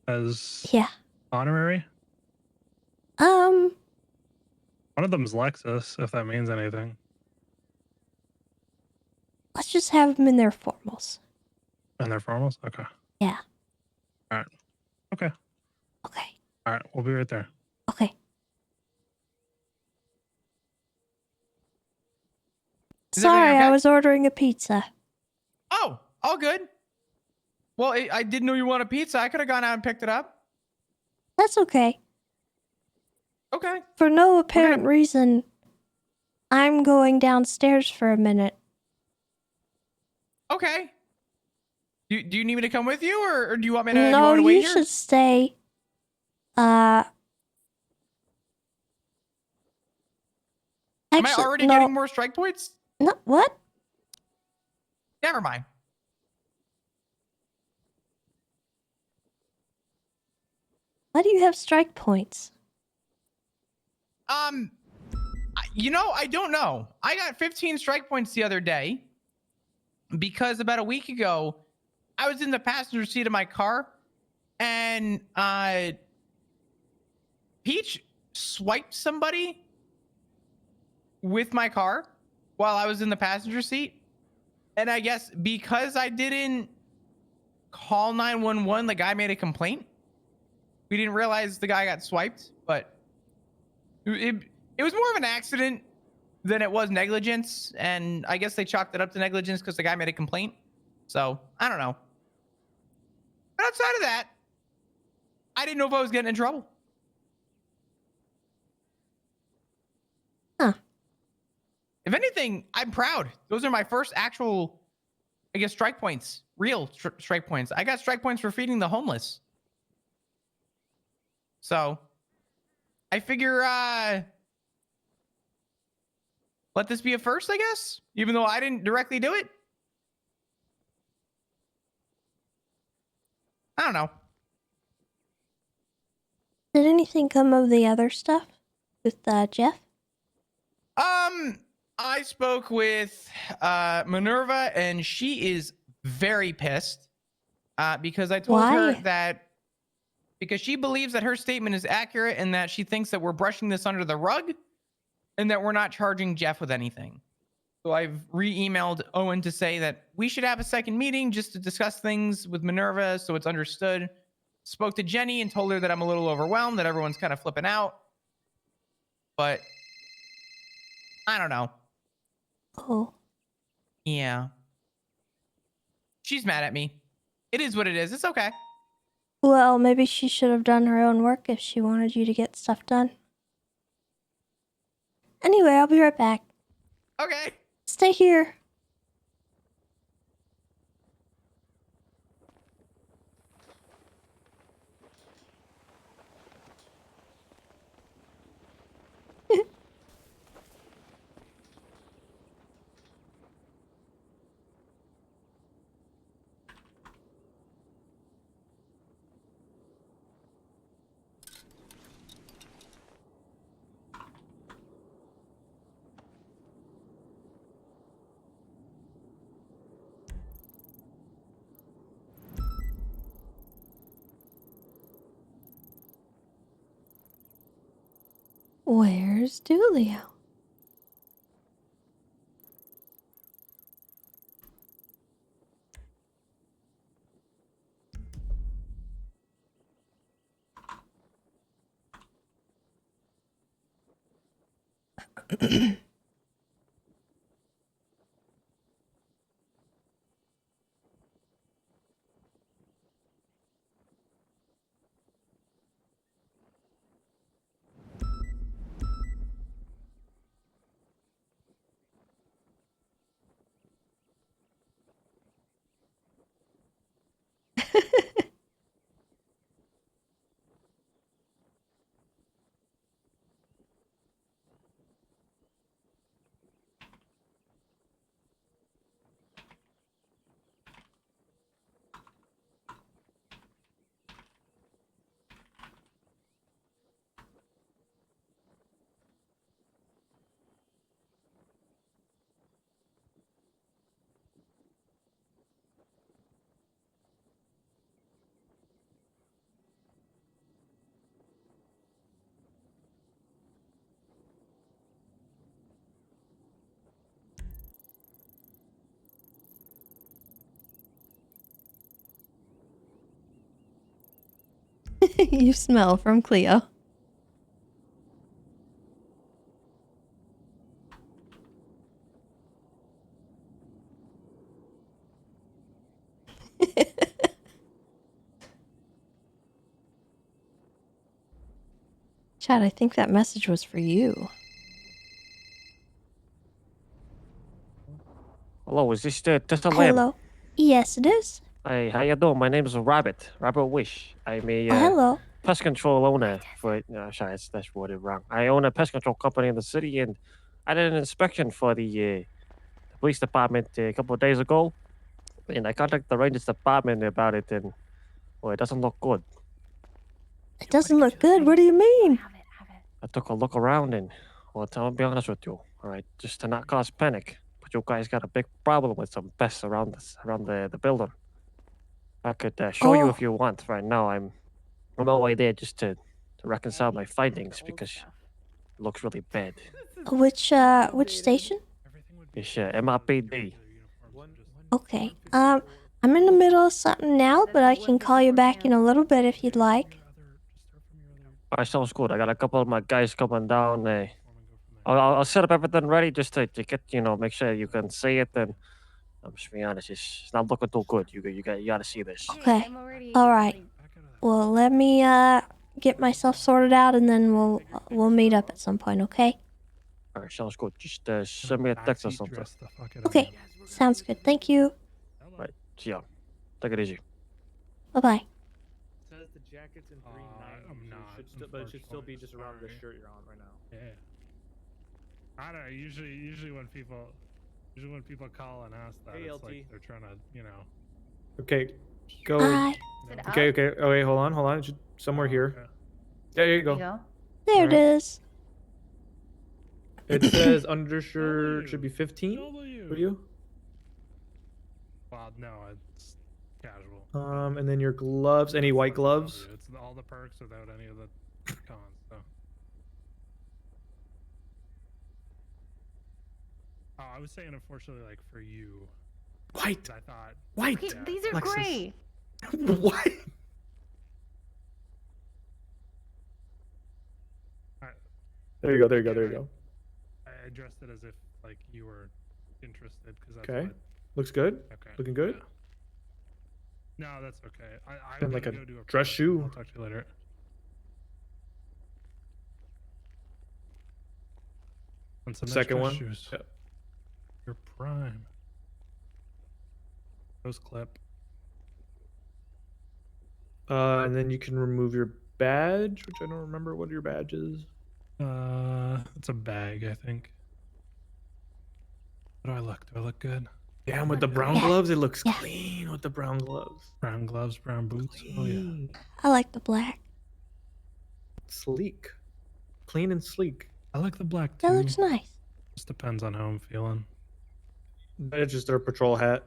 as Yeah. honorary? One of them's Lexus, if that means anything. Let's just have them in their formals. And their formals? Okay. Yeah. All right. Okay. Okay. All right. We'll be right there. Okay. Is everything Sorry, okay? I was ordering a pizza. Oh, all good. Well, I didn't know you wanted pizza. I could have gone out and picked it up. That's okay. Okay. For no apparent reason, I'm going downstairs for a minute. Okay. Do you need me to come with you, or do you want me to? Do you No, want me to wait you here? should stay. Am I Actually, already no. getting more strike points? No, what? Never mind. Why do you have strike points? I don't know. I got 15 strike points the other day because about a week ago, I was in the passenger seat of my car, and Peach swiped somebody with my car while I was in the passenger seat. And I guess because I didn't call 911, the guy made a complaint. We didn't realize the guy got swiped, but it was more of an accident than it was negligence. And I guess they chalked it up to negligence because the guy made a complaint. So I don't know. But outside of that, I didn't know if I was getting in trouble. Huh. If anything, I'm proud. Those are my first actual, I guess, strike points. Real strike points. I got strike points for feeding the homeless. So I figure let this be a first, I guess, even though I didn't directly do it. I don't know. Did anything come of the other stuff with Jeff? I spoke with Minerva, and she is very pissed because I told her that because she believes that her statement is accurate and that she thinks that we're brushing this under the rug and that we're not charging Jeff with anything. So I've re-emailed Owen to say that we should have a second meeting just to discuss things with Minerva so it's understood. Spoke to Jenny and told her that I'm a little overwhelmed, that everyone's kind of flipping out. But I don't know. Oh. Yeah. She's mad at me. It is what it is. It's okay. Well, maybe she should have done her own work if she wanted you to get stuff done. Anyway, I'll be right back. Okay. Stay here. Where's Dulio? You smell from Cleo. Chad, I think that message was for you. Hello, is this Tessa Lamb? Hello. Yes, it is. Hey, how you doing? My name is Robert Wish. I'm a Hello. pest control owner for. Sorry, that's worded wrong. I own a pest control company in the city, and I did an inspection for the police department a couple of days ago, and I contacted the rangers department about it, and well, it doesn't look good. It doesn't look good. What do you mean? I took a look around, and well, I'll be honest with you. All right, just to not cause panic, but you guys got a big problem with some pests around the building. I could show you if you want. Right now, I'm on my way there just to reconcile my findings because it looks really bad. Which station? It's MRPD. Okay. I'm in the middle of something now, but I can call you back in a little bit if you'd like. All right, sounds good. I got a couple of my guys coming down. I'll set up everything ready just to get make sure you can see it. And I'm just being honest, it's not looking too good. You gotta see this. Okay. All right. Well, let me get myself sorted out, and then we'll meet up at some point. Okay. All right, sounds good. Just send me a text or something. Okay. Sounds good. Thank you. Right. See ya. Take it easy. Bye bye. Says the jacket's in 390, but it should still be just around the shirt you're on right now. Yeah. I don't know. Usually when people call and ask that, it's like they're trying to, Okay, go. Hi. Okay. Oh wait, hold on. It should somewhere here. There you go. There it is. It says undershirt should be 15 for you. Well, no, it's casual. And then your gloves. Any white gloves? It's all the perks without any of the cons. So. Oh, I was saying, unfortunately, like for you. White. I thought. White. Yeah. These are Lexus. gray. What? There you go. I addressed it as if like you were interested because that's Okay. what. Looks good. Okay. Looking good. Yeah. No, that's okay. I'm And like gonna a go do a dress prep. shoe. I'll talk to you later. On some Second nice one. dress shoes. Yep. You're prime. Rose clip. And then you can remove your badge, which I don't remember what your badge is. It's a bag, I think. How do I look? Do I look good? Damn, with the brown gloves, it looks clean with the brown gloves. Brown gloves, brown boots. Oh yeah. I like the black. Sleek. Clean and sleek. I like the black too. That looks nice. Just depends on how I'm feeling. It's just their patrol hat.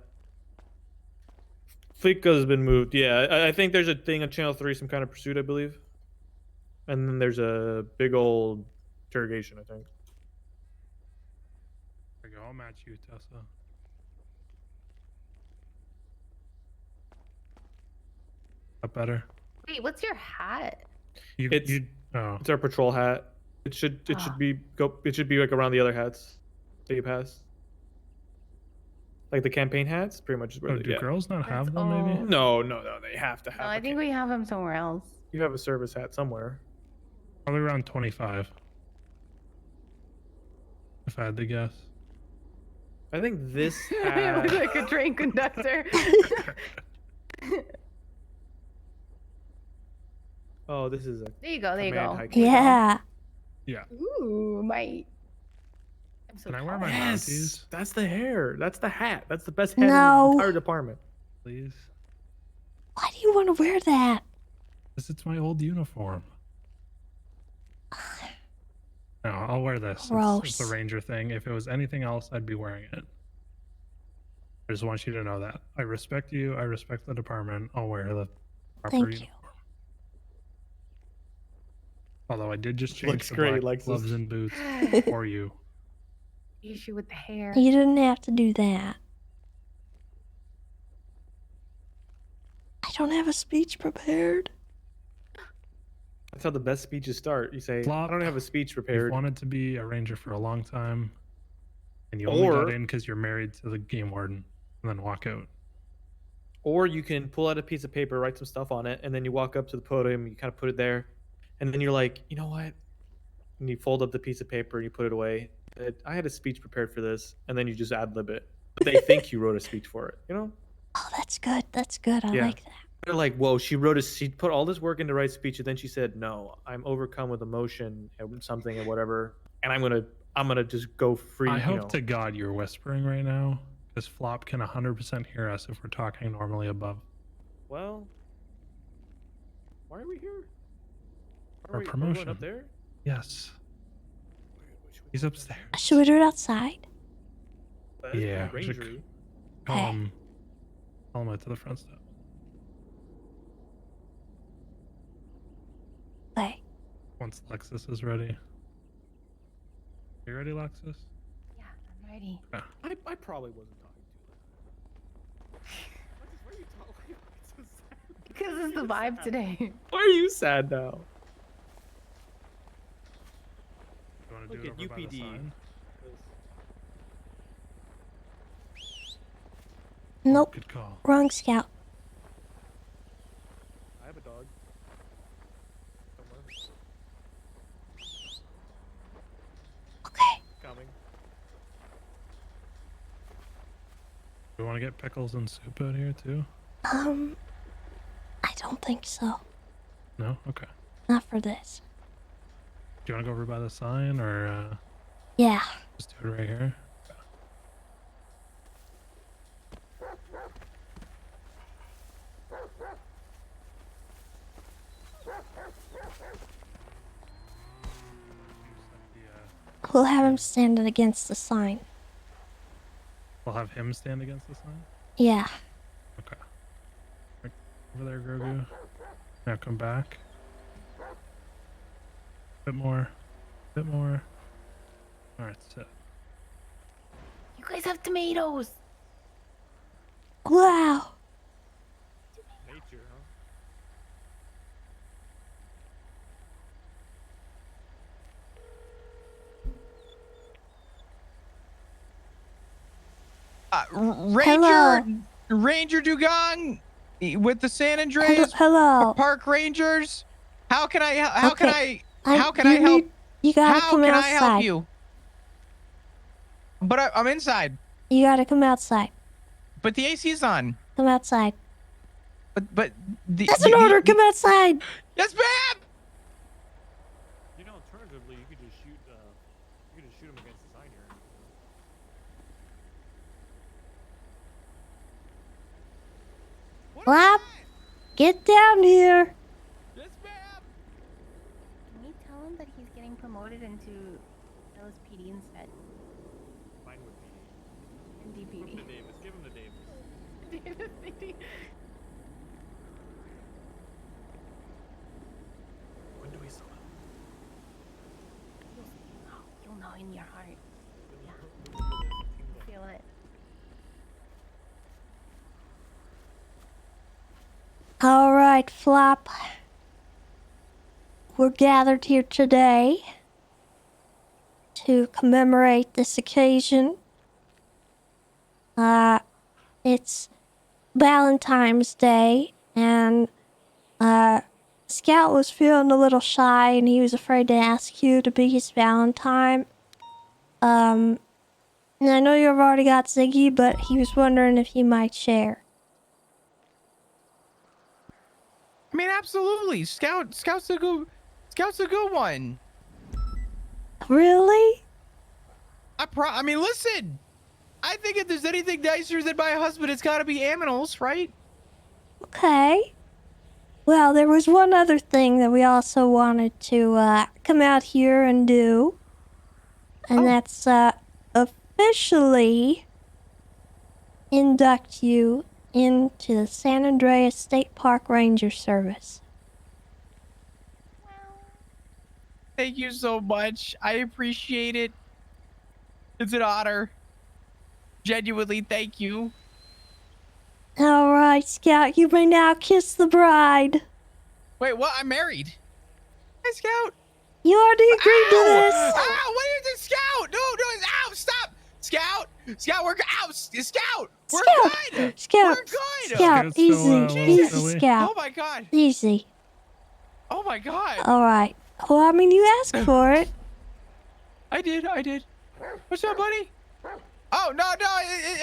Fleeka's been moved. Yeah, I think there's a thing on Channel 3, some kind of pursuit, I believe. And then there's a big old interrogation, I think. There you go. I'll match you, Tessa. That better? Wait, what's your hat? It's our patrol hat. It should be like around the other hats that you pass. Like the campaign hats, pretty much. Oh, do girls not have them? Maybe. No, they have to have. No, I think we have them somewhere else. You have a service hat somewhere. Probably around 25. If I had to guess. I think this It hat. looks like a train conductor. Oh, this is a. There you go. Yeah. Yeah. Ooh, my. I'm so Can I wear my Yes, Mounties? that's the hair. That's the hat. That's the best hat No. in the entire department. Please. Why do you want to wear that? Because it's my old uniform. No, I'll wear this. It's the Gross. Ranger thing. If it was anything else, I'd be wearing it. I just want you to know that. I respect you. I respect the department. I'll wear the proper Thank you. uniform. Although I did just change Looks the great, black Lexus. gloves and boots for you. issue with the hair. You didn't have to do that. I don't have a speech prepared. That's how the best speeches start. You say, Flop, I don't have a speech You've prepared. wanted to be a ranger for a long time, and you only got Or- in because you're married to the game warden, and then walk out. Or you can pull out a piece of paper, write some stuff on it, and then you walk up to the podium, you kind of put it there, and then you're like, you know what? And you fold up the piece of paper and you put it away. I had a speech prepared for this, and then you just ad lib it. But they think you wrote a speech for it, you know? Oh, that's good. That's good. I like that. They're like, whoa, she put all this work into write speech, and then she said, no, I'm overcome with emotion and something and whatever, and I'm gonna just go free. I hope know. to God you're whispering right now, because Flop can 100% hear us if we're talking normally above. Well, why are we here? Our Are we promotion. going up there? Yes. He's upstairs. Should we do it outside? That is Yeah. pretty we should rangery. Call him out to the front step. Okay. Once Lexus is ready. You ready, Lexus? I'm ready. Yeah. I probably wasn't talking to you. Because it's the vibe today. Why are you sad now? You want to Look do it at over by the UPD. sign? Nope. Good call. Wrong scout. I have a dog. Okay. Coming. We want to get pickles and soup out here too? I don't think so. No? Okay. Not for this. Do you want to go over by the sign or Yeah. just do it right here? We'll have him standing against the sign. We'll have him stand against the sign? Yeah. Okay. Right over there, Grogu. Now come back. Bit more. Bit more. Alright, sit. You guys have tomatoes. Wow. Nature, huh? Ranger Dugong with the San Andreas Hello. Park Rangers. How can I Okay. help? You gotta How come can outside. I help you? But I'm inside. You gotta come outside. But the AC is on. Come outside. But the That's an order. Come outside. Yes, ma'am. You know, alternatively, you could just shoot. You could just shoot him against the sign here. Flap. Get down here. Yes, ma'am. Can you tell him that he's getting promoted into LSPD instead? Mine would be. NDPD. The Davis. Give him the Davis. Davis PD. When do we sell You'll know in your heart. Yeah. Feel it. All right, Flop. We're gathered here today to commemorate this occasion. It's Valentine's Day, and Scout was feeling a little shy, and he was afraid to ask you to be his Valentine. And I know you've already got Ziggy, but he was wondering if you might share. I mean, absolutely. Scout's a good one. Really? I mean, listen. I think if there's anything nicer than my husband, it's got to be aminals, right? Okay. Well, there was one other thing that we also wanted to come out here and do. And that's officially induct you into the San Andreas State Park Ranger Service. Thank you so much. I appreciate it. It's an honor. Genuinely, thank you. All right, Scout, you may now kiss the bride. Wait, what? I'm married. Hi, Scout. You already agreed to this. Ow! What is this, Scout? No, ow! Stop, Scout. Scout, we're Scout. We're good. Scout. We're good. Scout, easy, easy, Jesus. Scout. Oh my God. Easy. Oh my God. All right. Well, I mean, you asked for it. I did. What's up, buddy? Oh no,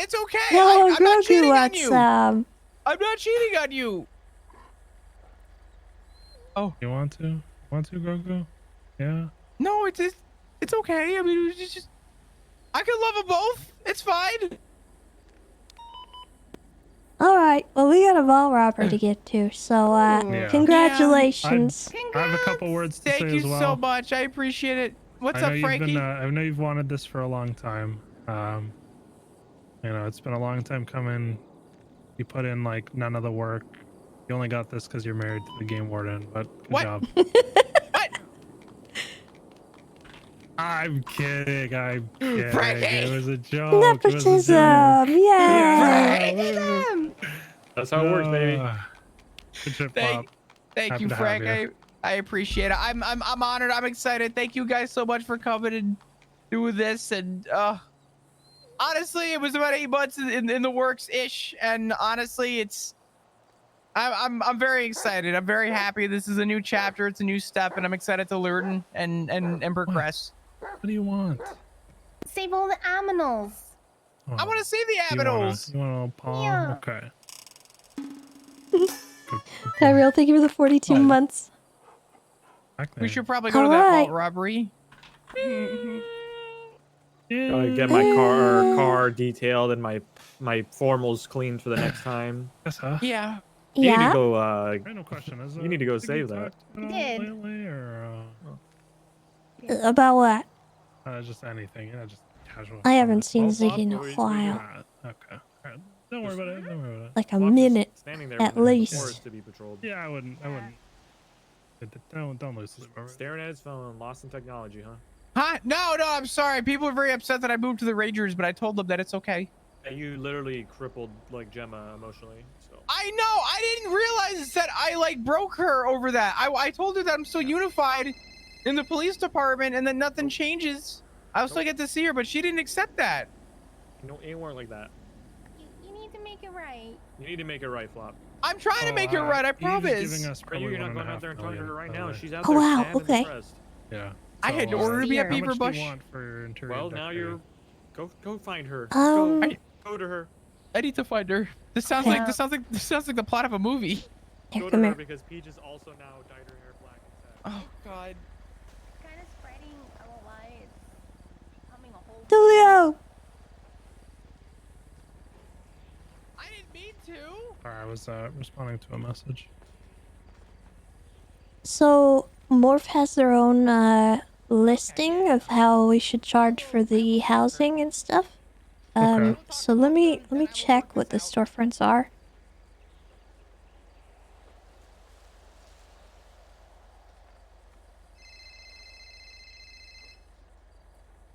it's okay. No, I'm not cheating on wants you. some. I'm not cheating on you. Oh. You want to? Want to, Grogu? Yeah. No, it's okay. I mean, it's just I can love them both. It's fine. All right. Well, we got a ball robber to get to, so Yeah. congratulations. I have a couple words to Thank say you as well. so much. I appreciate it. What's I know up, Frankie? I know you've wanted this for a long time. You know, it's been a long time coming. You put in like none of the work. You only got this because you're married to the game warden, but good job. What? I'm kidding. I'm kidding. Frankie! It was a joke. Nepotism. Yay. That's how it works, baby. Good shit, Thank Happy you, to have Frank. you. I appreciate it. I'm honored. I'm excited. Thank you guys so much for coming and doing this. And honestly, it was about 8 months in the works ish. And honestly, I'm very excited. I'm very happy. This is a new chapter. It's a new step, and I'm excited to learn and progress. What do you want? Save all the aminals. I want to see the aminals. You want a palm? Yeah. Okay. Real, thank you for the 42 months. We should probably go to All that right. vault robbery. Gotta get my car detailed and my formals cleaned for the next time. Yes, huh? Yeah. You need Yeah. to go. No question. You need to go save that. Did. Lately, or, About what? just anything. Yeah, just casual. I haven't seen Well, Ziggy in a Bob, while. Okay. All right. Don't worry about it. Don't worry about it. Like a minute, Standing there at with the least. forest to be patrolled. Yeah, I wouldn't. Don't lose sleep over it. Staring at his phone, lost in technology, huh? Huh? No, I'm sorry. People are very upset that I moved to the Rangers, but I told them that it's okay. And you literally crippled like Gemma emotionally. So I know. I didn't realize that I like broke her over that. I told her that I'm so unified in the police department and that nothing changes. I'll still get to see her, but she didn't accept that. no, it weren't like that. You need to make it right. You need to make it right, Flop. I'm trying to make it right. I promise. Giving us Are you probably not going out 1.5 there and talking to her million, right by now? the way. She's out Oh, there wow, sad and okay. depressed. Yeah. I had to So, order to be at how much Beaver do Bush. you want for interior Well, now decorating? you're go find her. Um, Go to her. I need to find her. This sounds Okay. like the plot of a movie. Here, Go to come her here. because Peach is also now dyed her hair black and sad. Oh God. Kind of spreading. I won't lie. It's becoming a whole. Julio. I didn't mean to. Sorry, I was responding to a message. So, Morph has their own listing of how we should charge for the housing and stuff. Okay. So let me check what the storefronts are.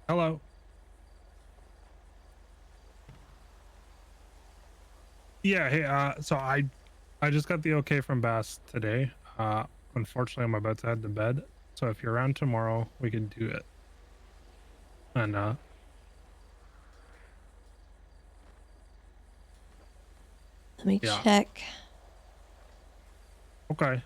Hello. Yeah, hey, so I just got the okay from Bass today. Unfortunately, I'm about to head to bed. So if you're around tomorrow, we can do it. And, Let me Yeah. check. okay.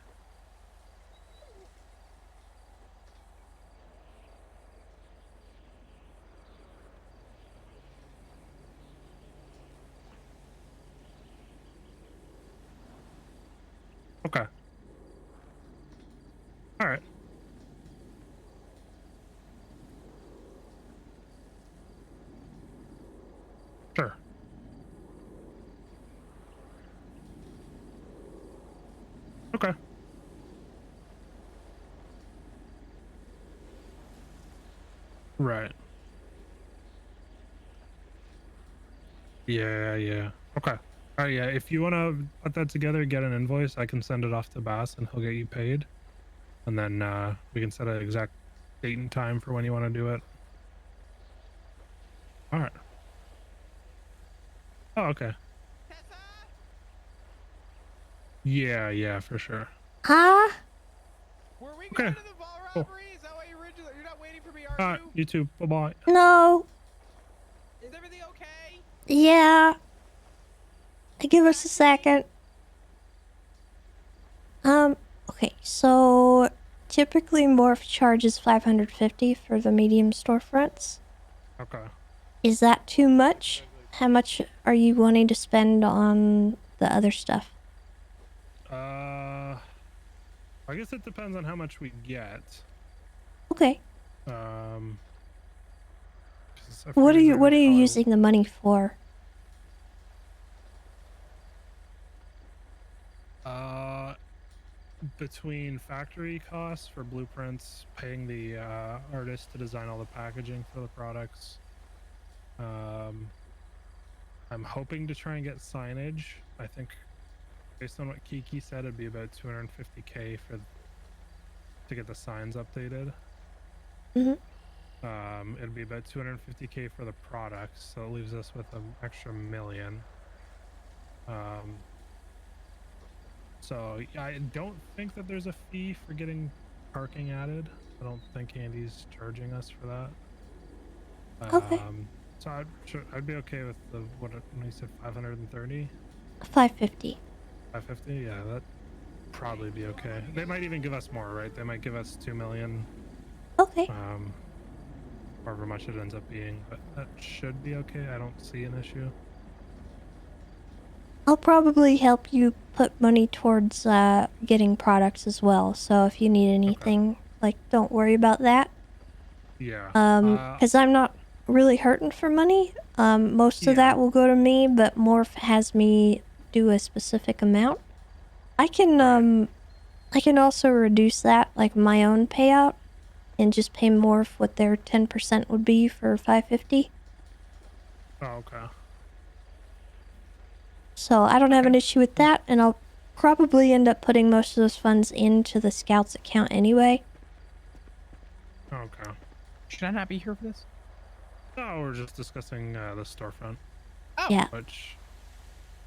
Okay. All right. Sure. Okay. Right. Yeah. Okay. All right, yeah. If you want to put that together, get an invoice, I can send it off to Bass and he'll get you paid. And then we can set an exact date and time for when you want to do it. All right. Oh, okay. Yeah, for sure. Huh? Were we Okay. going to the vault Strawberry, is that why you're not waiting for me, are you? You too. Bye-bye. No. Is everything okay? Yeah. Give us a second. Okay, so typically Morph charges 550 for the medium storefronts. Okay. Is that too much? How much are you wanting to spend on the other stuff? I guess it depends on how much we get. Okay. 'Cause I What are figured you that what are we'd you probably- using the money for? Between factory costs for blueprints, paying the artist to design all the packaging for the products. I'm hoping to try and get signage. I think based on what Kiki said, it'd be about 250K to get the signs updated. It'd be about 250K for the products, so it leaves us with an extra $1 million. So I don't think that there's a fee for getting parking added. I don't think Andy's charging us for that. Okay. So I'd be okay with the when you said 530. 550. 550, yeah, that'd probably be okay. They might even give us more, right? They might give us 2 million. Okay. However much it ends up being, but that should be okay. I don't see an issue. I'll probably help you put money towards getting products as well. So if you need anything, like, don't worry about that. Yeah. Because I'm not really hurting for money. Most of that will go to me, but Morph has me do a specific amount. I can also reduce that, like my own payout, and just pay Morph what their 10% would be for 550. Oh, okay. So I don't have an issue with that, and I'll probably end up putting most of those funds into the Scouts account anyway. Okay. Should I not be here for this? No, we're just discussing the storefront. Oh. Yeah. Which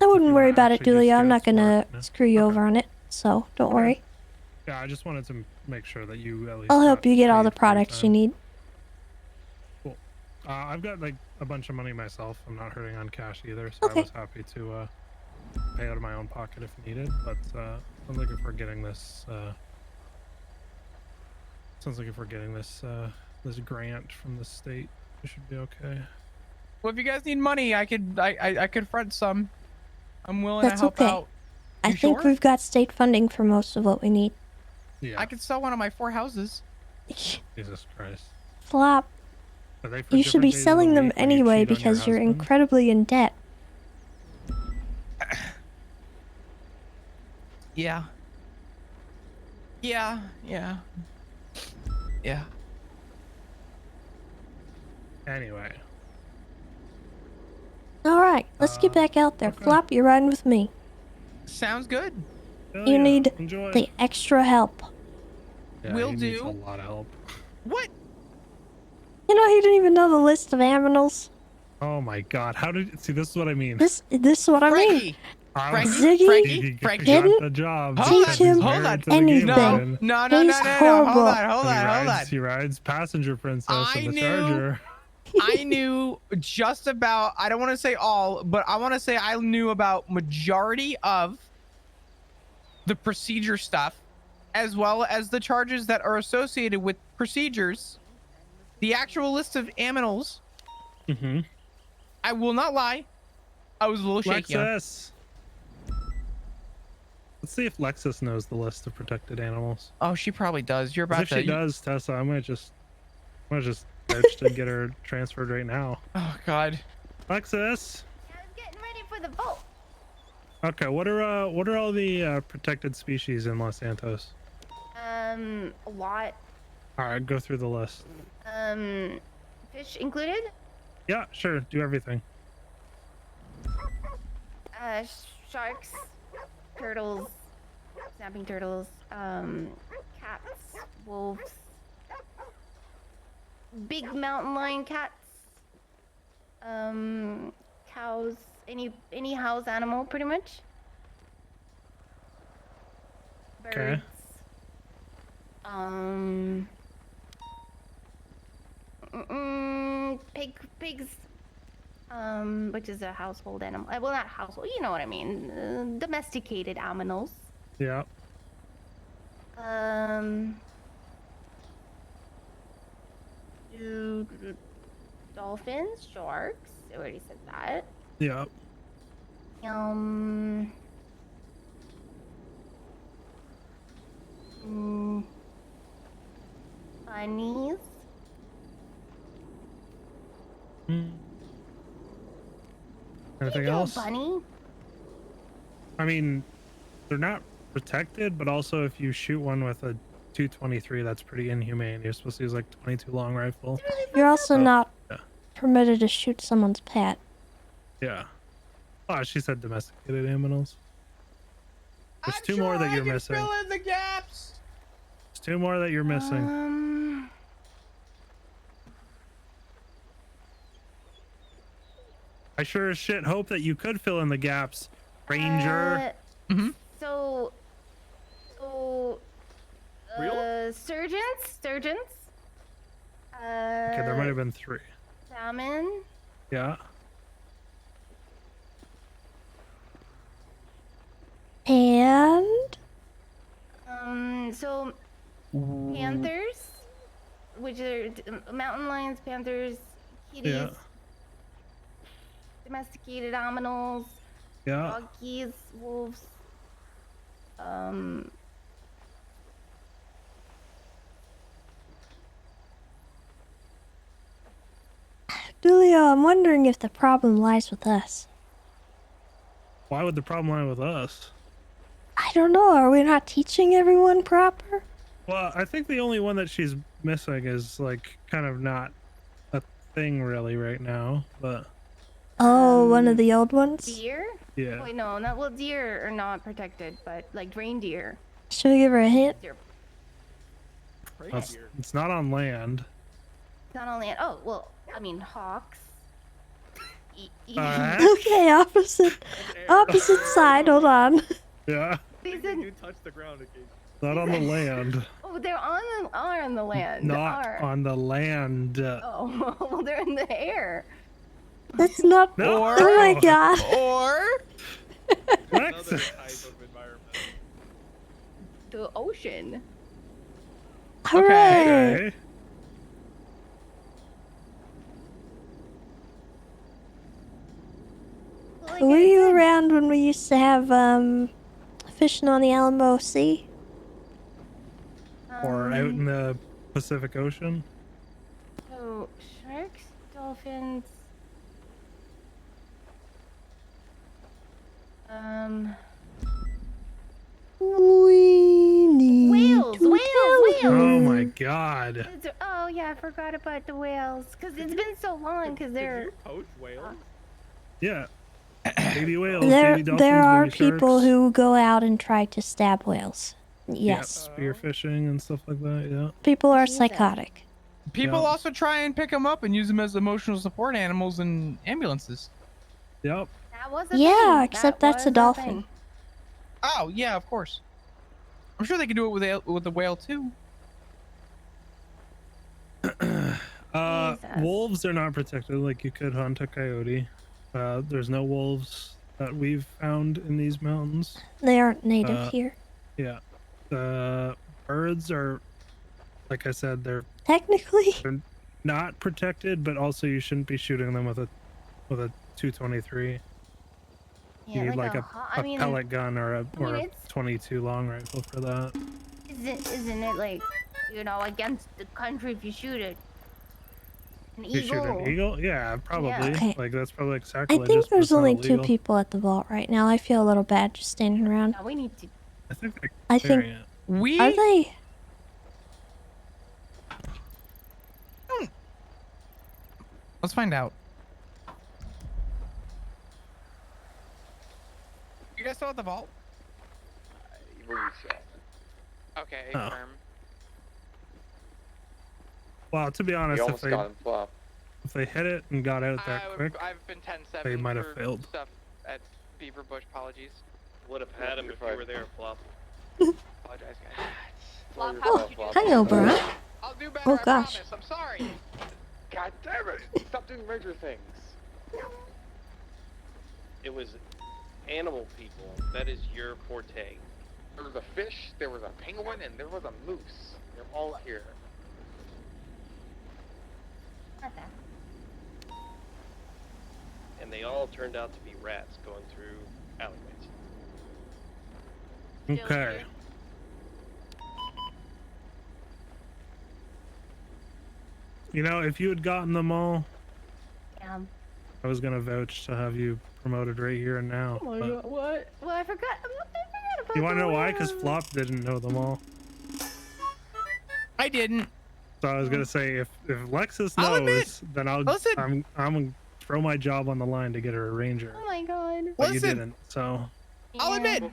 I wouldn't you worry wanna about it, actually do Julia. I'm not Scouts gonna for it, screw you over on it, so don't worry. Yeah, I just wanted to make sure that you at least. I'll help got you get all the paid for your products you time. need. Cool. I've got like a bunch of money myself. I'm not hurting on cash either, so I was happy to pay out of my own pocket if needed. But sounds like if we're getting this, this grant from the state, it should be okay. Well, if you guys need money, I could front some. I'm willing That's to help okay. out. I You think sure? we've got state funding for most of what we need. Yeah. I could sell one of my 4 houses. Jesus Christ. Flop. Are they for You should be different days of the selling them week when you anyway cheat on your because you're husband? incredibly in debt. Yeah. Yeah. Anyway. Alright, let's get back out there. Flop, you're riding with me. Sounds good. You need Enjoy. the extra help. Yeah, Will he needs do. a lot of help. What? You know, he didn't even know the list of aminals. Oh my God! How did see? This is what I mean. This is what I mean. Ziggy didn't the job. teach him anything. No, He's horrible. Hold on. He rides passenger princess in the Charger. I knew just about, I don't want to say all, but I want to say I knew about majority of the procedure stuff, as well as the charges that are associated with procedures. The actual list of aminals. Mm-hmm. I will not lie. I was a little shaky. Lexus. Let's see if Lexus knows the list of protected animals. Oh, she probably does. You're 'Cause about if to. she does, Tessa, I'm gonna just search to get her transferred right now. Oh God. Lexus. Getting ready for the vote. Okay, what are all the protected species in Los Santos? A lot. All right, go through the list. Fish included. Yeah, sure. Do everything. Sharks, turtles, snapping turtles, cats, wolves, big mountain lion cats, cows, any house animal, pretty much. Birds. Okay. Pigs. Which is a household animal. Well, not household. You know what I mean. Domesticated aminals. Yeah. Dolphins, sharks. I already said that. Yeah. Bunnies. Anything You do a else? bunny? I mean, they're not protected, but also if you shoot one with a 223, that's pretty inhumane. You're supposed to use like 22 long rifle. You're also not yeah. permitted to shoot someone's pet. Yeah. Oh, she said domesticated animals. There's two more that you're missing. Fill in the gaps. There's two more that you're missing. I sure as shit hope that you could fill in the gaps, Ranger. So, surgeons. Okay, there might have been 3. Salmon. Yeah. And So panthers, which are mountain lions, panthers, kitties, Yeah. domesticated aminals, Yeah. doggies, wolves. Julio, I'm wondering if the problem lies with us. Why would the problem lie with us? I don't know. Are we not teaching everyone proper? Well, I think the only one that she's missing is like kind of not a thing really right now, but Oh, one of the old ones? Deer? Yeah. Wait, no, not well. Deer are not protected, but like reindeer. Should we give her a hint? it's not on land. It's not on land. Oh well, I mean hawks. Okay, opposite side. Hold on. Yeah. They do touch the ground occasionally. Not on the land. Oh, they're on the land. Not Are. on the land. Oh, well, they're in the air. That's not. No. Oh my god. Or Another type of environment. The ocean. Hooray! Okay. Were you around when we used to have fishing on the Alamo Sea? Or out in the Pacific Ocean? So sharks, dolphins. We need Whales. Oh my god. Oh yeah, I forgot about the whales because it's been so long. Because they're. Poach whales? Yeah. Baby whales, There, baby dolphins, there are baby people sharks. who go out and try to stab whales. Yes. Yeah, spearfishing and stuff like that, yeah. People are psychotic. people Yeah. also try and pick them up and use them as emotional support animals in ambulances. Yep. That was a Yeah, thing. except That that's a was dolphin. thing. Oh yeah, of course. I'm sure they could do it with the whale too. Wolves are not protected like you could hunt a coyote. There's no wolves that we've found in these mountains. They aren't native here. Yeah. Birds are, like I said, they're Technically. not protected, but also you shouldn't be shooting them with a 223. Yeah, You need like a I mean, pellet gun or a it's- 22 long rifle for that. Isn't it like, against the country if you shoot it? An You shoot an eagle? Yeah, probably. Okay. Like that's probably like I sacrilege. think there's but only it's not 2 illegal. people at the vault right now. I feel a little bad just standing around. No, we need to. I think they're I think. clearing it. We Are they? Let's find out. You guys still at the vault? Okay, Oh. firm. Well, to be honest, You if almost they got him flop. if they hit it and got out that quick, I've been 10-7 they might have for failed. stuff at Beaver Bush. Apologies. Would have had him if you were there, flop. Apologize, guys. Flop, Oh, how did you do Hi, that? Oberon. I'll do better. Oh, I gosh. promise. I'm sorry. God damn it! Stop doing major things. It was animal people. That is your forte. There was a fish, there was a penguin, and there was a moose. They're all here. And they all turned out to be rats going through alleyways. Okay. You know, if you had gotten them all, I was gonna vouch to have you promoted right here and now. Oh my but- god, what? Well, I forgot about You want to the know why? Because whales. Flop didn't know them all. I didn't. So I was gonna say if Lexus I'll admit- knows, then I'm gonna throw my job on the line to get her a Ranger. Oh my god. But you Listen. didn't. So I'll admit.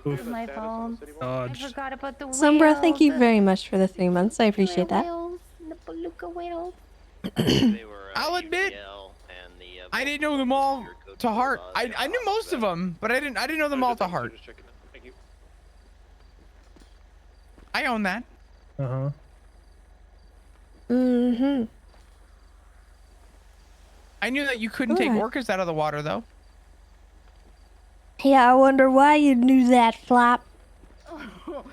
It's my fault. I dodged. forgot about the whales. Sombra, thank you very much for the 3 months. I appreciate that. Whales, the beluga whales. I'll admit. I didn't know them all to heart. I knew most of them, but I didn't know them all to heart. Thank you. I own that. Uh-huh. Mm-hmm. I knew that you couldn't take Alright. orcas out of the water, though. Yeah, I wonder why you knew that, Flop. You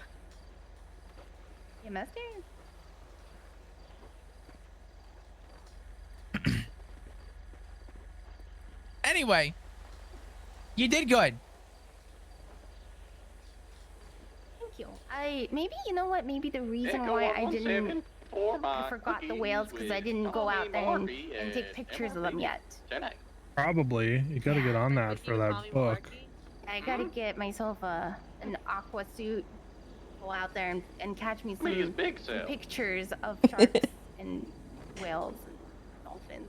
must have. Anyway, you did good. Thank you. Maybe you know what? Maybe the reason go why on I one didn't. second for I my forgot the cookies whales because I with didn't go out there and Barbie take pictures of them MRB. yet. Probably. You gotta get on that for that book. I gotta get myself an aqua suit, go out there and catch me Look at his some, big some self. pictures of sharks and whales and dolphins.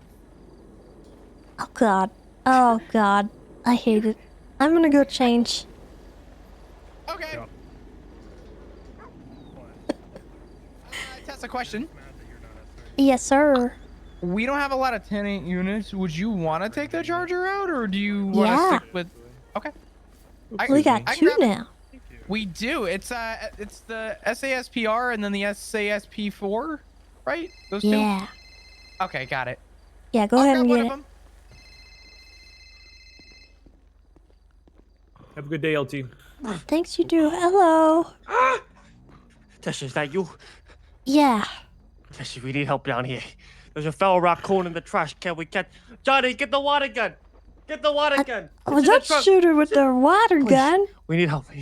Oh, God. Oh, God. I hate it. I'm gonna go change. Okay. Tessa, question. Yes, sir. We don't have a lot of 10-8 units. Would you want to take the charger out, or do you want to Yeah. stick with? Okay. We got I can 2 grab it. now. We do. It's the SASPR and then the SASP4, right? Those two. Yeah. Okay, got it. Yeah, go I'll ahead grab and one get of it. them. Have a good day, LT. Thanks, you do. Hello. Tessa, is that you? Yeah. Tessa, we need help down here. There's a fellow raccoon in the trash can. We can't. Johnny, get the water gun. Get the water gun. Well, It's in the don't trunk. shoot her with the water gun. We need help. We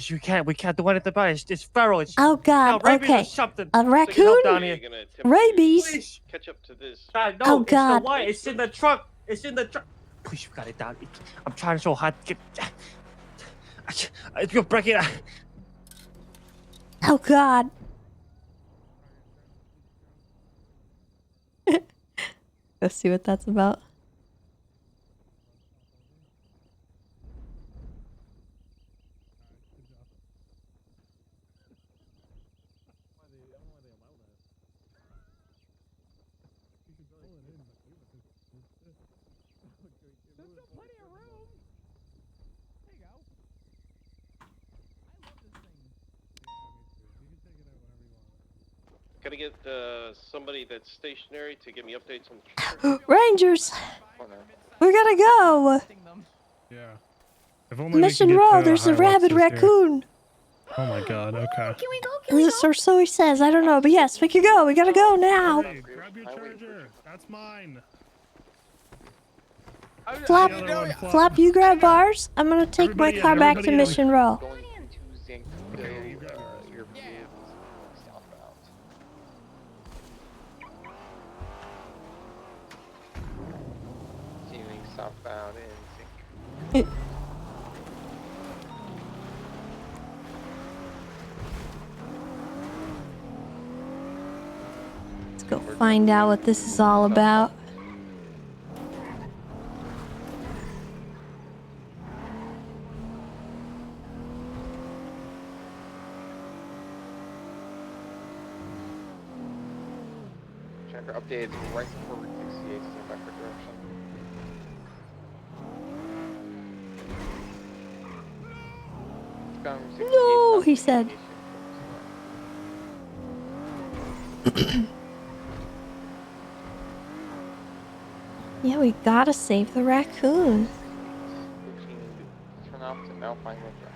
can't do anything about it. It's feral. It's Oh, God. rabies Okay. or something. A So get help raccoon? down here. Rabies? Please. Catch up to this. No, Oh, it's God. the white. It's in the trunk. It's in the trunk. Please, we got it down. I'm trying so hard to get. You're breaking it. Oh, God. Go see what that's about. Gotta get somebody that's stationary to give me updates on the Rangers. We gotta go. Yeah. If only we Mission could get Row, to there's a Hiluxes rabid here. raccoon. Oh my god, okay. Or so he says. I don't know. But yes, we could go. We gotta go now. Hey, grab your charger. That's mine. Flop, The other one, Flop. Flop, you grab ours. I'm gonna take my Everybody car in, back to everybody in. Mission Row. Okay, you got it. Southbound in sync. Let's go find out what this is all about. Tracker updated right before Route 68, stand by for direction. No, he said. Yeah, we gotta save the raccoon. Turn off to Alpine Winter.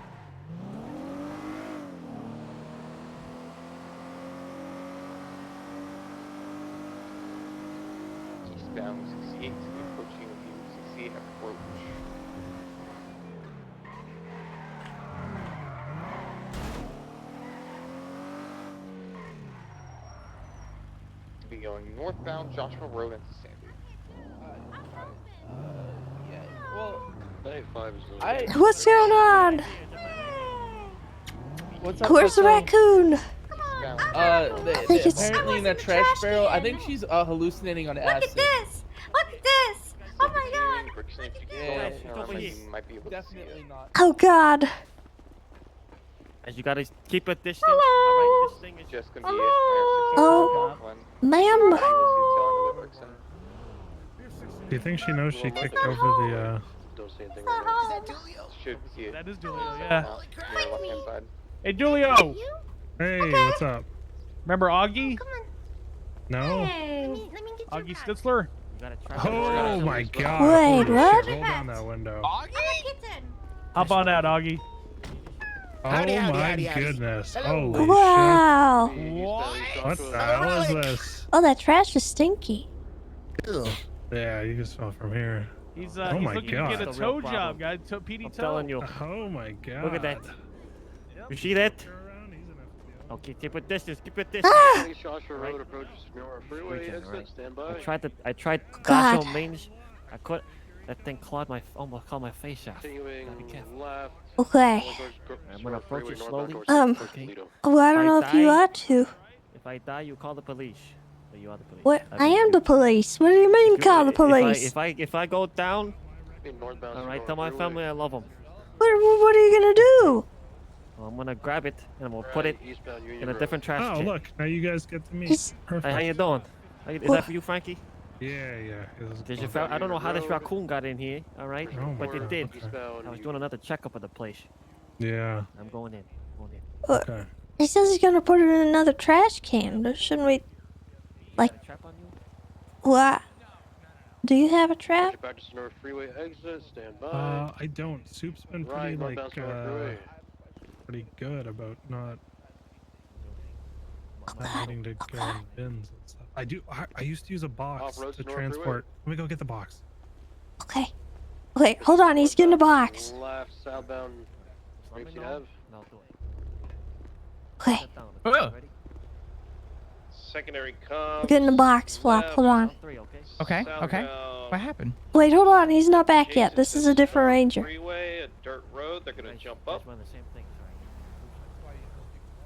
Eastbound 68, approaching view 68 approach. To be going northbound Joshua Road into Sandy. Yeah, well, 95 is What's going on? what's up? Where's the raccoon? Apparently in that trash barrel. I think she's hallucinating on acid. this! Look at this! Oh my god! Yeah, Definitely not. Oh God. And you gotta keep a distance. Hello? Alright, this thing is just gonna Oh, ma'am. Do you think she knows she kicked over the? Don't say anything right now. Should see it. That is Julio, yeah. Near left hand side. Hey, Julio! Hey, what's up? Remember Augie? No. Augie Stitzler? Oh my God. Wait, Holy what? shit, roll down that window. Hop on out, Augie. Oh my goodness. Holy Wow. shit. What the hell is this? Oh, that trash is stinky. Yeah, you can smell from here. He's oh he's my looking God. to get a toe job, guys. PD I'm toe. telling you. Oh my God. Look at that. You see that? Okay, keep it distance. Keep it distance. Joshua Road approaches Nora Freeway. Exit. Stand by. I tried God. Dash range. I could. That thing almost clawed my face off. Continuing left. Okay. I'm gonna approach it slowly. Okay. Well, I don't know if you ought to. If I die, you call the police. Or you are the police. What? I am the police. What do you mean, call the police? If I go down, all right, tell my family I love them. What are you gonna do? Well, I'm gonna grab it and I'm gonna put it in a different trash Oh can. look, now you guys get to meet. Perfect. Hey, how you doing? Is that for you, Frankie? Yeah. I don't know how this raccoon got in here, all right? Oh my But it God, did. okay. I was doing another checkup of the place. Yeah. I'm going in. Okay. He says he's gonna put it in another trash can. Shouldn't we? Like, what? Do you have a trap? Back to Sonora Freeway exit. Stand by. I don't. Soup's been pretty Right, northbound Sonora Freeway. pretty good about not needing to go in bins and stuff. I used to use a box Off-road to Sonora transport. Let me go get the box. Okay. Okay, hold on. He's getting a box. Left southbound. Grapeseed Ave. Okay. Secondary com. I'm getting a box flap. Hold on. Okay. What happened? Wait, hold on. He's not back yet. This is a different ranger. Freeway, a dirt road. They're gonna jump up.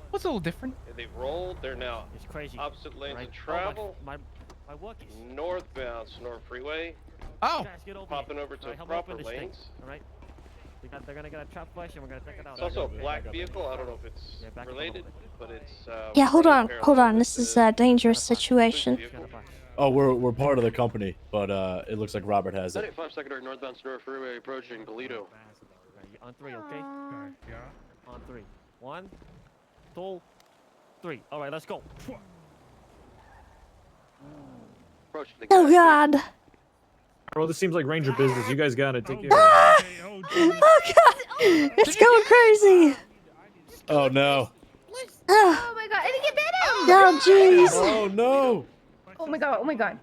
What's a little different? They rolled. They're now It's crazy. opposite lanes Right. of travel. My work is. Northbound Sonora Freeway. Oh. Popping over to Help proper open this thing, lanes. all right? They're gonna get a trap flash and we're gonna take it out. It's also a black vehicle. I don't know if it's related, but it's. Yeah, hold on. Hold on. This is a dangerous situation. Oh, we're part of the company, but it looks like Robert has it. 95 secondary northbound Sonora Freeway approaching Toledo. On three, okay? Yeah. On three. 1, 2, 3. All right, let's go. Approaching the Oh God. Well, this seems like Ranger business. You guys gotta take care of Ah! Oh God. It's going crazy. Oh no. Oh my god, I didn't get bit him! Oh jeez. Oh no. Oh my god, oh my god.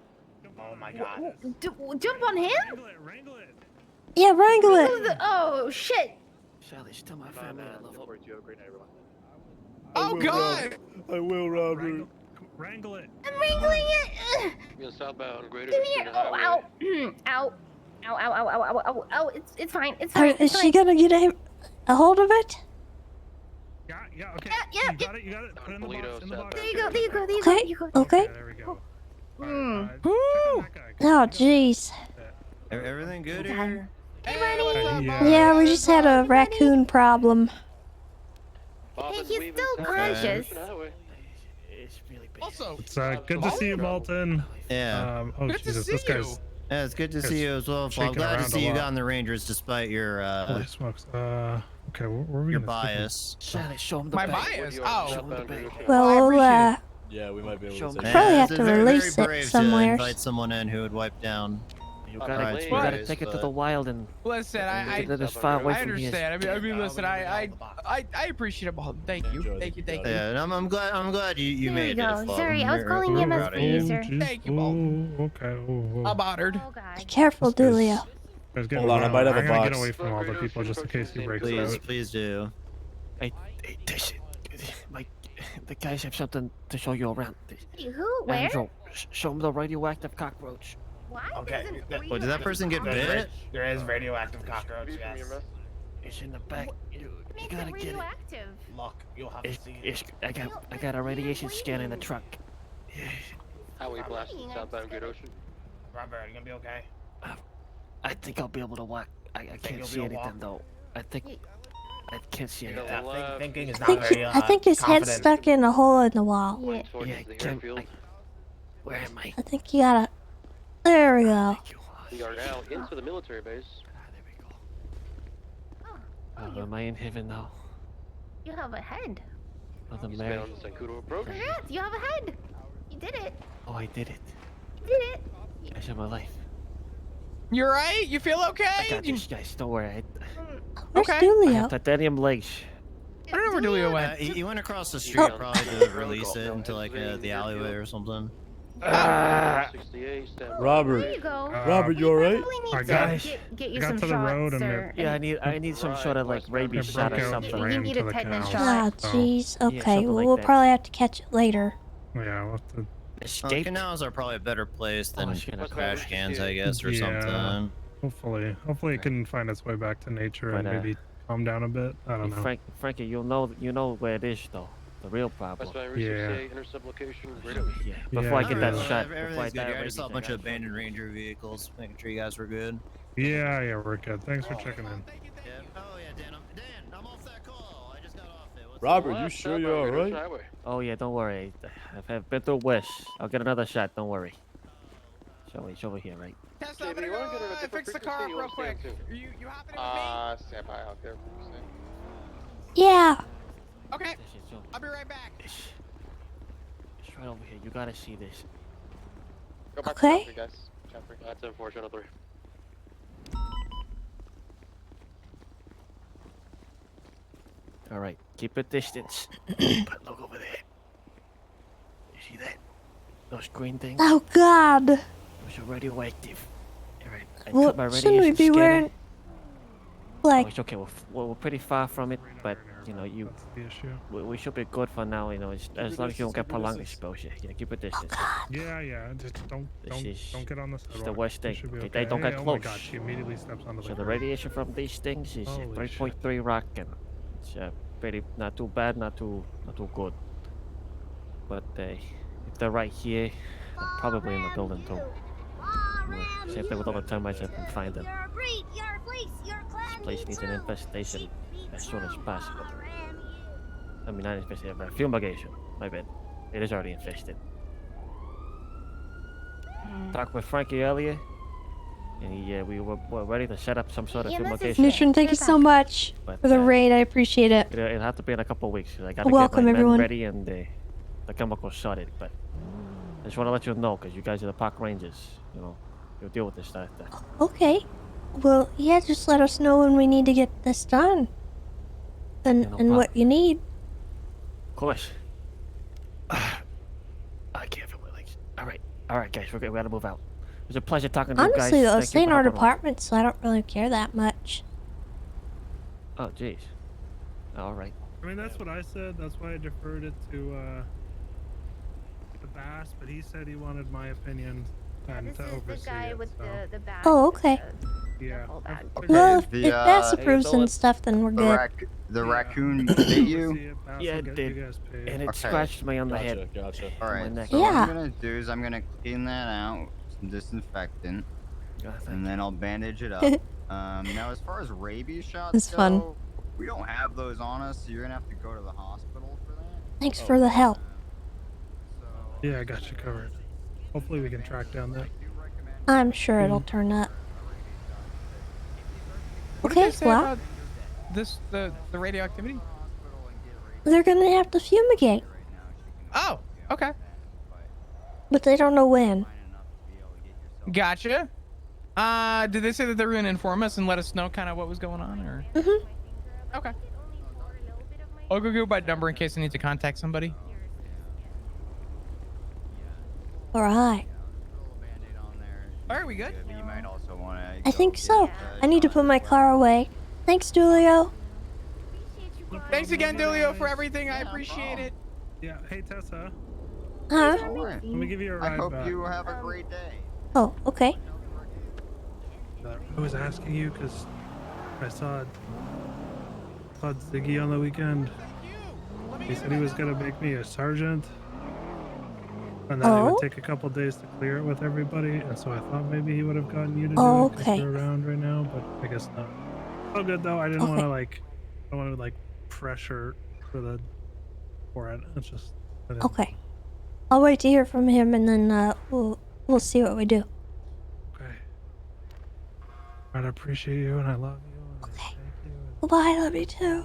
Oh my God. Jump on him? Yeah, wrangle it. Oh shit. Sally, tell my family I love them. Oh God! I will, Robert. Wrangle it. I'm wrangling it. Yeah, southbound Greater Give me it. Virginia Oh, Highway. ow. Ow. Ow, ow, ow, ow, ow, ow, ow. It's fine. It's All fine. right, is she gonna get a hold of it? Yeah, okay. Yeah, You got it. Put it in the box. In the box. There you go, there you go, there you Okay. go, there you go. Okay. There we go. Oh jeez. Everything good here? Yeah, we just had a raccoon problem. Hey, he's still conscious. Also, It's good to see you, Malton. Yeah. Oh Good to Jesus, see this guy's. Yeah, it's good to see you as well. I'm shaking glad to around see a you lot. got in the Rangers despite your Holy smokes. Okay, where are we your gonna stick him? bias. Sally, show him the my bag. bias. Show Oh. him the bag. Well, I appreciate Yeah, we might be able Show to me. take Probably it. have to Very release it brave to somewhere. invite someone in who would wipe down. You our gotta, rights you for gotta days, take it to but- the wild and Listen, I get it as far away I from here. understand. I mean, listen, I appreciate it. Thank you, thank you, thank you. Yeah, and I'm glad you There we made it. go. a fall. Sorry, I was We're calling you proud of Mr. Thank you, Bolton. Okay. I'm honored. Oh God. Careful, Delio. It's getting Hold on, I might violent. have a I gotta get box. away from all the people just in case he breaks out. Please do. Hey, the guys have something to show you around. Who? Where? Andrew, show them the radioactive cockroach. What? Okay. Wait, did that person get bit? There is radioactive cockroach. Yes. It's in the back. You Makes gotta it get it. radioactive. Look, you'll have to see it. I got a radiation scan in the truck. Highway blast southbound Great Ocean. Robert, you gonna be okay? I think I'll be able to walk. I can't you'll see be able to anything though. I can't see anything. Thinking is I not think, very. I think his head's confident. stuck in a hole in the wall. Yeah, where am I? I think you gotta. There we go. We are now into the military base. Am I in heaven now? You have a head. Mother He's Mary. on the Sankudo approach. Congrats, you have a head. You did it. Oh, I did it. You did it. I saved my life. You're right. You feel okay? I got this, guys. Don't worry. Where's I Delio? have titanium legs. I don't know where Delio went. He went across the street probably to release it into like the alleyway or something. Robert. There you go. Robert, you alright? I got- Get you got some to the shots, road and sir. Yeah, I need some sort of like rabies It shot broke or out something. and ran You need to a the tetanus canal. Ah, shot. jeez. Yeah, Okay, something well, like we'll that. probably have to catch it later. Yeah, we'll have to. Escape. Canals are probably a better place than it's gonna trash cans, I guess, or Yeah. something. Hopefully it can find its way back to nature and But, maybe calm down a bit. I don't know. Frankie, you know where it is though. The real problem. Westbound Yeah. Route 68, intercept location, Great Ocean. Yeah. Before I get that Alright, shot, before I everything's good die, here. I rabies, just saw a I bunch gotta of abandoned ranger vehicles, making sure you guys were good. Yeah, we're good. Thanks for checking in. Oh yeah, Dan, I'm off that call. I just got off it. What's Robert, up? you sure you're alright? Oh yeah, don't worry. I've been through worse. I'll get another shot. Don't worry. It's over here, right? Tessa, I'm gonna go fix the car up real quick. You hopping in with me? Stand by out there. Yeah. Okay. I'll be right back. It's right over here. You gotta see this. Go back Okay. to guys. Chopper. That's unfortunate 3. All right, keep a distance. But look over there. You see that? Those green things? Oh God. Those are radioactive. All right, I Well, took my shouldn't we radiation be scanner. wearing Oh, like? it's okay. We're pretty far from it, but you know That's the issue. we should be good for now. You know, as long as you don't get prolonged exposure. Yeah, keep a distance. Yeah. Just don't get on the sidewalk. It's the worst You thing. should be Okay, okay. they don't Hey, get oh close. my God, she immediately steps onto the So the curb. radiation from these things is Holy 3.3 rock, and it's pretty not too bad, not too good. But if they're right here, they're probably in the building too. Same thing with all the termites I can find them. This place needs an infestation as soon as possible. I mean, not infestation, but fumigation. My bad. It is already infested. Talked with Frankie earlier, and we were ready to set up some sort of fumigation. Mission, thank you so much But, for the raid. I appreciate it. It'll have to be in a couple of weeks. 'Cause I gotta Welcome, get my everyone. men ready and the chemicals sorted. But I just want to let you know, because you guys are the park rangers. You know, you'll deal with this stuff. Okay. Well, yeah, just let us know when we need to get this done. And no and what you need. Of course. I can't feel my legs. All right, guys, we gotta move out. It was a pleasure talking to you guys. Honestly, though, Thank stay you in for our hopping on. department, so I don't really care that much. Oh, jeez. All right. I mean, that's what I said. That's why I deferred it to the Bass, but he said he wanted my opinion and to oversee it. The bag. Oh, okay. Yeah. Well, if Bass approves and stuff, then we're good. The raccoon bit you? Yeah, it did. And it Okay. scratched me on the head. Gotcha. All right. My neck. So what Yeah. I'm gonna do is I'm gonna clean that out, some disinfectant, and then I'll bandage it up. Now as far as rabies shots It's go, fun. we don't have those on us, so you're gonna have to go to the hospital for that. Thanks for the help. Yeah, I got you covered. Hopefully we can track down that. I'm sure it'll turn up. What did Okay, they say well, about the radioactivity? they're gonna have to fumigate. Oh, Okay. But they don't know when. Gotcha. Did they say that they were gonna inform us and let us know kind of what was going on, or? Mm-hmm. Okay. I'll go by number in case I need to contact somebody. All right. Are we good? But you might also want to. I think so. I need to put my car away. Thanks, Dulio. Thanks again, Dulio, for everything. I appreciate it. Yeah. Hey, Tessa. Huh? Let me give you a ride I hope back. you have a great day. Oh, okay. I was asking you because I saw Ziggy on the weekend. He said he was gonna make me a sergeant, and then it would Oh? take a couple days to clear it with everybody. And so I thought maybe he would have gotten you to do Oh, it because okay. you're around right now, but I guess not. Oh, good though. I didn't want to I don't want to pressure for it. It's just. Okay. I'll wait to hear from him, and then we'll see what we do. Okay. I appreciate you, and I love you. And Okay. thank you. Well, bye. I love you too.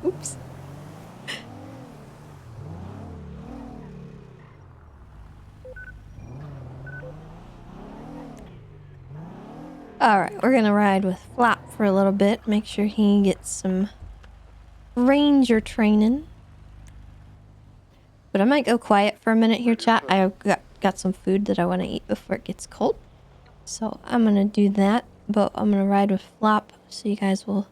Oops. Alright, we're gonna ride with Flop for a little bit. Make sure he gets some ranger training. But I might go quiet for a minute here, chat. I got some food that I want to eat before it gets cold. So I'm gonna do that. But I'm gonna ride with Flop so you guys will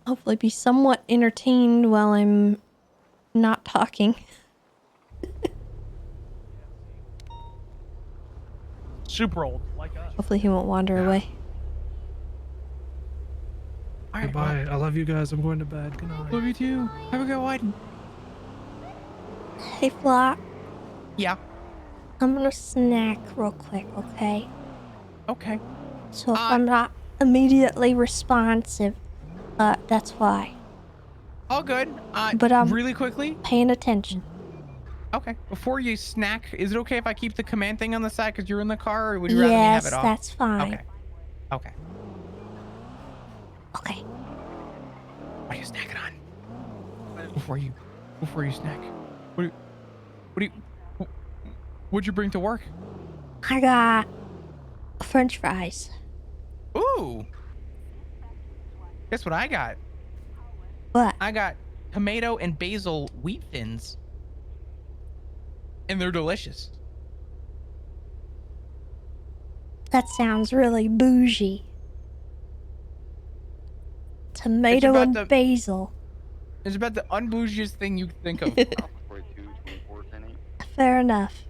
hopefully be somewhat entertained while I'm not talking. Super old, like us. Hopefully he won't wander away. All right, Goodbye. I love you guys. I'm going to bed. Good night. Love you too. Have a good one. Hey, Flop. Yeah. I'm gonna snack real quick, okay? Okay. So if I'm not immediately responsive, that's why. All good. But I'm really quickly paying attention. Okay. Before you snack, is it okay if I keep the command thing on the side because you're in the car, or would you rather me have Yes, it off? that's fine. Okay. Okay. Okay. What are you snacking on? Before you snack, what'd you bring to work? I got French fries. Ooh. Guess what I got? What? I got tomato and basil wheat thins. And they're delicious. That sounds really bougie. Tomato and basil. It's about the unbougiest thing you think of. Fair enough.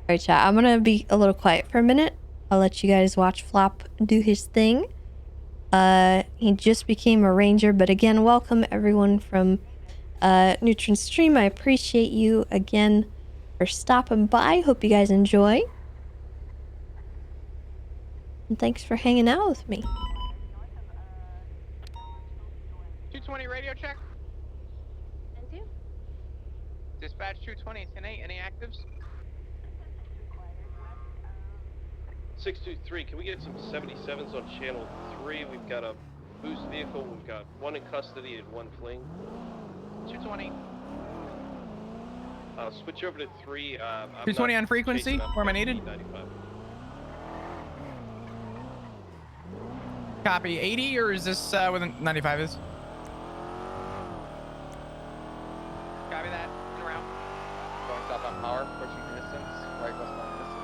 Alright, chat. I'm gonna be a little quiet for a minute. I'll let you guys watch Flop do his thing. He just became a ranger, but again, welcome everyone from Neutron Stream. I appreciate you again for stopping by. Hope you guys enjoy. And thanks for hanging out with me. 220 radio check. Dispatch 220, 10-8, any actives? 623, can we get some 77s on channel 3? We've got a boost vehicle, we've got one in custody and one fleeing. 220. Switch over to 3. 220 on frequency, where am I needed? 95. Copy. 80, or is this where the 95 is? Copy that. In route. Going southbound power, pushing distance, right westbound distance.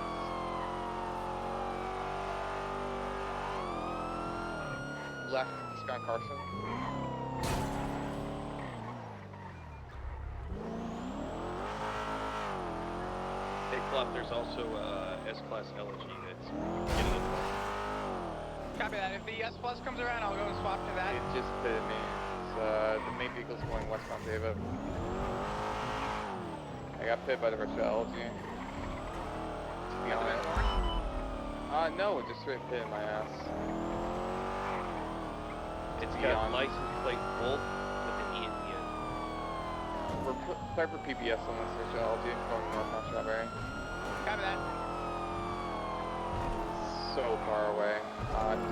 Left, eastbound Carson. Hey, Flop, there's also S-Class LNG that's getting in. Copy that. If the S Plus comes around, I'll go and swap to that. It just means the main vehicle's going westbound David. I got hit by the virtual LG. To be honest. No, just straight hit in my ass. It's got license plate Volt with an E at the end. Sorry for PBS on this HLG going north on Strawberry. Copy that. So far away.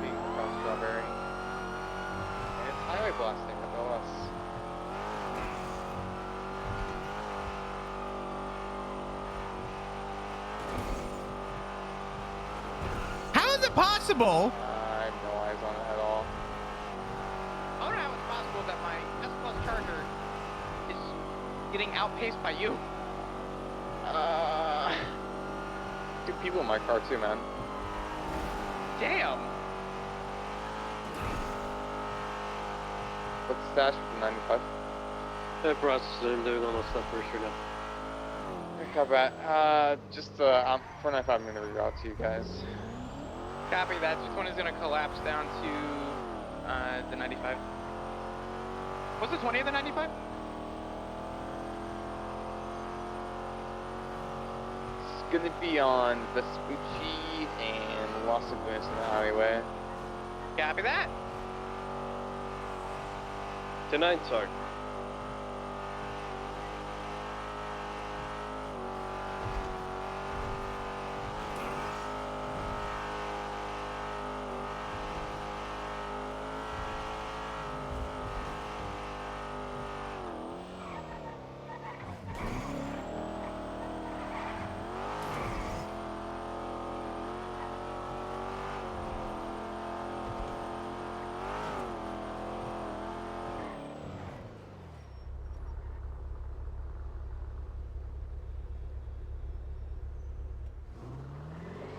Being across Strawberry. And it's highway blasting above us. How is it possible? I have no eyes on it at all. I don't know how it's possible that my S-Plus Charger is getting outpaced by you. Two people in my car too, man. Damn. What's the stash for the 95? They're processing, I'm doing all this stuff for sure now. Copy that. Just, 495, I'm gonna reroute to you guys. Copy that. This one is gonna collapse down to the 95. What's the 20 of the 95? It's gonna be on Vespucci and Los Lagunas in the alleyway. Copy that. Tonight, Sark.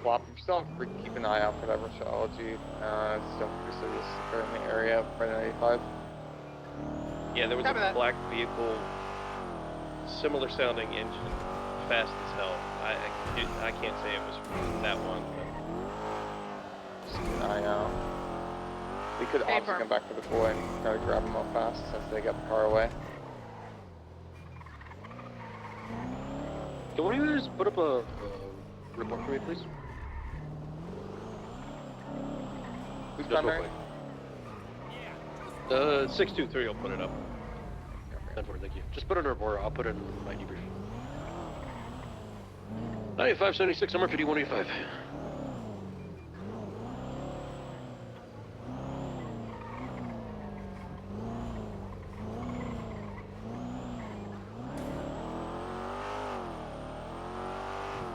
Flop. You still have to keep an eye out for that Rochology. Still pretty serious if they're in the area of Friday 95. Yeah, there was a black vehicle, similar sounding engine, fast as hell. I can't say it was that one, but Just keep an eye out. We could obviously come back for the boy and try to grab him up fast since they got the car away. can one of you guys put up a report for me, please? Who's Just real primary? quick. 623 will put it up. 10-4, thank you. Just put it in a report, I'll put it in my debrief. 9576, number 5185.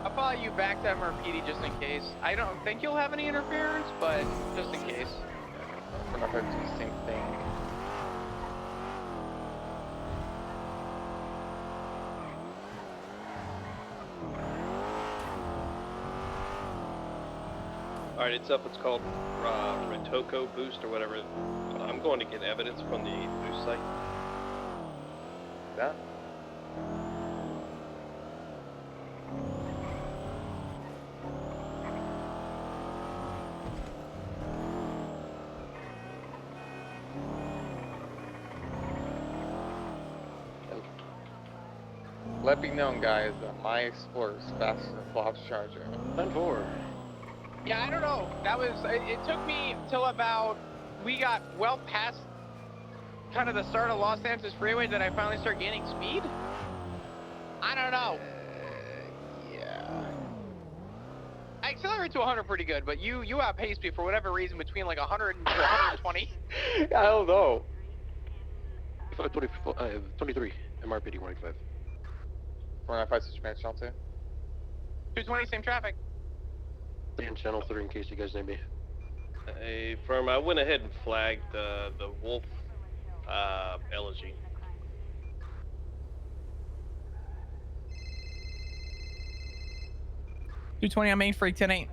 I'll follow you back to MRPD just in case. I don't think you'll have any interference, but just in case. We're not going to do the same thing. Alright, it's up. It's called Retoko Boost or whatever. I'm going to get evidence from the boost site. That? Let be known, guys, that my Explorer is faster than Flop's Charger. 10-4. Yeah, I don't know. That was, it took me till about, we got well past kind of the start of Los Angeles Freeway that I finally start gaining speed. I don't know. Yeah. I accelerate to 100 pretty good, but you outpaced me for whatever reason between like 100 and 120. I don't know. 23, MRPD 185. 495 switch match channel 2. 220, same traffic. And channel 3 in case you guys need me. Hey, firm, I went ahead and flagged the Wolf elegy. $220 on Main Freak 10-8.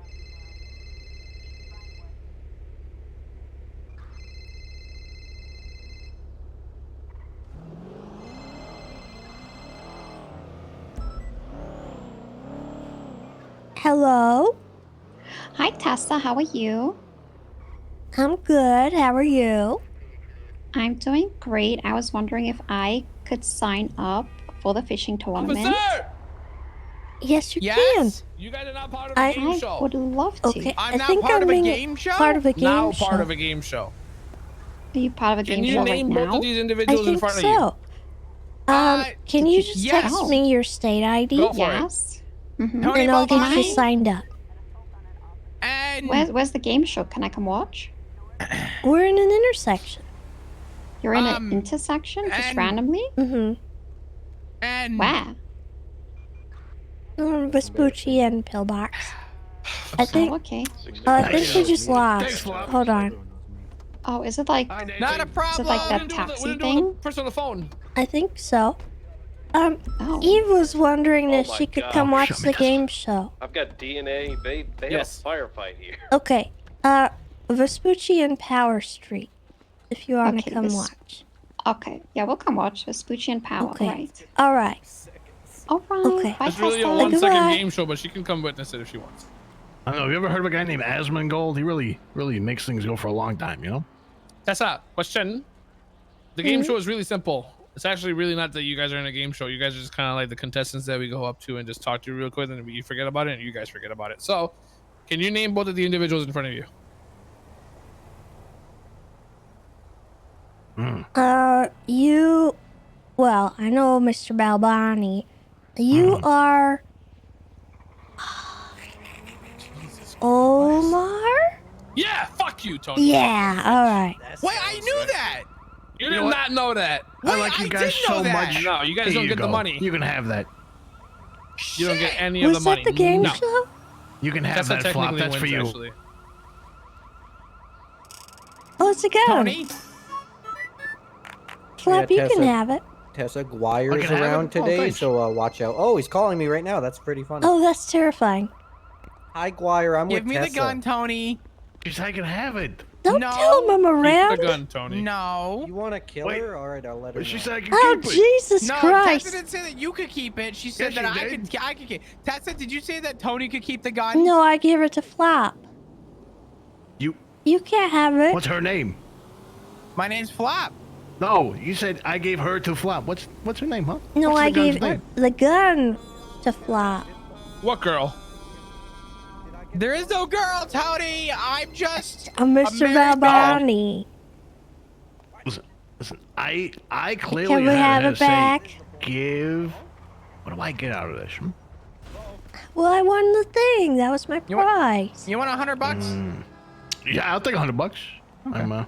Hello? Hi, Tessa. How are you? I'm good. How are you? I'm doing great. I was wondering if I could sign up for the fishing tournament. Yes, you can. You guys are not part of a game I show. would love to. Okay, I'm I not think part I'm of a being game show? part of a game now show. part of a game show. Are you part of a Can game you show name right both now? of these individuals I in think front of so. you? Can you just yes. text me your state ID? Go for Yes. it. Tony And I'll get you Balbani. signed up. And Where's the game show? Can I come watch? We're in an intersection. You're in an intersection, just randomly? Mm-hmm. And where? Vespucci and Pillbox. I think. okay. I think we just lost. Hold on. Oh, is it like? Not a Is problem. it like that taxi thing? Person on the phone. I think so. Oh. Eve was wondering if Oh my she could God. come watch the game show. I've got DNA. They Yes. have a firefight here. Okay. Vespucci and Power Street. If you want to Okay, come watch. Okay, yeah, we'll come watch Vespucci and Power. Okay. Right. All right. All right. Okay. Bye, It's really a Tessa. 1 second Goodbye. game show, but she can come witness it if she wants. I don't know. Have you ever heard of a guy named Asmongold? He really makes things go for a long time, you know? Tessa, question. The game show is really simple. It's actually really not that you guys are in a game show. You guys are just kind of like the contestants that we go up to and just talk to real quick, and you forget about it, and you guys forget about it. So, can you name both of the individuals in front of you? Well, I know Mr. Balbani. You are Omar? Yeah, fuck you, Tony. Yeah, all right. Wait, I knew that. You did not know that. I like you guys so much. No, you guys Here don't you get the go. money. You can have that. You don't get any Was of the money. that the game No. show? You can have Tessa that flop. technically That's for wins, you. actually. Oh, it's a gun. Tony? Flap, you can have it. Tessa I Guire's can have around it? Oh, today, thanks. so watch out. Oh, he's calling me right now. That's pretty funny. Oh, that's terrifying. Hi, Guire. I'm Give with me Tessa. the gun, Tony. Because I can have it. Don't No. tell him I'm around. Keep the gun, Tony. No. You want to kill Wait. her? All right, I'll let her know. She said I can Oh, keep it. Jesus No, Christ. Tessa didn't say that you could keep it. She said Yes, that she I did. could keep. Tessa, did you say that Tony could keep the gun? No, I gave it to Flop. You can't have it. What's her name? My name's Flop. No, you said I gave her to Flop. What's her name, huh? No, What's I the gun's gave name? the gun to Flop. What girl? There is no girl, Tony. I'm just I'm Mr. married man. Balbani. Listen, I clearly Can we have had it to say, back? give. What do I get out of this? Well, I won the thing. That was my prize. You want $100? Yeah, I'll take $100. Okay. I'm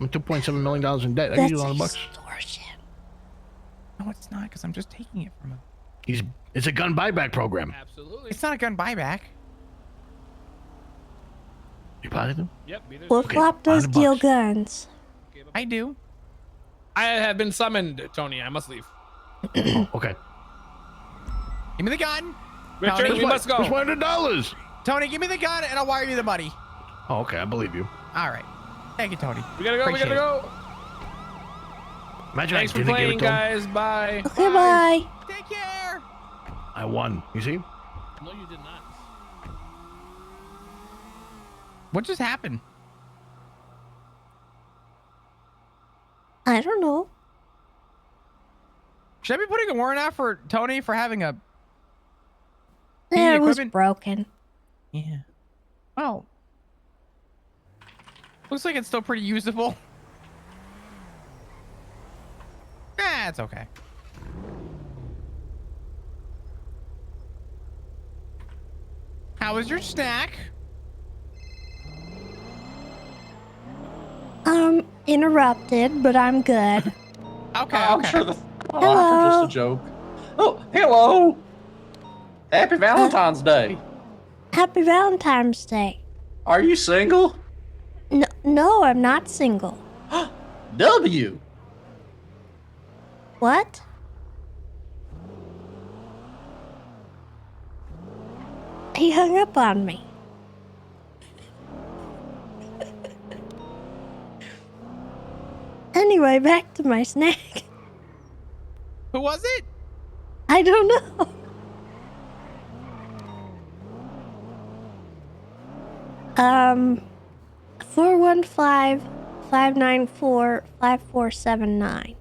$2.7 million in debt. I That's give you $100. extortion. No, it's not, because I'm just taking it from him. It's a gun buyback program. Absolutely. It's not a gun buyback. You positive? Yep. Well, Flop does $100. deal guns. I do. I have been summoned, Tony. I must leave. Okay. Give me the gun. Richard, Tony, we must go. It's $100. Tony, give me the gun, and I'll wire you the money. Oh, okay. I believe you. All right. Thank you, Tony. We gotta go. Appreciate we gotta go. Imagine Thanks I for didn't playing, give it to him. guys. Bye. Okay, bye. Take care. I won. You see? No, you did not. What just happened? I don't know. Should I be putting a warrant out for Tony for having a... Yeah, it was equipment? broken. Yeah. Well. Looks like it's still pretty usable. It's okay. How was your snack? Interrupted, but I'm good. Okay, I'm sure the Hello. just a joke. Oh, hello. Happy Valentine's Day. Happy Valentine's Day. Are you single? No, I'm not single. W. What? He hung up on me. Anyway, back to my snack. Who was it? I don't know. Um, 415-594-5479.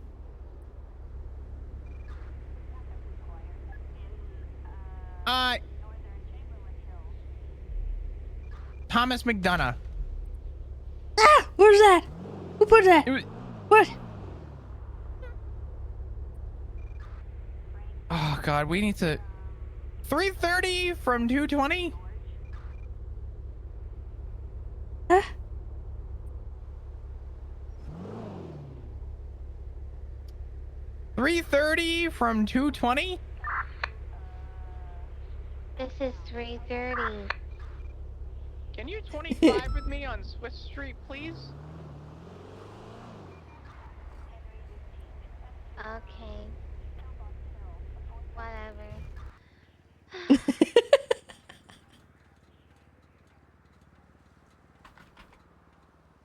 Thomas McDonough. Ah, where's that? Who put that? What? Oh God, we need to 330 from 220. Huh? 330 from 220. This is 3:30. Can you 25 with me on Swiss Street, please? Okay. Whatever.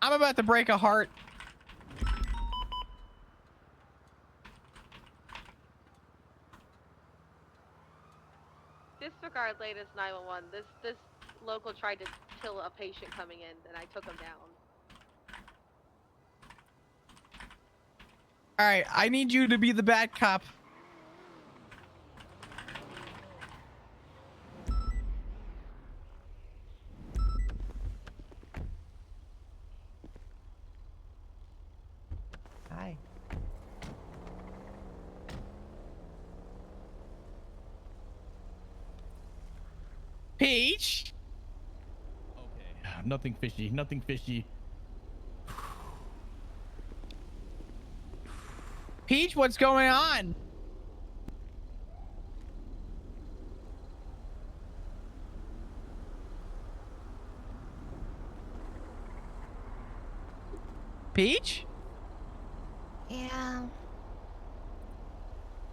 I'm about to break a heart. Disregard latest 911. This local tried to kill a patient coming in, and I took him down. All right, I need you to be the bad cop. Hi. Peach. Okay, nothing fishy. Nothing fishy. Peach, what's going on? Peach? Yeah.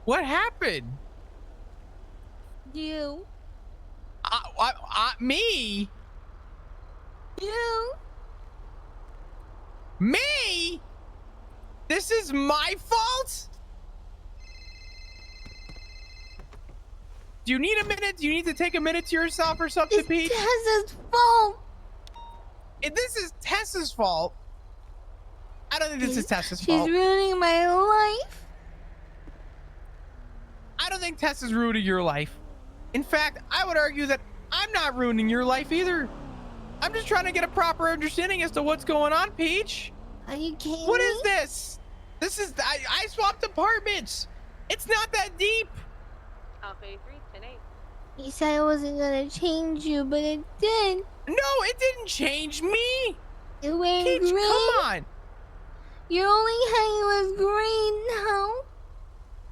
What happened? You. Me? You. Me? This is my fault? Do you need a minute? Do you need to take a minute to yourself or something, It's Peach? Tessa's fault. If this is Tessa's fault, I don't think this is Tessa's She's fault. ruining my life. I don't think Tessa's ruining your life. In fact, I would argue that I'm not ruining your life either. I'm just trying to get a proper understanding as to what's going on, Peach. Are you kidding What me? is this? This is, I swapped apartments. It's not that deep. Alpha 83, 10-8. You said it wasn't gonna change you, but it did. No, it didn't change me. You're wearing Peach, green. come on. You're only hanging with green now.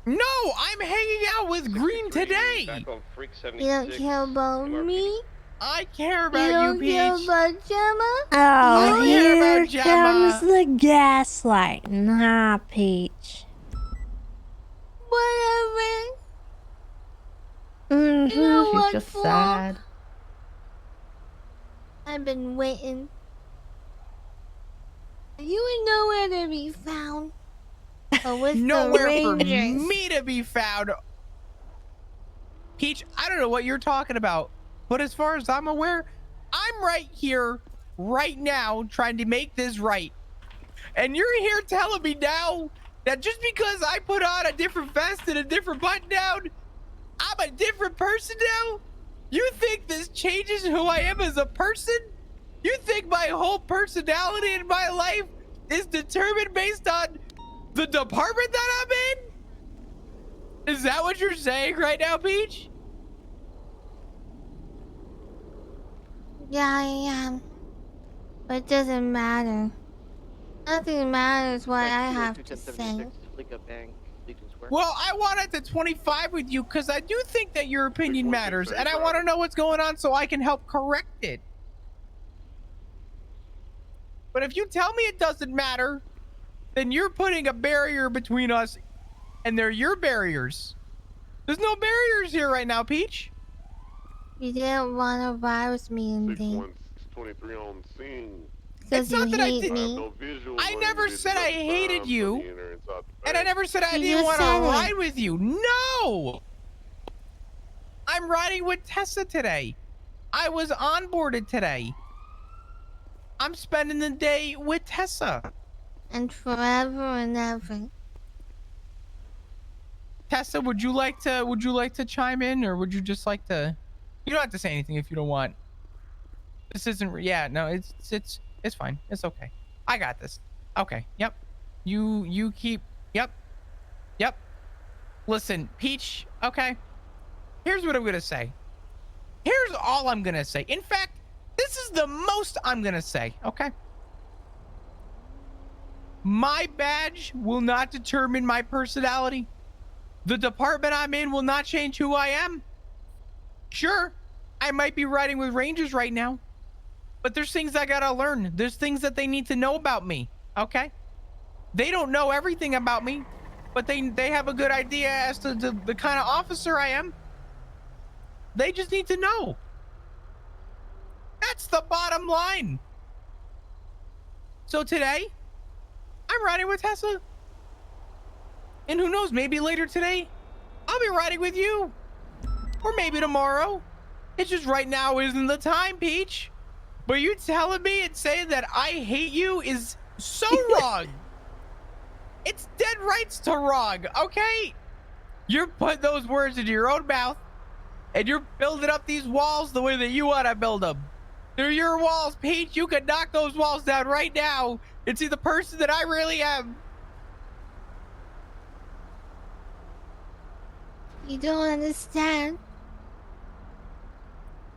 No, I'm hanging out with Green today. Back on Freak You 76. don't care about me. I care You about you, don't care Peach. about Gemma. Oh, I care here about Gemma. comes the gaslighting, huh, Peach? Whatever. Mm-hmm. You know She's what just for? sad. I've been waiting. You were nowhere to be found. But with Nowhere the for Rangers. me to be found. Peach, I don't know what you're talking about, but as far as I'm aware, I'm right here, right now, trying to make this right. And you're here telling me now that just because I put on a different vest and a different button down, I'm a different person now? You think this changes who I am as a person? You think my whole personality in my life is determined based on the department that I'm in? Is that what you're saying right now, Peach? Yeah, I am. But it doesn't matter. Nothing matters what I have to say. Well, I wanted to 25 with you because I do think that your opinion matters, and I want to know what's going on so I can help correct it. But if you tell me it doesn't matter, then you're putting a barrier between us, and they're your barriers. There's no barriers here right now, Peach. You didn't want to ride with me and things. 23 on scene. Because It's not you that I hate did- me. I never said I hated you, and I never said I You didn't just want to said it. ride with you. No! I'm riding with Tessa today. I was onboarded today. I'm spending the day with Tessa. And forever and ever. Tessa, would you like to chime in, or would you just like to? You don't have to say anything if you don't want. This isn't. Yeah, no, it's fine. It's okay. I got this. Okay. Yep. You keep. Yep. Listen, Peach. Okay? Here's what I'm gonna say. Here's all I'm gonna say. In fact, this is the most I'm gonna say, okay? My badge will not determine my personality. The department I'm in will not change who I am. Sure, I might be riding with Rangers right now, but there's things I gotta learn. There's things that they need to know about me, okay? They don't know everything about me, but they have a good idea as to the kind of officer I am. They just need to know. That's the bottom line. So today, I'm riding with Tessa. And who knows, maybe later today, I'll be riding with you. Or maybe tomorrow. It's just right now isn't the time, Peach. But you telling me and saying that I hate you is so wrong. It's dead rights to wrong, okay? You're putting those words into your own mouth, and you're building up these walls the way that you want to build them. They're your walls, Peach. You could knock those walls down right now and see the person that I really am. You don't understand.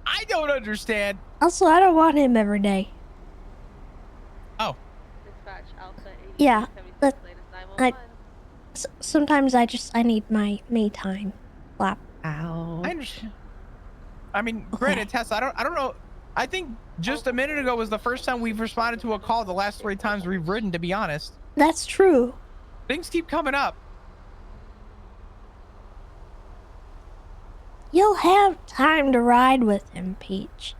I don't understand. Also, I don't want him every day. Oh. Dispatch Alpha 88, Yeah, 76, but latest 911. sometimes I need my me time. Flap. Ow. I understand. I mean, granted, Tessa, I don't know. I think just a minute ago was the first time we've responded to a call. The last 3 times we've ridden, to be honest. That's true. Things keep coming up. You'll have time to ride with him, Peach.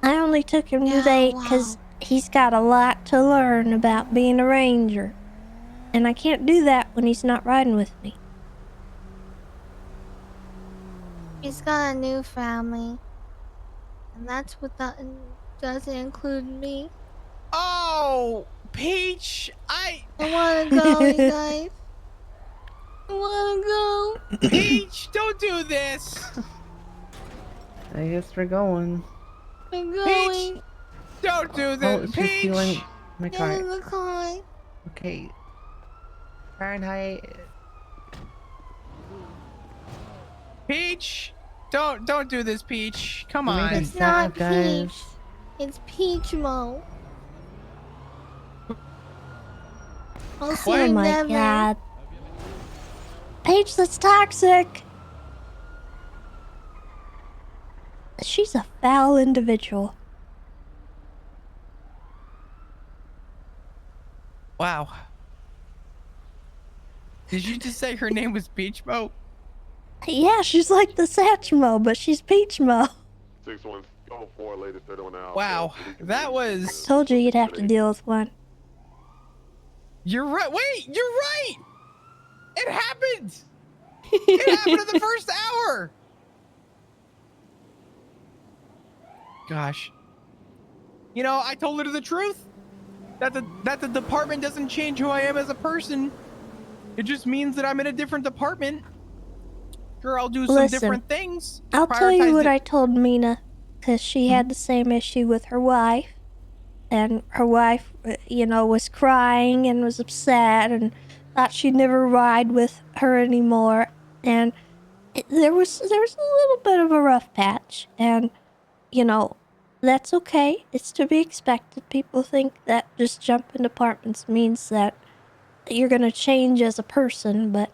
I only took him today because he's got a lot to learn about being a ranger. And I can't do that when he's not riding with me. He's got a new family. And that's what that doesn't include me. Oh, Peach, I wanna go, you guys. I wanna go. Peach, don't do this. I guess we're going. I'm going. Peach, don't do Oh, this. it's just Peach. feeling my Get car. in the car. Okay. Fahrenheit. Peach, don't do this, Peach. Come We made on. it It's not guys. Peach. It's Peach Mo. I'll say Oh my never. god. Paige, that's toxic. She's a foul individual. Wow. Did you just say her name was Peach Mo? Yeah, she's like the Satchmo, but she's Peach Mo. 6104, latest 31 hour. Wow, that was. Told you you'd have to deal with one. You're right. Wait, you're right. It happened. It happened in the first hour. Gosh. You know, I told her the truth. That the department doesn't change who I am as a person. It just means that I'm in a different department. Sure, I'll do some Listen, different things. I'll tell you Prioritize what it. I told Mina, because she had the same issue with her wife. And her wife, you know, was crying and was upset and thought she'd never ride with her anymore. And there was a little bit of a rough patch. And, you know, that's okay. It's to be expected. People think that just jumping departments means that you're going to change as a person, but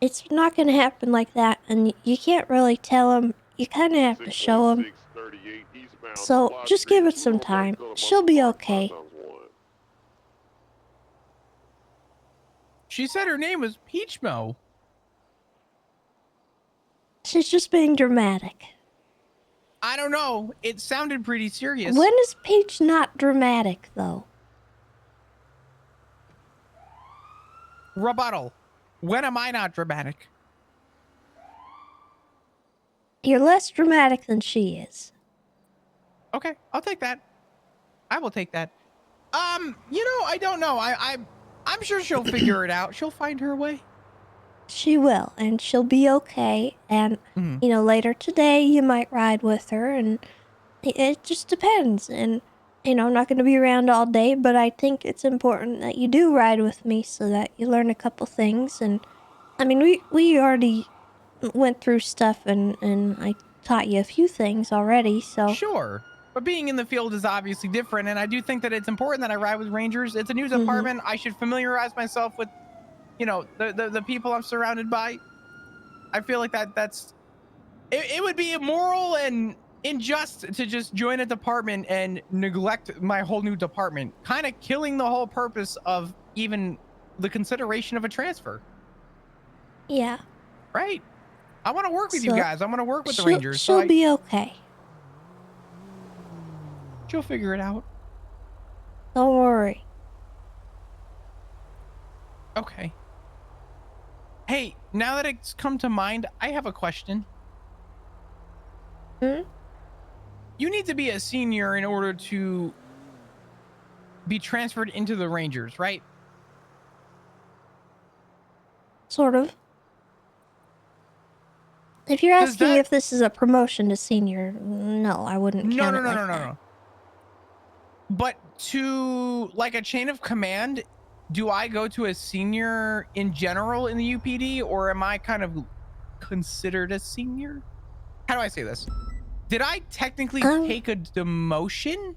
it's not going to happen like that. And you can't really tell them. You kind of have to show them. So just give it some time. She'll be okay. She said her name was Peach Mo. She's just being dramatic. I don't know. It sounded pretty serious. When is Peach not dramatic, though? Rebuttal. When am I not dramatic? You're less dramatic than she is. Okay, I'll take that. I will take that. You know, I don't know. I'm sure she'll figure it out. She'll find her way. She will, and she'll be okay. And, you know, later today you might ride with her, and it just depends. And you know, I'm not going to be around all day, but I think it's important that you do ride with me so that you learn a couple things. And I mean, we already went through stuff and I taught you a few things already, so. Sure. But being in the field is obviously different, and I do think that it's important that I ride with Rangers. It's a new department. I should familiarize myself with, you know, the people I'm surrounded by. I feel like that's it would be immoral and unjust to just join a department and neglect my whole new department, kind of killing the whole purpose of even the consideration of a transfer. Yeah. Right. I want to work with you So, guys. I want to work with the she'll- Rangers. She'll be okay. She'll figure it out. Don't worry. Okay. Hey, now that it's come to mind, I have a question. Hmm? You need to be a senior in order to be transferred into the Rangers, right? Sort of. If you're asking if this is a promotion to senior, no, I wouldn't count it like that. No. But to like a chain of command, do I go to a senior in general in the UPD, or am I kind of considered a senior? How do I say this? Did I technically take a demotion?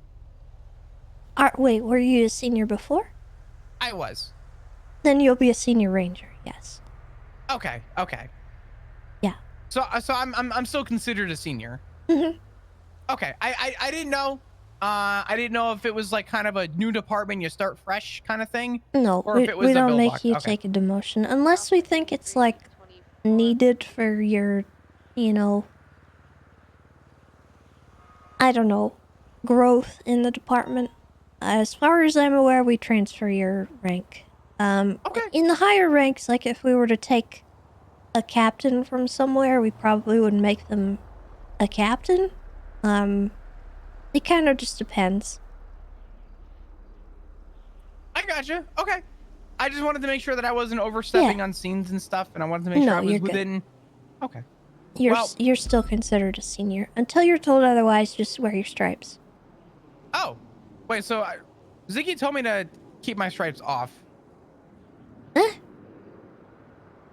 Wait, were you a senior before? I was. Then you'll be a senior ranger, yes. Okay. Yeah. So I'm still considered a senior. Mm-hmm. Okay. I didn't know. I didn't know if it was like kind of a new department, you start fresh kind of thing. No, or if it was we a don't build make block. you Okay. take a demotion unless we think it's like needed for your, you know, I don't know, growth in the department. As far as I'm aware, we transfer your rank. In the higher ranks, like if we were to take a captain from somewhere, we probably would make them a captain. It kind of just depends. I gotcha. Okay. I just wanted to make sure that I wasn't overstepping on scenes and stuff, and I wanted to make sure I was you're good. within. Okay. You're still considered a senior until you're told otherwise. Just wear your stripes. Oh, wait. So Ziggy told me to keep my stripes off. Huh?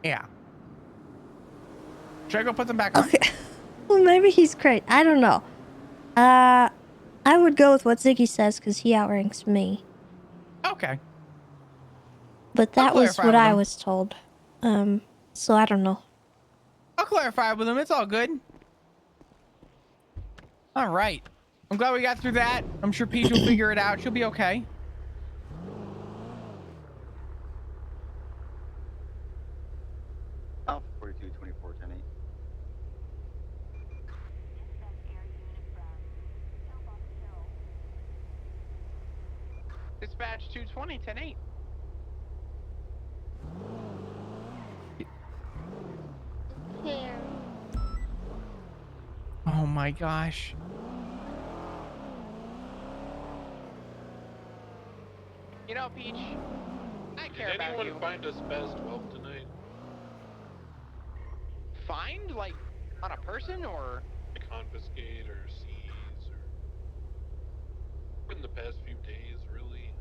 Yeah. Should I go put them back on? Okay. Well, maybe he's great. I don't know. I would go with what Ziggy says because he outranks me. Okay. But that was clarify what with I him. was told. So I don't know. I'll clarify with him. It's all good. All right. I'm glad we got through that. I'm sure Peach will figure it out. She'll be okay. Alpha 42, 24, 10, 8. Dispatch 220, 10-8. Oh my gosh. You know, Peach, I care Did about anyone you. find us past 12 tonight? Find? Like, on a person, or? Confiscate or seize or... In the past few days, really?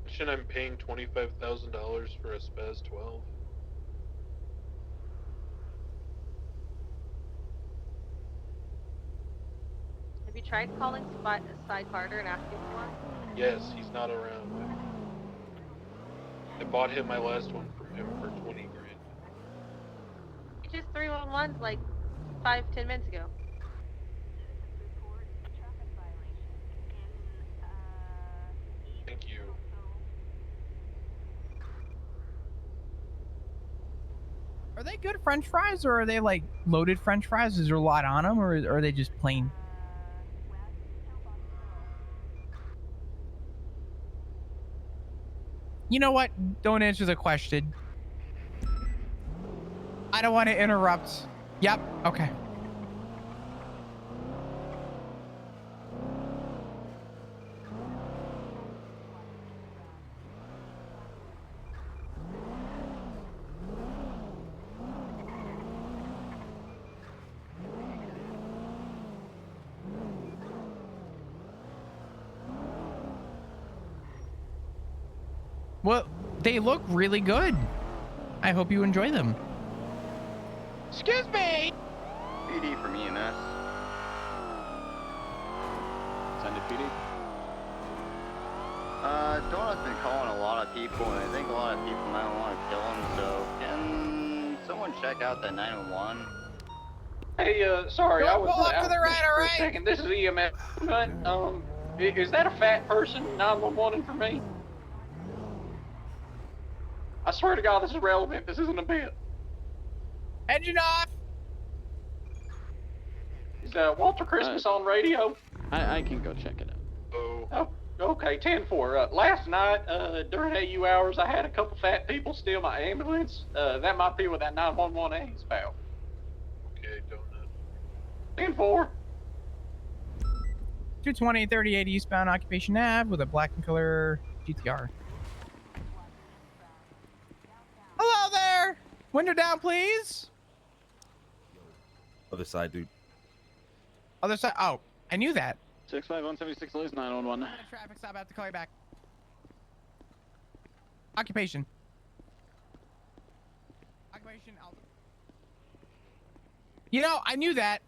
Shouldn't I'm paying $25,000 for a Spaz 12? Have you tried calling Cy Carter and asking for one? Yes, he's not around. I bought him my last one from him for 20 grand. You just 311 like 5-10 minutes ago. Thank you. Are they good French fries, or are they like loaded French fries? Is there a lot on them, or are they just plain? You know what? Don't answer the question. I don't want to interrupt. Yep. Okay. Well, they look really good. I hope you enjoy them. Excuse me. PD from EMS. Send it, PD. Donut's been calling a lot of people, and I think a lot of people might want to kill him, so can someone check out that 911? Hey, sorry, Don't I was pull up to out the right, for a alright? second. This is EMS. But, is that a fat person 911 for me? I swear to God, this is relevant. This isn't a bit. Engine off. Is Walter Christmas on radio? I can go check it out. Oh, okay, 10-4. Last night, during AU hours, I had a couple fat people steal my ambulance. That might be what that 911 is about. Okay, donut. 10-4. 220 3080 eastbound occupation Ave with a black and color GTR. Hello there. Window down, please. Other side, dude. Other side. Oh, I knew that. 65176 Lewis 911. Traffic stop. I have to call you back. Occupation. Occupation. You know, I knew that.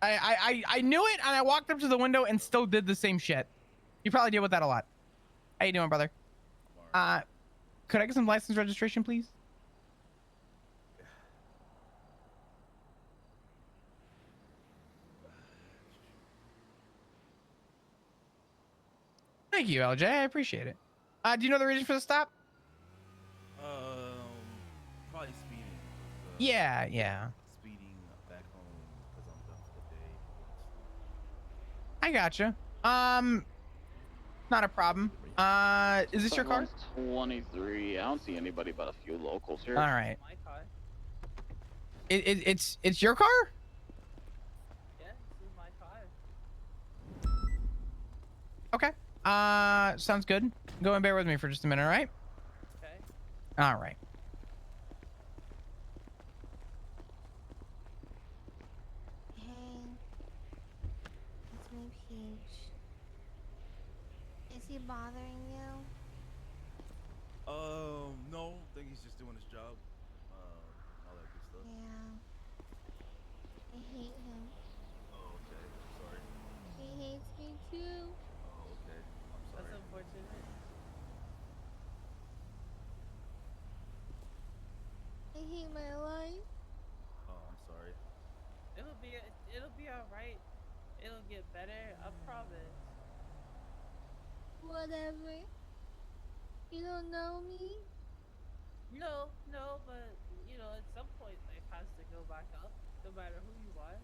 I knew it, and I walked up to the window and still did the same shit. You probably deal with that a lot. How you doing, brother? Could I get some license registration, please? Thank you, LJ. I appreciate it. Do you know the reason for the stop? Probably speeding. Yeah. Speeding back home because I'm done for the day. I gotcha. Not a problem. Is this your car? 23. I don't see anybody but a few locals here. All right. It's your car? Yeah, this is my car. Okay. Sounds good. Go and bear with me for just a minute, all right? Okay. All right. Hey, it's me, Peach. Is he bothering you? No. I think he's just doing his job. All that good stuff. Yeah. I hate him. Oh, okay. I'm sorry. He hates me too. Oh, okay. I'm sorry. That's unfortunate. I hate my life. Oh, I'm sorry. It'll be all right. It'll get better. I promise. Whatever. You don't know me? No, but you know, at some point life has to go back up, no matter who you are.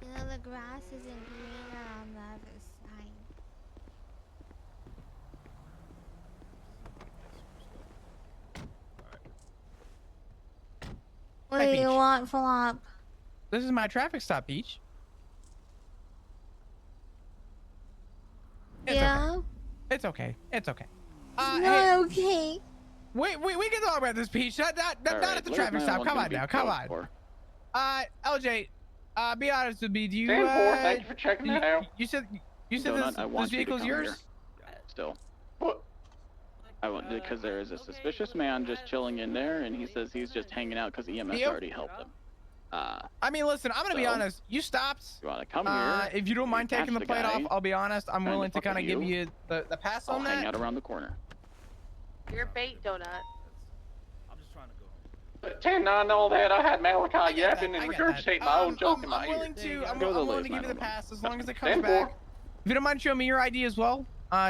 You know, the grass isn't greener on the other side. What Hi, do you Peach. want, Flop? This is my traffic stop, Peach. Yeah? It's okay. It's okay. It's Hey, not okay. wait, we can talk about this, Peach. Not at the traffic stop. Come on now. Come on. LJ, be honest with me. Do you? 10-4. Thank you for checking that out. You said Donut, I want this you to vehicle's come yours? here. Still. I want because there is a suspicious man just chilling in there, and he says he's just hanging out because EMS Yep. already helped him. I mean, listen, I'm gonna be So, honest. You stopped. You want to come here? If you don't mind catch taking the plate off, guy, I'll be honest. I'm trying to willing to fuck kind of with give you. you the pass I'll on hang that. out around the corner. You're bait, Donut. I'm just trying to go home. 10-9 and all that. I had Malachi yapping and I get that. regurgitating my own joke in my I'm ear. willing to. I'm Go to the willing to Liz give you the 911. pass as long as it comes 10-4. back. If you don't mind showing me your ID as well,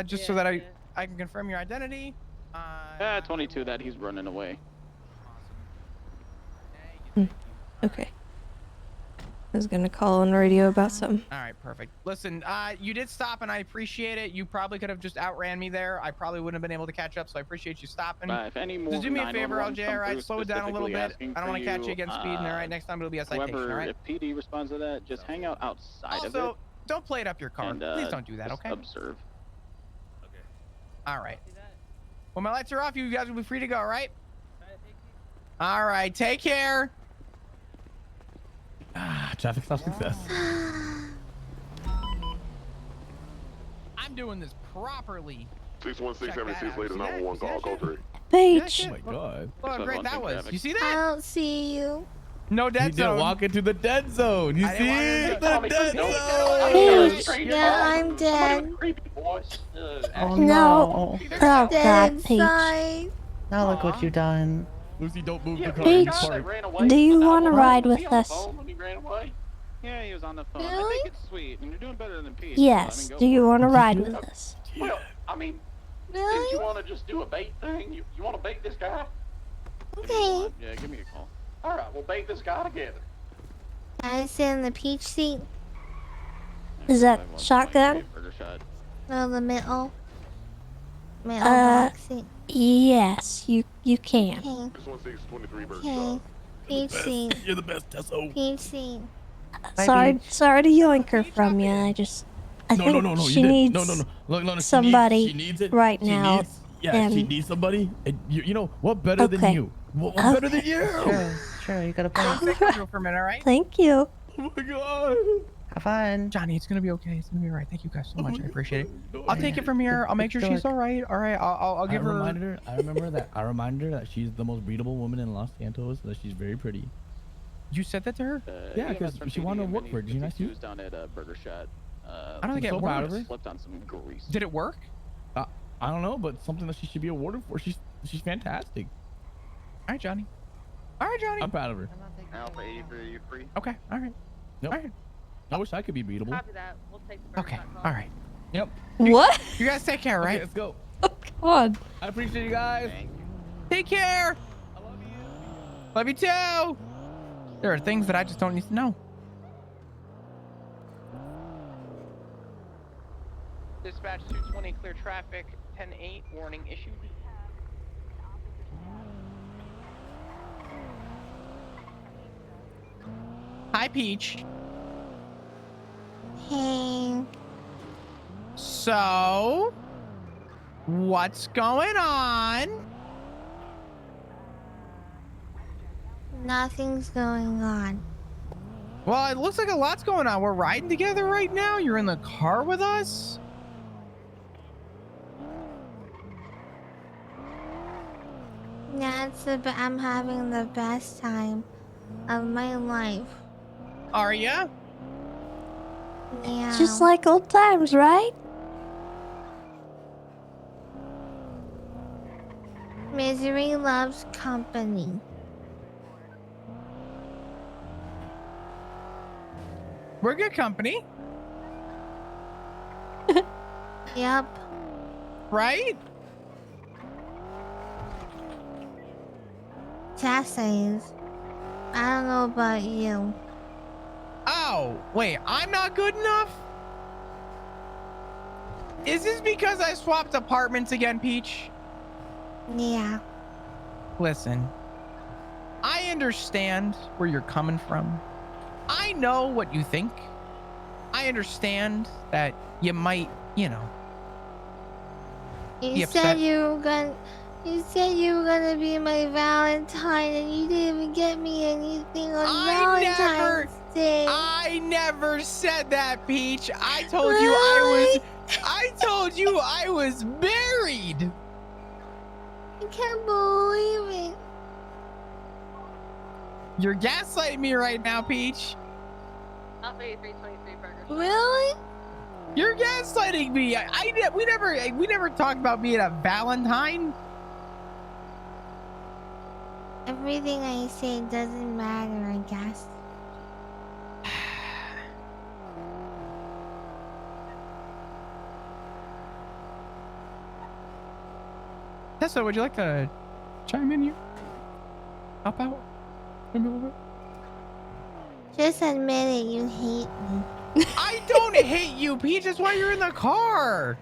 just so Yeah, that yeah. I can confirm your identity. 22 that he's running away. Okay. I was gonna call on radio about something. All right, perfect. Listen, you did stop, and I appreciate it. You probably could have just outran me there. I probably wouldn't have been able to catch up, so I appreciate you stopping. If any more Just do me a favor, 911s LJ, come all right? through Slow it down a little specifically bit. asking I don't for want to catch you you, against speeding, all right? Next time it'll be a citation, Whoever, all right? if PD responds to that, just hang out outside of it. Also, don't play it up your car. And, Please don't do that, just okay? Observe. All right. When my lights are off, you guys will be free to go, all right? All right, take care. Traffic stop success. I'm doing this properly. 61676 later, See that? 911 call, call 3. Paige. Oh my god. Look how great that was. You see I that? don't see you. No You dead didn't zone. walk into the dead zone. You I see didn't walk into the dead zone. Paige. Yeah, I'm dead. Oh No. no. Oh Dead God, Paige. inside. Now look what you done. Lucy, don't move the car. Paige, Park. do you want to ride with us? Yeah, he was on the phone. I Really? think it's sweet, and you're doing better than Peach. Yes. Do you want to ride with us? Well, I mean, Really? you want to just do a bait thing? You want to bait this guy? Okay. Yeah, give me a call. All right, we'll bait this guy together. Can I sit in the peach seat? Is that shotgun? Burger shot. No, the middle. Middle Uh, box seat. Yes, you can. Okay. 61623 Burger Okay. shot. Peach seat. You're the best, Tesso. Peach seat. Sorry to yoink her from you. I think No, she you needs did. No. Look, somebody she needs it. right She now. Needs, yeah, she and- needs somebody. And you know what better than Okay. you? What better than you? Sure, you got a point. Stay comfortable for a minute, all right? Thank you. Oh my god. Have fun. Johnny, it's gonna be okay. It's gonna be all right. Thank you guys so much. I appreciate it. I'll take it from here. I'll make sure she's all right. All right. I'll give her. I reminded her that she's the most breedable woman in Los Santos. That she's very pretty. You said that to her? Yeah, because she wanted to work for it. Did you not see? He was down at Burger Shot. I don't think I'm it so proud of worked. her. Slipped on some grease. Did it work? I don't know, but something that she should be awarded for. She's fantastic. All right, Johnny. All right, Johnny. I'm proud of her. Alpha 83, you free? Okay. All right. Yep. All right. I wish I could be beatable. Copy that. We'll take the Okay. All right. Yep. What? You guys take care, right? Okay, let's go. Oh God. I appreciate you guys. Take care. I love you. Love you too. There are things that I just don't need to know. Dispatch 220, clear traffic. 10-8, warning issued. Hi, Peach. Hey. So, what's going on? Nothing's going on. Well, it looks like a lot's going on. We're riding together right now. You're in the car with us. Yeah, I'm having the best time of my life. Are ya? Yeah. Just like old times, right? Misery loves company. We're good company, Yep. right? Tessa is. I don't know about you. Oh, wait, I'm not good enough? Is this because I swapped apartments again, Peach? Yeah. Listen, I understand where you're coming from. I know what you think. I understand that you might, you know. You Be said upset. you were gonna be my Valentine, and you didn't even get me anything on Valentine's Day. I never said that, Peach. I told you I was married. I can't believe it. You're gaslighting me right now, Peach. Alpha 8323 Burger Shot. Really? You're gaslighting me. We never talked about being a Valentine. Everything I say doesn't matter, I guess. Tessa, would you like to chime in here? Help out? Maybe a little bit? Just admit it, you hate me. I don't hate you, Peach. That's why you're in the car.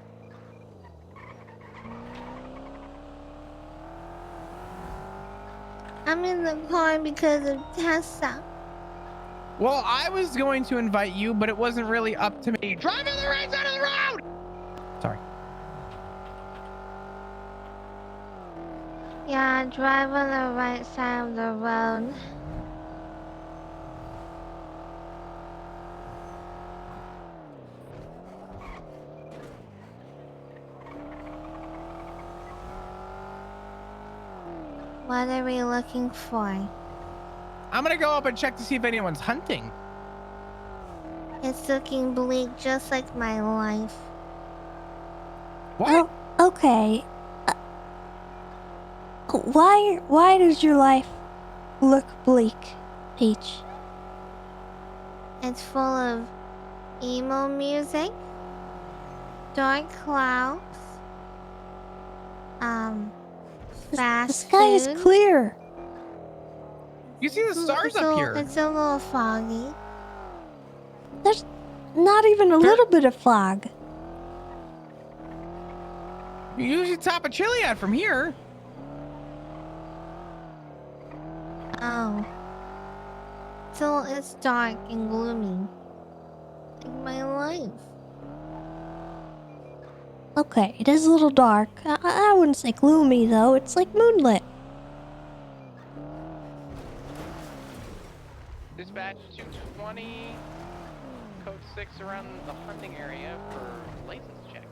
I'm in the car because of Tessa. Well, I was going to invite you, but it wasn't really up to me. Drive on the right side of the road! Sorry. Yeah, drive on the right side of the road. What are we looking for? I'm gonna go up and check to see if anyone's hunting. It's looking bleak, just like my life. What? Oh, okay. Why does your life look bleak, Peach? It's full of emo music, dark clouds, fast The sky is food. clear. You see the stars up here. It's a little foggy. There's not even a little bit of fog. You usually top a chili out from here. Oh. So it's dark and gloomy. Like my life. Okay, it is a little dark. I wouldn't say gloomy though. It's like moonlit. Dispatch 220, code 6 around the hunting area for license checks.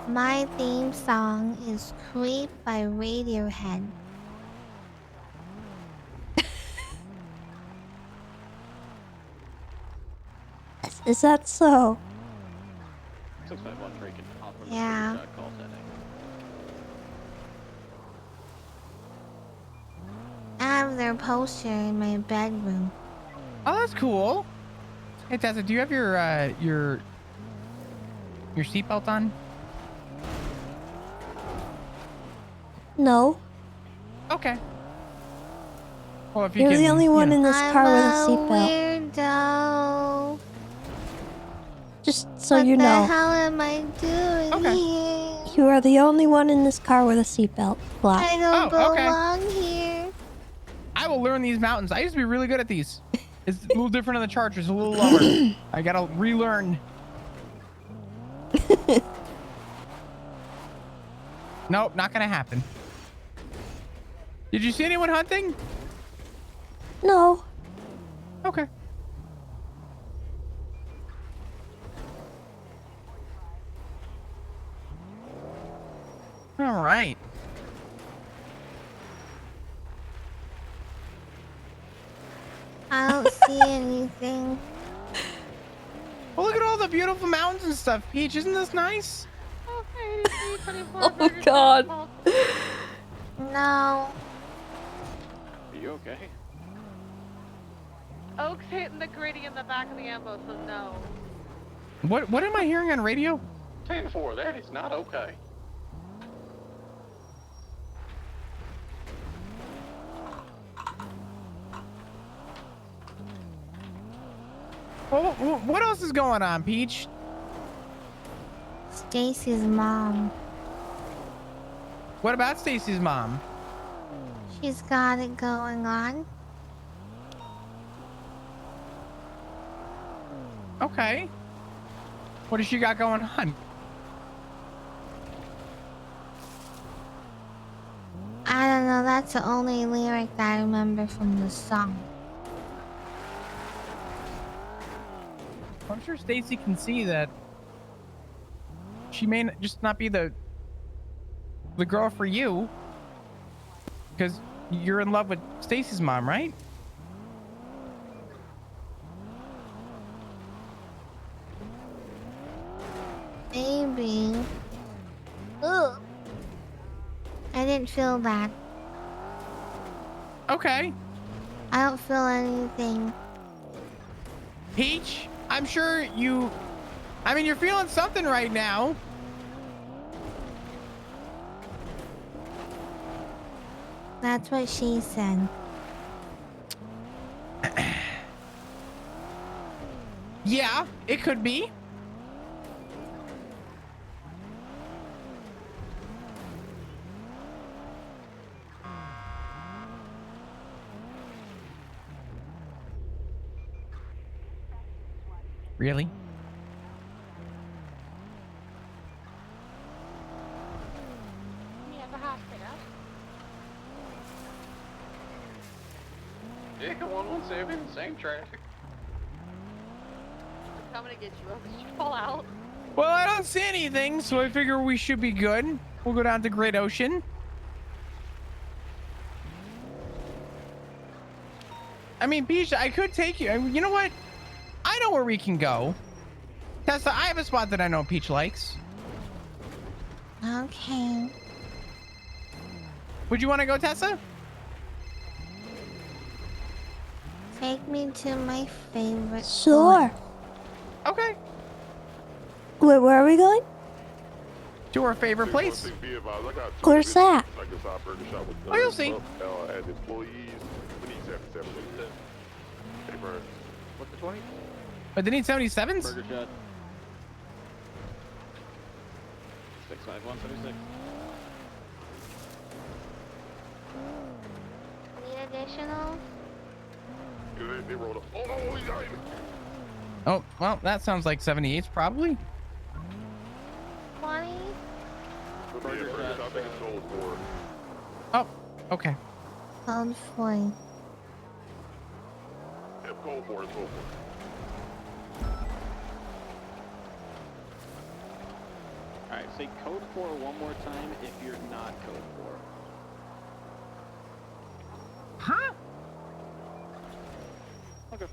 My theme song is Creep by Radiohead. Is that so? 651 Draken, off from the Yeah. call setting. I have their poster in my bedroom. Oh, that's cool. Hey Tessa, do you have your seatbelt on? No. Okay. Well, if you You're can, the only one in this I'm car with a a seatbelt. weirdo. Just so What you the know. hell am I doing here? You are the only one in this car with a seatbelt. Block. I don't Oh, okay. belong here. I will learn these mountains. I used to be really good at these. It's a little different on the Chargers, a little lower. I gotta relearn. Nope, not gonna happen. Did you see anyone hunting? No. Okay. All right. I don't see anything. Well, look at all the beautiful mountains and stuff, Peach. Isn't this nice? Oh God. No. Are you okay? Oak's hitting the gritty in the back of the ambo, so no. What am I hearing on radio? 10-4, that is not okay. Well, what else is going on, Peach? Stacy's mom. What about Stacy's mom? She's got it going on. Okay. What has she got going on? I don't know. That's the only lyric that I remember from the song. I'm sure Stacy can see that she may just not be the girl for you, because you're in love with Stacy's mom, right? Maybe. Ugh. I didn't feel that. Okay. I don't feel anything. Peach, I'm sure you... I mean, you're feeling something right now. That's what she said. Yeah, it could be. Really? Yeah, come on, 17, same traffic. I'm coming to get you. Did you fall out? Well, I don't see anything, so I figure we should be good. We'll go down to Great Ocean. I mean, Beach, I could take you. You know what? I know where we can go. Tessa, I have a spot that I know Peach likes. Okay. Would you want to go, Tessa? Take me to my favorite. Sure. spot. Okay. Wait, where are we going? To our favorite place. Where's that? Oh, you'll see. As employees, we need 77. Hey, Brian. What's the 20? But they need 77s? Burger shot. 65176. Need additional? They rolled up. Oh, he's out. Oh, well, that sounds like 78s probably. 20? Oh, okay. Code 40. Yep, cold for it, cold for it. Alright, say code 4 one more time if you're not code 4. Huh? Okay.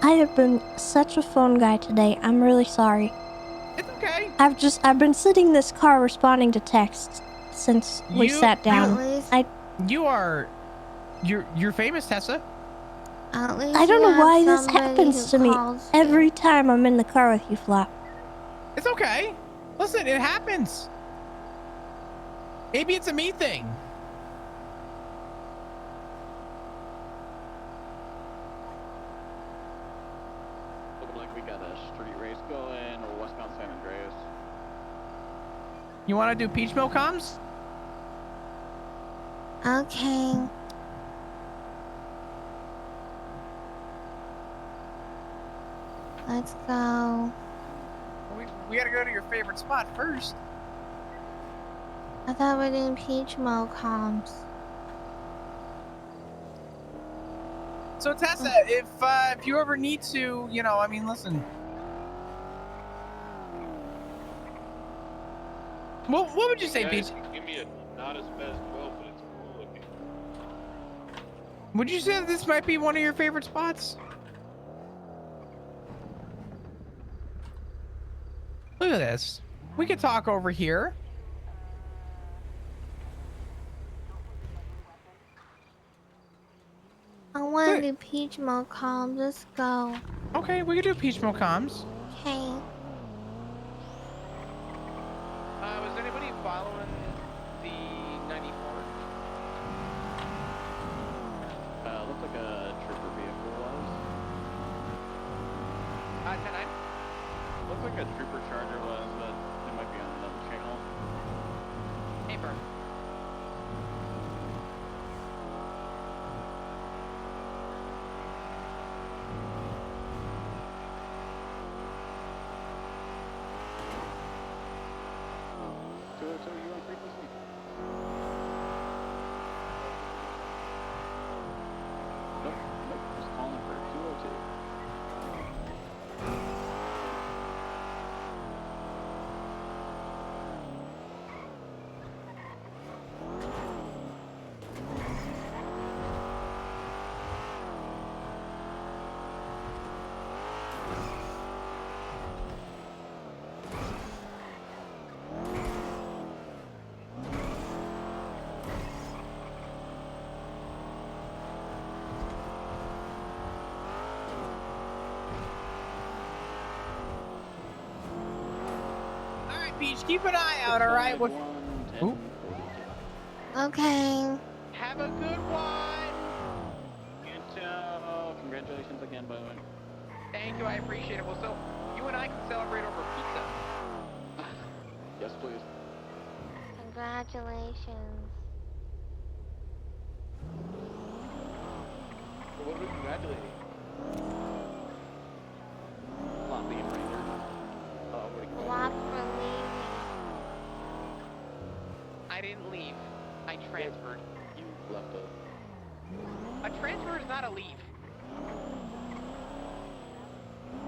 I have been such a phone guy today. I'm really sorry. It's okay. I've been sitting in this car responding to texts since we sat down. You're famous, Tessa. At least I don't you know why have this somebody happens who to me calls every time I'm in the car with you, Flop. It's okay. Listen, it happens. Maybe it's a me thing. Looking like we got a street race going, or westbound San Andreas. You want to do peach milk comms? Okay. Let's go. We gotta go to your favorite spot first. I thought we were doing peach mo comms. So Tessa, if you ever need to, you know, I mean, listen. What would you say, Guys, Peach? Give me a not as fast 12, but it's cool looking. Would you say that this might be one of your favorite spots? Look at this. We could talk over here. I want to do peach mo comms. Let's go. Okay, we could do peach milk comms. Okay. Was anybody following the 94? Looks like a trooper vehicle was. 10-9? Looks like a trooper charger was, but it might be on another channel. Paper. So you on frequency? Nope, just calling for 202. Peach. Keep an eye out, all right? What? Ooh. Okay. Have a good one. Good job. Congratulations again, by the way. Thank you, I appreciate it. Well, so you and I can celebrate over pizza. Yes, please. Congratulations. What are we congratulating? Floppy and Ranger. What do you Flop for leaving. I didn't leave. I transferred. You left us. A transfer is not a leave.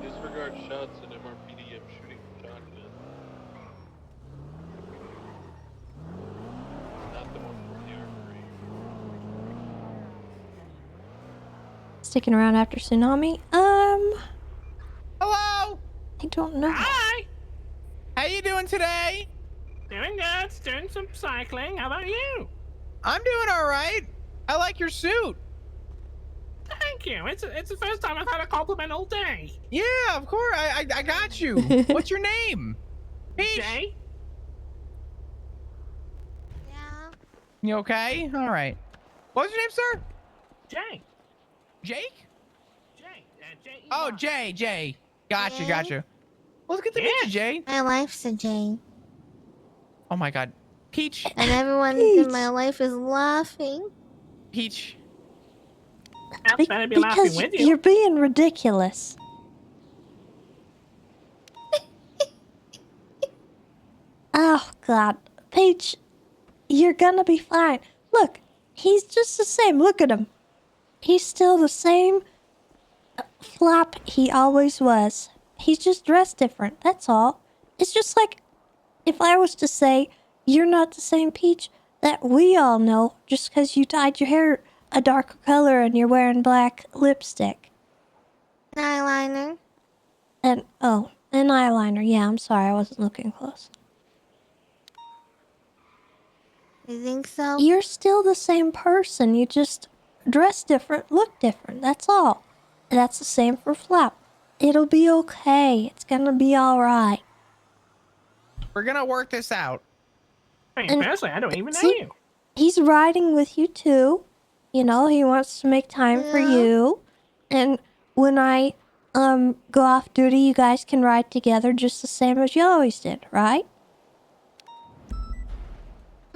Disregard shots and MRPD. I'm shooting shotgun. Not the one from the armory. Sticking around after tsunami? Hello. I don't know. Hi. How you doing today? Doing good. Doing some cycling. How about you? I'm doing all right. I like your suit. Thank you. It's the first time I've had a compliment all day. Yeah, of course. I got you. What's your name? Peach. Jay? Yeah. You okay? All right. What's your name, sir? Jay. Jake? Jay. Jay. Oh, Jay. Gotcha. Well, it's good to meet you, Jay. My life's a Jane. Oh my God, Peach. And everyone in my life is laughing. Peach. Better be laughing Because with you. you're being ridiculous. Oh, God. Peach, you're gonna be fine. Look, he's just the same. Look at him. He's still the same flop he always was. He's just dressed different, that's all. It's just like if I was to say, you're not the same Peach that we all know just because you dyed your hair a darker color and you're wearing black lipstick. An eyeliner. And, oh, an eyeliner. Yeah, I'm sorry, I wasn't looking close. You think so? You're still the same person. You just dress different, look different. That's all. That's the same for Flap. It'll be okay. It's gonna be alright. We're gonna work this out. Hey, And- personally, I don't even know see- you. He's riding with you too. You know, he wants to make time for you. And when I go off duty, you guys can ride together just the same as you always did, right?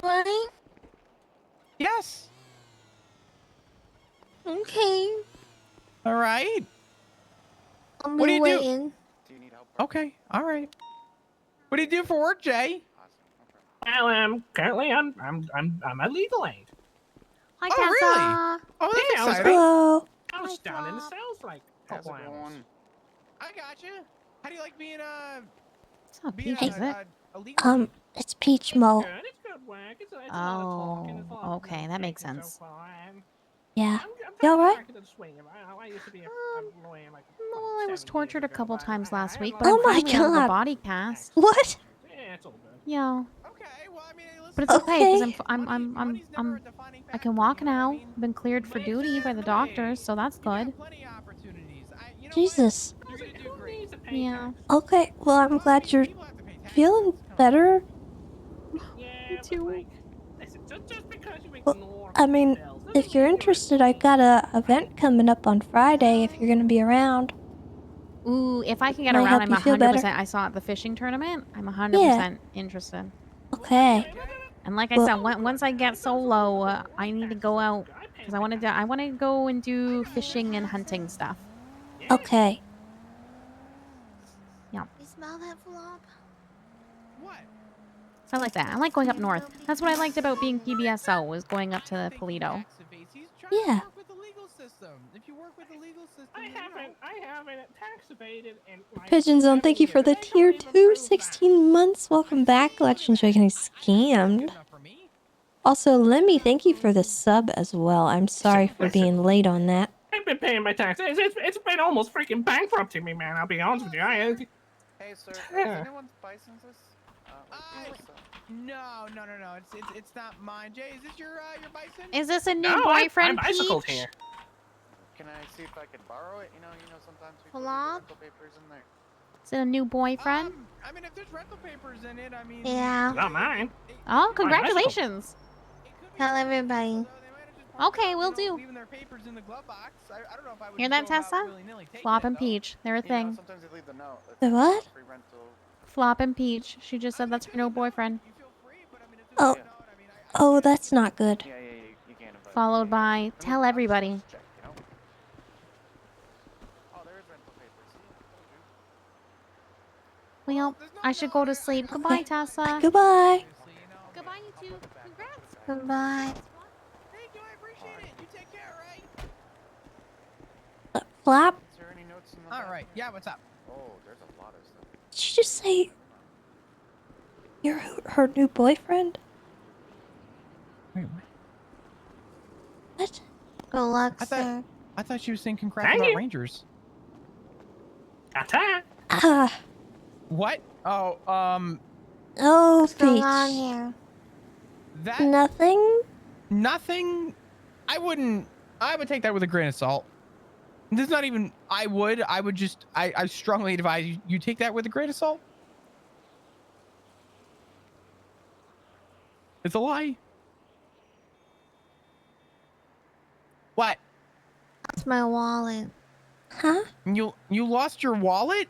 Right? Yes. Okay. All right. I'll What do be you waiting. Okay. All right. What do you do for work, Jay? Well, currently I'm a legal aid. Hi, Oh, Tessa. really? Oh, that's Yeah, I was- exciting. Hello. I was Hi, down in the Flop. cells for like a couple hours. I gotcha. How do you like being It's not being Peach, is it? a legal? It's Peach Mo. Good, it's good work. It's a lot of talking. It's a lot of Okay, that makes thinking so sense. far, and Yeah. I'm You trying to alright? get back into the swing of it. I used to be a lawyer like Well, I was 7 years tortured a ago, couple but times last week, I but Oh I'm my finally out of the God. body cast. What? Yeah, it's all good. Yeah. Okay. Well, I mean, listen. But it's okay because Okay. I can walk now. I've been cleared for duty by the doctors, so that's good. Plenty of opportunities. You know Jesus. what? You're gonna do Who great. needs to pay Yeah. taxes? Okay, well, I'm glad you're feeling better. Yeah, too. but like, listen, just because you Well, ignore I mean, bills if doesn't you're mean interested, I got a event coming up on Friday if you're gonna be around. Ooh, if I can get Might around, help I'm you feel 100%. better. I saw at the fishing tournament. I'm 100% interested. Okay. And like I Well- said, once I get solo, I need to go out because I want to go and do fishing and hunting stuff. Okay. Yeah. You smell that, Flop? What? So I like that. I like going up north. That's what I liked about being PBSO was going up to Polito. Yeah. Work with the legal system. If you work with the legal system, I haven't tax evaded in like Pigeon Zone, thank you for the tier 2, 16 months. Welcome back. Glad you enjoy getting scammed. Also, Lemmy, thank you for the sub as well. I'm sorry for being late on that. I've been paying my taxes. It's been almost freaking bankrupting me, man. I'll be honest with you. Hey, sir. Yeah. Has anyone licensed this? No. It's not mine. Jay, is this your bison? Is this a new No, boyfriend, I bicycled Peach? here. Can I see if I can borrow it? You know, sometimes we put Flop? rental papers in there. Is it a new boyfriend? I mean, if there's rental papers in it, I mean. Yeah. Not mine. Oh, congratulations. Tell everybody. Okay, we'll do. Leaving their papers in the glove box. I don't know if I would Hear that, go about Tessa? willy-nilly taking Flop it, and though. Peach. They're a thing. Sometimes they leave the note. The what? Free rental. Flop and Peach. She just said that's her new boyfriend. Oh. Oh, that's not good. Yeah, you can invite. Followed by tell everybody. Check, you know? Oh, there is rental papers. See, I told you. Well, I should go to sleep. Goodbye, Tessa. Goodbye. Goodbye, you two. Congrats. Goodbye. Thank you, I appreciate it. You take care, right? Flap? Is there any notes in the All back? right. Yeah, what's up? Oh, there's a lot of stuff. Did she just say you're her new boyfriend? Wait, what? What? Good luck, sir. I thought she was saying congrats Thank about you. Rangers. Ta-ta. Ah. What? Oh, Oh, What's going on Peach. here? that Nothing? nothing. I would take that with a grain of salt. This is not even. I would just. I strongly advise you take that with a grain of salt. It's a lie. What? That's my wallet. Huh? You lost your wallet?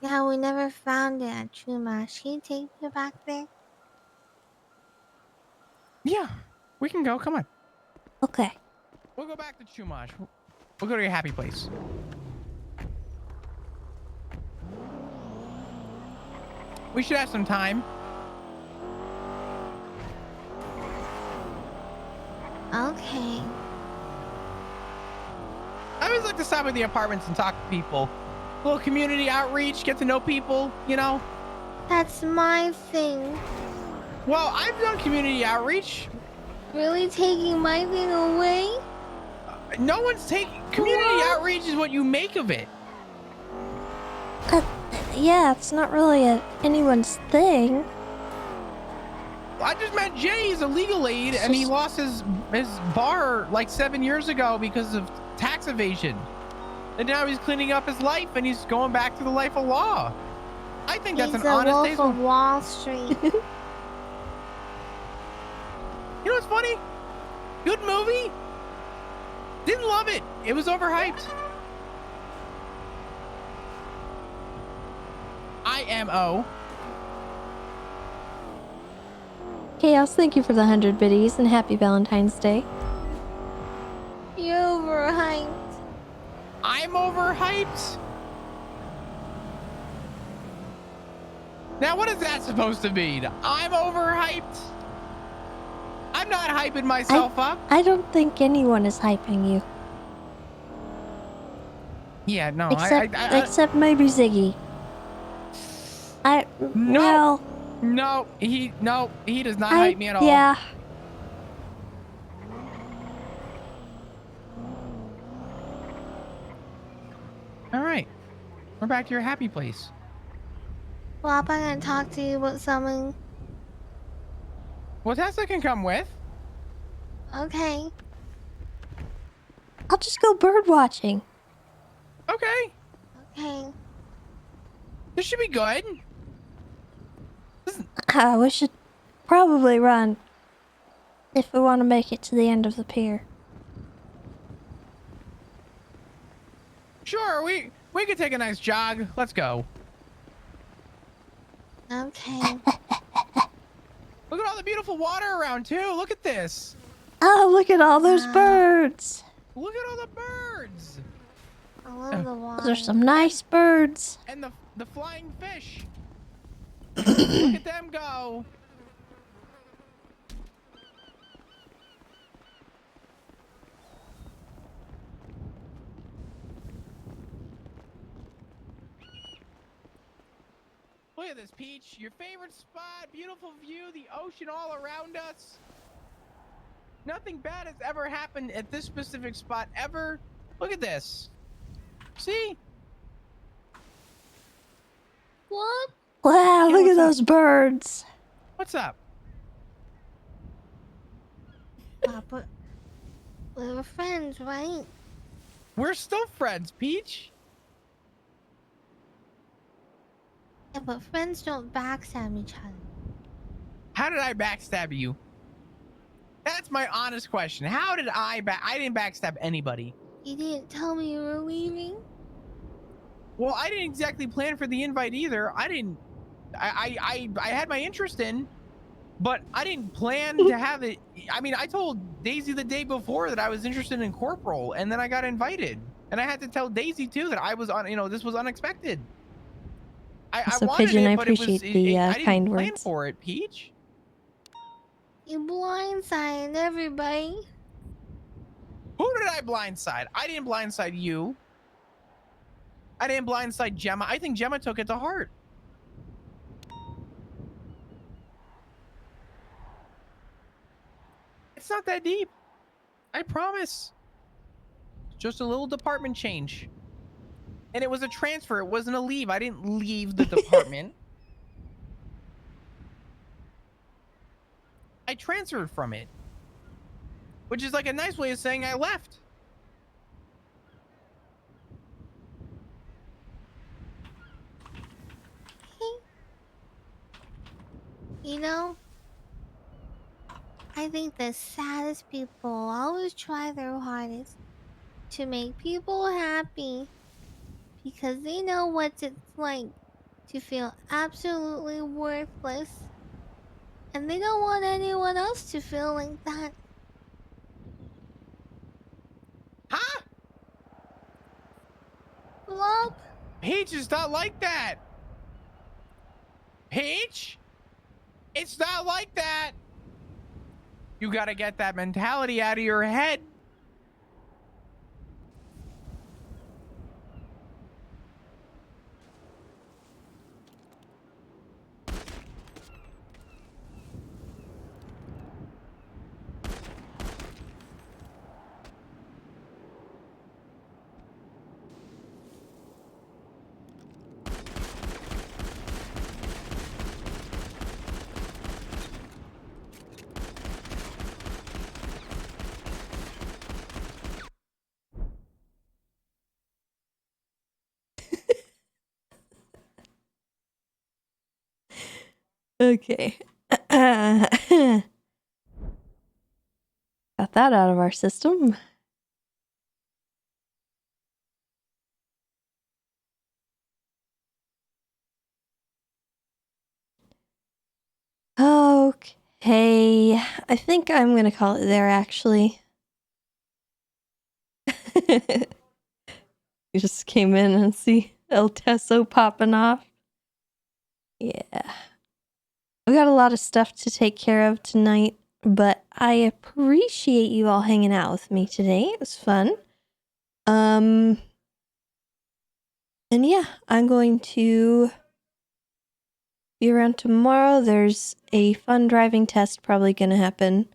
Yeah, we never found it at Chumash. Can you take me back there? Yeah, we can go. Come on. Okay. We'll go back to Chumash. We'll go to your happy place. We should have some time. Okay. I always like to stop at the apartments and talk to people. A little community outreach, get to know people, you know? That's my thing. Well, I've done community outreach. Really taking my thing away? No one's taking... Community outreach is what you make of it. Yeah, it's not really anyone's thing. I just met Jay. He's a legal aid, and he lost his bar like 7 years ago because of tax evasion. And now he's cleaning up his life, and he's going back to the life of law. I think that's He's an a honest wolf day's of Wall Street. You know what's funny? Good movie. Didn't love it. It was overhyped. IMO. Chaos, thank you for the 100 biddies and happy Valentine's Day. You're overhyped. I'm overhyped? Now, what is that supposed to mean? I'm overhyped? I'm not hyping myself up. I don't think anyone is hyping you. Yeah, no, Except maybe Ziggy. No, he does not hype me at all. Yeah. All right, we're back to your happy place. Well, I'm gonna talk to you about something. Well, Tessa can come with. Okay. I'll just go bird watching. Okay. Okay. This should be good. We should probably run if we want to make it to the end of the pier. Sure, we could take a nice jog. Let's go. Okay. Look at all the beautiful water around too. Look at this. Oh, look at all those birds. Look at all the birds. I love the water. Those are some nice birds. And the flying fish. Look at them go. Look at this, Peach. Your favorite spot, beautiful view, the ocean all around us. Nothing bad has ever happened at this specific spot ever. Look at this. See? What? Wow, look at those birds. What's up? Papa, we're friends, right? We're still friends, Peach. Yeah, but friends don't backstab each other. How did I backstab you? That's my honest question. How did I didn't backstab anybody. You didn't tell me you were leaving? Well, I didn't exactly plan for the invite either. I had my interest in, but I didn't plan to have it. I mean, I told Daisy the day before that I was interested in Corporal, and then I got invited. And I had to tell Daisy too that I was on, this was unexpected. I So, wanted Pigeon, I it, but appreciate the I didn't kind plan words. for it, Peach. You blindsided everybody. Who did I blindside? I didn't blindside you. I didn't blindside Gemma. I think Gemma took it to heart. It's not that deep. I promise. Just a little department change. And it was a transfer. It wasn't a leave. I didn't leave the department. I transferred from it. Which is like a nice way of saying I left. You know, I think the saddest people always try their hardest to make people happy because they know what it's like to feel absolutely worthless. And they don't want anyone else to feel like that. Huh? Flop? Peach is not like that. Peach? It's not like that. You gotta get that mentality out of your head. Okay. Got that out of our system. Okay. I think I'm going to call it there, actually. You just came in and see El Teso popping off. Yeah. We got a lot of stuff to take care of tonight, but I appreciate you all hanging out with me today. It was fun. And yeah, I'm going to be around tomorrow. There's a fun driving test probably going to happen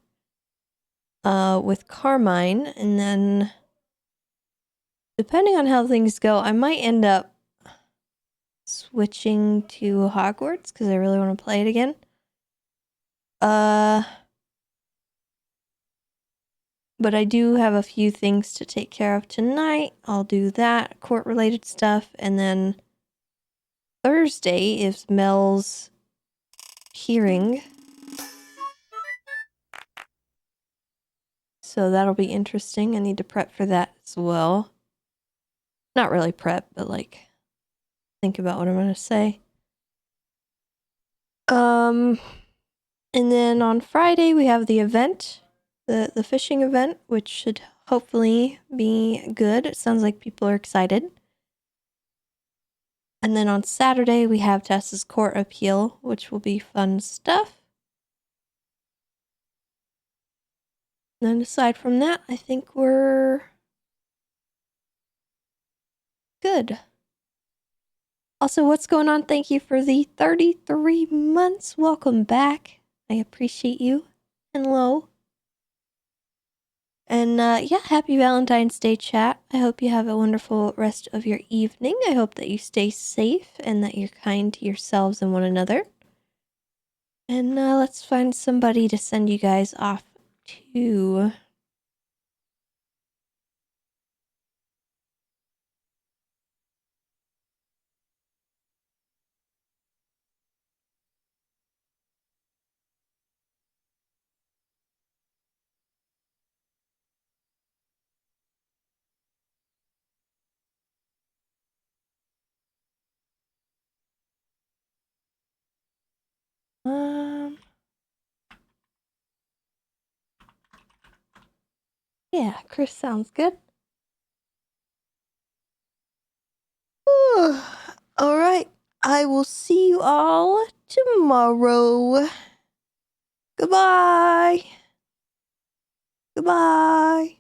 with Carmine, and then depending on how things go, I might end up switching to Hogwarts because I really want to play it again. But I do have a few things to take care of tonight. I'll do that, court-related stuff, and then Thursday is Mel's hearing. So that'll be interesting. I need to prep for that as well. Not really prep, but like think about what I'm going to say. And then on Friday we have the event, the fishing event, which should hopefully be good. It sounds like people are excited. And then on Saturday we have Tessa's court appeal, which will be fun stuff. And then aside from that, I think we're good. Also, what's going on? Thank you for the 33 months. Welcome back. I appreciate you. Hello. And yeah, happy Valentine's Day, chat. I hope you have a wonderful rest of your evening. I hope that you stay safe and that you're kind to yourselves and one another. And let's find somebody to send you guys off to. Yeah, Chris sounds good. All right. I will see you all tomorrow. Goodbye. Goodbye.